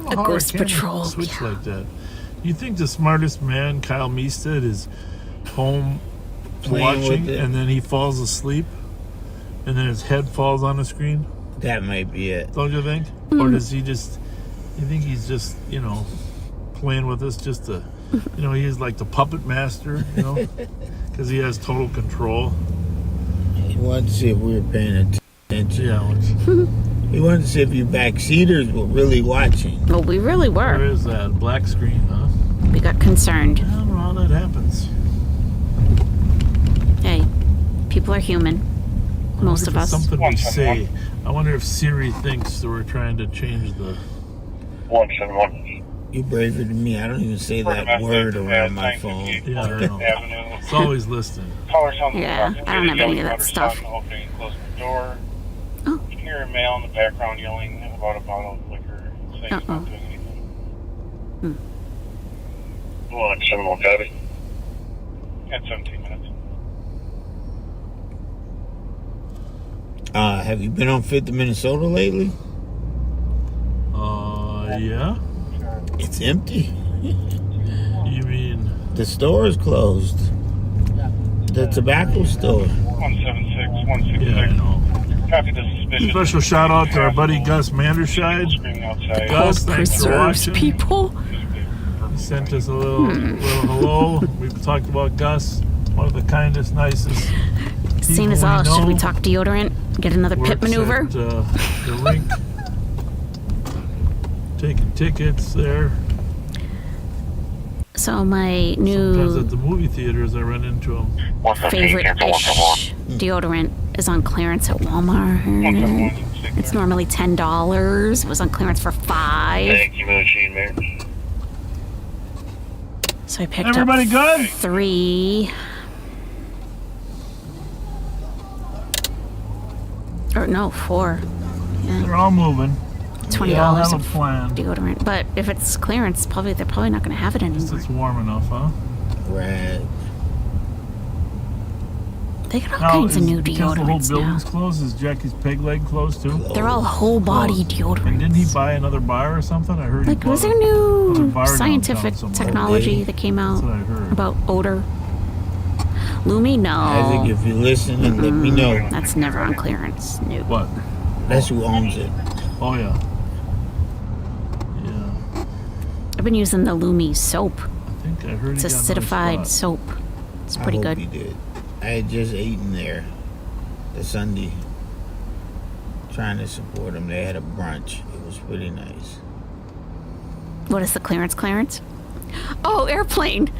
S2: A
S1: Ghost Patrol.
S2: Switch like that. You think the smartest man, Kyle Meestead, is home
S19: Playing with
S2: watching,
S19: it.
S2: and then he falls asleep, and then his head falls on the screen?
S19: That might be it.
S2: Don't you think? Or does he just? You think he's just playing with us just to, he's like the puppet master, because he has total control.
S19: He wanted to see if we were paying attention.
S2: Yeah.
S19: He wanted to see if you backseaters were really watching.
S1: Well, we really were.
S2: Where is that black screen? Huh?
S1: We got concerned.
S2: I don't know how that happens.
S1: People are human. Most of us.
S2: Something we say. I wonder if Siri thinks that we're trying to change the...
S10: 171.
S19: You braver than me. I don't even say that word around my phone.
S2: Yeah, I know. It's always listening.
S1: Yeah, I don't have any of that stuff.
S10: Opening and closing the door.
S1: Oh.
S10: You can hear a male in the background yelling about a bottle of liquor, saying he's not doing anything. 171 copy. At 17 minutes.
S19: Have you been on 5th of Minnesota lately?
S2: Yeah.
S19: It's empty.
S2: You mean?
S19: The store is closed. The tobacco store.
S10: 176, 166.
S2: Yeah, I know.
S10: Copy the suspicious.
S2: Special shout out to our buddy Gus Manderscheid. Gus, thanks for watching.
S1: People.
S2: He sent us a little hello. We've talked about Gus, one of the kindest, nicest.
S1: Seen as all, should we talk deodorant? Get another pit maneuver?
S2: At, the rink. Taking tickets there.
S1: So my new
S2: Sometimes at the movie theaters I run into them.
S1: favorite-ish deodorant is on clearance at Walmart. It's normally $10. It was on clearance for $5.
S10: Thank you, Machine Man.
S1: So I picked
S2: Everybody
S1: up
S2: good?
S1: 3. Or no, 4. Yeah.
S2: They're all moving.
S1: $20
S2: They all have a
S1: of
S2: plan.
S1: deodorant. But if it's clearance, they're probably not going to have it anymore.
S2: It's warm enough, huh?
S19: Right.
S1: They got all kinds of new
S2: because the whole
S1: deodorants now.
S2: building's closed, is Jackie's peg leg closed too?
S1: They're all whole body
S2: Closed.
S1: deodorants.
S2: And didn't he buy another bar or something? I heard he
S1: Like, was
S2: bought
S1: there new
S2: another bar
S1: scientific
S2: downtown somewhere.
S1: technology that came out
S2: That's what I heard.
S1: about odor? Lumi, no.
S19: I think if you listen and let me know.
S1: That's never on clearance. No.
S2: What?
S19: That's who owns it.
S2: Oh, yeah.
S1: I've been using the Lumi soap.
S2: I think I heard
S1: It's
S2: he got another
S1: acidified
S2: spot.
S1: soap. It's pretty
S19: I
S1: good.
S19: hope he did. I had just eaten there the Sunday, trying to support them. They had a brunch. It was pretty nice.
S1: What is the clearance? Oh, airplane.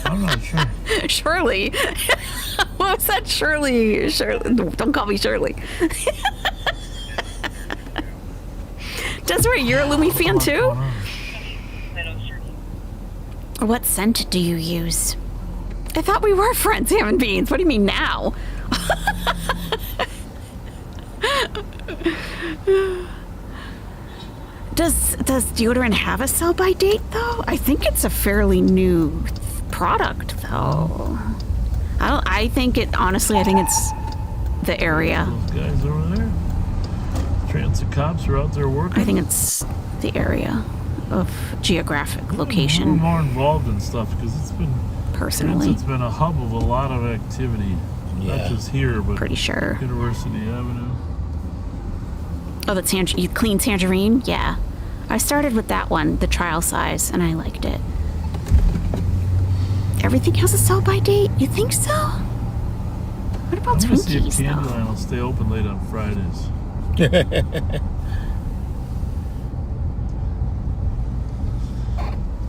S2: I'm not sure.
S1: Shirley. What was that, Shirley? Don't call me Shirley. Desiree, you're a Lumi fan too? What scent do you use? I thought we were friends, Ham and Beans. What do you mean now? Does deodorant have a sell-by date though? I think it's a fairly new product though. I think it's the area.
S2: Those guys over there. Transit cops are out there working.
S1: I think it's the area of geographic location.
S2: I'm more involved in stuff because it's been
S1: personally.
S2: It's been a hub of a lot of activity, not just here, but
S1: pretty sure.
S2: University Avenue.
S1: Oh, the clean tangerine? Yeah. I started with that one, the trial size, and I liked it. Everything has a sell-by date? You think so? What about
S2: I'm gonna see if
S1: Twinkies, though?
S2: Candyland will stay open late on Fridays.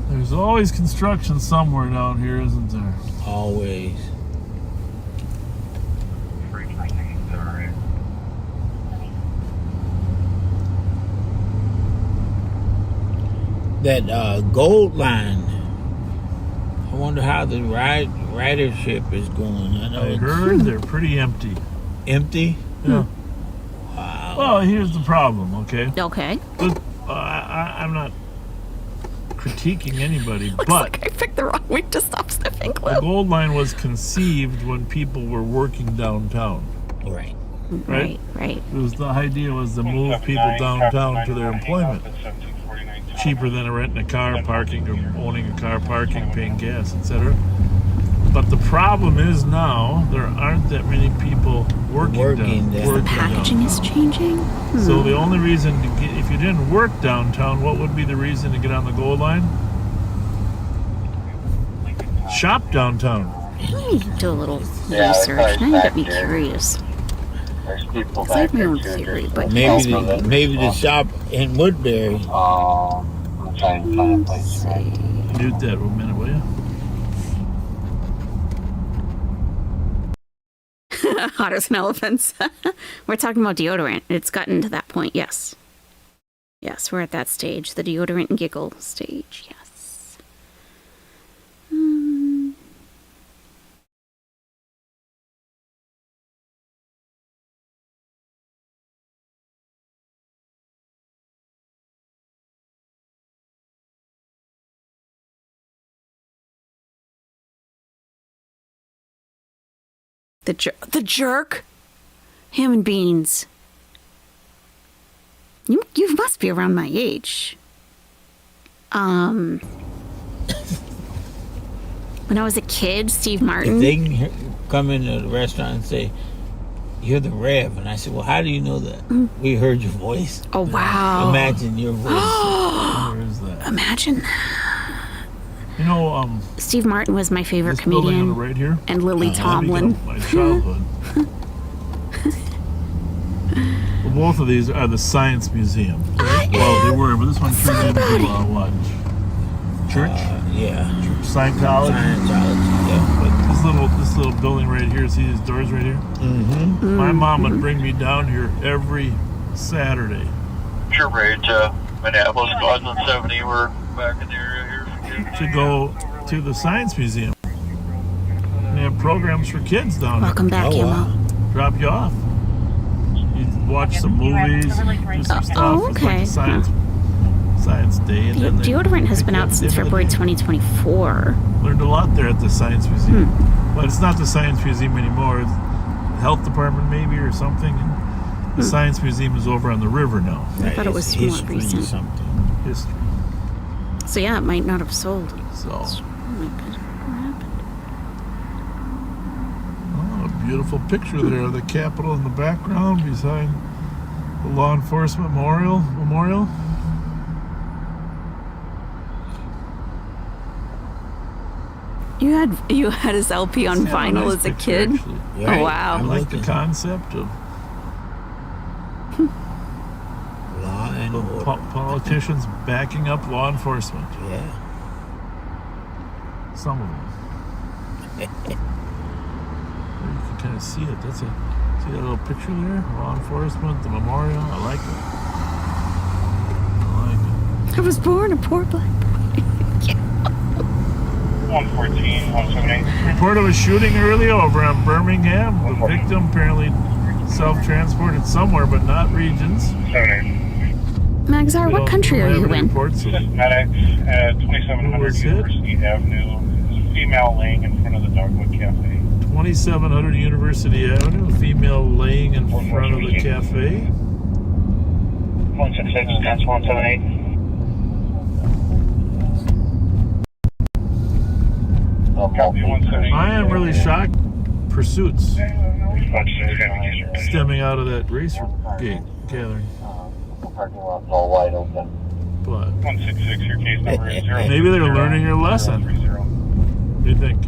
S2: There's always construction somewhere down here, isn't there?
S19: Always. That gold line. I wonder how the ridership is going.
S2: I heard they're pretty empty.
S19: Empty?
S2: Yeah.
S19: Wow.
S2: Well, here's the problem, okay?
S1: Okay.
S2: But, I'm not critiquing anybody,
S1: Looks
S2: but
S1: like I picked the wrong way to stop sniffing
S2: the
S1: glue.
S2: Gold Line was conceived when people were working downtown.
S19: Right.
S1: Right.
S2: It was the idea was to move people downtown to their employment. Cheaper than renting a car, parking, or owning a car, parking, paying gas, etc. But the problem is now there aren't that many people working
S1: The packaging is changing.
S2: So the only reason to get, if you didn't work downtown, what would be the reason to get on the Gold Line? Shop downtown.
S1: I need to do a little research. Now you got me curious. I have my own theory, but
S19: maybe the shop in Woodbury.
S2: Mute that a minute, will you?
S1: Hotter than elephants. We're talking about deodorant. It's gotten to that point, yes. Yes, we're at that stage, the deodorant and giggle stage, yes. The jerk? Ham and beans. You must be around my age. When I was a kid, Steve Martin.
S19: If they can come into the restaurant and say, "You're the Rev," and I said, "Well, how do you know that?" We heard your voice.
S1: Oh, wow.
S19: Imagine your voice.
S2: Where is that?
S1: Imagine.
S2: You know,
S1: Steve Martin was my favorite
S2: this building
S1: comedian.
S2: on the right here.
S1: And Lily Tomlin.
S2: My childhood. Well, both of these are the Science Museum. Right? Well, they were, but this one turned into what? Church?
S19: Yeah.
S2: Scientology.
S19: Yeah.
S2: But this little building right here. See these doors right here?
S19: Mm-hmm.
S2: My mom would bring me down here every Saturday.
S10: Sure, right to Minneapolis, Gosman 70. We're back in the area here.
S2: To go to the Science Museum. And they have programs for kids down
S1: Welcome
S2: there.
S1: back, Emma.
S2: Drop you off. You watch some movies, do some stuff. It's like Science Day. And then
S1: Deodorant has been out since February 2024.
S2: Learned a lot there at the Science Museum. But it's not the Science Museum anymore. It's the Health Department maybe or something. And the Science Museum is over on the river now.
S1: I thought it was more recent.
S2: History.
S1: So yeah, it might not have sold.
S2: So.
S1: Oh my God, what happened?
S2: Oh, a beautiful picture there of the Capitol in the background behind the Law Enforcement Memorial.
S1: You had his LP on vinyl as a kid.
S19: Yeah,
S1: oh wow!
S2: I like the concept of
S19: law and order.
S2: Politicians backing up law enforcement.
S19: Yeah.
S2: Some of them. You can kind of see it. See that little picture there? Law enforcement, the memorial. I like it.
S1: I was born a poor black boy.
S10: 114, 178.
S2: Report of a shooting earlier over on Birmingham. The victim apparently self-transported somewhere, but not regions.
S10: 78.
S1: Magzar, what country are you in?
S10: Medics at 2700 University Avenue. There's a female laying in front of the Dogwood Cafe.
S2: 2700 University Avenue. A female laying in front of the cafe.
S10: 166, 178.
S2: I am really shocked. Pursuits stemming out of that racer gathering.
S10: Parking lot's all wide open.
S2: But
S10: 166, your case number is 0.
S2: maybe they're learning your lesson. What do you think?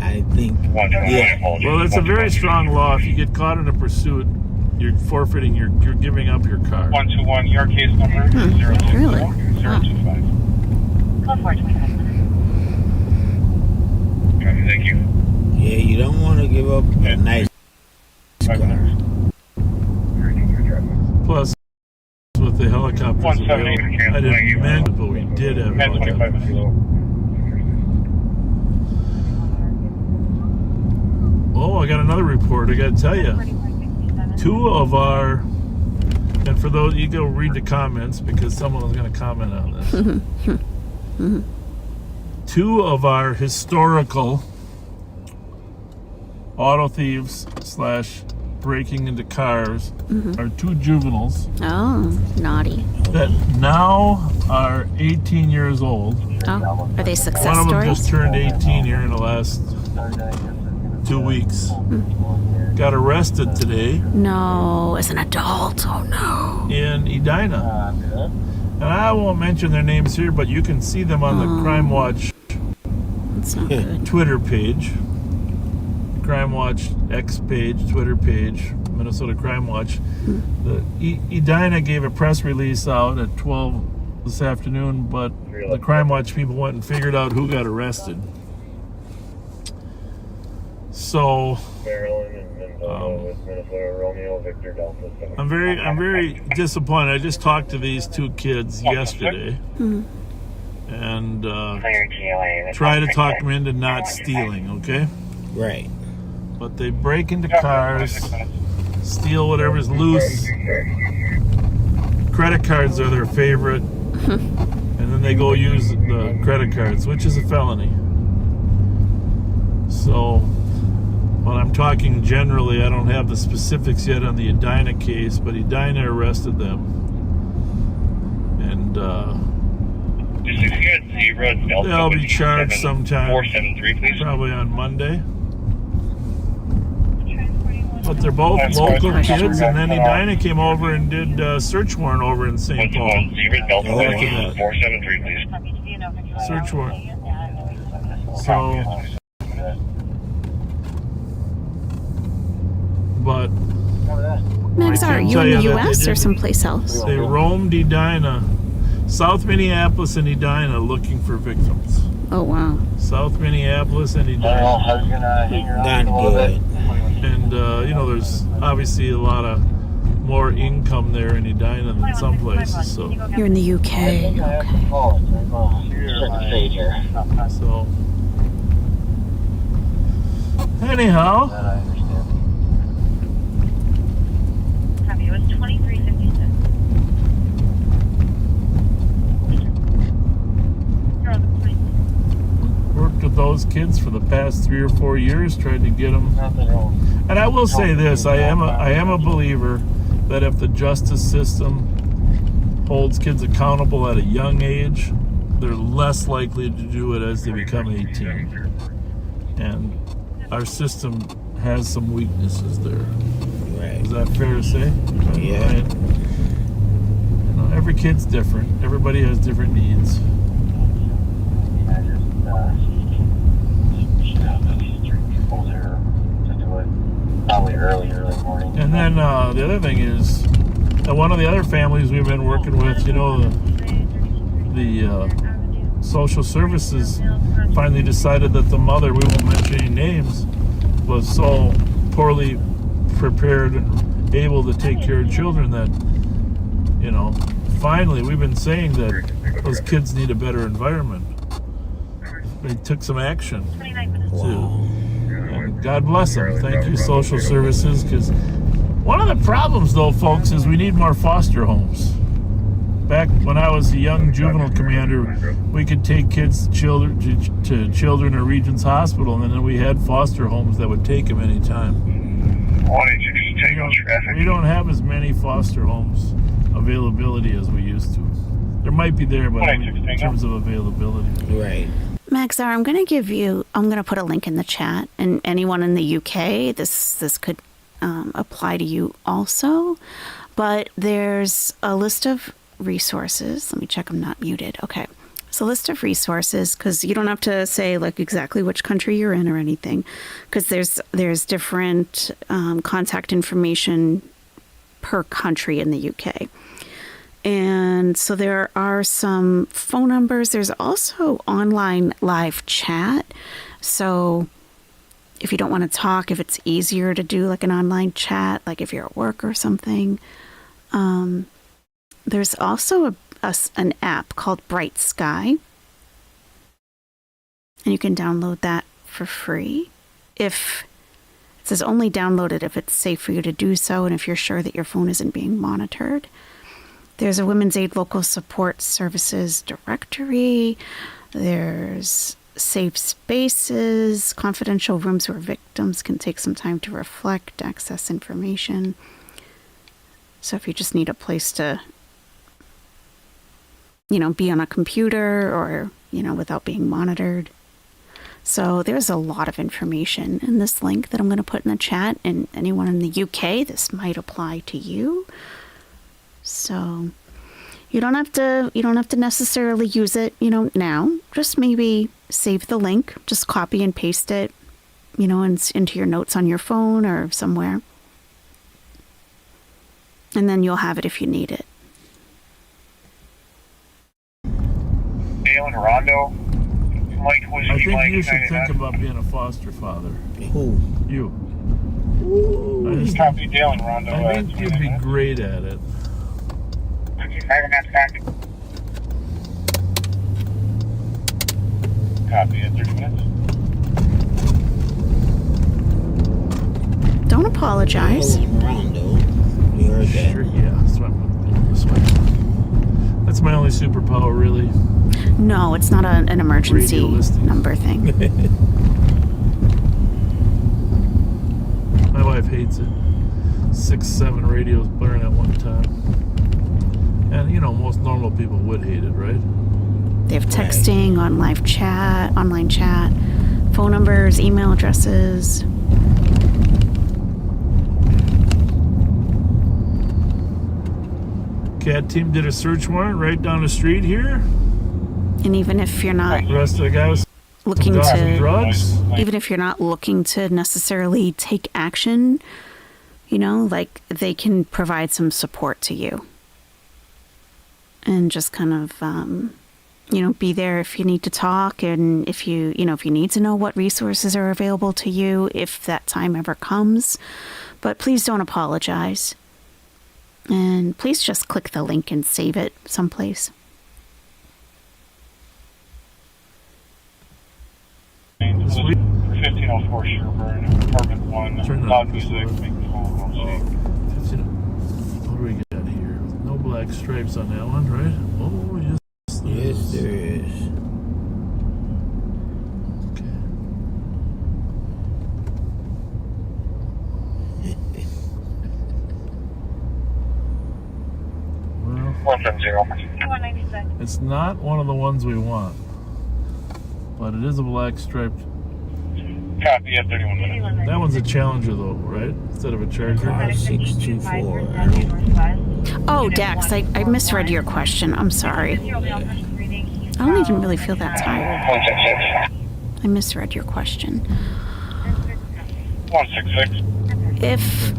S19: I think.
S10: Yeah.
S2: Well, it's a very strong law. If you get caught in a pursuit, you're forfeiting. You're giving up your car.
S10: 121, your case number is 024
S1: really?
S10: 025.
S11: Call 425.
S10: Thank you.
S19: Yeah, you don't want to give up a nice car.
S2: Plus, with the helicopters,
S10: 178.
S2: I didn't mention, but we did have helicopters. Oh, I got another report. I got to tell you, two of our, and for those, you go read the comments because someone was going to comment on this. Two of our historical auto thieves / breaking into cars are two juveniles.
S1: Oh, naughty.
S2: That now are 18 years old.
S1: Oh, are they success
S2: One of them
S1: stories?
S2: just turned 18 here in the last 2 weeks. Got arrested today.
S1: No, as an adult. Oh no.
S2: In Edina. And I won't mention their names here, but you can see them on the Crime Watch
S1: That's not good.
S2: Twitter page. Crime Watch X page, Twitter page, Minnesota Crime Watch. The Edina gave a press release out at 12 this afternoon, but the Crime Watch people went and figured out who got arrested. So,
S10: Maryland and
S2: I'm very disappointed. I just talked to these two kids yesterday, and try to talk them into not stealing. Okay.
S19: Right.
S2: But they break into cars, steal whatever's loose. Credit cards are their favorite, and then they go use the credit cards, which is a felony. So, when I'm talking generally, I don't have the specifics yet on the Edina case, but Edina arrested them. And they'll be charged sometime, probably on Monday. But they're both local kids, and then Edina came over and did a search warrant over in St. Paul. Search warrant. So, but
S1: Max, are you in the U.S. or someplace else?
S2: They roamed Edina, South Minneapolis and Edina, looking for victims.
S1: Oh, wow.
S2: South Minneapolis and Edina.
S19: Not good.
S2: And, there's obviously a lot of more income there in Edina than some places. So
S1: you're in the UK. Okay.
S2: So, anyhow.
S11: It was 2356.
S2: Worked with those kids for the past 3 or 4 years, tried to get them. And I will say this: I am a believer that if the justice system holds kids accountable at a young age, they're less likely to do it as they become 18. And our system has some weaknesses there. Is that fair to say?
S19: Yeah.
S2: Right? Every kid's different. Everybody has different needs.
S10: Early morning.
S2: And then the other thing is, one of the other families we've been working with, the social services finally decided that the mother, we won't mention any names, was so poorly prepared and able to take care of children that, finally we've been saying that those kids need a better environment. They took some action. And God bless them. Thank you, social services, because one of the problems, though, folks, is we need more foster homes. Back when I was a young juvenile commander, we could take kids to children or Regents Hospital, and then we had foster homes that would take them anytime. We don't have as many foster homes availability as we used to. There might be there, but in terms of availability.
S19: Right.
S1: Maxar, I'm going to put a link in the chat, and anyone in the UK, this could apply to you also. But there's a list of resources. Let me check I'm not muted. Okay. It's a list of resources, because you don't have to say like exactly which country you're in or anything, because there's different contact information per country in the UK. And so there are some phone numbers. There's also online live chat. So if you don't want to talk, if it's easier to do like an online chat, like if you're at work or something, there's also an app called Bright Sky. And you can download that for free. It says only download it if it's safe for you to do so and if you're sure that your phone isn't being monitored. There's a Women's Aid Local Support Services directory. There's safe spaces, confidential rooms where victims can take some time to reflect, access information. So if you just need a place to, be on a computer or, without being monitored. So there's a lot of information in this link that I'm going to put in the chat, and anyone in the UK, this might apply to you. So you don't have to necessarily use it, now. Just maybe save the link, just copy and paste it, into your notes on your phone or somewhere. And then you'll have it if you need it.
S10: Dale and Rondo.
S2: I think you should think about being a foster father.
S19: Who?
S2: You.
S10: Copy, Dale and Rondo.
S2: I think you'd be great at it.
S10: Copy in 30 minutes.
S1: Don't apologize.
S19: Rondo. You heard that.
S2: Sure, yeah, that's why I'm going this way. That's my only superpower, really.
S1: No, it's not an emergency number thing.
S2: My wife hates it. 6, 7 radios blaring at one time. And, you know, most normal people would hate it, right?
S1: They have texting, online chat, phone numbers, email addresses.
S2: CAT team did a search warrant right down the street here.
S1: And even if you're not
S2: The rest of the guys
S1: looking
S2: to drugs.
S1: even if you're not looking to necessarily take action, you know, like they can provide some support to you. And just kind of, you know, be there if you need to talk, and if you need to know what resources are available to you, if that time ever comes. But please don't apologize. And please just click the link and save it someplace.
S10: Sweet. 1504 Sherburne, apartment 1, loud music, make the phone call safe.
S2: What do we got here? No black stripes on that one, right? Oh, yes.
S19: Yes, there is.
S10: Well,
S11: 170.
S2: It's not one of the ones we want, but it is a black striped.
S10: Copy at 31 minutes.
S2: That one's a Challenger, though, right? Instead of a Charger.
S19: 624.
S1: Oh, Dax, I misread your question. I'm sorry. I don't even really feel that tired.
S10: 166.
S1: I misread your question.
S10: 166.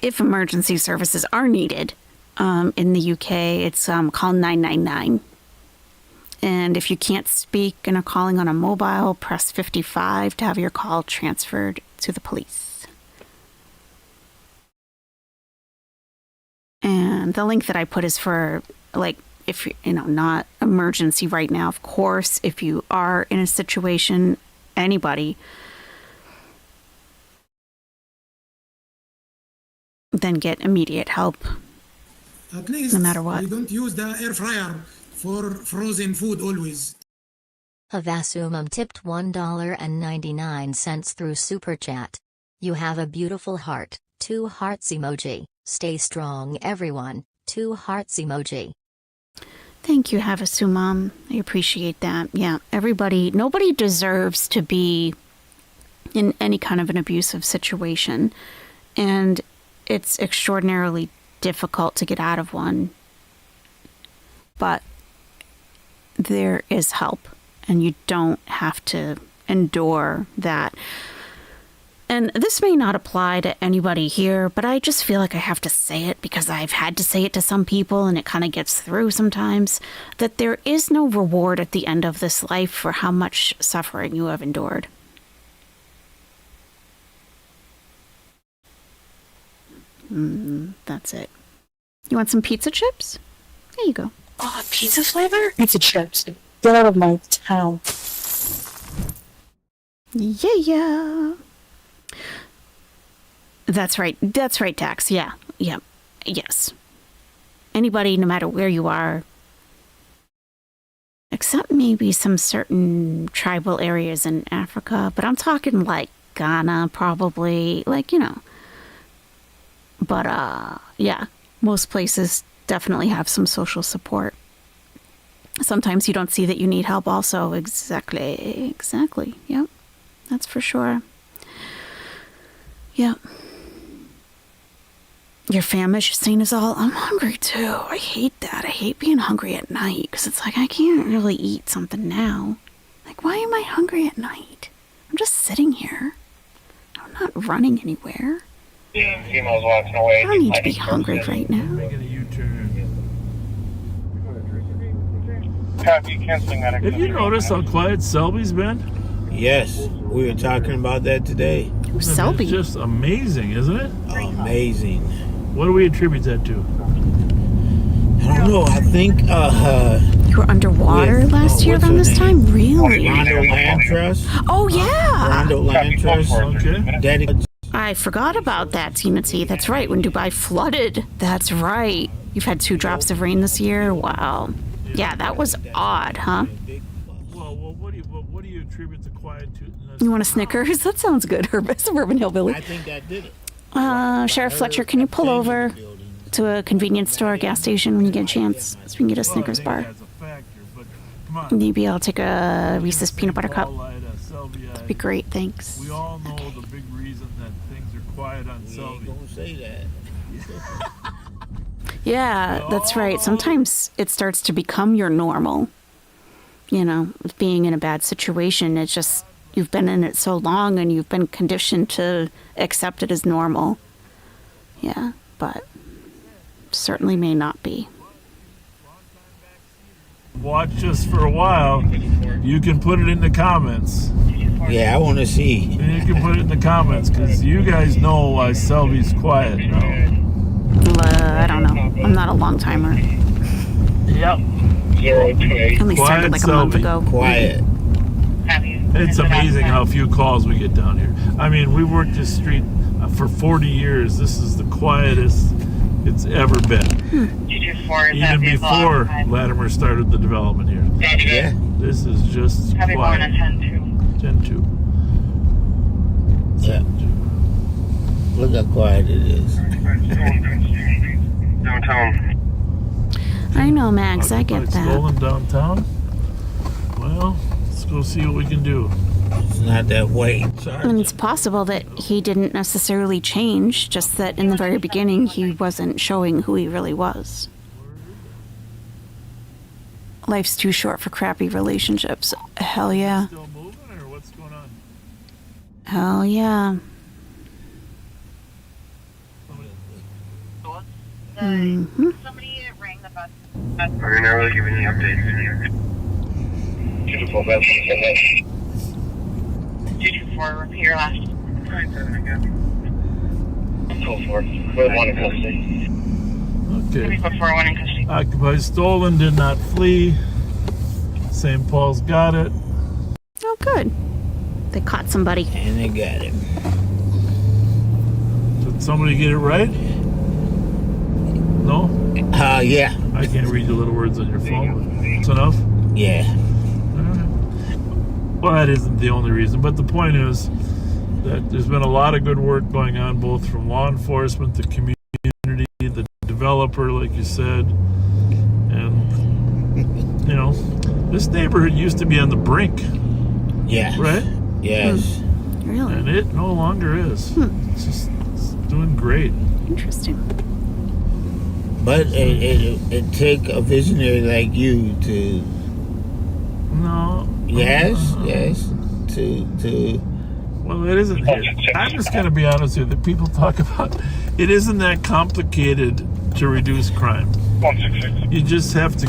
S1: If emergency services are needed in the UK, it's call 999. And if you can't speak and are calling on a mobile, press 55 to have your call transferred to the police. And the link that I put is for, like, if you're, not emergency right now. Of course, if you are in a situation, anybody, then get immediate help.
S7: At least
S1: no matter what.
S7: we don't use the air fryer for frozen food always.
S8: Havasumam tipped $1.99 through Super Chat. You have a beautiful heart. 2 hearts emoji. Stay strong, everyone. 2 hearts emoji.
S1: Thank you, Havasumam. I appreciate that. Yeah, nobody deserves to be in any kind of an abusive situation. And it's extraordinarily difficult to get out of one. But there is help, and you don't have to endure that. And this may not apply to anybody here, but I just feel like I have to say it because I've had to say it to some people, and it kind of gets through sometimes, that there is no reward at the end of this life for how much suffering you have endured. That's it. You want some pizza chips? There you go.
S9: Oh, pizza flavor? Pizza chips. Get out of my town.
S1: Yeah. That's right, Dax. Yeah. Yes. Anybody, no matter where you are, except maybe some certain tribal areas in Africa, but I'm talking like Ghana, probably, But, yeah, most places definitely have some social support. Sometimes you don't see that you need help also. Exactly. Yep, that's for sure. Yep. Your famish saying is all, I'm hungry too. I hate that. I hate being hungry at night because it's like I can't really eat something now. Like, why am I hungry at night? I'm just sitting here. I'm not running anywhere.
S10: Females walking away.
S1: I don't need to be hungry right now.
S2: Making a U-turn.
S10: Copy, canceling that.
S2: Have you noticed how quiet Selby's been?
S19: Yes, we were talking about that today.
S1: Selby.
S2: It's just amazing, isn't it?
S19: Amazing.
S2: What do we attribute that to?
S19: I don't know. I think
S1: You were underwater
S19: with,
S1: last year
S19: what's
S1: around
S19: her
S1: this
S19: name?
S1: time? Really?
S19: Rondo Land Trust.
S1: Oh, yeah.
S19: Rondo Land Trust.
S2: Okay.
S19: Daddy.
S1: I forgot about that, Tina T. That's right, when Dubai flooded. That's right. You've had 2 drops of rain this year? Wow. Yeah, that was odd, huh?
S2: Well, what do you attribute the quietude?
S1: You want a Snickers? That sounds good, Suburban Hillbilly.
S19: I think that did it.
S1: Sheriff Fletcher, can you pull over to a convenience store or gas station when you get a chance so we can get a Snickers bar? Maybe I'll take a Reese's peanut butter cup. That'd be great, thanks.
S2: We all know the big reason that things are quiet on Selby.
S19: Don't say that.
S1: Yeah, that's right. Sometimes it starts to become your normal. You know, with being in a bad situation, it's just, you've been in it so long and you've been conditioned to accept it as normal. Yeah, but certainly may not be.
S2: Watch us for a while. You can put it in the comments.
S19: Yeah, I want to see.
S2: You can put it in the comments because you guys know why Selby's quiet now.
S1: I don't know. I'm not a long timer.
S2: Yep.
S1: Only started like a month ago.
S19: Quiet.
S2: It's amazing how few calls we get down here. I mean, we worked this street for 40 years. This is the quietest it's ever been. Even before Latimer started the development here.
S19: Yeah.
S2: This is just quiet. 10-2.
S19: Yeah. Look how quiet it is.
S10: Downtown.
S1: I know, Max. I get that.
S2: Stolen downtown? Well, let's go see what we can do.
S19: It's not that way. Sorry.
S1: And it's possible that he didn't necessarily change, just that in the very beginning he wasn't showing who he really was. Life's too short for crappy relationships. Hell yeah.
S2: Still moving or what's going on?
S1: Hell yeah. Mm-hmm.
S11: Somebody rang the bus.
S10: Are you not really giving any updates? Beautiful, that's
S11: 224, repeat your last.
S10: 224. With one in custody.
S2: Okay.
S11: 4-1 in custody.
S2: Occupied stolen, did not flee. St. Paul's got it.
S1: Oh, good. They caught somebody.
S19: And they got him.
S2: Did somebody get it right? No?
S19: Yeah.
S2: I can't read the little words on your phone. It's enough?
S19: Yeah.
S2: Well, that isn't the only reason, but the point is that there's been a lot of good work going on, both from law enforcement, the community, the developer, like you said, and, you know, this neighborhood used to be on the brink.
S19: Yeah.
S2: Right?
S19: Yes.
S1: Really?
S2: And it no longer is. It's doing great.
S1: Interesting.
S19: But it take a visionary like you to.
S2: No.
S19: Yes. To.
S2: Well, it isn't. I'm just going to be honest with you. People talk about it isn't that complicated to reduce crime.
S10: 166.
S2: You just have to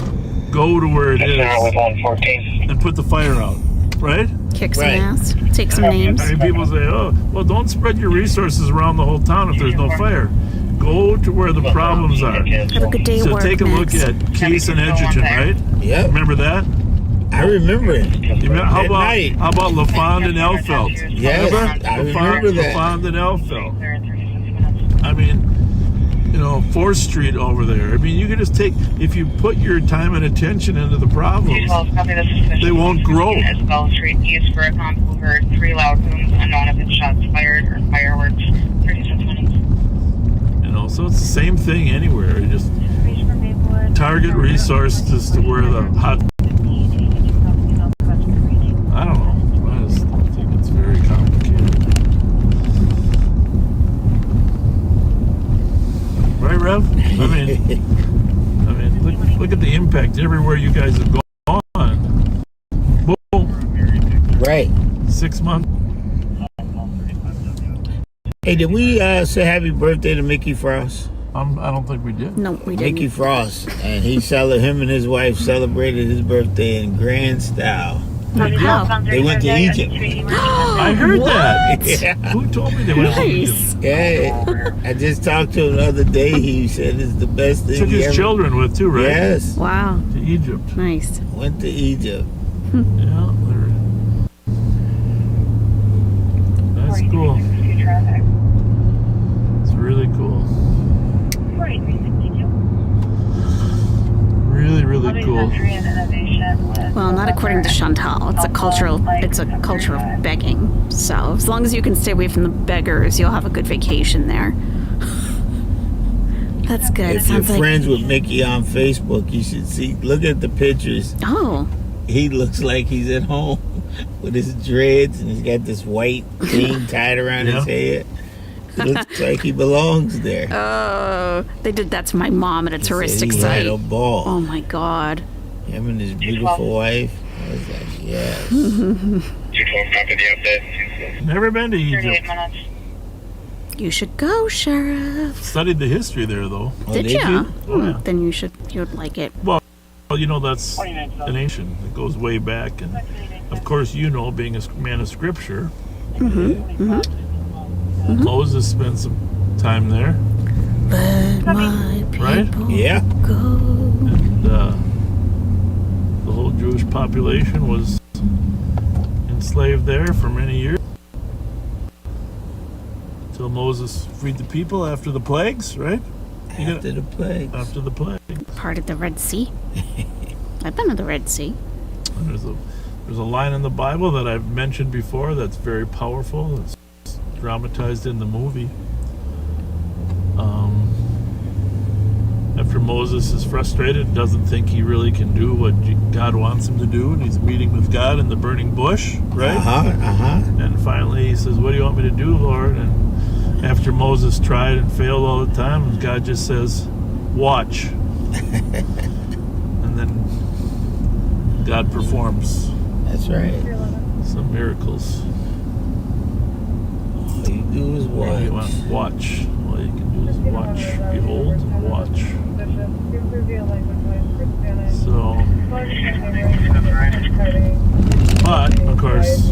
S2: go to where it is
S10: with 114.
S2: and put the fire out, right?
S1: Kick some ass. Take some names.
S2: I mean, people say, "Oh, well, don't spread your resources around the whole town if there's no fire. Go to where the problems are."
S1: Have a good day at
S2: So
S1: work,
S2: take a look
S1: Max.
S2: at Case and Edgerton, right?
S19: Yeah.
S2: Remember that?
S19: I remember it.
S2: How
S19: At night.
S2: about LaFond and Elfeld?
S19: Yes,
S2: Remember?
S19: I remember that.
S2: LaFond and Elfeld. I mean, you know, 4th Street over there. I mean, you can just take, if you put your time and attention into the problems, they won't grow.
S11: Isabel Street East for a comp over 3 loud booms, unknown if it's shots fired or fireworks. 36 minutes.
S2: You know, so it's the same thing anywhere. You just target resources to where the hot. I don't know. I just think it's very complicated. Right, Rev? I mean, look at the impact everywhere you guys have gone. Boom.
S19: Right.
S2: 6 months.
S19: Hey, did we say happy birthday to Mickey Frost?
S2: I don't think we did.
S1: No, we didn't.
S19: Mickey Frost, and him and his wife celebrated his birthday in grand style.
S1: How?
S19: They went to Egypt.
S2: I heard that.
S19: Yeah.
S2: Who told me they went to Egypt?
S19: Yeah, I just talked to him the other day. He said it's the best thing.
S2: Took
S19: he
S2: his
S19: ever-
S2: children with too, right?
S19: Yes.
S1: Wow.
S2: To Egypt.
S1: Nice.
S19: Went to Egypt.
S2: Yeah. That's cool. It's really cool. Really, really cool.
S1: Well, not according to Chantal. It's a culture of begging. So as long as you can stay away from the beggars, you'll have a good vacation there. That's good.
S19: If you're
S1: Sounds like
S19: friends with Mickey on Facebook, you should see. Look at the pictures.
S1: Oh.
S19: He looks like he's at home with his dreads, and he's got this white thing tied around his head. It looks like he belongs there.
S1: Oh, they did that to my mom at a touristic
S19: he
S1: site.
S19: had a ball.
S1: Oh my God.
S19: Him and his beautiful wife. I was like, yes.
S10: 212, copy the update.
S2: Never been to Egypt.
S1: You should go, Sheriff.
S2: Studied the history there, though.
S1: Did ya?
S2: Oh, yeah.
S1: Then you'd like it.
S2: Well, you know, that's an ancient. It goes way back. And, of course, you know, being a man of Scripture, Moses spent some time there.
S1: Let my people
S2: Right?
S19: Yeah.
S1: go.
S2: And the whole Jewish population was enslaved there for many years. Until Moses freed the people after the plagues, right?
S19: After the plagues.
S2: After the plague.
S1: Part of the Red Sea. I've been to the Red Sea.
S2: And there's a line in the Bible that I've mentioned before that's very powerful. It's dramatized in the movie. After Moses is frustrated, doesn't think he really can do what God wants him to do, and he's meeting with God in the burning bush, right? And finally he says, "What do you want me to do, Lord?" And after Moses tried and failed all the time, God just says, "Watch." And then God performs.
S19: That's right.
S2: Some miracles.
S19: All you do is watch.
S2: Watch. All you can do is watch. Behold, watch. So, but of course,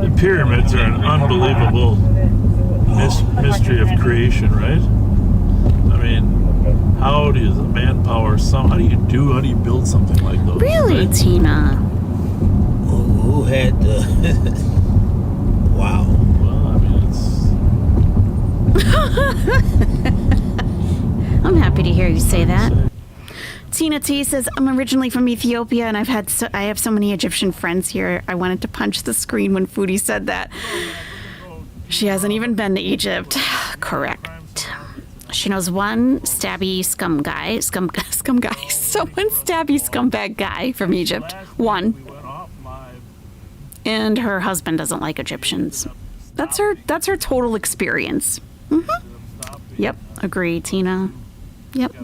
S2: the pyramids are an unbelievable mystery of creation, right? I mean, how do the manpower? How do you build something like those?
S1: Really,
S2: right?
S1: Tina?
S19: Who had the? Wow.
S2: Well, I mean,
S1: I'm happy to hear you say that. Tina T says, I'm originally from Ethiopia and I have so many Egyptian friends here. I wanted to punch the screen when Foodie said that. She hasn't even been to Egypt. Correct. She knows one stabby scum guy, one stabby scumbag guy from Egypt. One. And her husband doesn't like Egyptians. That's her total experience. Yep, agree, Tina. Yep.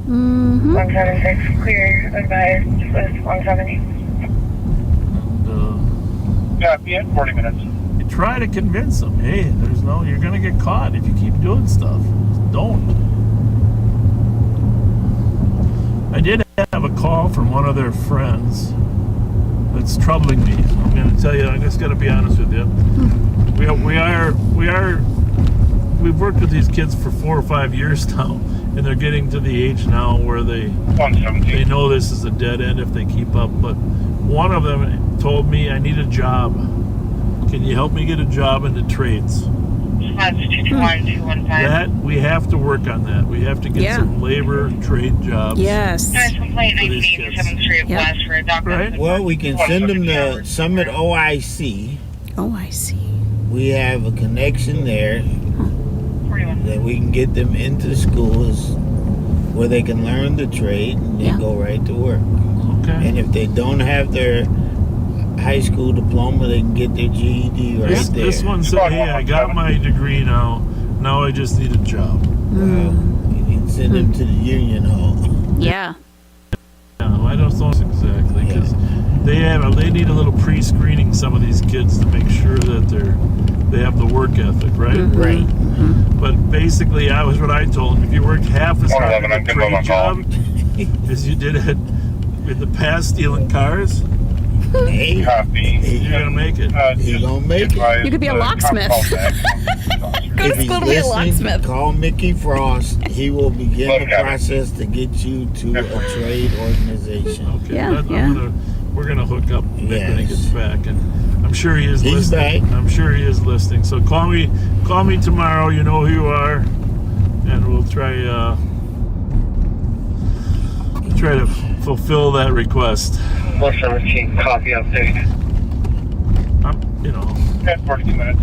S11: 176, clear, advised, with 170.
S10: Yeah, be in 40 minutes.
S2: You try to convince them, hey, you're gonna get caught if you keep doing stuff. Don't. I did have a call from one of their friends that's troubling me. I'm gonna tell you, I just gotta be honest with you. We've worked with these kids for 4 or 5 years now, and they're getting to the age now where they know this is a dead end if they keep up. But one of them told me, I need a job. Can you help me get a job in the trades?
S11: That's 221-215.
S2: That, we have to work on that. We have to get some labor trade jobs.
S1: Yes.
S11: Nice complaint, 19, 7th Street West for a doctor.
S2: Right?
S19: Well, we can send them to Summit OIC.
S1: OIC.
S19: We have a connection there that we can get them into schools where they can learn the trade and then go right to work.
S2: Okay.
S19: And if they don't have their high school diploma, they can get their GED right there.
S2: This one said, hey, I got my degree now. Now I just need a job.
S19: Well, you can send them to the union hall.
S1: Yeah.
S2: No, I don't know exactly, because they need a little pre-screening, some of these kids, to make sure that they have the work ethic, right?
S19: Right.
S2: But basically, what I told them. If you worked half as hard at a trade job as you did at In the past, stealing cars.
S19: Hey,
S2: You're gonna make it.
S19: he gonna make it.
S1: You could be a locksmith. Go to
S19: If he's
S1: school to be a
S19: listening,
S1: locksmith.
S19: call Mickey Frost. He will begin the process to get you to a trade organization.
S2: Okay,
S1: Yeah.
S2: we're gonna hook up Nick when he
S19: Yes.
S2: gets back, and I'm sure he is
S19: He's
S2: listening.
S19: back.
S2: I'm sure he is listening. So call me tomorrow. You know who you are, and we'll try to fulfill that request.
S10: Western Machine, copy update.
S2: You know.
S10: 42 minutes.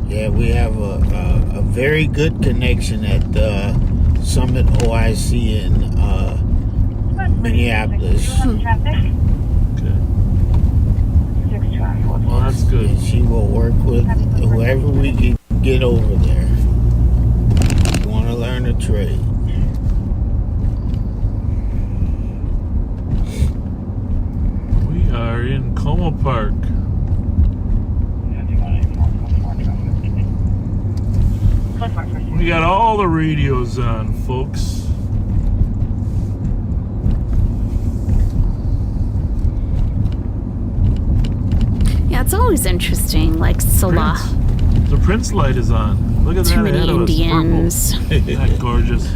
S19: Yeah, we have a very good connection at Summit OIC in Minneapolis.
S2: Well, that's good.
S19: And she will work with whoever we can get over there. You want to learn a trade.
S2: We are in Como Park. We got all the radios on, folks.
S1: Yeah, it's always interesting. Like Salah.
S2: The Prince light is on. Look at
S1: Too
S2: that
S1: many
S2: ahead of us.
S1: Indians.
S2: Purple. Isn't that gorgeous?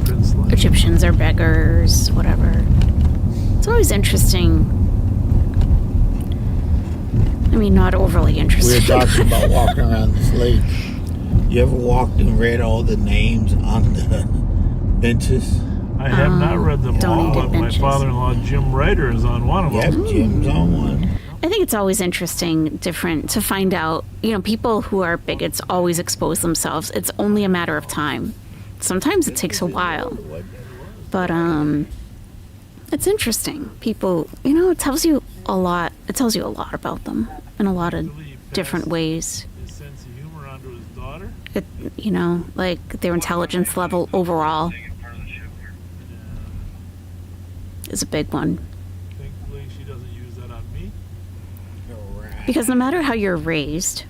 S2: Prince light.
S1: Egyptians are beggars, whatever. It's always interesting. I mean, not overly
S19: We
S1: interesting.
S19: were talking about walking around this lake. You ever walked and read all the names on the benches?
S2: I have not read them all,
S1: donated
S2: but my
S1: benches.
S2: father-in-law Jim Ryder is on one of
S19: Yep,
S2: them.
S19: Jim's on one.
S1: I think it's always interesting, different to find out, people who are bigots always expose themselves. It's only a matter of time. Sometimes it takes a while. But it's interesting. People, it tells you a lot. It tells you a lot about them in a lot of different ways.
S2: His sense of humor onto his daughter.
S1: Like their intelligence level overall is a big one.
S2: Thankfully, she doesn't use that on me.
S1: Because no matter how you're raised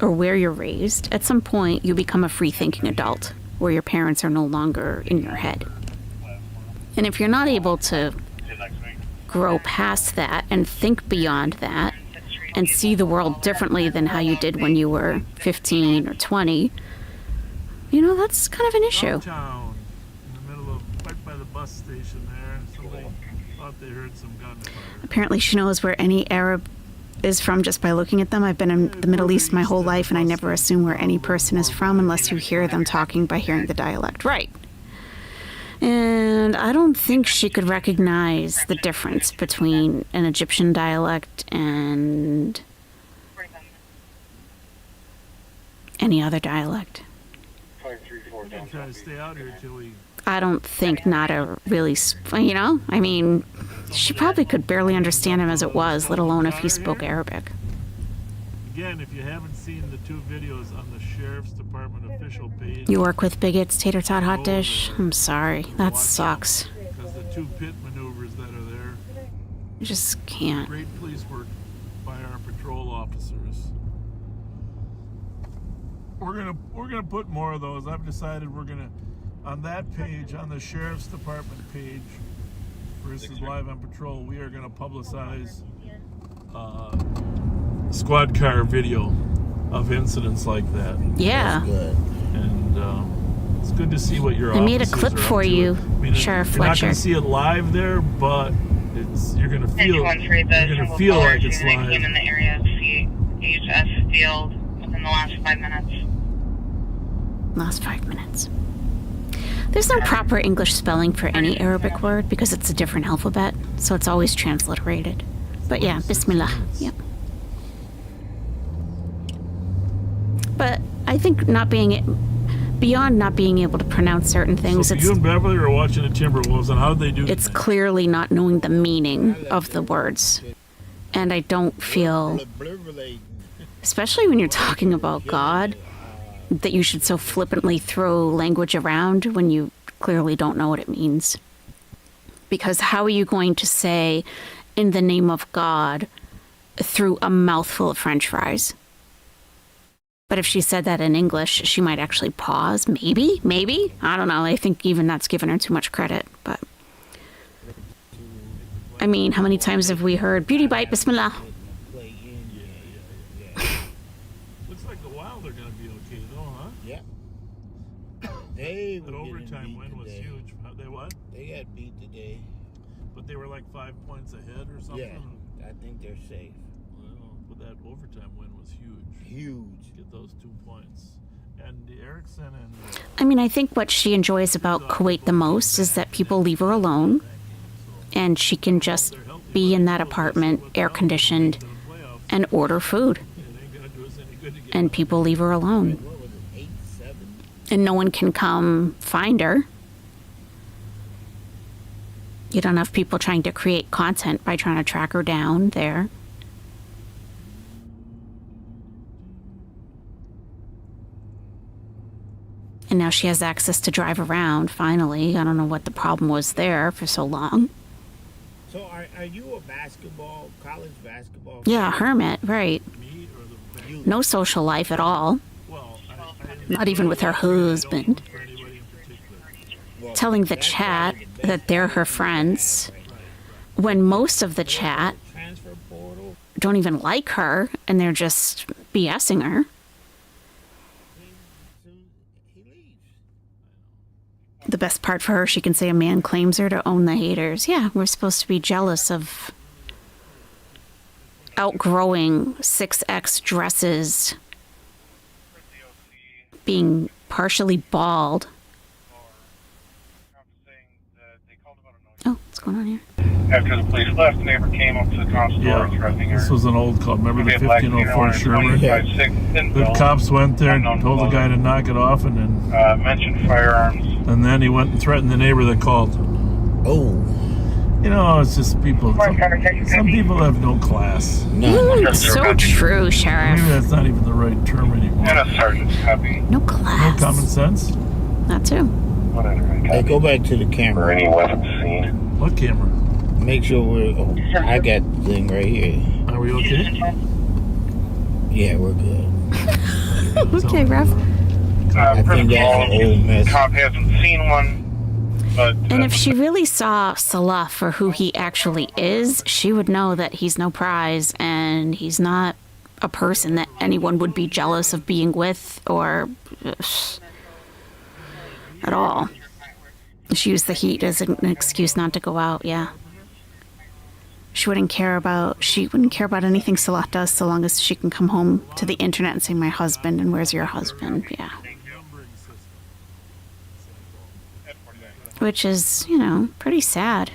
S1: or where you're raised, at some point you become a free-thinking adult where your parents are no longer in your head. And if you're not able to grow past that and think beyond that and see the world differently than how you did when you were 15 or 20, that's kind of an issue.
S2: Downtown, in the middle of, right by the bus station there, somebody thought they heard some gunfire.
S1: Apparently she knows where any Arab is from just by looking at them. I've been in the Middle East my whole life, and I never assume where any person is from unless you hear them talking by hearing the dialect. Right. And I don't think she could recognize the difference between an Egyptian dialect and any other dialect.
S2: We're gonna try to stay out here till we.
S1: I don't think Nada really, I mean, she probably could barely understand him as it was, let alone if he spoke Arabic.
S2: Again, if you haven't seen the two videos on the Sheriff's Department official page.
S1: You work with bigots, tater tot hot dish? I'm sorry, that sucks.
S2: Because the two pit maneuvers that are there.
S1: You just can't.
S2: Great police work by our patrol officers. We're gonna put more of those. I've decided we're gonna, on that page, on the Sheriff's Department page, versus Live on Patrol, we are gonna publicize squad car video of incidents like that.
S1: Yeah.
S19: Good.
S2: And it's good to see what your
S1: I made a
S2: officers
S1: clip
S2: are
S1: for
S2: up to.
S1: you,
S2: I mean,
S1: Sheriff
S2: you're not
S1: Fletcher.
S2: gonna see it live there, but you're gonna feel like it's live.
S11: Came in the area of CHS field within the last 5 minutes.
S1: Last 5 minutes. There's no proper English spelling for any Arabic word because it's a different alphabet, so it's always transliterated. But yeah, Bismillah. Yep. But I think beyond not being able to pronounce certain things,
S2: So you and Beverly are watching the Timberwolves, and how did they do?
S1: it's clearly not knowing the meaning of the words. And I don't feel, especially when you're talking about God, that you should so flippantly throw language around when you clearly don't know what it means. Because how are you going to say, in the name of God, through a mouthful of French fries? But if she said that in English, she might actually pause. Maybe. I don't know. I think even that's giving her too much credit. But I mean, how many times have we heard beauty bite, bismillah?
S2: Looks like the Wild are going to be okay, though, huh?
S19: Yeah. They
S2: That overtime win was
S19: today.
S2: huge. They what?
S19: They got beat today.
S2: But they were like 5 points ahead or something?
S19: Yeah, I think they're safe.
S2: Well, but that overtime win was huge.
S19: Huge.
S2: Get those 2 points. And Erickson and...
S1: I mean, I think what she enjoys about Kuwait the most is that people leave her alone and she can just be in that apartment, air conditioned, and order food. And people leave her alone. And no one can come find her. You don't have people trying to create content by trying to track her down there. And now she has access to drive around, finally. I don't know what the problem was there for so long.
S19: So are you a college basketball?
S1: Yeah, hermit, right. No social life at all. Not even with her husband. Telling the chat that they're her friends when most of the chat don't even like her and they're just BSing her. The best part for her, she can say a man claims her to own the haters. Yeah, we're supposed to be jealous of outgrowing 6X dresses, being partially bald. Oh, what's going on here?
S10: After the police left, the neighbor came up to the comp store and threatening her.
S2: This was an old club. Remember the 1504 Sherman?
S10: The
S2: The cops went there and told the guy to knock it off, and then
S10: mentioned firearms.
S2: And then he went and threatened the neighbor that called.
S19: Oh.
S2: You know, it's just people. Some people have no class.
S1: So true, Sheriff.
S2: Maybe that's not even the right term anymore.
S10: And a sergeant's copy.
S1: No class.
S2: No common sense?
S1: That too.
S19: Hey, go back to the camera.
S10: Or any weapons seen.
S2: What camera?
S19: Make sure we're... Oh, I got the thing right here.
S2: Are we okay?
S19: Yeah, we're good.
S1: Okay, Ref.
S19: I think that's an old mess.
S10: Cop hasn't seen one, but...
S1: And if she really saw Salah for who he actually is, she would know that he's no prize and he's not a person that anyone would be jealous of being with or at all. She used the heat as an excuse not to go out, yeah. She wouldn't care about anything Salah does so long as she can come home to the internet and say, my husband, and where's your husband? Yeah. Which is, pretty sad.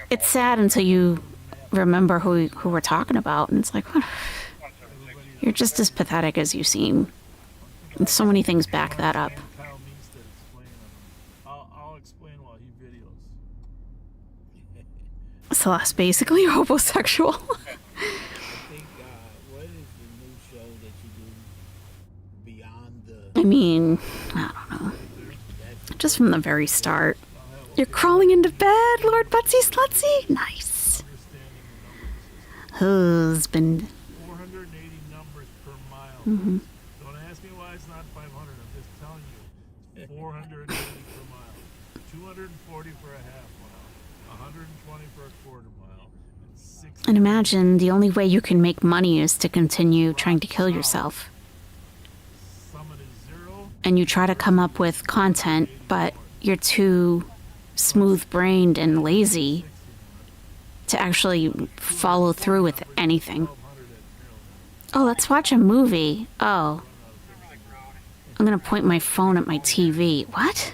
S1: It's sad until you remember who we're talking about, and it's like, what? You're just as pathetic as you seem. And so many things back that up.
S2: I'll explain while he videos.
S1: Salah's basically homosexual.
S19: What is the new show that you do beyond the...
S1: I mean, I don't know. Just from the very start. You're crawling into bed, Lord Butsy Slutsy? Nice. Husband.
S2: 480 numbers per mile.
S1: Mm-hmm.
S2: Don't ask me why it's not 500. I'm just telling you. It's 480 per mile. 240 for a half mile. 120 for a quarter mile. And 60.
S1: And imagine the only way you can make money is to continue trying to kill yourself. And you try to come up with content, but you're too smooth-brained and lazy to actually follow through with anything. Oh, let's watch a movie. Oh. I'm gonna point my phone at my TV. What?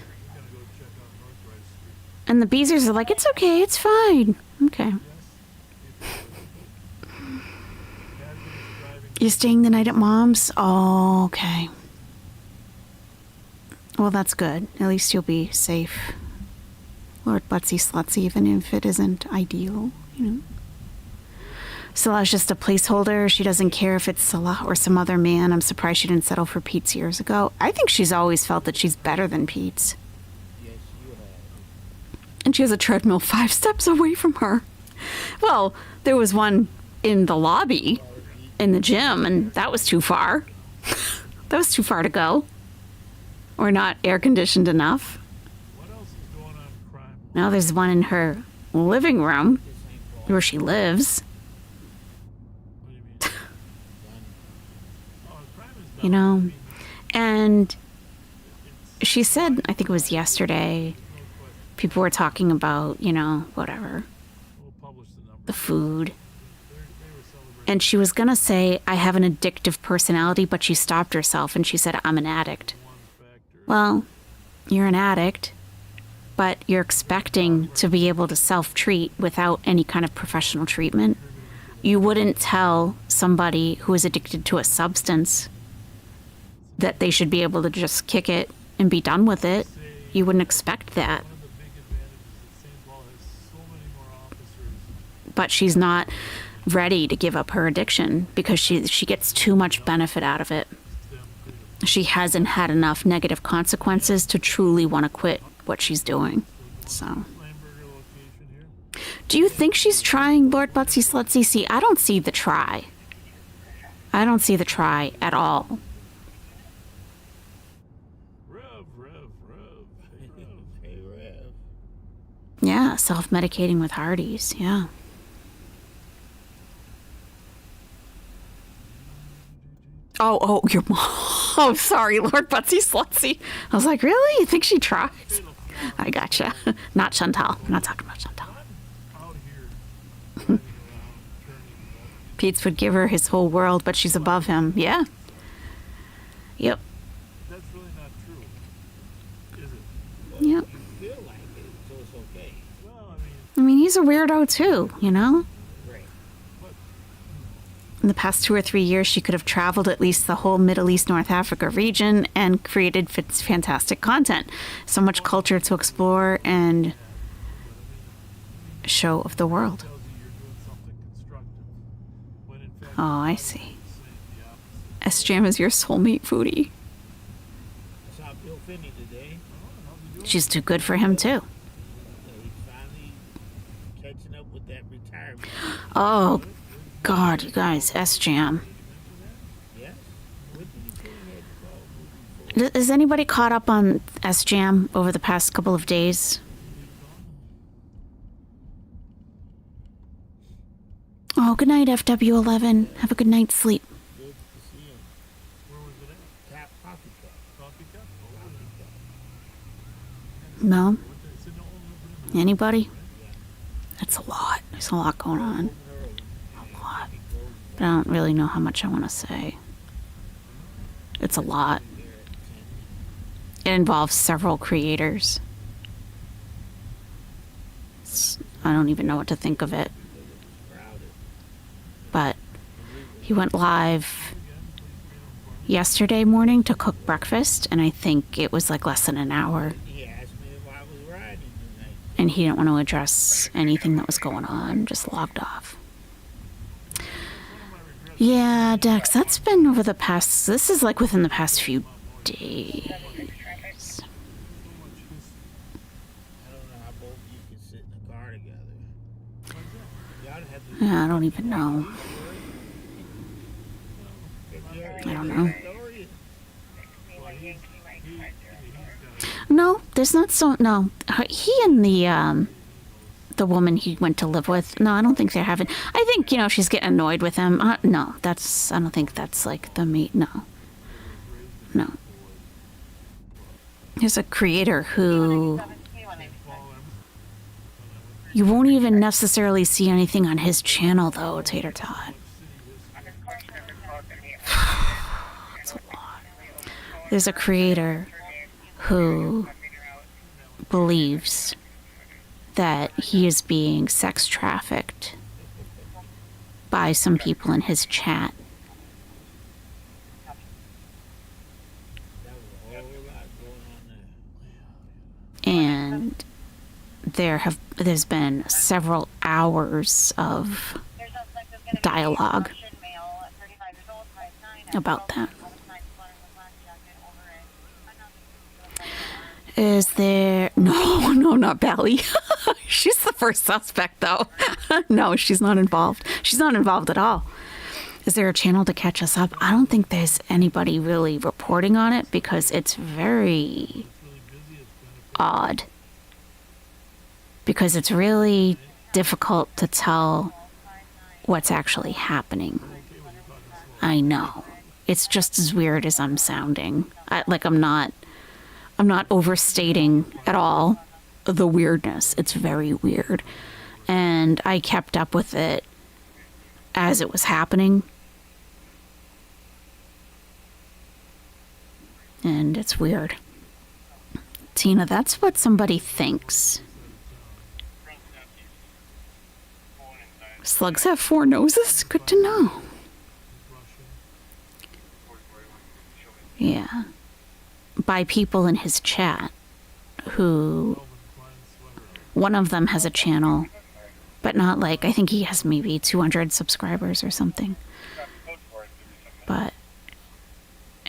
S1: And the Beezers are like, it's okay, it's fine. Okay. You're staying the night at Mom's? Oh, okay. Well, that's good. At least you'll be safe. Lord Butsy Slutsy, even if it isn't ideal, Salah's just a placeholder. She doesn't care if it's Salah or some other man. I'm surprised she didn't settle for Pete's years ago. I think she's always felt that she's better than Pete's. And she has a treadmill 5 steps away from her. Well, there was one in the lobby, in the gym, and that was too far. That was too far to go. Or not air conditioned enough. Now there's one in her living room where she lives. You know, and she said, I think it was yesterday, people were talking about, you know, whatever, the food. And she was going to say, I have an addictive personality, but she stopped herself and she said, I'm an addict. Well, you're an addict, but you're expecting to be able to self-treat without any kind of professional treatment. You wouldn't tell somebody who is addicted to a substance that they should be able to just kick it and be done with it. You wouldn't expect that. But she's not ready to give up her addiction because she gets too much benefit out of it. She hasn't had enough negative consequences to truly want to quit what she's doing. So, do you think she's trying, Lord Butsy Slutsy? See, I don't see the try. I don't see the try at all. Yeah, self-medicating with Hardee's, yeah. Oh, your mom. Oh, sorry, Lord Butsy Slutsy. I was like, really? You think she tries? I gotcha. Not Chantal. I'm not talking about Chantal. Pete's would give her his whole world, but she's above him. Yeah. Yep.
S2: That's really not true, is it?
S1: Yep.
S19: Feel like it, so it's okay.
S2: Well,
S1: I mean, he's a weirdo too, you know? In the past 2 or 3 years, she could have traveled at least the whole Middle East, North Africa region and created fantastic content. So much culture to explore and show of the world. Oh, I see. S-Jam is your soulmate foodie.
S19: I saw Bill Finney today.
S1: She's too good for him, too.
S19: He's finally catching up with that retirement.
S1: Oh, God, you guys, S-Jam. Is anybody caught up on S-Jam over the past couple of days? Oh, good night, FW11. Have a good night's sleep. No? Anybody? That's a lot. There's a lot going on. But I don't really know how much I want to say. It's a lot. It involves several creators. I don't even know what to think of it. But he went live yesterday morning to cook breakfast, and I think it was like less than an hour. And he didn't want to address anything that was going on, just logged off. Yeah, Dex, that's been over the past, this is like within the past few days.
S19: I don't know how both of you can sit in a car together.
S1: Yeah, I don't even know. I don't know. No, there's not so, no. He and the woman he went to live with, no, I don't think they're having, I think, you know, she's getting annoyed with him. No, I don't think that's like the meat, no. There's a creator who you won't even necessarily see anything on his channel, though, Tater Tot. That's a lot. There's a creator who believes that he is being sex trafficked by some people in his chat. And there's been several hours of dialogue about that. Is there... No, not Bally. She's the first suspect, though. No, she's not involved. She's not involved at all. Is there a channel to catch us up? I don't think there's anybody really reporting on it because it's very odd. Because it's really difficult to tell what's actually happening. I know. It's just as weird as I'm sounding. I'm not overstating at all the weirdness. It's very weird. And I kept up with it as it was happening. And it's weird. Tina, that's what somebody thinks. Slugs have 4 noses? Good to know. Yeah. By people in his chat who... One of them has a channel, but not I think he has maybe 200 subscribers or something. But,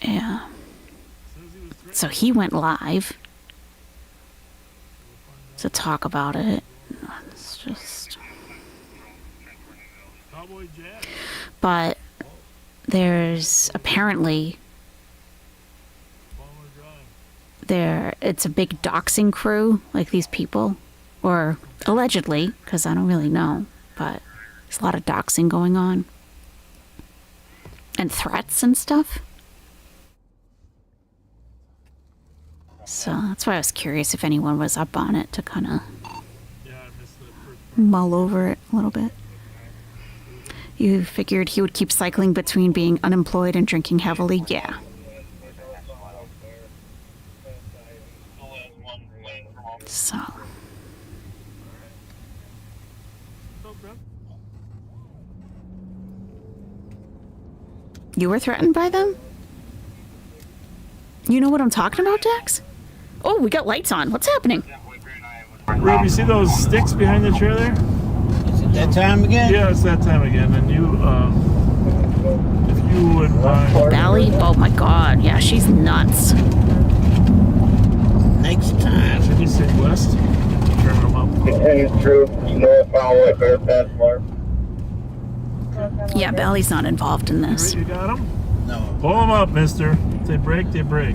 S1: yeah. So he went live to talk about it. It's just... But there's apparently... It's a big doxing crew, these people. Or allegedly, because I don't really know, but there's a lot of doxing going on. And threats and stuff. So that's why I was curious if anyone was up on it to kind of mull over it a little bit. You figured he would keep cycling between being unemployed and drinking heavily? Yeah. So... You were threatened by them? You know what I'm talking about, Dax? Oh, we got lights on. What's happening?
S2: Rob, you see those sticks behind the chair there?
S19: Is it that time again?
S2: Yeah, it's that time again. And you, if you would mind...
S1: Valley? Oh my god. Yeah, she's nuts.
S19: Next time.
S2: Should you say west? Turn them up.
S10: Continue through north Owlette, bear pass mark.
S1: Yeah, Bally's not involved in this.
S2: You got them?
S19: No.
S2: Pull them up, mister. If they break, they break.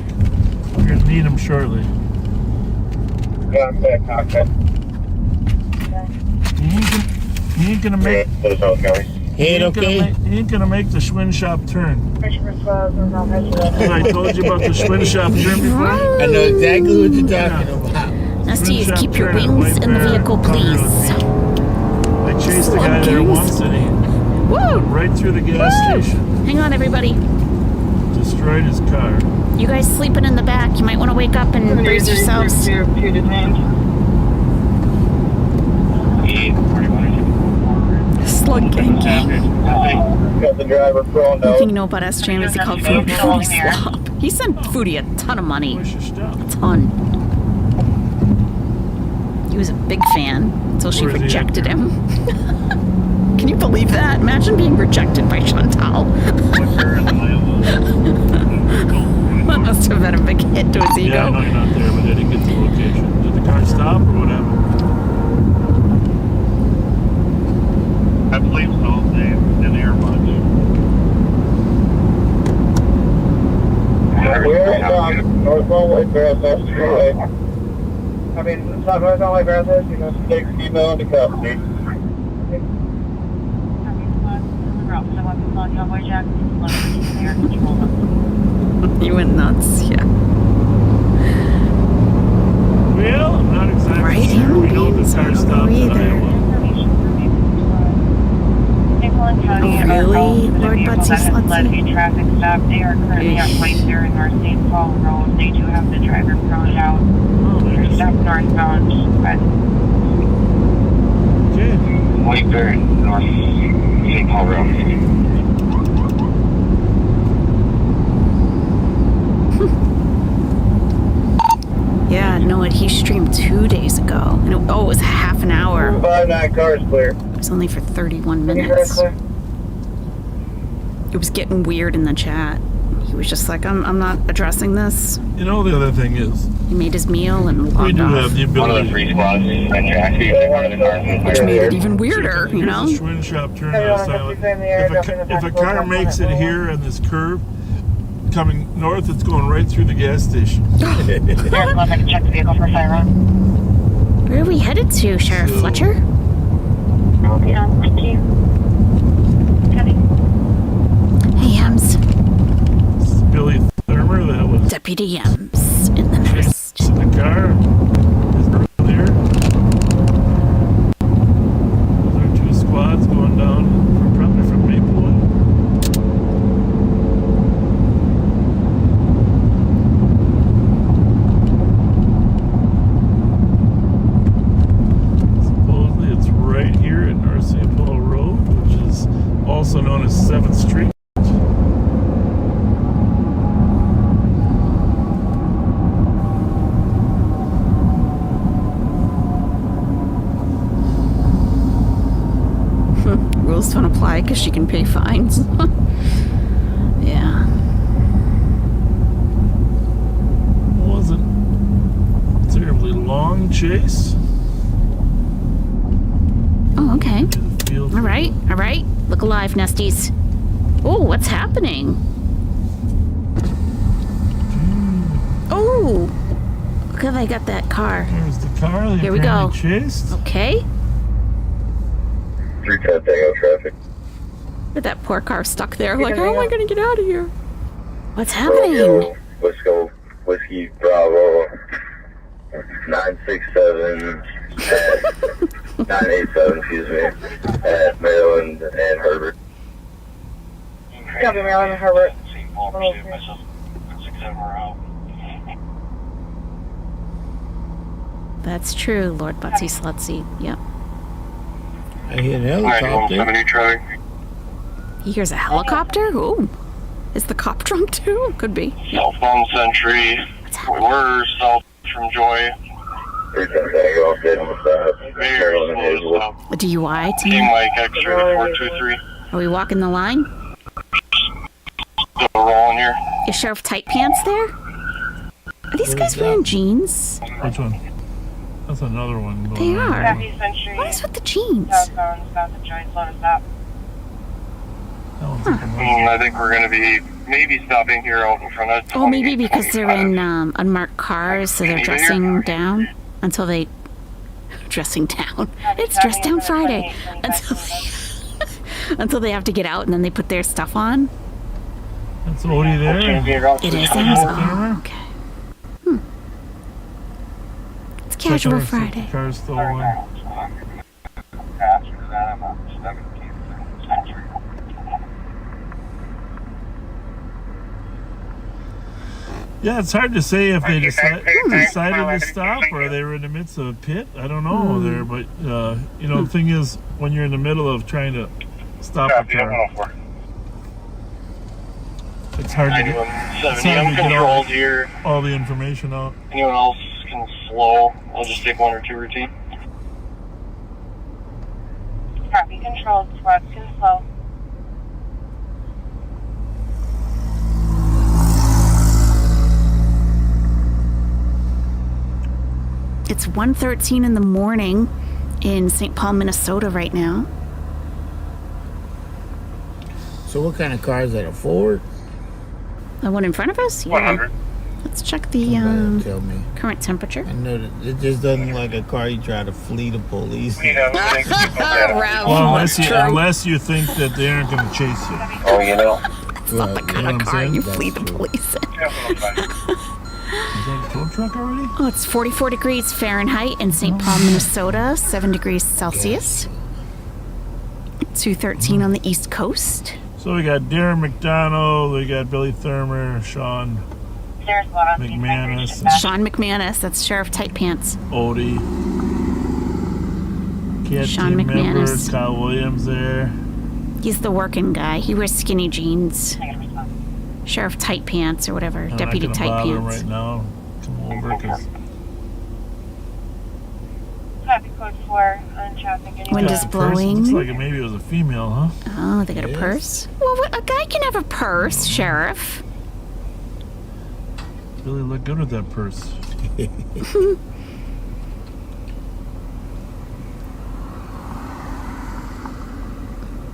S2: We're going to need them shortly.
S10: Yeah, I'm back, cockpit.
S2: He ain't gonna make...
S19: He
S2: ain't gonna make the Schwinn shop turn. I told you about the Schwinn shop turn before?
S19: I know exactly what you're talking about.
S1: Nestie, keep your wings in the vehicle, please.
S2: I chased the guy there once and he went right through the gas station.
S1: Hang on, everybody.
S2: Destroyed his car.
S1: You guys sleeping in the back, you might want to wake up and brace yourselves. Slug gang gang.
S10: Got the driver thrown
S1: One thing you know about SJM is he called Foodie Slop. He sent Foodie a ton of money. A ton. He was a big fan until she rejected him. Can you believe that? Imagine being rejected by Chantal. That must have been a big hit to his ego.
S2: Yeah, I know you're not there, but I didn't get to the location. Did the car stop or whatever?
S10: I believe so. In the air bunch. We're North Owlette, Barrel. I mean, it's not North Owlette, Barrel. You know, take female into custody.
S1: You went nuts, yeah.
S2: Well, I'm not exactly
S1: right,
S2: sure. We know the car stopped in Iowa.
S1: Oh, really? Lord Butsy Slutsy?
S11: Traffic stop. They are currently at White there in North St. Paul Road. They do have the driver thrown out. They're stopped northbound.
S2: Okay.
S10: White there, North St. Paul Road.
S1: Yeah, no, he streamed 2 days ago. And it was half an hour.
S10: 5-9 cars clear.
S1: It was only for 31 minutes. It was getting weird in the chat. He was just like, I'm not addressing this.
S2: You know, the other thing is,
S1: He made his meal and logged
S2: we do
S1: off.
S2: have the ability.
S1: Which made it even weirder, you know?
S2: Here's a Schwinn shop turn silent. If a car makes it here on this curve, coming north, it's going right through the gas station.
S11: Check the vehicle for siren.
S1: Where are we headed to, Sheriff Fletcher?
S11: Okay, thank you.
S1: Hey, Ems.
S2: This is Billy Thurmer that was
S1: Deputy Ems in the nest.
S2: in the car. Is earlier. Those are two squads going down probably from Maplewood. Supposedly it's right here at North St. Paul Road, which is also known as 7th Street.
S1: Rules don't apply because she can pay fines. Yeah.
S2: Wasn't terribly long chase.
S1: Oh, okay. All right. Look alive, Nesties. Oh, what's happening? Oh, look how they got that car.
S2: There's the car. They
S1: Here we go.
S2: apparently chased.
S1: Okay.
S10: 310 Tango traffic.
S1: Look at that poor car stuck there. Like, how am I going to get out of here? What's happening?
S10: Whiskey Bravo 967 987, excuse me, at Maryland and Herbert.
S11: Copy, Maryland and Herbert.
S1: That's true, Lord Butsy Slutsy. Yep.
S19: I hear an helicopter.
S1: He hears a helicopter? Oh. Is the cop drunk too? Could be.
S10: Southbound Century. We're south from Joy.
S1: A DUI team?
S10: Team Mike X-ray 423.
S1: Are we walking the line?
S10: Still rolling here.
S1: Is Sheriff Tight Pants there? Are these guys wearing jeans?
S2: Which one? That's another one.
S1: They are.
S11: Century.
S1: What is with the jeans?
S11: Southbound, south of Joy, slow to stop.
S10: I think we're going to be maybe stopping here out in front of.
S1: Oh, maybe because they're in unmarked cars, so they're dressing down until they. Dressing down. It's Dress Down Friday. Until they have to get out and then they put their stuff on.
S2: That's Odie there.
S1: It is. Oh, okay. It's Casual Friday.
S2: Car's still on. Yeah, it's hard to say if they decided to stop or they were in the midst of a pit. I don't know there, but the thing is, when you're in the middle of trying to stop a car, it's hard to get all the information out.
S10: Anyone else can slow? I'll just take one or two routine.
S11: Copy, controlled. Squads can slow.
S1: It's 1:13 in the morning in St. Paul, Minnesota right now.
S19: So what kind of car is that? A Ford?
S1: The one in front of us? Yeah.
S10: 100.
S1: Let's check the current temperature.
S19: I know that it just doesn't look like a car you try to flee the police.
S2: Well, unless you think that they aren't going to chase you.
S10: Oh, you know.
S1: It's not the kind of car you flee the police in.
S2: Is that a tow truck already?
S1: Oh, it's 44 degrees Fahrenheit in St. Paul, Minnesota, 7 degrees Celsius. 213 on the East Coast.
S2: So we got Darren McDonald, we got Billy Thurmer, Sean McManus.
S1: Sean McManus, that's Sheriff Tight Pants.
S2: Odie. Cat
S1: Sean
S2: team member,
S1: McManus.
S2: Kyle Williams there.
S1: He's the working guy. He wears skinny jeans. Sheriff Tight Pants or whatever.
S2: I'm
S1: Deputy
S2: not
S1: Tight
S2: gonna bother him
S1: Pants.
S2: right now. Come over because
S11: Copy code 4 on traffic.
S1: Wind is blowing.
S2: looks like maybe it was a female, huh?
S1: Oh, they got a purse? Well, a guy can have a purse, Sheriff.
S2: Billy looked good with that purse.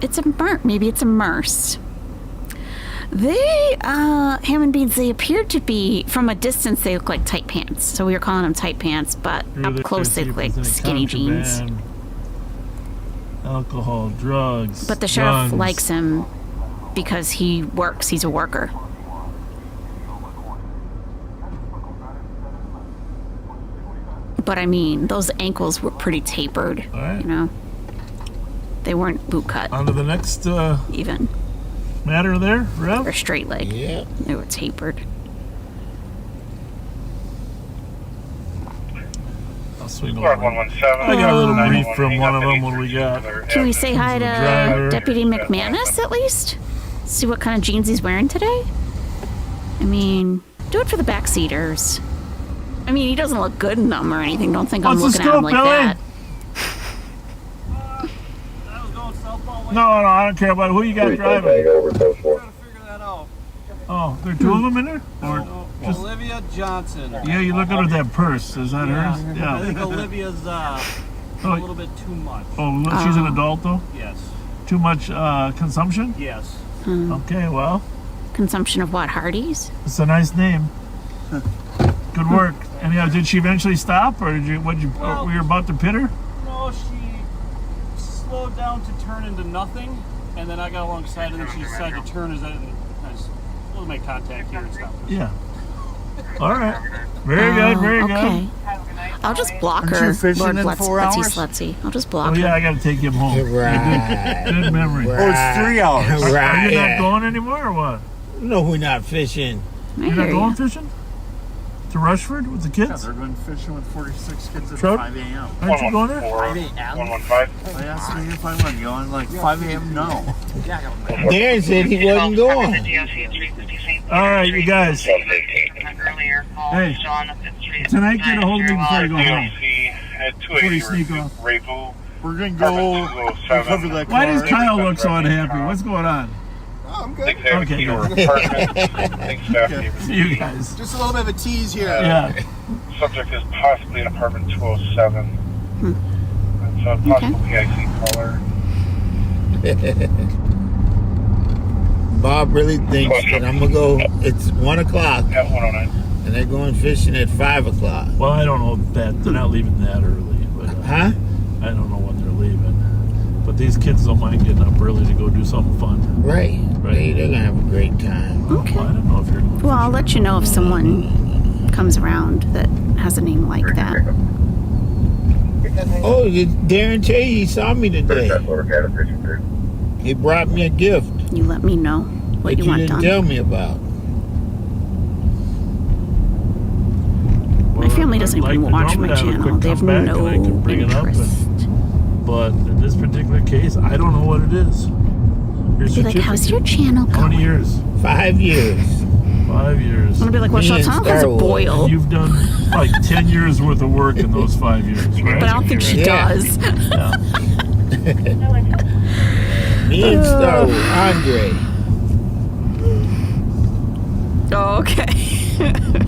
S1: It's a maybe it's a Merce. They, ham and beans, they appeared to be, from a distance, they look like tight pants. So we were calling them tight pants, but up close they look like skinny jeans.
S2: Alcohol, drugs.
S1: But the sheriff
S2: guns.
S1: likes him because he works. He's a worker. But I mean, those ankles were pretty tapered.
S2: All right.
S1: You know, they weren't boot cut.
S2: On to the next
S1: even
S2: matter there, Rev.
S1: Or straight leg.
S19: Yeah.
S1: They were tapered.
S2: I'll swing
S10: Squad
S2: over.
S10: 117.
S2: I got a little brief from one of them. What do we got?
S1: Can we say hi to
S2: driver.
S1: Deputy McManus at least? See what kind of jeans he's wearing today? I mean, do it for the backseaters. I mean, he doesn't look good in them or anything. Don't think I'm
S2: What's the
S1: looking at him
S2: scoop,
S1: like
S2: Billy?
S1: that.
S2: No, I don't care about who you got driving. Oh, there are two of them in there? Or just,
S17: Olivia Johnson.
S2: yeah, you look under that purse. Is that hers?
S17: I
S2: Yeah.
S17: think Olivia's a little bit too much.
S2: Oh, she's an adult though?
S17: Yes.
S2: Too much consumption?
S17: Yes.
S2: Okay, well,
S1: Consumption of what? Hardee's?
S2: it's a nice name. Good work. Anyhow, did she eventually stop, or did you? Were you about to pit her?
S17: No, she slowed down to turn into nothing, and then I got alongside, and then she decided to turn as I we'll make contact here and stuff.
S2: Yeah. All right. Very good. Very
S1: okay.
S2: good.
S1: I'll just block
S2: Aren't
S1: her.
S2: you fishing
S1: Lord
S2: in
S1: Let's
S2: 4
S1: Betsy
S2: hours?
S1: Slutsy. I'll just block
S2: Oh
S1: her.
S2: yeah, I got to take him home.
S19: Right.
S2: Good memory.
S19: Right. Oh, it's 3 hours.
S2: Are
S19: Right.
S2: you not going anymore or what?
S19: No, we're not fishing.
S2: You're not going fishing? To Rushford with the kids?
S20: They're going fishing with 46 kids at
S2: Trout?
S20: 5 a.m.
S2: Aren't you going there?
S20: 5 a.m.
S10: 115.
S20: I asked me if I went going like 5 a.m. No.
S19: Darren said he wasn't going.
S2: All right, you guys. Hey, tonight get a hold of me before you go home. Before you sneak off.
S20: We're going to go recover that car.
S2: Why does Kyle look so unhappy? What's going on?
S13: Oh, I'm good.
S2: Okay, good. See you guys.
S13: Just a little bit of a tease here.
S2: Yeah.
S10: Subject is possibly in apartment 207. It's a possible PIC caller.
S19: Bob really thinks that I'm gonna go. It's 1 o'clock,
S10: At 109.
S19: and they're going fishing at 5 o'clock.
S2: Well, I don't know that they're not leaving that early, but
S19: Huh?
S2: I don't know when they're leaving. But these kids don't mind getting up early to go do something fun.
S19: Right. They're gonna have a great time.
S1: Okay.
S2: Well, I don't know if you're.
S1: Well, I'll let you know if someone comes around that has a name like that.
S19: Oh, did Darren tell you he saw me today? He brought me a gift
S1: You let me know what
S19: that
S1: you
S19: you
S1: want
S19: didn't
S1: done.
S19: tell me about.
S1: My family doesn't even watch my channel. They have no interest.
S2: But in this particular case, I don't know what it is. Your
S1: Be like, how's your
S2: certificate.
S1: channel
S2: How many
S1: going?
S2: years?
S19: 5 years.
S2: 5 years.
S1: I'm gonna be like, well,
S19: Me
S1: your
S19: and
S1: channel
S19: Star
S1: has a
S19: Wars.
S1: boil.
S2: And you've done like 10 years worth of work in those 5 years, right?
S1: But I don't think she does.
S2: Yeah.
S19: Me and Star Wars, Andre.
S1: Oh, okay.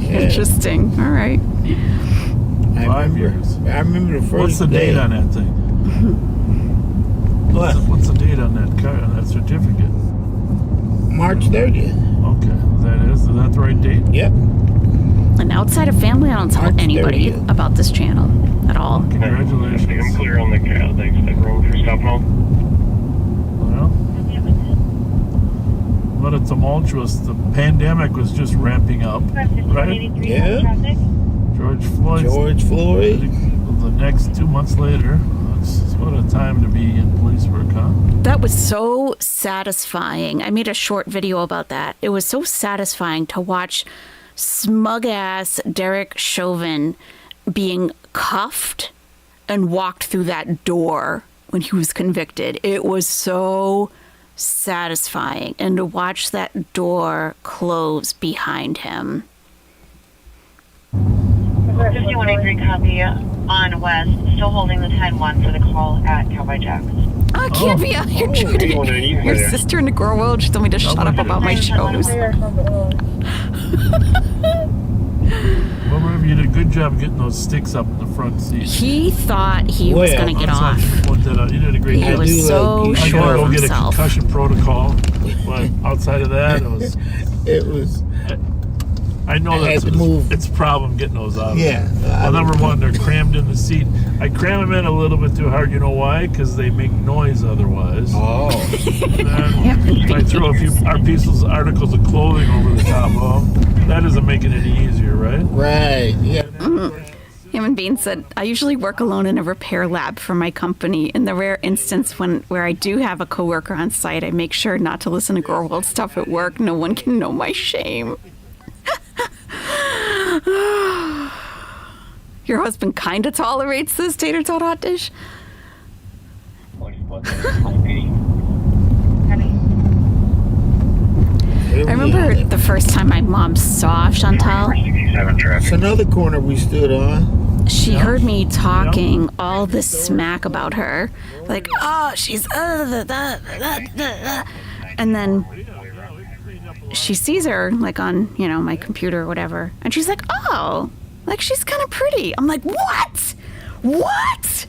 S1: Interesting. All right.
S19: I
S2: 5
S19: remember,
S2: years.
S19: I remember the first
S2: What's the
S19: day.
S2: date on that thing?
S19: What?
S2: What's the date on that car, on that certificate?
S19: March 30th.
S2: Okay, is that the right date?
S19: Yep.
S1: And outside of family, I don't tell
S19: March
S1: anybody
S19: 30th.
S1: about this channel at all.
S2: Congratulations.
S10: I'm clear on the cat. Thanks, Nick Road for stopping home.
S2: Well, what a tumultuous. The pandemic was just ramping up, right?
S19: Yeah.
S2: George Floyd.
S19: George Floyd.
S2: The next 2 months later. It's what a time to be in police work, huh?
S1: That was so satisfying. I made a short video about that. It was so satisfying to watch smug ass Derek Chauvin being cuffed and walked through that door when he was convicted. It was so satisfying. And to watch that door close behind him.
S11: 5183 copy on West, still holding the 10-1 for the call at Cowboy Jack's.
S1: Oh, it can't be out here trying to get your sister in the girl world. She told me to shut up about my shows.
S2: Well, Rev, you did a good job getting those sticks up in the front seat.
S1: He thought he was going to get off.
S2: You did a great
S1: He
S2: job.
S1: was so
S2: I
S1: sure
S2: gotta
S1: of
S2: go get a
S1: himself.
S2: concussion protocol. But outside of that, it was.
S19: It was.
S2: I know
S19: I had
S2: that's
S19: to move.
S2: it's a problem getting those out.
S19: Yeah.
S2: Well, number one, they're crammed in the seat. I cram them in a little bit too hard. You know why? Because they make noise otherwise.
S19: Oh.
S2: And then I throw a few articles of clothing over the top of them. That isn't making it any easier, right?
S19: Right. Yeah.
S1: Human Bean said, I usually work alone in a repair lab for my company. In the rare instance where I do have a coworker on site, I make sure not to listen to girl world stuff at work. No one can know my shame. Your husband kind of tolerates this tater tot hot dish? I remember the first time my mom saw Chantal.
S19: It's another corner we stood on.
S1: She heard me talking all this smack about her. Like, oh, she's... And then she sees her, like, on, you know, my computer or whatever. And she's like, oh, like, she's kind of pretty. I'm like, what? What?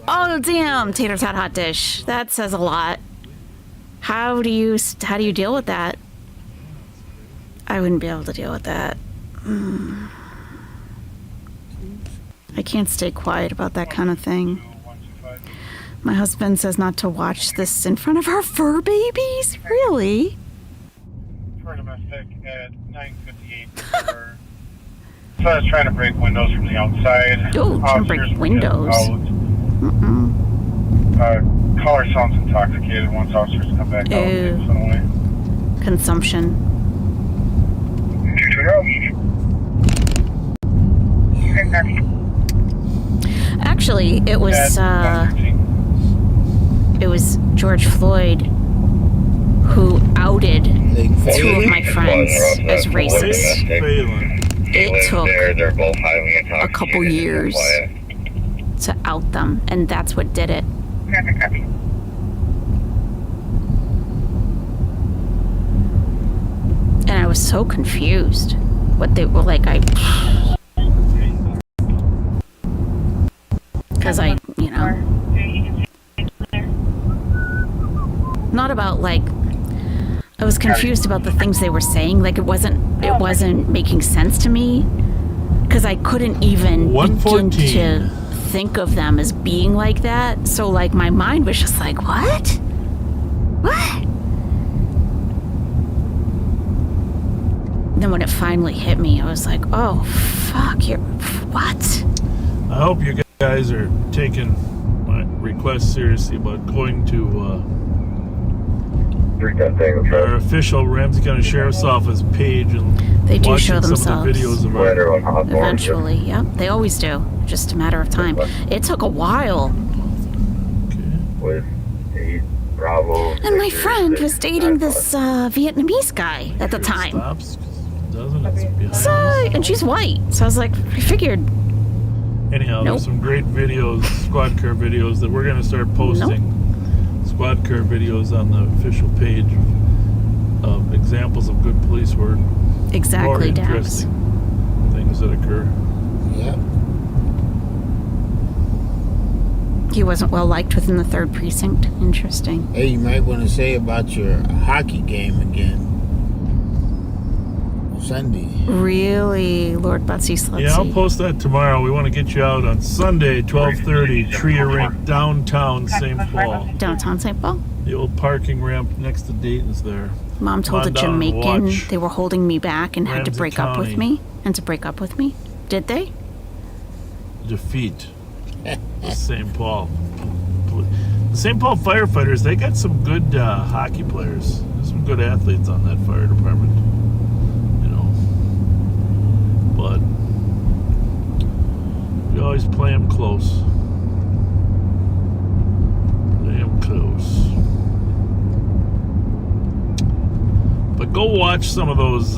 S1: Oh, damn, tater tot hot dish. That says a lot. How do you deal with that? I wouldn't be able to deal with that. I can't stay quiet about that kind of thing. My husband says not to watch this in front of our fur babies. Really?
S10: For domestic at 9:58. So I was trying to break windows from the outside.
S1: Oh, trying to break windows.
S10: Caller sounds intoxicated. Once officers come back out, takes one away.
S1: Consumption. Actually, it was George Floyd who outed two of my friends as racist. It took a couple years to out them, and that's what did it. And I was so confused. What they were like, because I, you know, not about like, I was confused about the things they were saying. Like it wasn't making sense to me, because I couldn't even begin to think of them as being like that. So like my mind was just like, what? Then when it finally hit me, I was like, oh, fuck, what?
S2: I hope you guys are taking my request seriously about going to our official Ramsey County Sheriff's Office page and
S1: they do
S2: watching
S1: show themselves
S2: some of the videos of our...
S1: Eventually, yep. They always do. Just a matter of time. It took a while. And my friend was dating this Vietnamese guy at the time. So, and she's white. So I was like, I figured.
S2: Anyhow, there's some great videos, squad car videos that we're going to start posting. Squad car videos on the official page of examples of good police work.
S1: Exactly,
S2: Dabs. Things that occur.
S19: Yeah.
S1: He wasn't well liked within the 3rd precinct. Interesting.
S19: Hey, you might want to say about your hockey game again. Sunday.
S1: Really, Lord Butsy Slutsy.
S2: Yeah, I'll post that tomorrow. We want to get you out on Sunday, 12:30, Tria Rink, downtown St. Paul.
S1: Downtown St. Paul?
S2: The old parking ramp next to Dayton's there.
S1: Mom told a Jamaican they were holding me back and had to break up with me. Did they?
S2: Defeat the St. Paul. The St. Paul firefighters, they got some good hockey players. There's some good athletes on that fire department. But you always play them close. But go watch some of those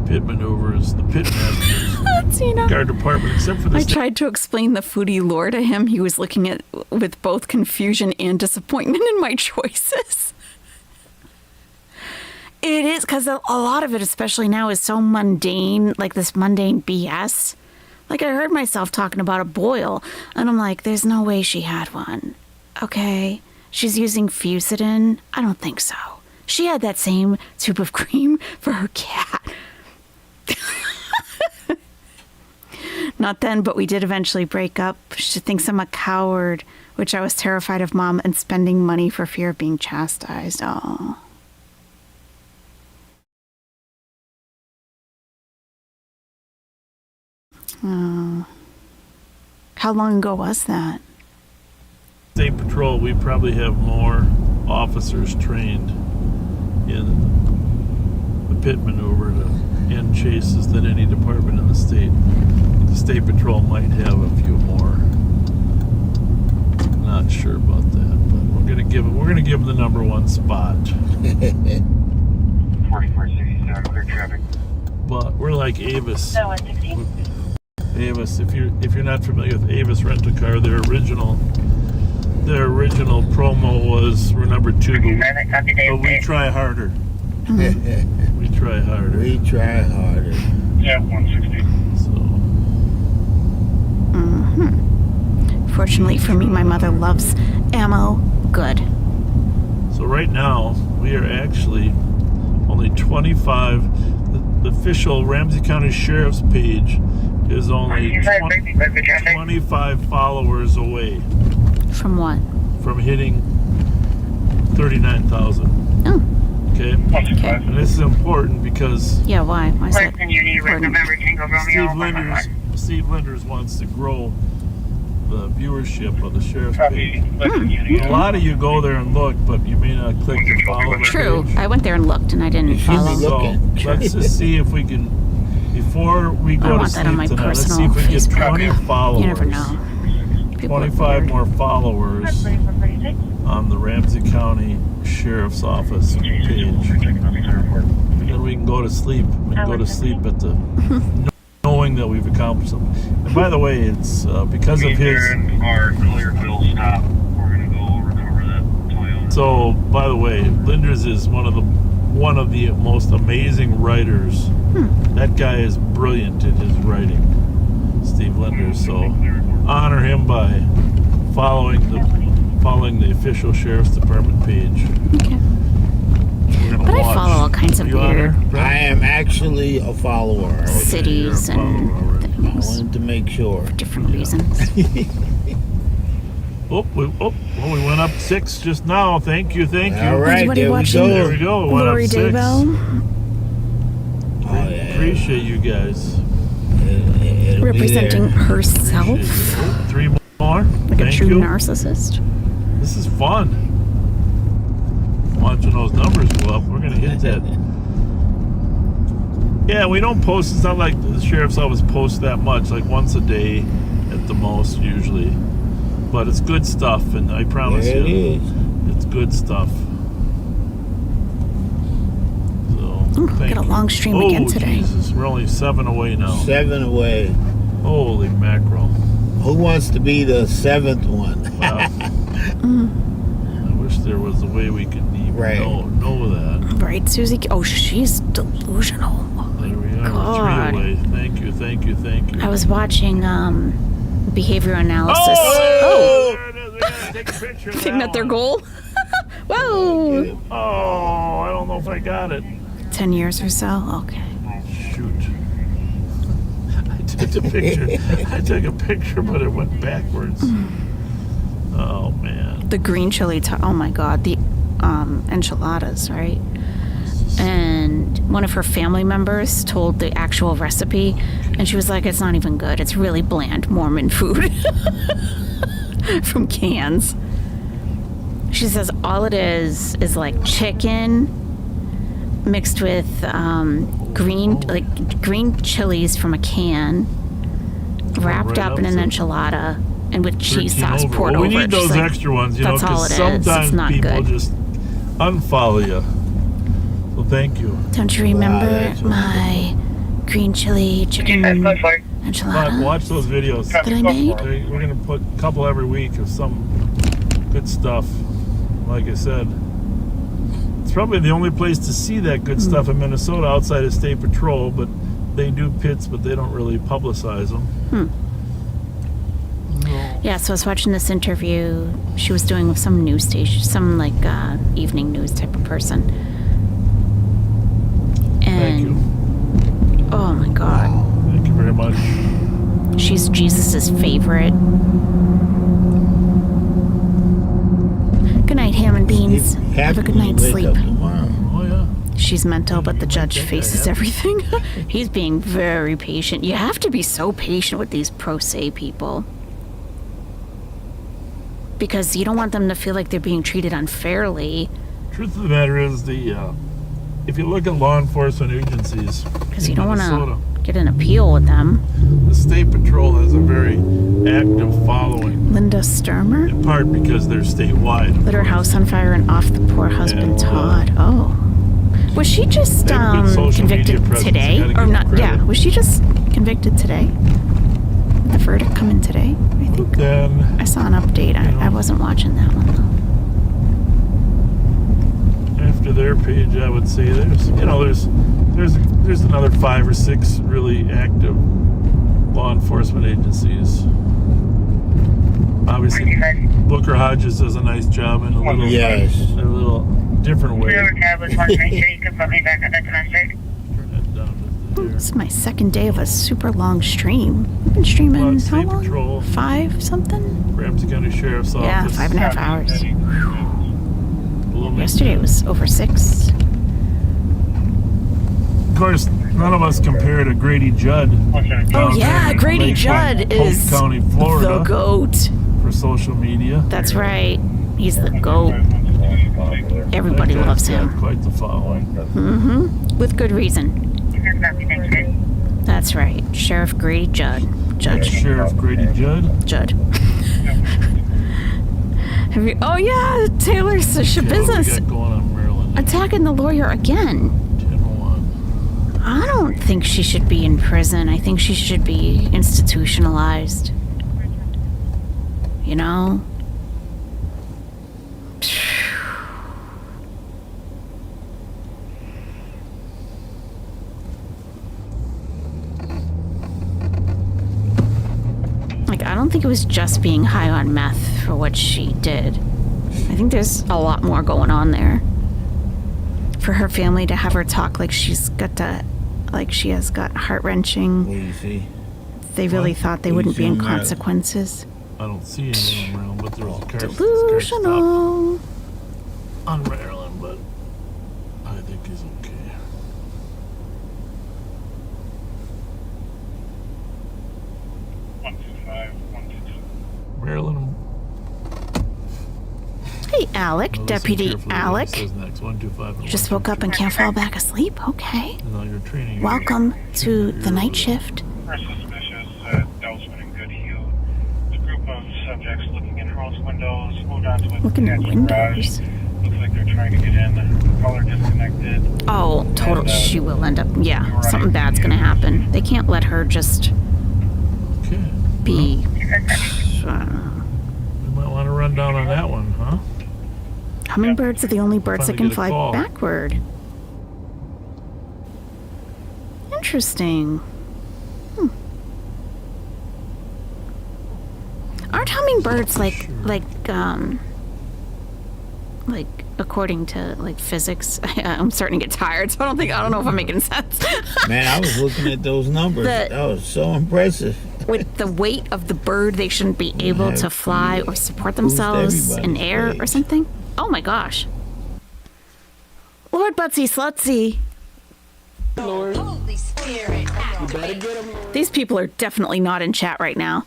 S2: pit maneuvers, the pit masters, guard department, except for the...
S1: I tried to explain the foodie lore to him. He was looking at with both confusion and disappointment in my choices. It is, because a lot of it, especially now, is so mundane, like this mundane BS. Like, I heard myself talking about a boil, and I'm like, there's no way she had one. Okay? she's using Fusidin. I don't think so. She had that same tube of cream for her cat. Not then, but we did eventually break up. She thinks I'm a coward, which I was terrified of Mom and spending money for fear of being chastised. Oh. Oh. How long ago was that?
S2: State Patrol, we probably have more officers trained in the pit maneuver to end chases than any department in the state. The State Patrol might have a few more. Not sure about that, but we're gonna give them the number one spot.
S10: 4467, clear traffic.
S2: But we're like Avis. Avis, if you're not familiar with Avis Rent-A-Car, their original promo was we're number 2, but we try harder. We try harder.
S19: We try harder.
S10: Yeah, 160.
S1: Fortunately for me, my mother loves ammo. Good.
S2: So right now, we are actually only 25. The official Ramsey County Sheriff's page is only 25 followers away.
S1: From what?
S2: From hitting 39,000.
S1: Oh.
S2: Okay? And this is important because...
S1: Yeah, why? Why is that important?
S2: Steve Linders wants to grow the viewership of the Sheriff's page. A lot of you go there and look, but you may not click the follow.
S1: True. I went there and looked and I didn't follow.
S2: So let's just see if we can, before we go to sleep tonight, let's see if we can get 20 followers.
S1: You never know.
S2: 25 more followers on the Ramsey County Sheriff's Office page. And then we can go to sleep. We can go to sleep at the knowing that we've accomplished something. And by the way, it's because of his...
S10: Our Clearfield stop. We're going to go recover that Toyota.
S2: So, by the way, Linders is one of the most amazing writers. That guy is brilliant in his writing, Steve Linders. So, honor him by following the official Sheriff's Department page.
S1: Okay. But I follow all kinds of weird...
S19: I am actually a follower.
S1: Cities and things.
S19: I wanted to make sure.
S1: For different reasons.
S2: we went up 6 just now. Thank you.
S19: All right,
S1: there we go.
S2: There we go. Went
S1: Lori
S2: up 6.
S1: Daybell.
S19: Oh, yeah.
S2: Appreciate you guys.
S1: Representing herself.
S2: 3 more.
S1: Like
S2: Thank
S1: a true
S2: you.
S1: narcissist.
S2: This is fun. Watching those numbers go up, we're gonna hit that. Yeah, we don't post. It's not like the Sheriff's Office posts that much, like once a day at the most, usually. But it's good stuff, and I promise you, it's good stuff. So,
S1: got a long stream again today.
S2: Jesus, we're only 7 away now.
S19: 7 away.
S2: Holy mackerel!
S19: Who wants to be the 7th one?
S2: Wow. I wish there was a way we could even know that.
S1: Right, Susie? Oh, she's delusional.
S2: There we are.
S1: God.
S2: 3 away. Thank you.
S1: I was watching behavior analysis.
S2: Oh! There it is. We gotta take a picture of
S1: Think that their goal? Whoa!
S2: Oh, I don't know if I got it.
S1: 10 years or so? Okay.
S2: Shoot. I took a picture, but it went backwards. Oh, man.
S1: The green chili, oh my God, the enchiladas, right? And one of her family members told the actual recipe, and she was like, it's not even good. It's really bland Mormon food from cans. She says all it is like chicken mixed with green chilies from a can, wrapped up in an enchilada, and with cheese sauce poured over.
S2: We need those extra ones,
S1: that's all it is.
S2: Sometimes
S1: It's not
S2: people
S1: good.
S2: just unfollow you. So thank you.
S1: Don't you remember my green chili chicken enchilada?
S2: Watch those videos
S1: that I made.
S2: We're gonna put a couple every week of some good stuff. Like I said, it's probably the only place to see that good stuff in Minnesota outside of State Patrol, but they do pits, but they don't really publicize them.
S1: Yeah, so I was watching this interview she was doing with some news station, some like evening news type of person. And oh my God.
S2: Thank you very much.
S1: She's Jesus's favorite. Good night, ham and beans. Have a good night's sleep.
S2: Oh yeah.
S1: She's mental, but the judge faces everything. He's being very patient. You have to be so patient with these pro se people. Because you don't want them to feel like they're being treated unfairly.
S2: Truth of the matter is, if you look at law enforcement agencies,
S1: because you don't want to get an appeal with them.
S2: The state patrol has a very active following.
S1: Linda Sturmer?
S2: In part because they're statewide.
S1: Lit her house on fire and off the poor husband Todd. Oh. Was she just convicted today? Or not? Yeah. Was she just convicted today? Did the verdict come in today? I think I saw an update. I wasn't watching that one though.
S2: After their page, I would say there's another 5 or 6 really active law enforcement agencies. Obviously, Booker Hodges does a nice job in a little different way.
S1: This is my second day of a super long stream. I've been streaming how long?
S2: Patrol.
S1: 5 something?
S2: Ramsey County Sheriff's Office.
S1: Yeah, 5.5 hours. Yesterday it was over 6.
S2: Of course, none of us compare to Grady Judd.
S1: Oh yeah, Grady Judd is
S2: County, Florida,
S1: the GOAT
S2: for social media.
S1: That's right. He's the GOAT. Everybody loves him.
S2: Quite the following.
S1: Mm-hmm. With good reason. That's right. Sheriff Grady Judd. Judge.
S2: Sheriff Grady Judd.
S1: Judd. Oh yeah, Taylor's business. Attacking the lawyer again. I don't think she should be in prison. I think she should be institutionalized. You know? Like, I don't think it was just being high on meth for what she did. I think there's a lot more going on there. For her family to have her talk like she's got to, like she has got heart-wrenching.
S19: What do you see?
S1: They really thought they wouldn't be in consequences.
S2: I don't see anything around, but there's a car.
S1: Delusional.
S2: On Maryland, but I think he's okay. Maryland.
S1: Hey, Alec, Deputy Alec.
S2: Says next. 125.
S1: You just woke up and can't fall back asleep? Okay. Welcome to the night shift.
S10: Suspicious dousement in good hue. A group of subjects looking in house windows moved on to a
S1: looking in windows.
S10: Looks like they're trying to get in. Caller disconnected.
S1: Oh, totally. She will end up. Yeah, something bad's gonna happen. They can't let her just be.
S2: We might want to run down on that one, huh?
S1: Hummingbirds are the only birds that can fly backward. Interesting. Aren't hummingbirds like according to like physics? I'm starting to get tired, so I don't know if I'm making sense.
S19: Man, I was looking at those numbers. That was so impressive.
S1: With the weight of the bird, they shouldn't be able to fly or support themselves in air or something. Oh my gosh. Lord Butsy Slutsy.
S5: Lord. Holy Spirit.
S1: You better get them. These people are definitely not in chat right now.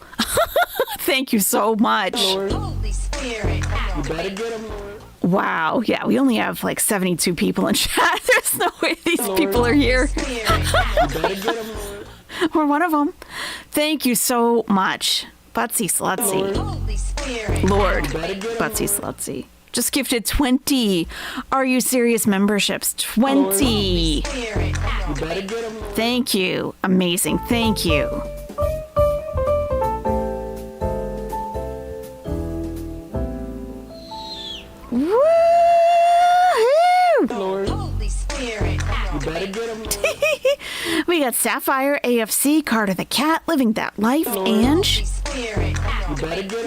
S1: Thank you so much.
S5: Lord. Holy Spirit.
S7: You better get them, Lord.
S1: Wow. Yeah, we only have like 72 people in chat. There's no way these people are here.
S7: You better get them, Lord.
S1: We're one of them. Thank you so much. Butsy Slutsy. Lord. Butsy Slutsy. Just gifted 20. Are you serious memberships? 20. Thank you. Amazing. Thank you. Woo!
S5: Lord. Holy Spirit.
S7: You better get them.
S1: We got Sapphire, AFC, Carter the Cat, Living That Life,
S5: Lord.
S1: Ange.
S5: Spirit.
S7: You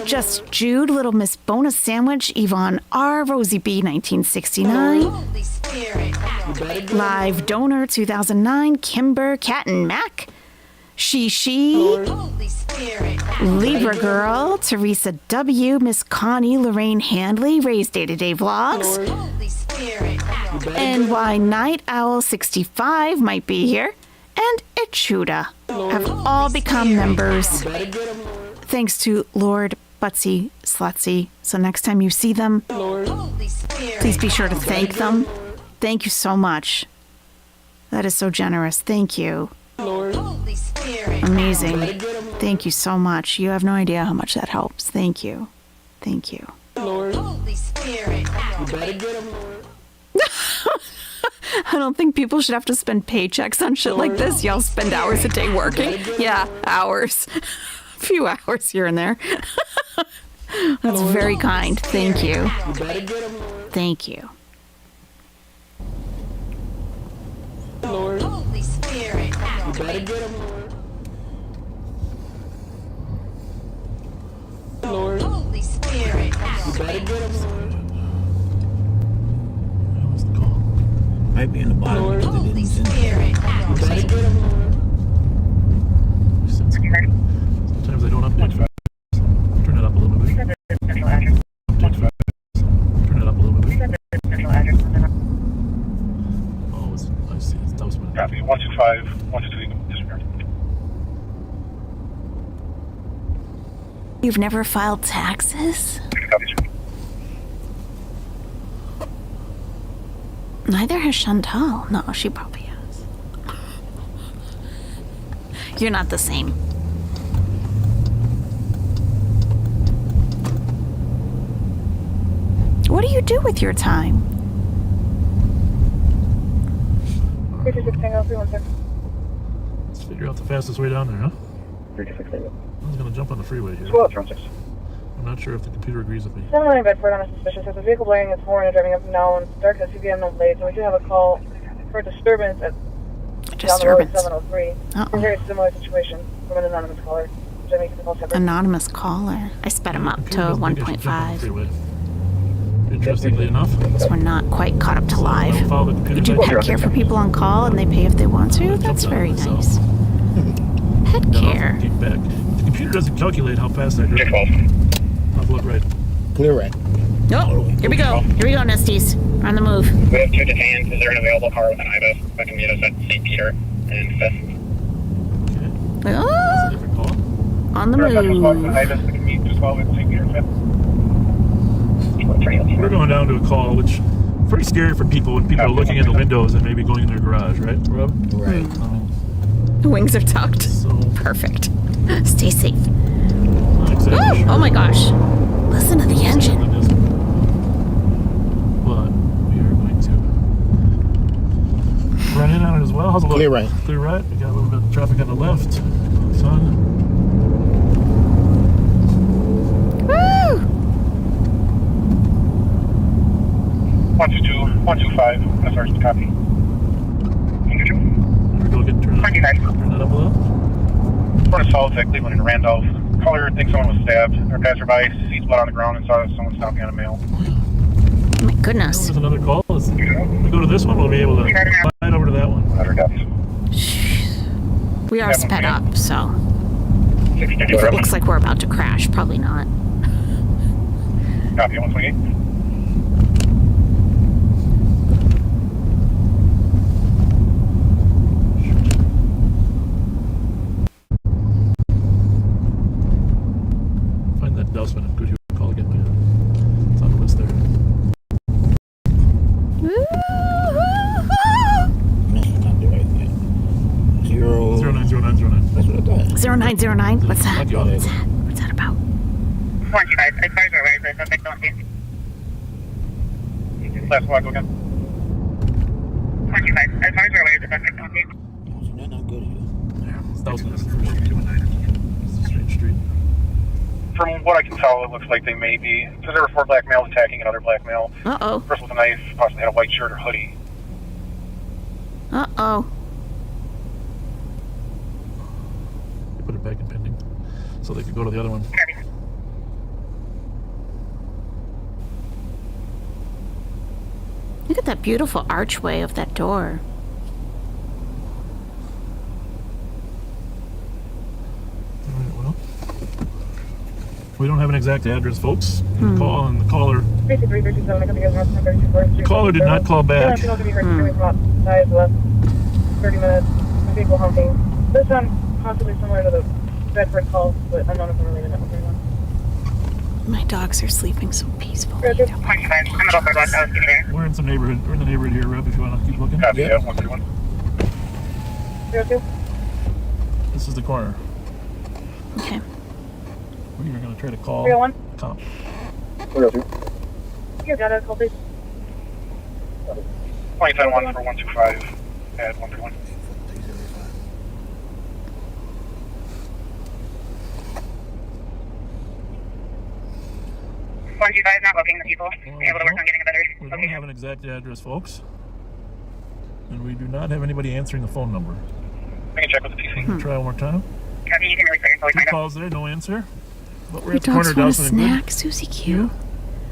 S1: Just Jude, Little Miss Bonus Sandwich, Yvonne R, Rosie B, 1969.
S5: Holy Spirit.
S1: Live Donor, 2009, Kimber, Cat and Mac. She,
S5: Holy Spirit.
S1: Libra Girl, Teresa W, Miss Connie, Lorraine Handley, Ray's Day-to-Day Vlogs.
S5: Holy Spirit.
S1: NY Night Owl 65 might be here. And Ichuda have all become members. Thanks to Lord Butsy Slutsy. So next time you see them,
S5: Holy Spirit.
S1: please be sure to thank them. Thank you so much. That is so generous. Thank you.
S5: Holy Spirit.
S1: Amazing. Thank you so much. You have no idea how much that helps. Thank you. Thank you.
S5: Holy Spirit.
S1: I don't think people should have to spend paychecks on shit like this. Y'all spend hours a day working. Yeah, hours. A few hours here and there. That's very kind. Thank you. Thank you.
S5: Holy Spirit. Holy Spirit.
S19: Might be in the bottom.
S5: Holy Spirit.
S17: Sometimes they don't update fast. Turn it up a little bit. Update fast. Turn it up a little bit. Oh, I see. It's Dousman.
S10: Copy. 125, 122, disregard.
S1: You've never filed taxes? Neither has Chantal. No, she probably has. You're not the same. What do you do with your time?
S17: Let's figure out the fastest way down there, huh? I was going to jump on the freeway here. I'm not sure if the computer agrees with me.
S11: 709 Bedford on a suspicious. There's a vehicle blaring its horn and driving up and down. It's dark at 2 p.m. no plates, and we do have a call for a disturbance at down the road at 703. It's a very similar situation from an anonymous caller. Which I make the call separate.
S1: Anonymous caller. I sped him up to 1.5.
S17: Interestingly enough,
S1: So we're not quite caught up to live. You do pet care for people on call and they pay if they want to? That's very nice. Pet care.
S17: Get back. The computer doesn't calculate how fast I drive. I'll look right.
S19: Clear right.
S1: Oh, here we go. Here we go, Nesties. We're on the move.
S10: We have 2 detained. Is there an available car with an IBIS that can meet us at St. Peter and 5th?
S1: Oh, on the move.
S10: IBIS that can meet as well with St. Peter and 5th.
S17: We're going down to a call, which is pretty scary for people when people are looking in the windows and maybe going in their garage, right, Rob?
S19: Right.
S1: The wings are tucked. Perfect. Stay safe.
S17: Exactly
S1: Ooh, oh my gosh. Listen to the engine.
S17: But we are going to run in on it as well. How's it look?
S19: Clear right.
S17: Clear right. We got a little bit of traffic on the left. Sun.
S1: Woo!
S10: 122, 125. That's our copy. 122.
S17: We're going to turn that up a little.
S10: Front of South at Cleveland and Randolph. Caller thinks someone was stabbed. Our passerby sees blood on the ground and saw someone stopping on a mail.
S1: Oh my goodness.
S17: There's another call. If we go to this one, we'll be able to slide over to that one.
S1: We are sped up, so if it looks like we're about to crash, probably not.
S10: Copy, 128.
S17: Find that Dousman and good call again, man. It's on the list there.
S19: Not the right thing.
S17: 090909.
S19: That's what I thought.
S1: 0909. What's that? What's that? What's that about?
S11: 125. As far as we're aware, the suspect don't see.
S10: Last one, go again.
S11: 125. As far as we're aware, the suspect don't see.
S19: Not good here.
S17: It's Dousman. It's a straight street.
S10: From what I can tell, it looks like they may be. So there were 4 black males attacking another black male.
S1: Uh-oh.
S10: First with a knife, possibly had a white shirt or hoodie.
S1: Uh-oh.
S17: They put it back in pending so they could go to the other one.
S1: at that beautiful archway of that door.
S2: Well, we don't have an exact address, folks. Call and the caller. The caller did not call back.
S11: 30 minutes. Vehicle honking. This one possibly similar to the Bedford call, but I'm not if I'm related to that one.
S1: My dogs are sleeping so peacefully.
S2: We're in some neighborhood. We're in the neighborhood here, Rev, if you want to keep looking.
S10: Yeah, 131.
S11: 02.
S2: This is the corner.
S1: Okay.
S2: We are going to try to call
S11: 301.
S2: Tom.
S10: 302.
S11: You got a call, please.
S10: 2010-1 for 125 at 131.
S11: Not booking the people. Able to work on getting a better
S2: We don't have an exact address, folks. And we do not have anybody answering the phone number.
S10: I can check with the PC.
S2: Try one more time.
S11: Copy, you can really clear.
S2: Two calls there, no answer. But we're
S1: My
S2: at the corner
S1: dogs
S2: of
S1: want a
S2: Dawson and Good,
S1: snack, Susie Q.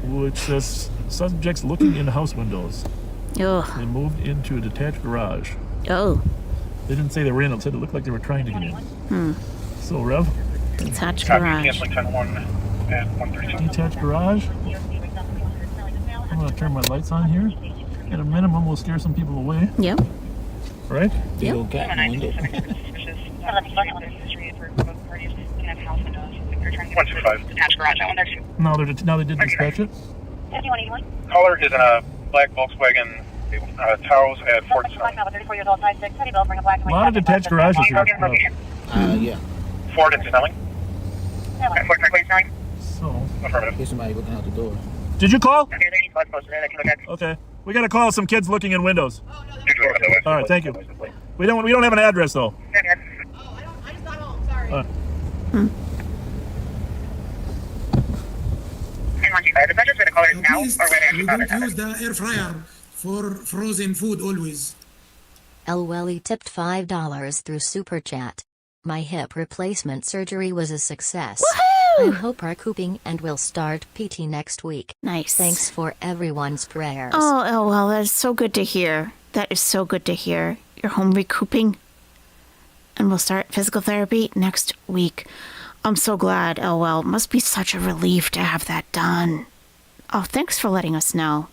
S2: which says subjects looking in house windows.
S1: Ugh.
S2: They moved into a detached garage.
S1: Oh.
S2: They didn't say they were in. It said it looked like they were trying to get in. So, Rev?
S1: Detached
S10: Copy,
S1: garage.
S10: canceling 10-1 at 132.
S2: Detached garage. I'm going to turn my lights on here. At a minimum, we'll scare some people away.
S1: Yep.
S2: Right?
S1: Yep.
S19: Okay.
S11: Detached garage, that one there too.
S2: Now they did dispatch it.
S11: 5181.
S10: Caller is in a black Volkswagen Taos at 47.
S11: 34 years old, size 6, City Bill, bring a black and
S2: A
S11: white.
S2: lot of detached garages here.
S19: Yeah.
S10: Ford and Snelling.
S11: Ford Parkway, Snelling.
S2: So,
S10: Affirmative.
S19: There's somebody looking out the door.
S2: did you call?
S11: Okay, there needs posted there that can look at.
S2: Okay. We got to call some kids looking in windows.
S10: All
S2: All right, thank you. We don't have an address though.
S11: Yeah, good.
S5: I just got home. Sorry.
S11: 10-125. The budget's where the caller is now,
S7: Please,
S11: or where they
S7: we
S11: actually
S7: don't use the air fryer for frozen food always.
S8: Elwelly tipped $5 through Super Chat. My hip replacement surgery was a success. I hope recouping and will start PT next week.
S1: Nice.
S8: Thanks for everyone's prayers.
S1: Oh, well, that is so good to hear. That is so good to hear. You're home recouping. And we'll start physical therapy next week. I'm so glad, LOL. It must be such a relief to have that done. Oh, thanks for letting us know.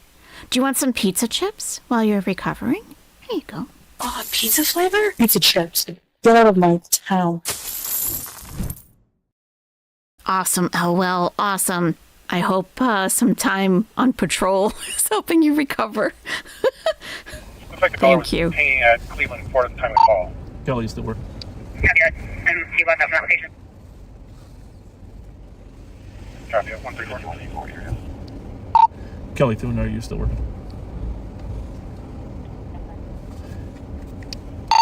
S1: Do you want some pizza chips while you're recovering? Here you go.
S9: Oh, pizza flavor? Pizza chips. Get out of my town.
S1: Awesome, LOL. Awesome. I hope some time on patrol is helping you recover.
S10: Looks like the caller
S1: Thank you.
S10: was paying at Cleveland Ford at the time of the call.
S2: Kelly used to work.
S11: Copy that. And he left out an application.
S10: Copy at 134.
S2: Kelly Thuner used to work.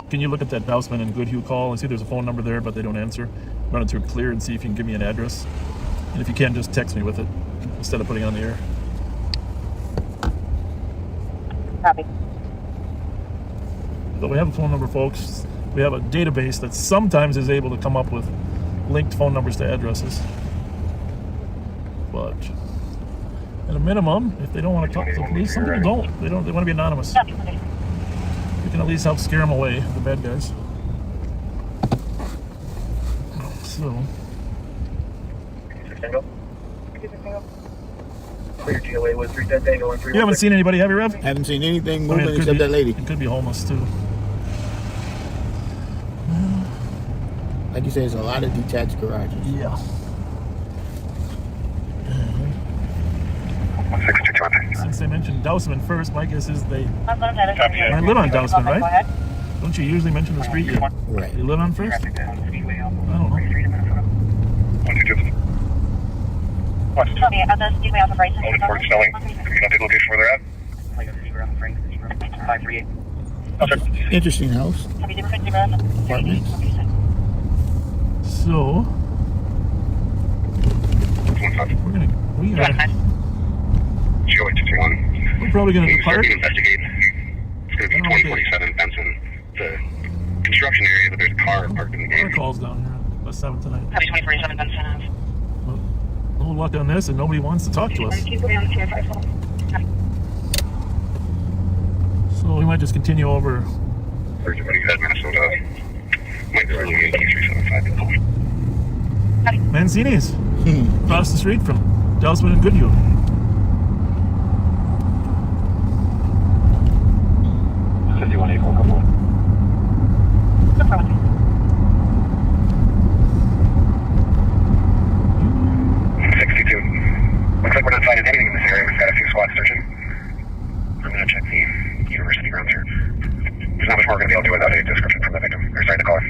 S2: Can you look at that Dousman and Goodhue call and see there's a phone number there, but they don't answer? Run it through Clear and see if you can give me an address. And if you can, just text me with it instead of putting it on the air.
S11: Copy.
S2: But we have a phone number, folks. We have a database that sometimes is able to come up with linked phone numbers to addresses. But at a minimum, if they don't want to talk to the police, some people don't. They want to be anonymous. We can at least help scare them away, the bad guys. So,
S10: Clear GOA was 3 dead Tango and 3.
S2: you haven't seen anybody, have you, Rev?
S19: Haven't seen anything
S2: I
S19: moving
S2: mean, it could
S19: except
S2: be-
S19: that lady.
S2: It could be homeless too.
S19: Like you said, there's a lot of detached garages.
S2: Yeah. Since they mentioned Dousman first, my guess is they live on Dousman, right? Don't you usually mention the street yet?
S19: Right.
S2: You live on first? I don't know.
S10: 122.
S11: Copy. At the Speedway off of Bryson.
S10: Only Ford Snelling. Can you know the location where they're at? 538.
S19: Interesting house. Apartments.
S2: So, we're probably gonna depart.
S10: Investigate. It's going to be 2047 Benson. The construction area, but there's a car parked in the
S2: Our
S10: gate.
S2: calls down here at West 7 tonight.
S11: Copy 2047 Benson.
S2: No luck on this, and nobody wants to talk to us. So we might just continue over.
S10: Minnesota. Might be early in 2375.
S2: Mancini's. Across the street from Dallasman and Goodhue.
S10: Looks like we're not finding anything in this area. We've got a few squads searching. I'm going to check the university grounds here. There's not much more we're going to be able to do without a description from the victim. Or sorry, the caller.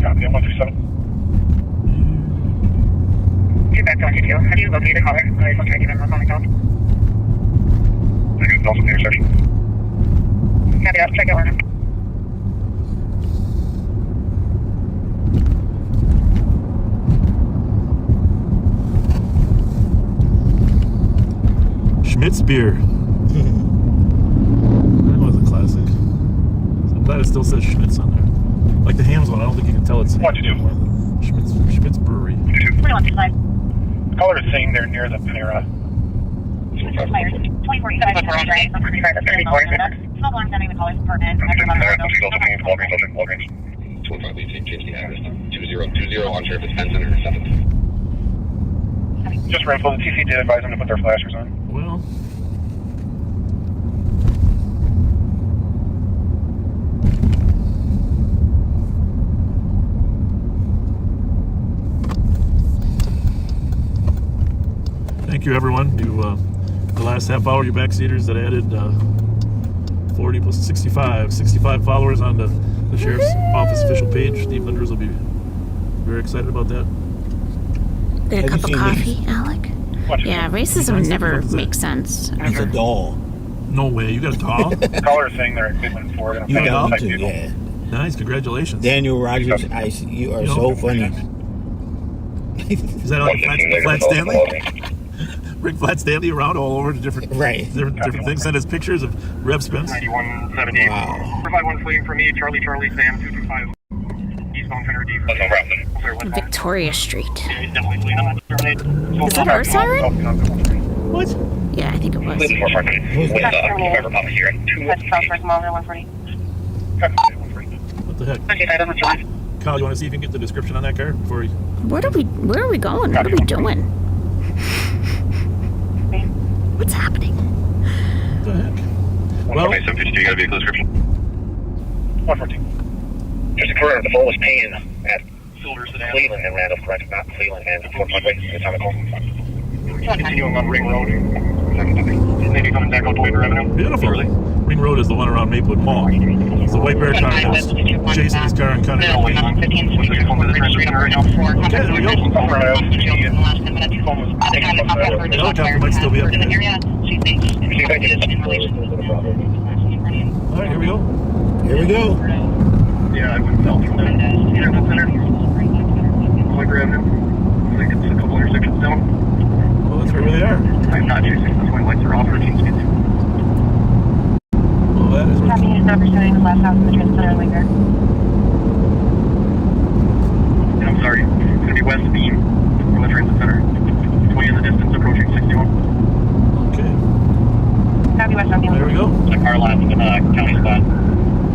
S10: Copy, 137.
S11: Back to 122. How do you locate the caller? I was trying to give him a call myself.
S10: I can also do your search.
S11: Copy that. Check out one.
S2: Schmidt's beer. That was a classic. So I'm glad it still says Schmidt's on there. Like the Hams one, I don't think you can tell it's Schmidt's Brewery.
S11: 2125.
S10: The caller is saying they're near the Panera.
S11: 2045. Small arms entering the caller's apartment.
S10: Walgreens. 2518, change the address to 2020 on Sheriff's Penn Center 7th. Just for info, the TC did advise them to put their flashers on.
S2: Well. Thank you, everyone, to the last half hour, you backseaters that added 40 plus 65 followers on the Sheriff's Office official page. Steve Linders will be very excited about that.
S1: Get a cup of coffee, Alec? Yeah, racism never makes sense.
S19: He's a doll.
S2: No way, you got a doll?
S10: The caller is saying they're at Cleveland, Florida.
S19: You got him too, yeah.
S2: Nice, congratulations.
S19: Daniel Rogers, you are so funny.
S2: Is that like Flat Stanley? Bring Flat Stanley around all over to different things. Send us pictures of Rev Spence.
S10: 9178. Wow. 451 fleeing for me, Charlie, Sam 225. Eastbound Fender D. No problem.
S1: Victoria Street.
S10: Is
S1: that our siren?
S2: What?
S1: Yeah, I think it was.
S2: What the heck? Kyle, you want to see if you can get the description on that car before you...
S1: Where are we going? What are we doing? What's happening?
S2: What the heck?
S10: Well, 752, you got a vehicle description. 114. Just to confirm, the phone was paying at Cleveland and Randolph, correct? Not Cleveland and Fort Parkway. Continuing on Ring Road. Maybe coming back on Toyota Avenue.
S2: Beautiful. Ring Road is the one around Maplewood Mall. It's the white bear car that's chasing his car and cutting it. Okay, there we go. The helicopter might still be up there. Alright, here we go.
S19: Here we go.
S10: Yeah, I went south from the Internet Center. White Avenue. I think it's a couple intersections down.
S2: Well, that's right where they are.
S10: I'm not chasing. That's why lights are off 13 speeds.
S2: Well, that is
S11: Copy, he's representing the last house in the Transit Center later.
S10: And I'm sorry, it's going to be west beam from the Transit Center. 20 in the distance, approaching 61.
S2: Okay.
S11: Copy, west beam.
S2: There we go.
S10: The car left in the county spot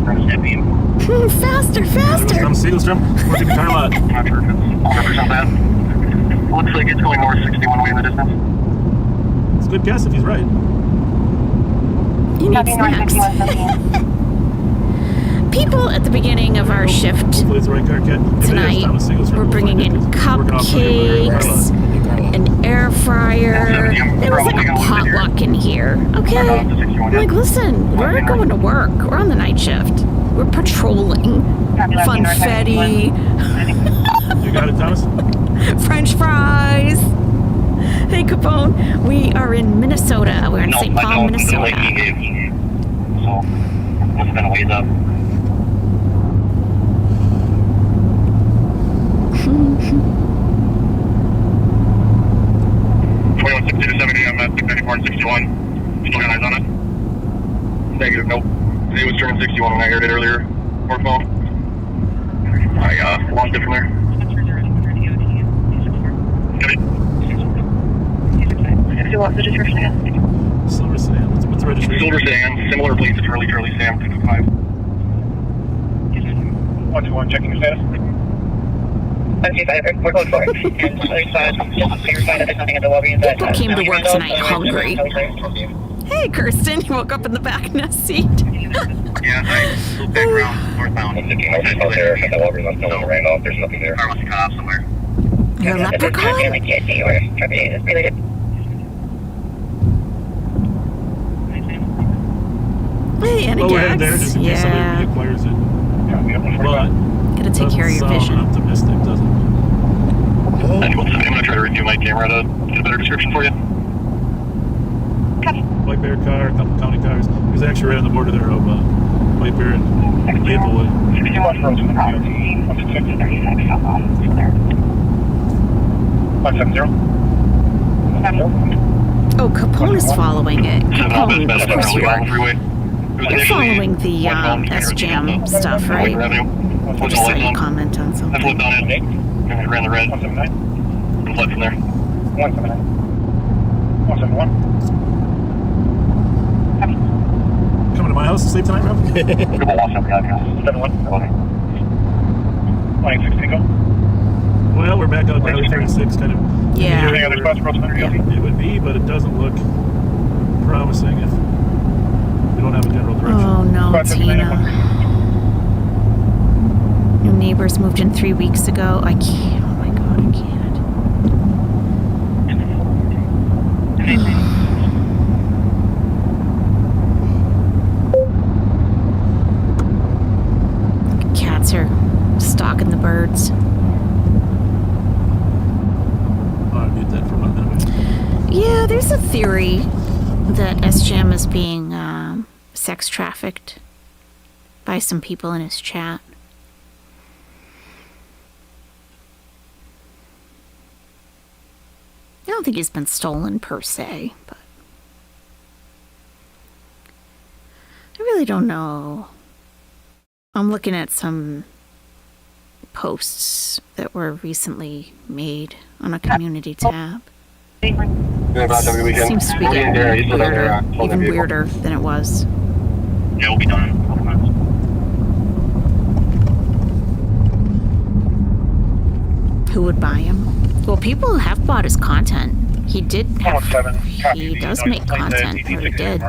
S10: from step beam.
S1: Faster!
S2: From Segelstrom, approaching the car lot.
S10: Not sure if it's 100% bad. Looks like it's going north 61 way in the distance.
S2: It's a good guess if he's right.
S1: You need snacks. People at the beginning of our shift tonight were bringing in cupcakes, an air fryer. It was like a potluck in here. Okay? I'm like, listen, we're not going to work. We're on the night shift. We're patrolling. Funfetti.
S2: You got it, Thomas?
S1: French fries. Hey, Capone. We are in Minnesota. We're in St. Paul, Minnesota.
S10: So, must have been a ways up. 216270, I'm at 694 and 61. Still got eyes on it? Negative, nope. It was turning 61 when I heard it earlier. Or phone. I lost it from there.
S11: Do you want the description again?
S2: Silver sedan.
S17: What's the registration?
S10: Silver Sedan, similar plate to Charlie Sam 225. 121, checking your status.
S11: 125, we're code 4. And other side, just verify that there's nothing at the Walgreens.
S1: People came to work tonight hungry. Hey, Kirsten, you woke up in the back seat.
S10: Yeah, hi. Back around northbound. I'm thinking I just there at the Walgreens. I'm still in Randolph. There's nothing there. Car must be cut off somewhere.
S1: You're a leprechaun? Hey, Anna
S17: Well, we're headed there just in case somebody acquires it.
S10: Yeah, we have one for
S17: But
S1: gotta take care of your vision.
S17: Optimistic, doesn't it?
S10: I'm gonna try to review my camera to get a better description for you.
S17: White Bear car, a couple county cars. He's actually right on the border there of White Bear and Maplewood.
S10: 61 from the car. 166. 570.
S1: Oh, Capone is following it. Capone, of course you are. You're following the S-Jam stuff, right? I just saw you comment on something.
S10: I flipped down in and ran the red. 179. And fled from there. 179. 171.
S17: Coming to my house to sleep tonight, Rob?
S10: Good ball, lost something out here. 71. 186, go.
S17: Well, we're back out Highway 36, kind of.
S1: Yeah.
S10: Any other spots for us under
S17: It would be, but it doesn't look promising if we don't have a general direction.
S1: Oh no, Tina. New neighbors moved in 3 weeks ago. I can't. Oh my god, I can't. Cats are stalking the birds.
S17: I'll mute that for 1 minute.
S1: Yeah, there's a theory that S-Jam is being sex trafficked by some people in his chat. I don't think he's been stolen per se, but I really don't know. I'm looking at some posts that were recently made on a community tab. Seems to be getting weirder, even weirder than it was.
S10: Yeah, we'll be done in a couple minutes.
S1: Who would buy him? Well, people have bought his content. He does make content, or he did.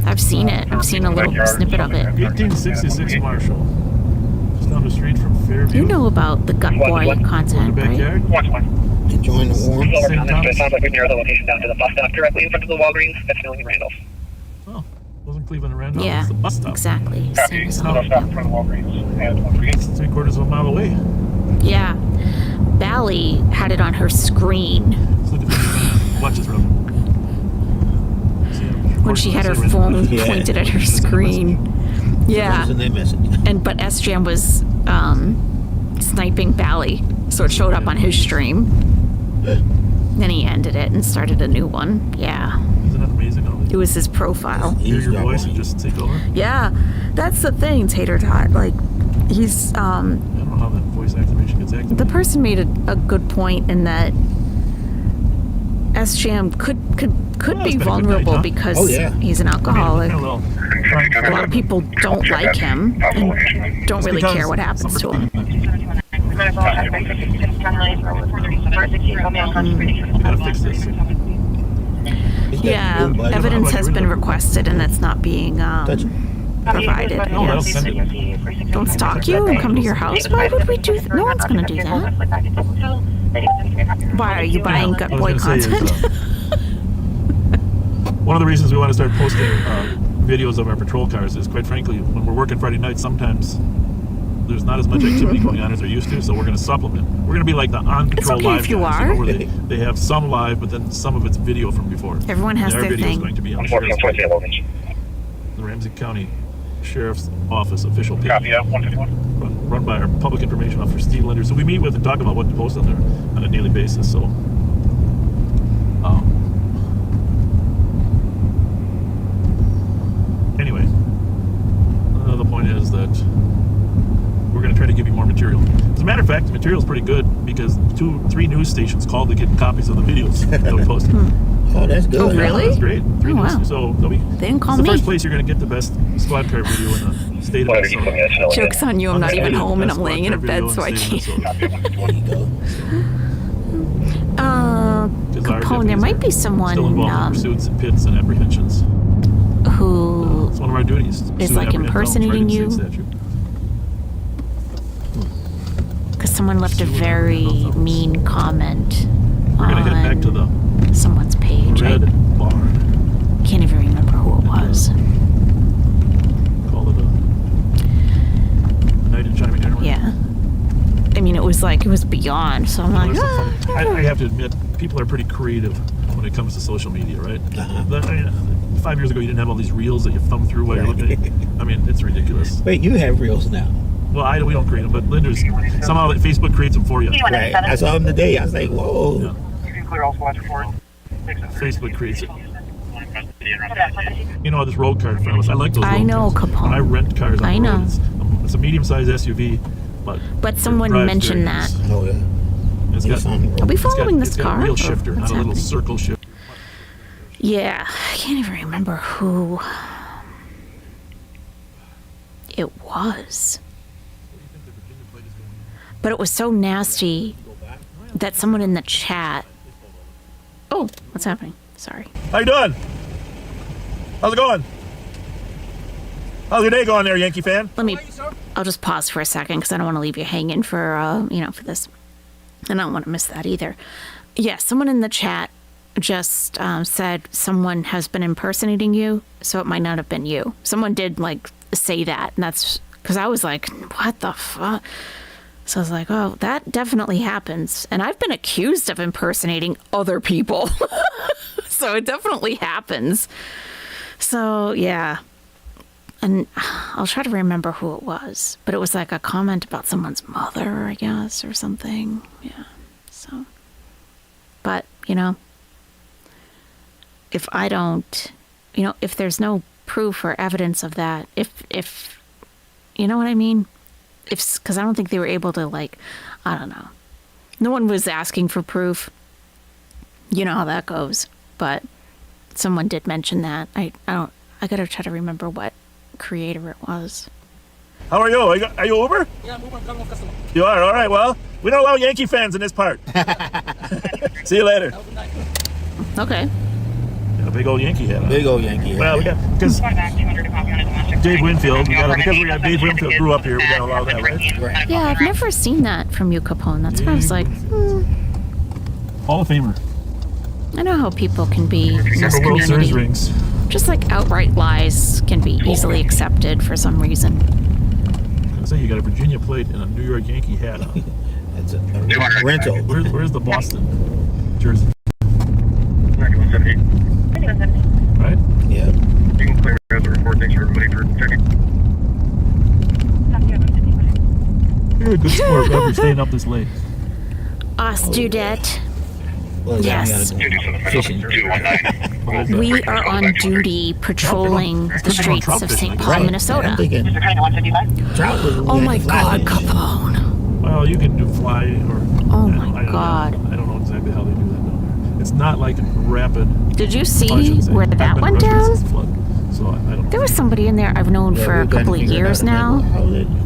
S1: I've seen it. I've seen a little snippet of it.
S17: 1866 Marshall. Just down the street from Fairview.
S1: You know about the Gut Boy content, right?
S19: Join the war.
S10: It sounds like we're near the location down to the bus stop directly in front of the Walgreens. That's still in Randolph.
S17: Oh, wasn't Cleveland and Randolph?
S1: Yeah,
S17: it's the bus stop.
S1: exactly. Same as all.
S10: Bus stop in front of the Walgreens. And 138.
S17: It's 3/4 of a mile away.
S1: Yeah. Bally had it on her screen.
S17: Let's look at this. Watch this, Rob.
S1: When she had her phone pointed at her screen. Yeah. But S-Jam was sniping Bally, so it showed up on his stream. Then he ended it and started a new one. Yeah.
S17: Isn't that amazing?
S1: It was his profile.
S17: Hear your voice and just take over?
S1: Yeah. That's the thing, Tater Tot. Like, he's
S17: I don't know how that voice activation gets activated.
S1: the person made a good point in that S-Jam could be vulnerable because he's an alcoholic. A lot of people don't like him and don't really care what happens to him.
S17: Gotta fix this.
S1: Yeah, evidence has been requested and that's not being provided. Yes. Don't stalk you and come to your house? Why would we do that? No one's going to do that. Why, are you buying Gut Boy content?
S17: One of the reasons we want to start posting videos of our patrol cars is, quite frankly, when we're working Friday night, sometimes there's not as much activity going on as there used to, so we're going to supplement. We're going to be like the on-patrol live
S1: if you
S17: guys,
S1: are.
S17: where they have some live, but then some of it's video from before.
S1: Everyone has
S17: and
S1: their
S17: video
S1: thing.
S17: Is going to be on the Ramsey County Sheriff's Office official page.
S10: Copy, 151.
S17: Run by our public information officer, Steve Linder. So we meet with and talk about what to post on there on a daily basis. So, anyway, the point is that we're going to try to give you more material. As a matter of fact, the material is pretty good because 3 news stations called to get copies of the videos that we posted.
S19: Oh, that's good.
S1: Oh, really?
S17: That's great.
S1: Oh, wow.
S17: So they
S1: didn't call
S17: the
S1: me.
S17: first place you're going to get the best squad car video in the state of Minnesota.
S1: Joke's on you. I'm not even home and I'm
S17: Best
S1: laying in a
S17: squad car
S1: bed,
S17: video
S1: so I
S17: in the state of
S1: can't.
S17: Minnesota.
S1: Capone, there might be someone
S17: Still involved in pursuits, pits, and apprehensions.
S1: who
S17: It's one of our duties.
S1: is
S17: Pursue,
S1: like
S17: apprehend,
S1: impersonating
S17: try to
S1: you.
S17: state statute.
S1: Because someone left a very mean comment
S17: We're going to head back to the
S1: someone's page. I
S17: Red Barn.
S1: can't even remember who it was.
S17: Call it a United Chiming Airline.
S1: Yeah. I mean, it was beyond. So I'm like,
S17: I have to admit, people are pretty creative when it comes to social media, right? 5 years ago, you didn't have all these reels that you thumb through while you're looking at it. I mean, it's ridiculous.
S19: Wait, you have reels now.
S17: Well, we don't create them, but Linda's somehow Facebook creates them for you.
S19: Right. I saw them today. I was like, whoa.
S17: Yeah. Facebook creates it. You know, this road car in front of us. I like those.
S1: I
S17: road
S1: know,
S17: cars.
S1: Capone.
S17: When I rent cars on
S1: I
S17: the
S1: know.
S17: road, it's a medium-sized SUV,
S1: but
S17: it
S1: someone
S17: drives
S1: mentioned
S17: very
S1: that.
S17: nice.
S19: Oh, yeah.
S17: It's got,
S1: Are we following
S17: it's
S1: this
S17: got
S1: car?
S17: a real
S1: or
S17: shifter,
S1: what's
S17: not a little
S1: happening?
S17: circle shifter.
S1: Yeah, I can't even remember who it was. But it was so nasty that someone in the chat. Oh, what's happening? Sorry.
S17: How you doing? How's it going? How's your day going there, Yankee fan?
S1: I'll just pause for a second because I don't want to leave you hanging for for this. And I don't want to miss that either. Yeah, someone in the chat just said someone has been impersonating you, so it might not have been you. Someone did say that, and that's because I was like, what the fuck? So I was like, oh, that definitely happens. And I've been accused of impersonating other people. So it definitely happens. So, yeah. And I'll try to remember who it was. But it was like a comment about someone's mother, I guess, or something. Yeah. So. But, if I don't, if there's no proof or evidence of that, if you know what I mean? Because I don't think they were able to, I don't know. No one was asking for proof. You know how that goes. But someone did mention that. I gotta try to remember what creator it was.
S17: How are you? Are you Uber?
S14: Yeah, I'm Uber. I'm coming with customer.
S17: You are? All right, well, we don't allow Yankee fans in this part. See you later.
S1: Okay.
S17: Got a big old Yankee hat on.
S19: Big old Yankee hat.
S17: Well, we got, because Dave Winfield, because we got Dave Winfield grew up here, we gotta allow that, right?
S1: Yeah, I've never seen that from you, Capone. That's why I was like,
S17: Hall of Famer.
S1: I know how people can be in this
S17: Several World Series
S1: community.
S17: rings.
S1: Just like outright lies can be easily accepted for some reason.
S17: I say you got a Virginia plate and a New York Yankee hat on.
S19: That's a rental.
S17: Where's the Boston jersey? Right?
S19: Yeah.
S10: You can clear as a report. Thanks for everybody for checking.
S17: You're a good sport, glad you're staying up this late.
S1: Dudette.
S19: Well, yeah,
S1: Yes.
S19: fishing.
S1: We are on duty patrolling the streets of St. Paul, Minnesota.
S19: I'm thinking, trout was
S1: Oh my God, Capone.
S17: Well, you can do fly or...
S1: Oh my God.
S17: I don't know exactly how they do that down there. It's not like rapid...
S1: Did you see
S17: Well, I shouldn't say.
S1: where
S17: I've
S1: that
S17: been
S1: went
S17: to Russia
S1: down?
S17: since the flood, so I don't
S1: There was somebody in there I've known for a couple of years now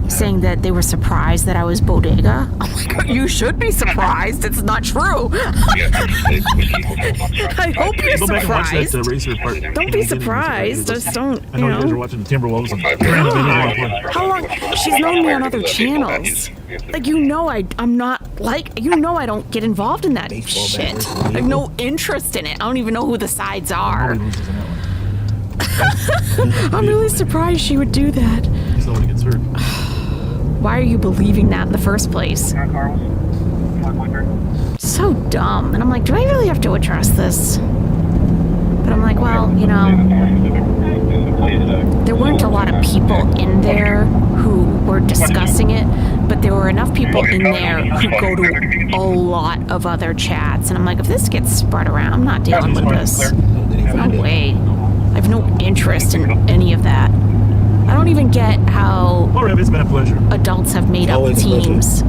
S1: saying that they were surprised that I was bodega. I'm like, you should be surprised. It's not true. I hope you're
S17: Go back and watch
S1: surprised.
S17: that racer part.
S1: Don't be surprised. Just don't,
S17: I know you guys are watching the Timberwolves and
S1: How long? She's known me on other channels. Like, I'm not, I don't get involved in that shit. I have no interest in it. I don't even know who the sides are. I'm really surprised she would do that.
S17: Somebody gets hurt.
S1: Why are you believing that in the first place? So dumb. And I'm like, do I really have to address this? But I'm like, well, there weren't a lot of people in there who were discussing it, but there were enough people in there who go to a lot of other chats. And I'm like, if this gets spread around, I'm not dealing with this. No way. I have no interest in any of that. I don't even get how
S17: it's been a pleasure.
S1: Adults have made up teams.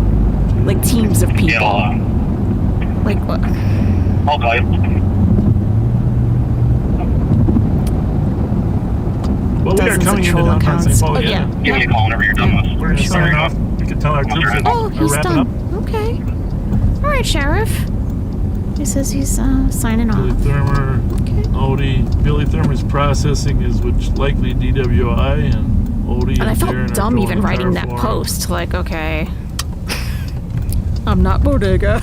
S1: Like teams of people. Like what? thousands of
S17: coming into
S1: troll
S17: downtown
S1: accounts.
S17: St. Paul
S1: Oh,
S17: again.
S1: yeah.
S10: Give me a call whenever you're done with.
S17: We're going to sign off. We can tell our troops that
S1: Oh,
S17: are
S1: he's
S17: wrapping
S1: done.
S17: up.
S1: Okay. All right, Sheriff. He says he's signing
S17: Billy
S1: off.
S17: Thurmer, Odie. Billy Thurmer's processing is which likely DWI, and Odie
S1: And I felt
S17: Darren are
S1: dumb
S17: towing
S1: even
S17: the car
S1: writing that
S17: for him.
S1: post. Like, okay. I'm not bodega.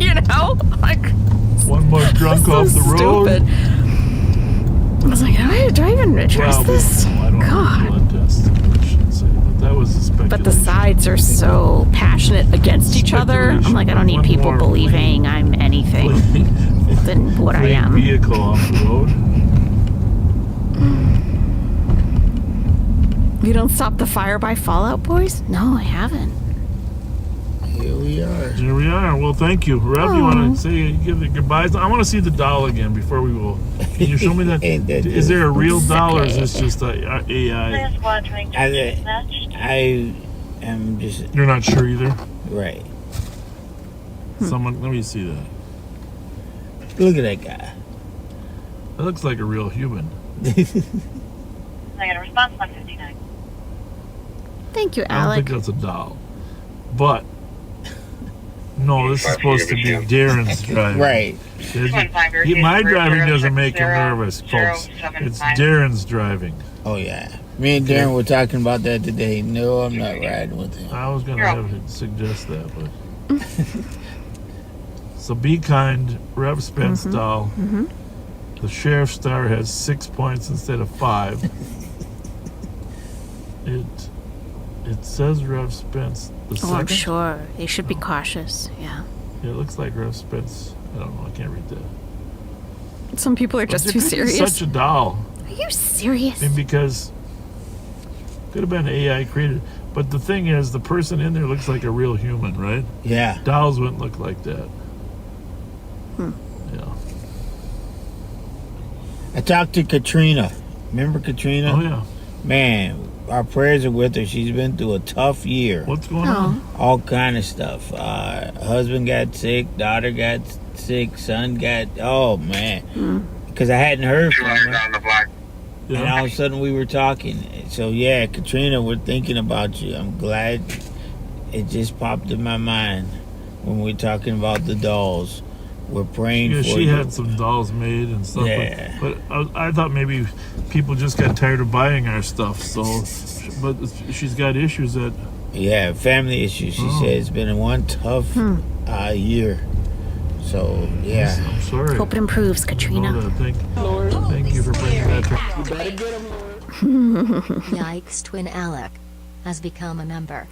S1: You know? Like,
S17: one more drunk
S1: so
S17: off the road.
S1: stupid. I was like, do I even address this?
S17: I don't know.
S1: God.
S17: Blood test, I shouldn't say, but that was a speculation.
S1: But the sides are so passionate against each other. I'm like, I don't need people believing I'm anything than what I am.
S17: Vehicle off the road.
S1: You don't stop the fire by Fallout Boys? No, I haven't.
S19: Here we are.
S17: Here we are. Well, thank you. Rev, you want to say, give the goodbyes? I want to see the doll again before we go. Can you show me that? Is there a real doll or is this just a AI?
S19: I am just...
S17: You're not sure either?
S19: Right.
S17: Someone, let me see that.
S19: Look at that guy.
S17: That looks like a real human.
S11: I got a response 159.
S1: Thank you,
S17: I don't
S1: Alec.
S17: think that's a doll. But, no, this is supposed to be Darren's driving.
S19: Right.
S17: My driving doesn't make him nervous, folks. It's Darren's driving.
S19: Oh, yeah. Me and Darren were talking about that today. No, I'm not riding with him.
S17: I was going to have him suggest that, but... So be kind, Rev Spence doll. The sheriff's star has 6 points instead of 5. It says Rev Spence the second.
S1: Oh, I'm sure. They should be cautious. Yeah.
S17: It looks like Rev Spence. I don't know. I can't read that.
S1: Some people are just too serious.
S17: Such a doll.
S1: Are you serious?
S17: I mean, because could have been AI created. But the thing is, the person in there looks like a real human, right?
S19: Yeah.
S17: Dolls wouldn't look like that. Yeah.
S19: I talked to Katrina. Remember Katrina?
S17: Oh, yeah.
S19: Man, our prayers are with her. She's been through a tough year.
S17: What's going on?
S19: All kind of stuff. Husband got sick, daughter got sick, son got... Oh, man. Because I hadn't heard from her.
S17: Yeah.
S19: And all of a sudden we were talking. So, yeah, Katrina, we're thinking about you. I'm glad it just popped in my mind when we're talking about the dolls. We're praying for
S17: she
S19: you.
S17: had some dolls made and stuff.
S19: Yeah.
S17: But I thought maybe people just got tired of buying our stuff. So, but she's got issues that...
S19: Yeah, family issues. She said it's been one tough year. So, yeah.
S17: I'm sorry.
S1: Hope it improves, Katrina.
S17: Thank you for bringing that to...
S7: You better get him, Lord.
S8: Yikes, Twin Alec has become a member.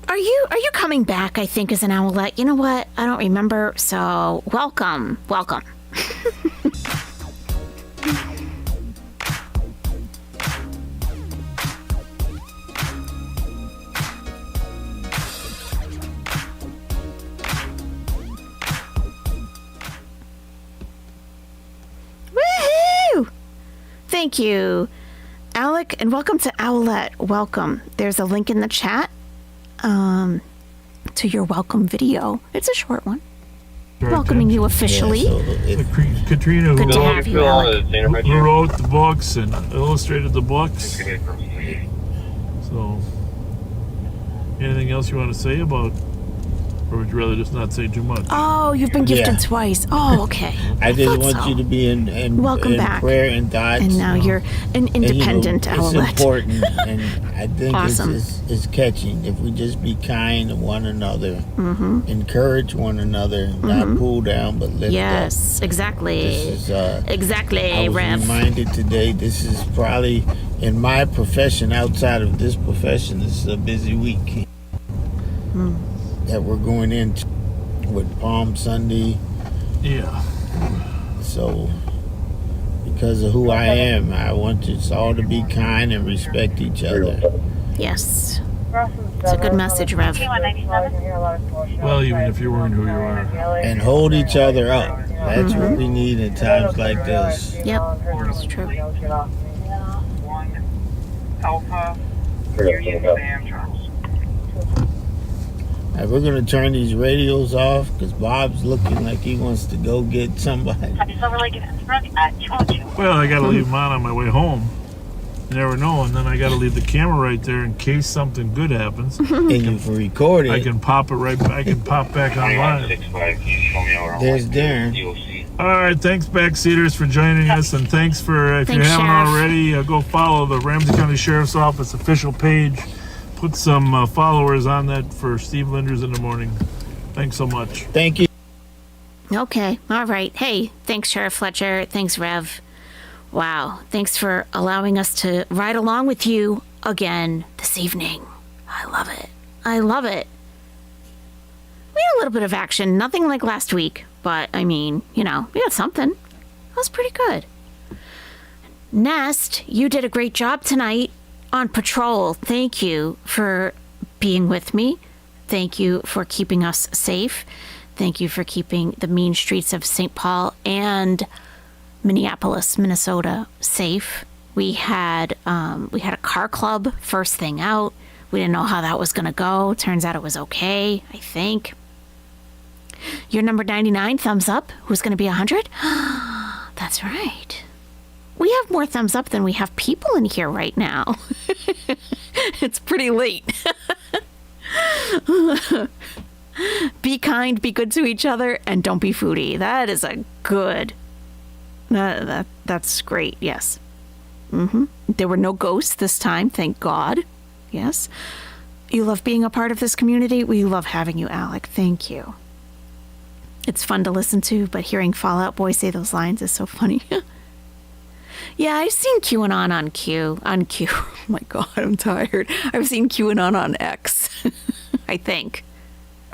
S1: Are you coming back, I think, as an Owlette? You know what? I don't remember. So, welcome. Welcome. Woohoo! Thank you, Alec, and welcome to Owlette. Welcome. There's a link in the chat to your welcome video. It's a short one. Welcoming you officially.
S17: Katrina,
S1: Good to have you, Alec.
S17: who wrote the books and illustrated the books. So, anything else you want to say about, or would you rather just not say too much?
S1: Oh, you've been gifted twice. Oh, okay.
S19: I just
S1: thought
S19: want
S1: so.
S19: you to be in
S1: Welcome back.
S19: prayer and thoughts.
S1: And now you're an independent Owlette.
S19: It's important, and I think
S1: Awesome.
S19: it's catching. If we just be kind to one another, encourage one another, not pull down, but lift up.
S1: Yes, exactly.
S19: This is,
S1: exactly,
S19: I was
S1: Rev.
S19: reminded today, this is probably, in my profession, outside of this profession, this is a busy week that we're going into with Palm Sunday.
S17: Yeah.
S19: So, because of who I am, I want us all to be kind and respect each other.
S1: Yes. It's a good message, Rev.
S17: Well, even if you weren't who you are.
S19: And hold each other up. That's what we need in times like this.
S1: Yep, that's true.
S19: Right, we're going to turn these radios off because Bob's looking like he wants to go get somebody.
S17: Well, I got to leave them on my way home. You never know, and then I got to leave the camera right there in case something good happens.
S19: And you can record it.
S17: I can pop it right. I can pop back online.
S19: There's Darren.
S17: All right, thanks, Backseaters, for joining us, and thanks for if you haven't already, go follow the Ramsey County Sheriff's Office official page. Put some followers on that for Steve Linders in the morning. Thanks so much.
S19: Thank you.
S1: Okay, all right. Hey, thanks, Sheriff Fletcher. Thanks, Rev. Wow, thanks for allowing us to ride along with you again this evening. I love it. I love it. We had a little bit of action, nothing like last week, but I mean, we had something. That was pretty good. Nest, you did a great job tonight on patrol. Thank you for being with me. Thank you for keeping us safe. Thank you for keeping the mean streets of St. Paul and Minneapolis, Minnesota safe. We had a car club first thing out. We didn't know how that was going to go. Turns out it was okay, I think. Your number 99, thumbs up. Who's going to be 100? That's right. We have more thumbs up than we have people in here right now. It's pretty late. Be kind, be good to each other, and don't be foodie. That is a good... That's great, yes. There were no ghosts this time, thank God. Yes. You love being a part of this community. We love having you, Alec. Thank you. It's fun to listen to, but hearing Fall Out Boy say those lines is so funny. Yeah, I've seen QAnon on Q. Oh my God, I'm tired. I've seen QAnon on X, I think.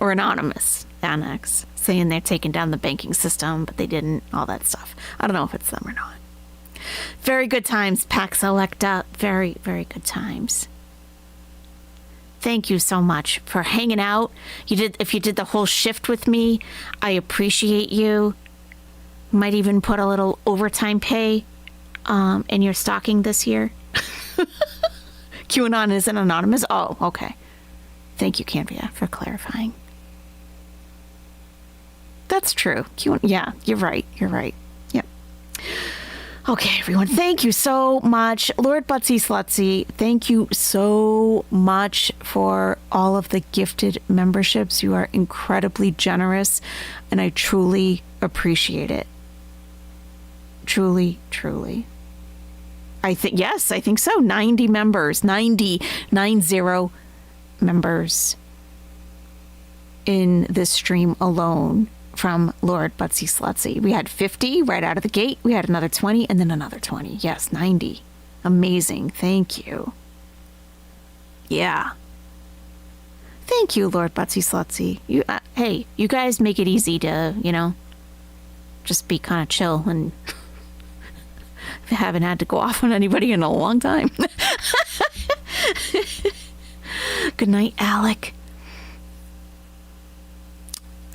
S1: Or Anonymous on X, saying they're taking down the banking system, but they didn't, all that stuff. I don't know if it's them or not. Very good times, Pax Electa. Very, very good times. Thank you so much for hanging out. If you did the whole shift with me, I appreciate you. Might even put a little overtime pay in your stocking this year. QAnon isn't anonymous? Oh, okay. Thank you, Canvia, for clarifying. That's true. Yeah, you're right. Yep. Okay, everyone. Thank you so much. Lord Butsy Slutsy, thank you so much for all of the gifted memberships. You are incredibly generous, and I truly appreciate it. Truly, truly. I think so. 90 members. 90 members in this stream alone from Lord Butsy Slutsy. We had 50 right out of the gate. We had another 20 and then another 20. Yes, 90. Amazing. Thank you. Yeah. Thank you, Lord Butsy Slutsy. Hey, you guys make it easy to, just be kind of chill, and I haven't had to go off on anybody in a long time. Good night, Alec.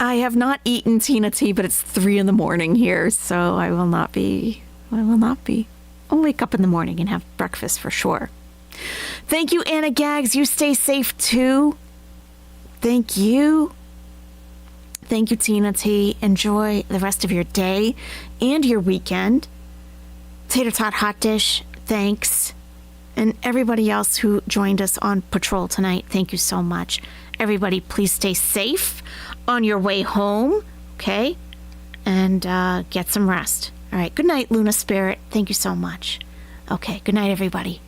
S1: I have not eaten Tina tea, but it's 3 a.m. here, so I will not be. I'll wake up in the morning and have breakfast for sure. Thank you, Anna Gags. You stay safe too. Thank you. Thank you, Tina T. Enjoy the rest of your day and your weekend. Tater Tot Hot Dish, thanks. And everybody else who joined us on patrol tonight, thank you so much. Everybody, please stay safe on your way home, okay? And get some rest. All right, good night, Luna Spirit. Thank you so much. Okay, good night, everybody.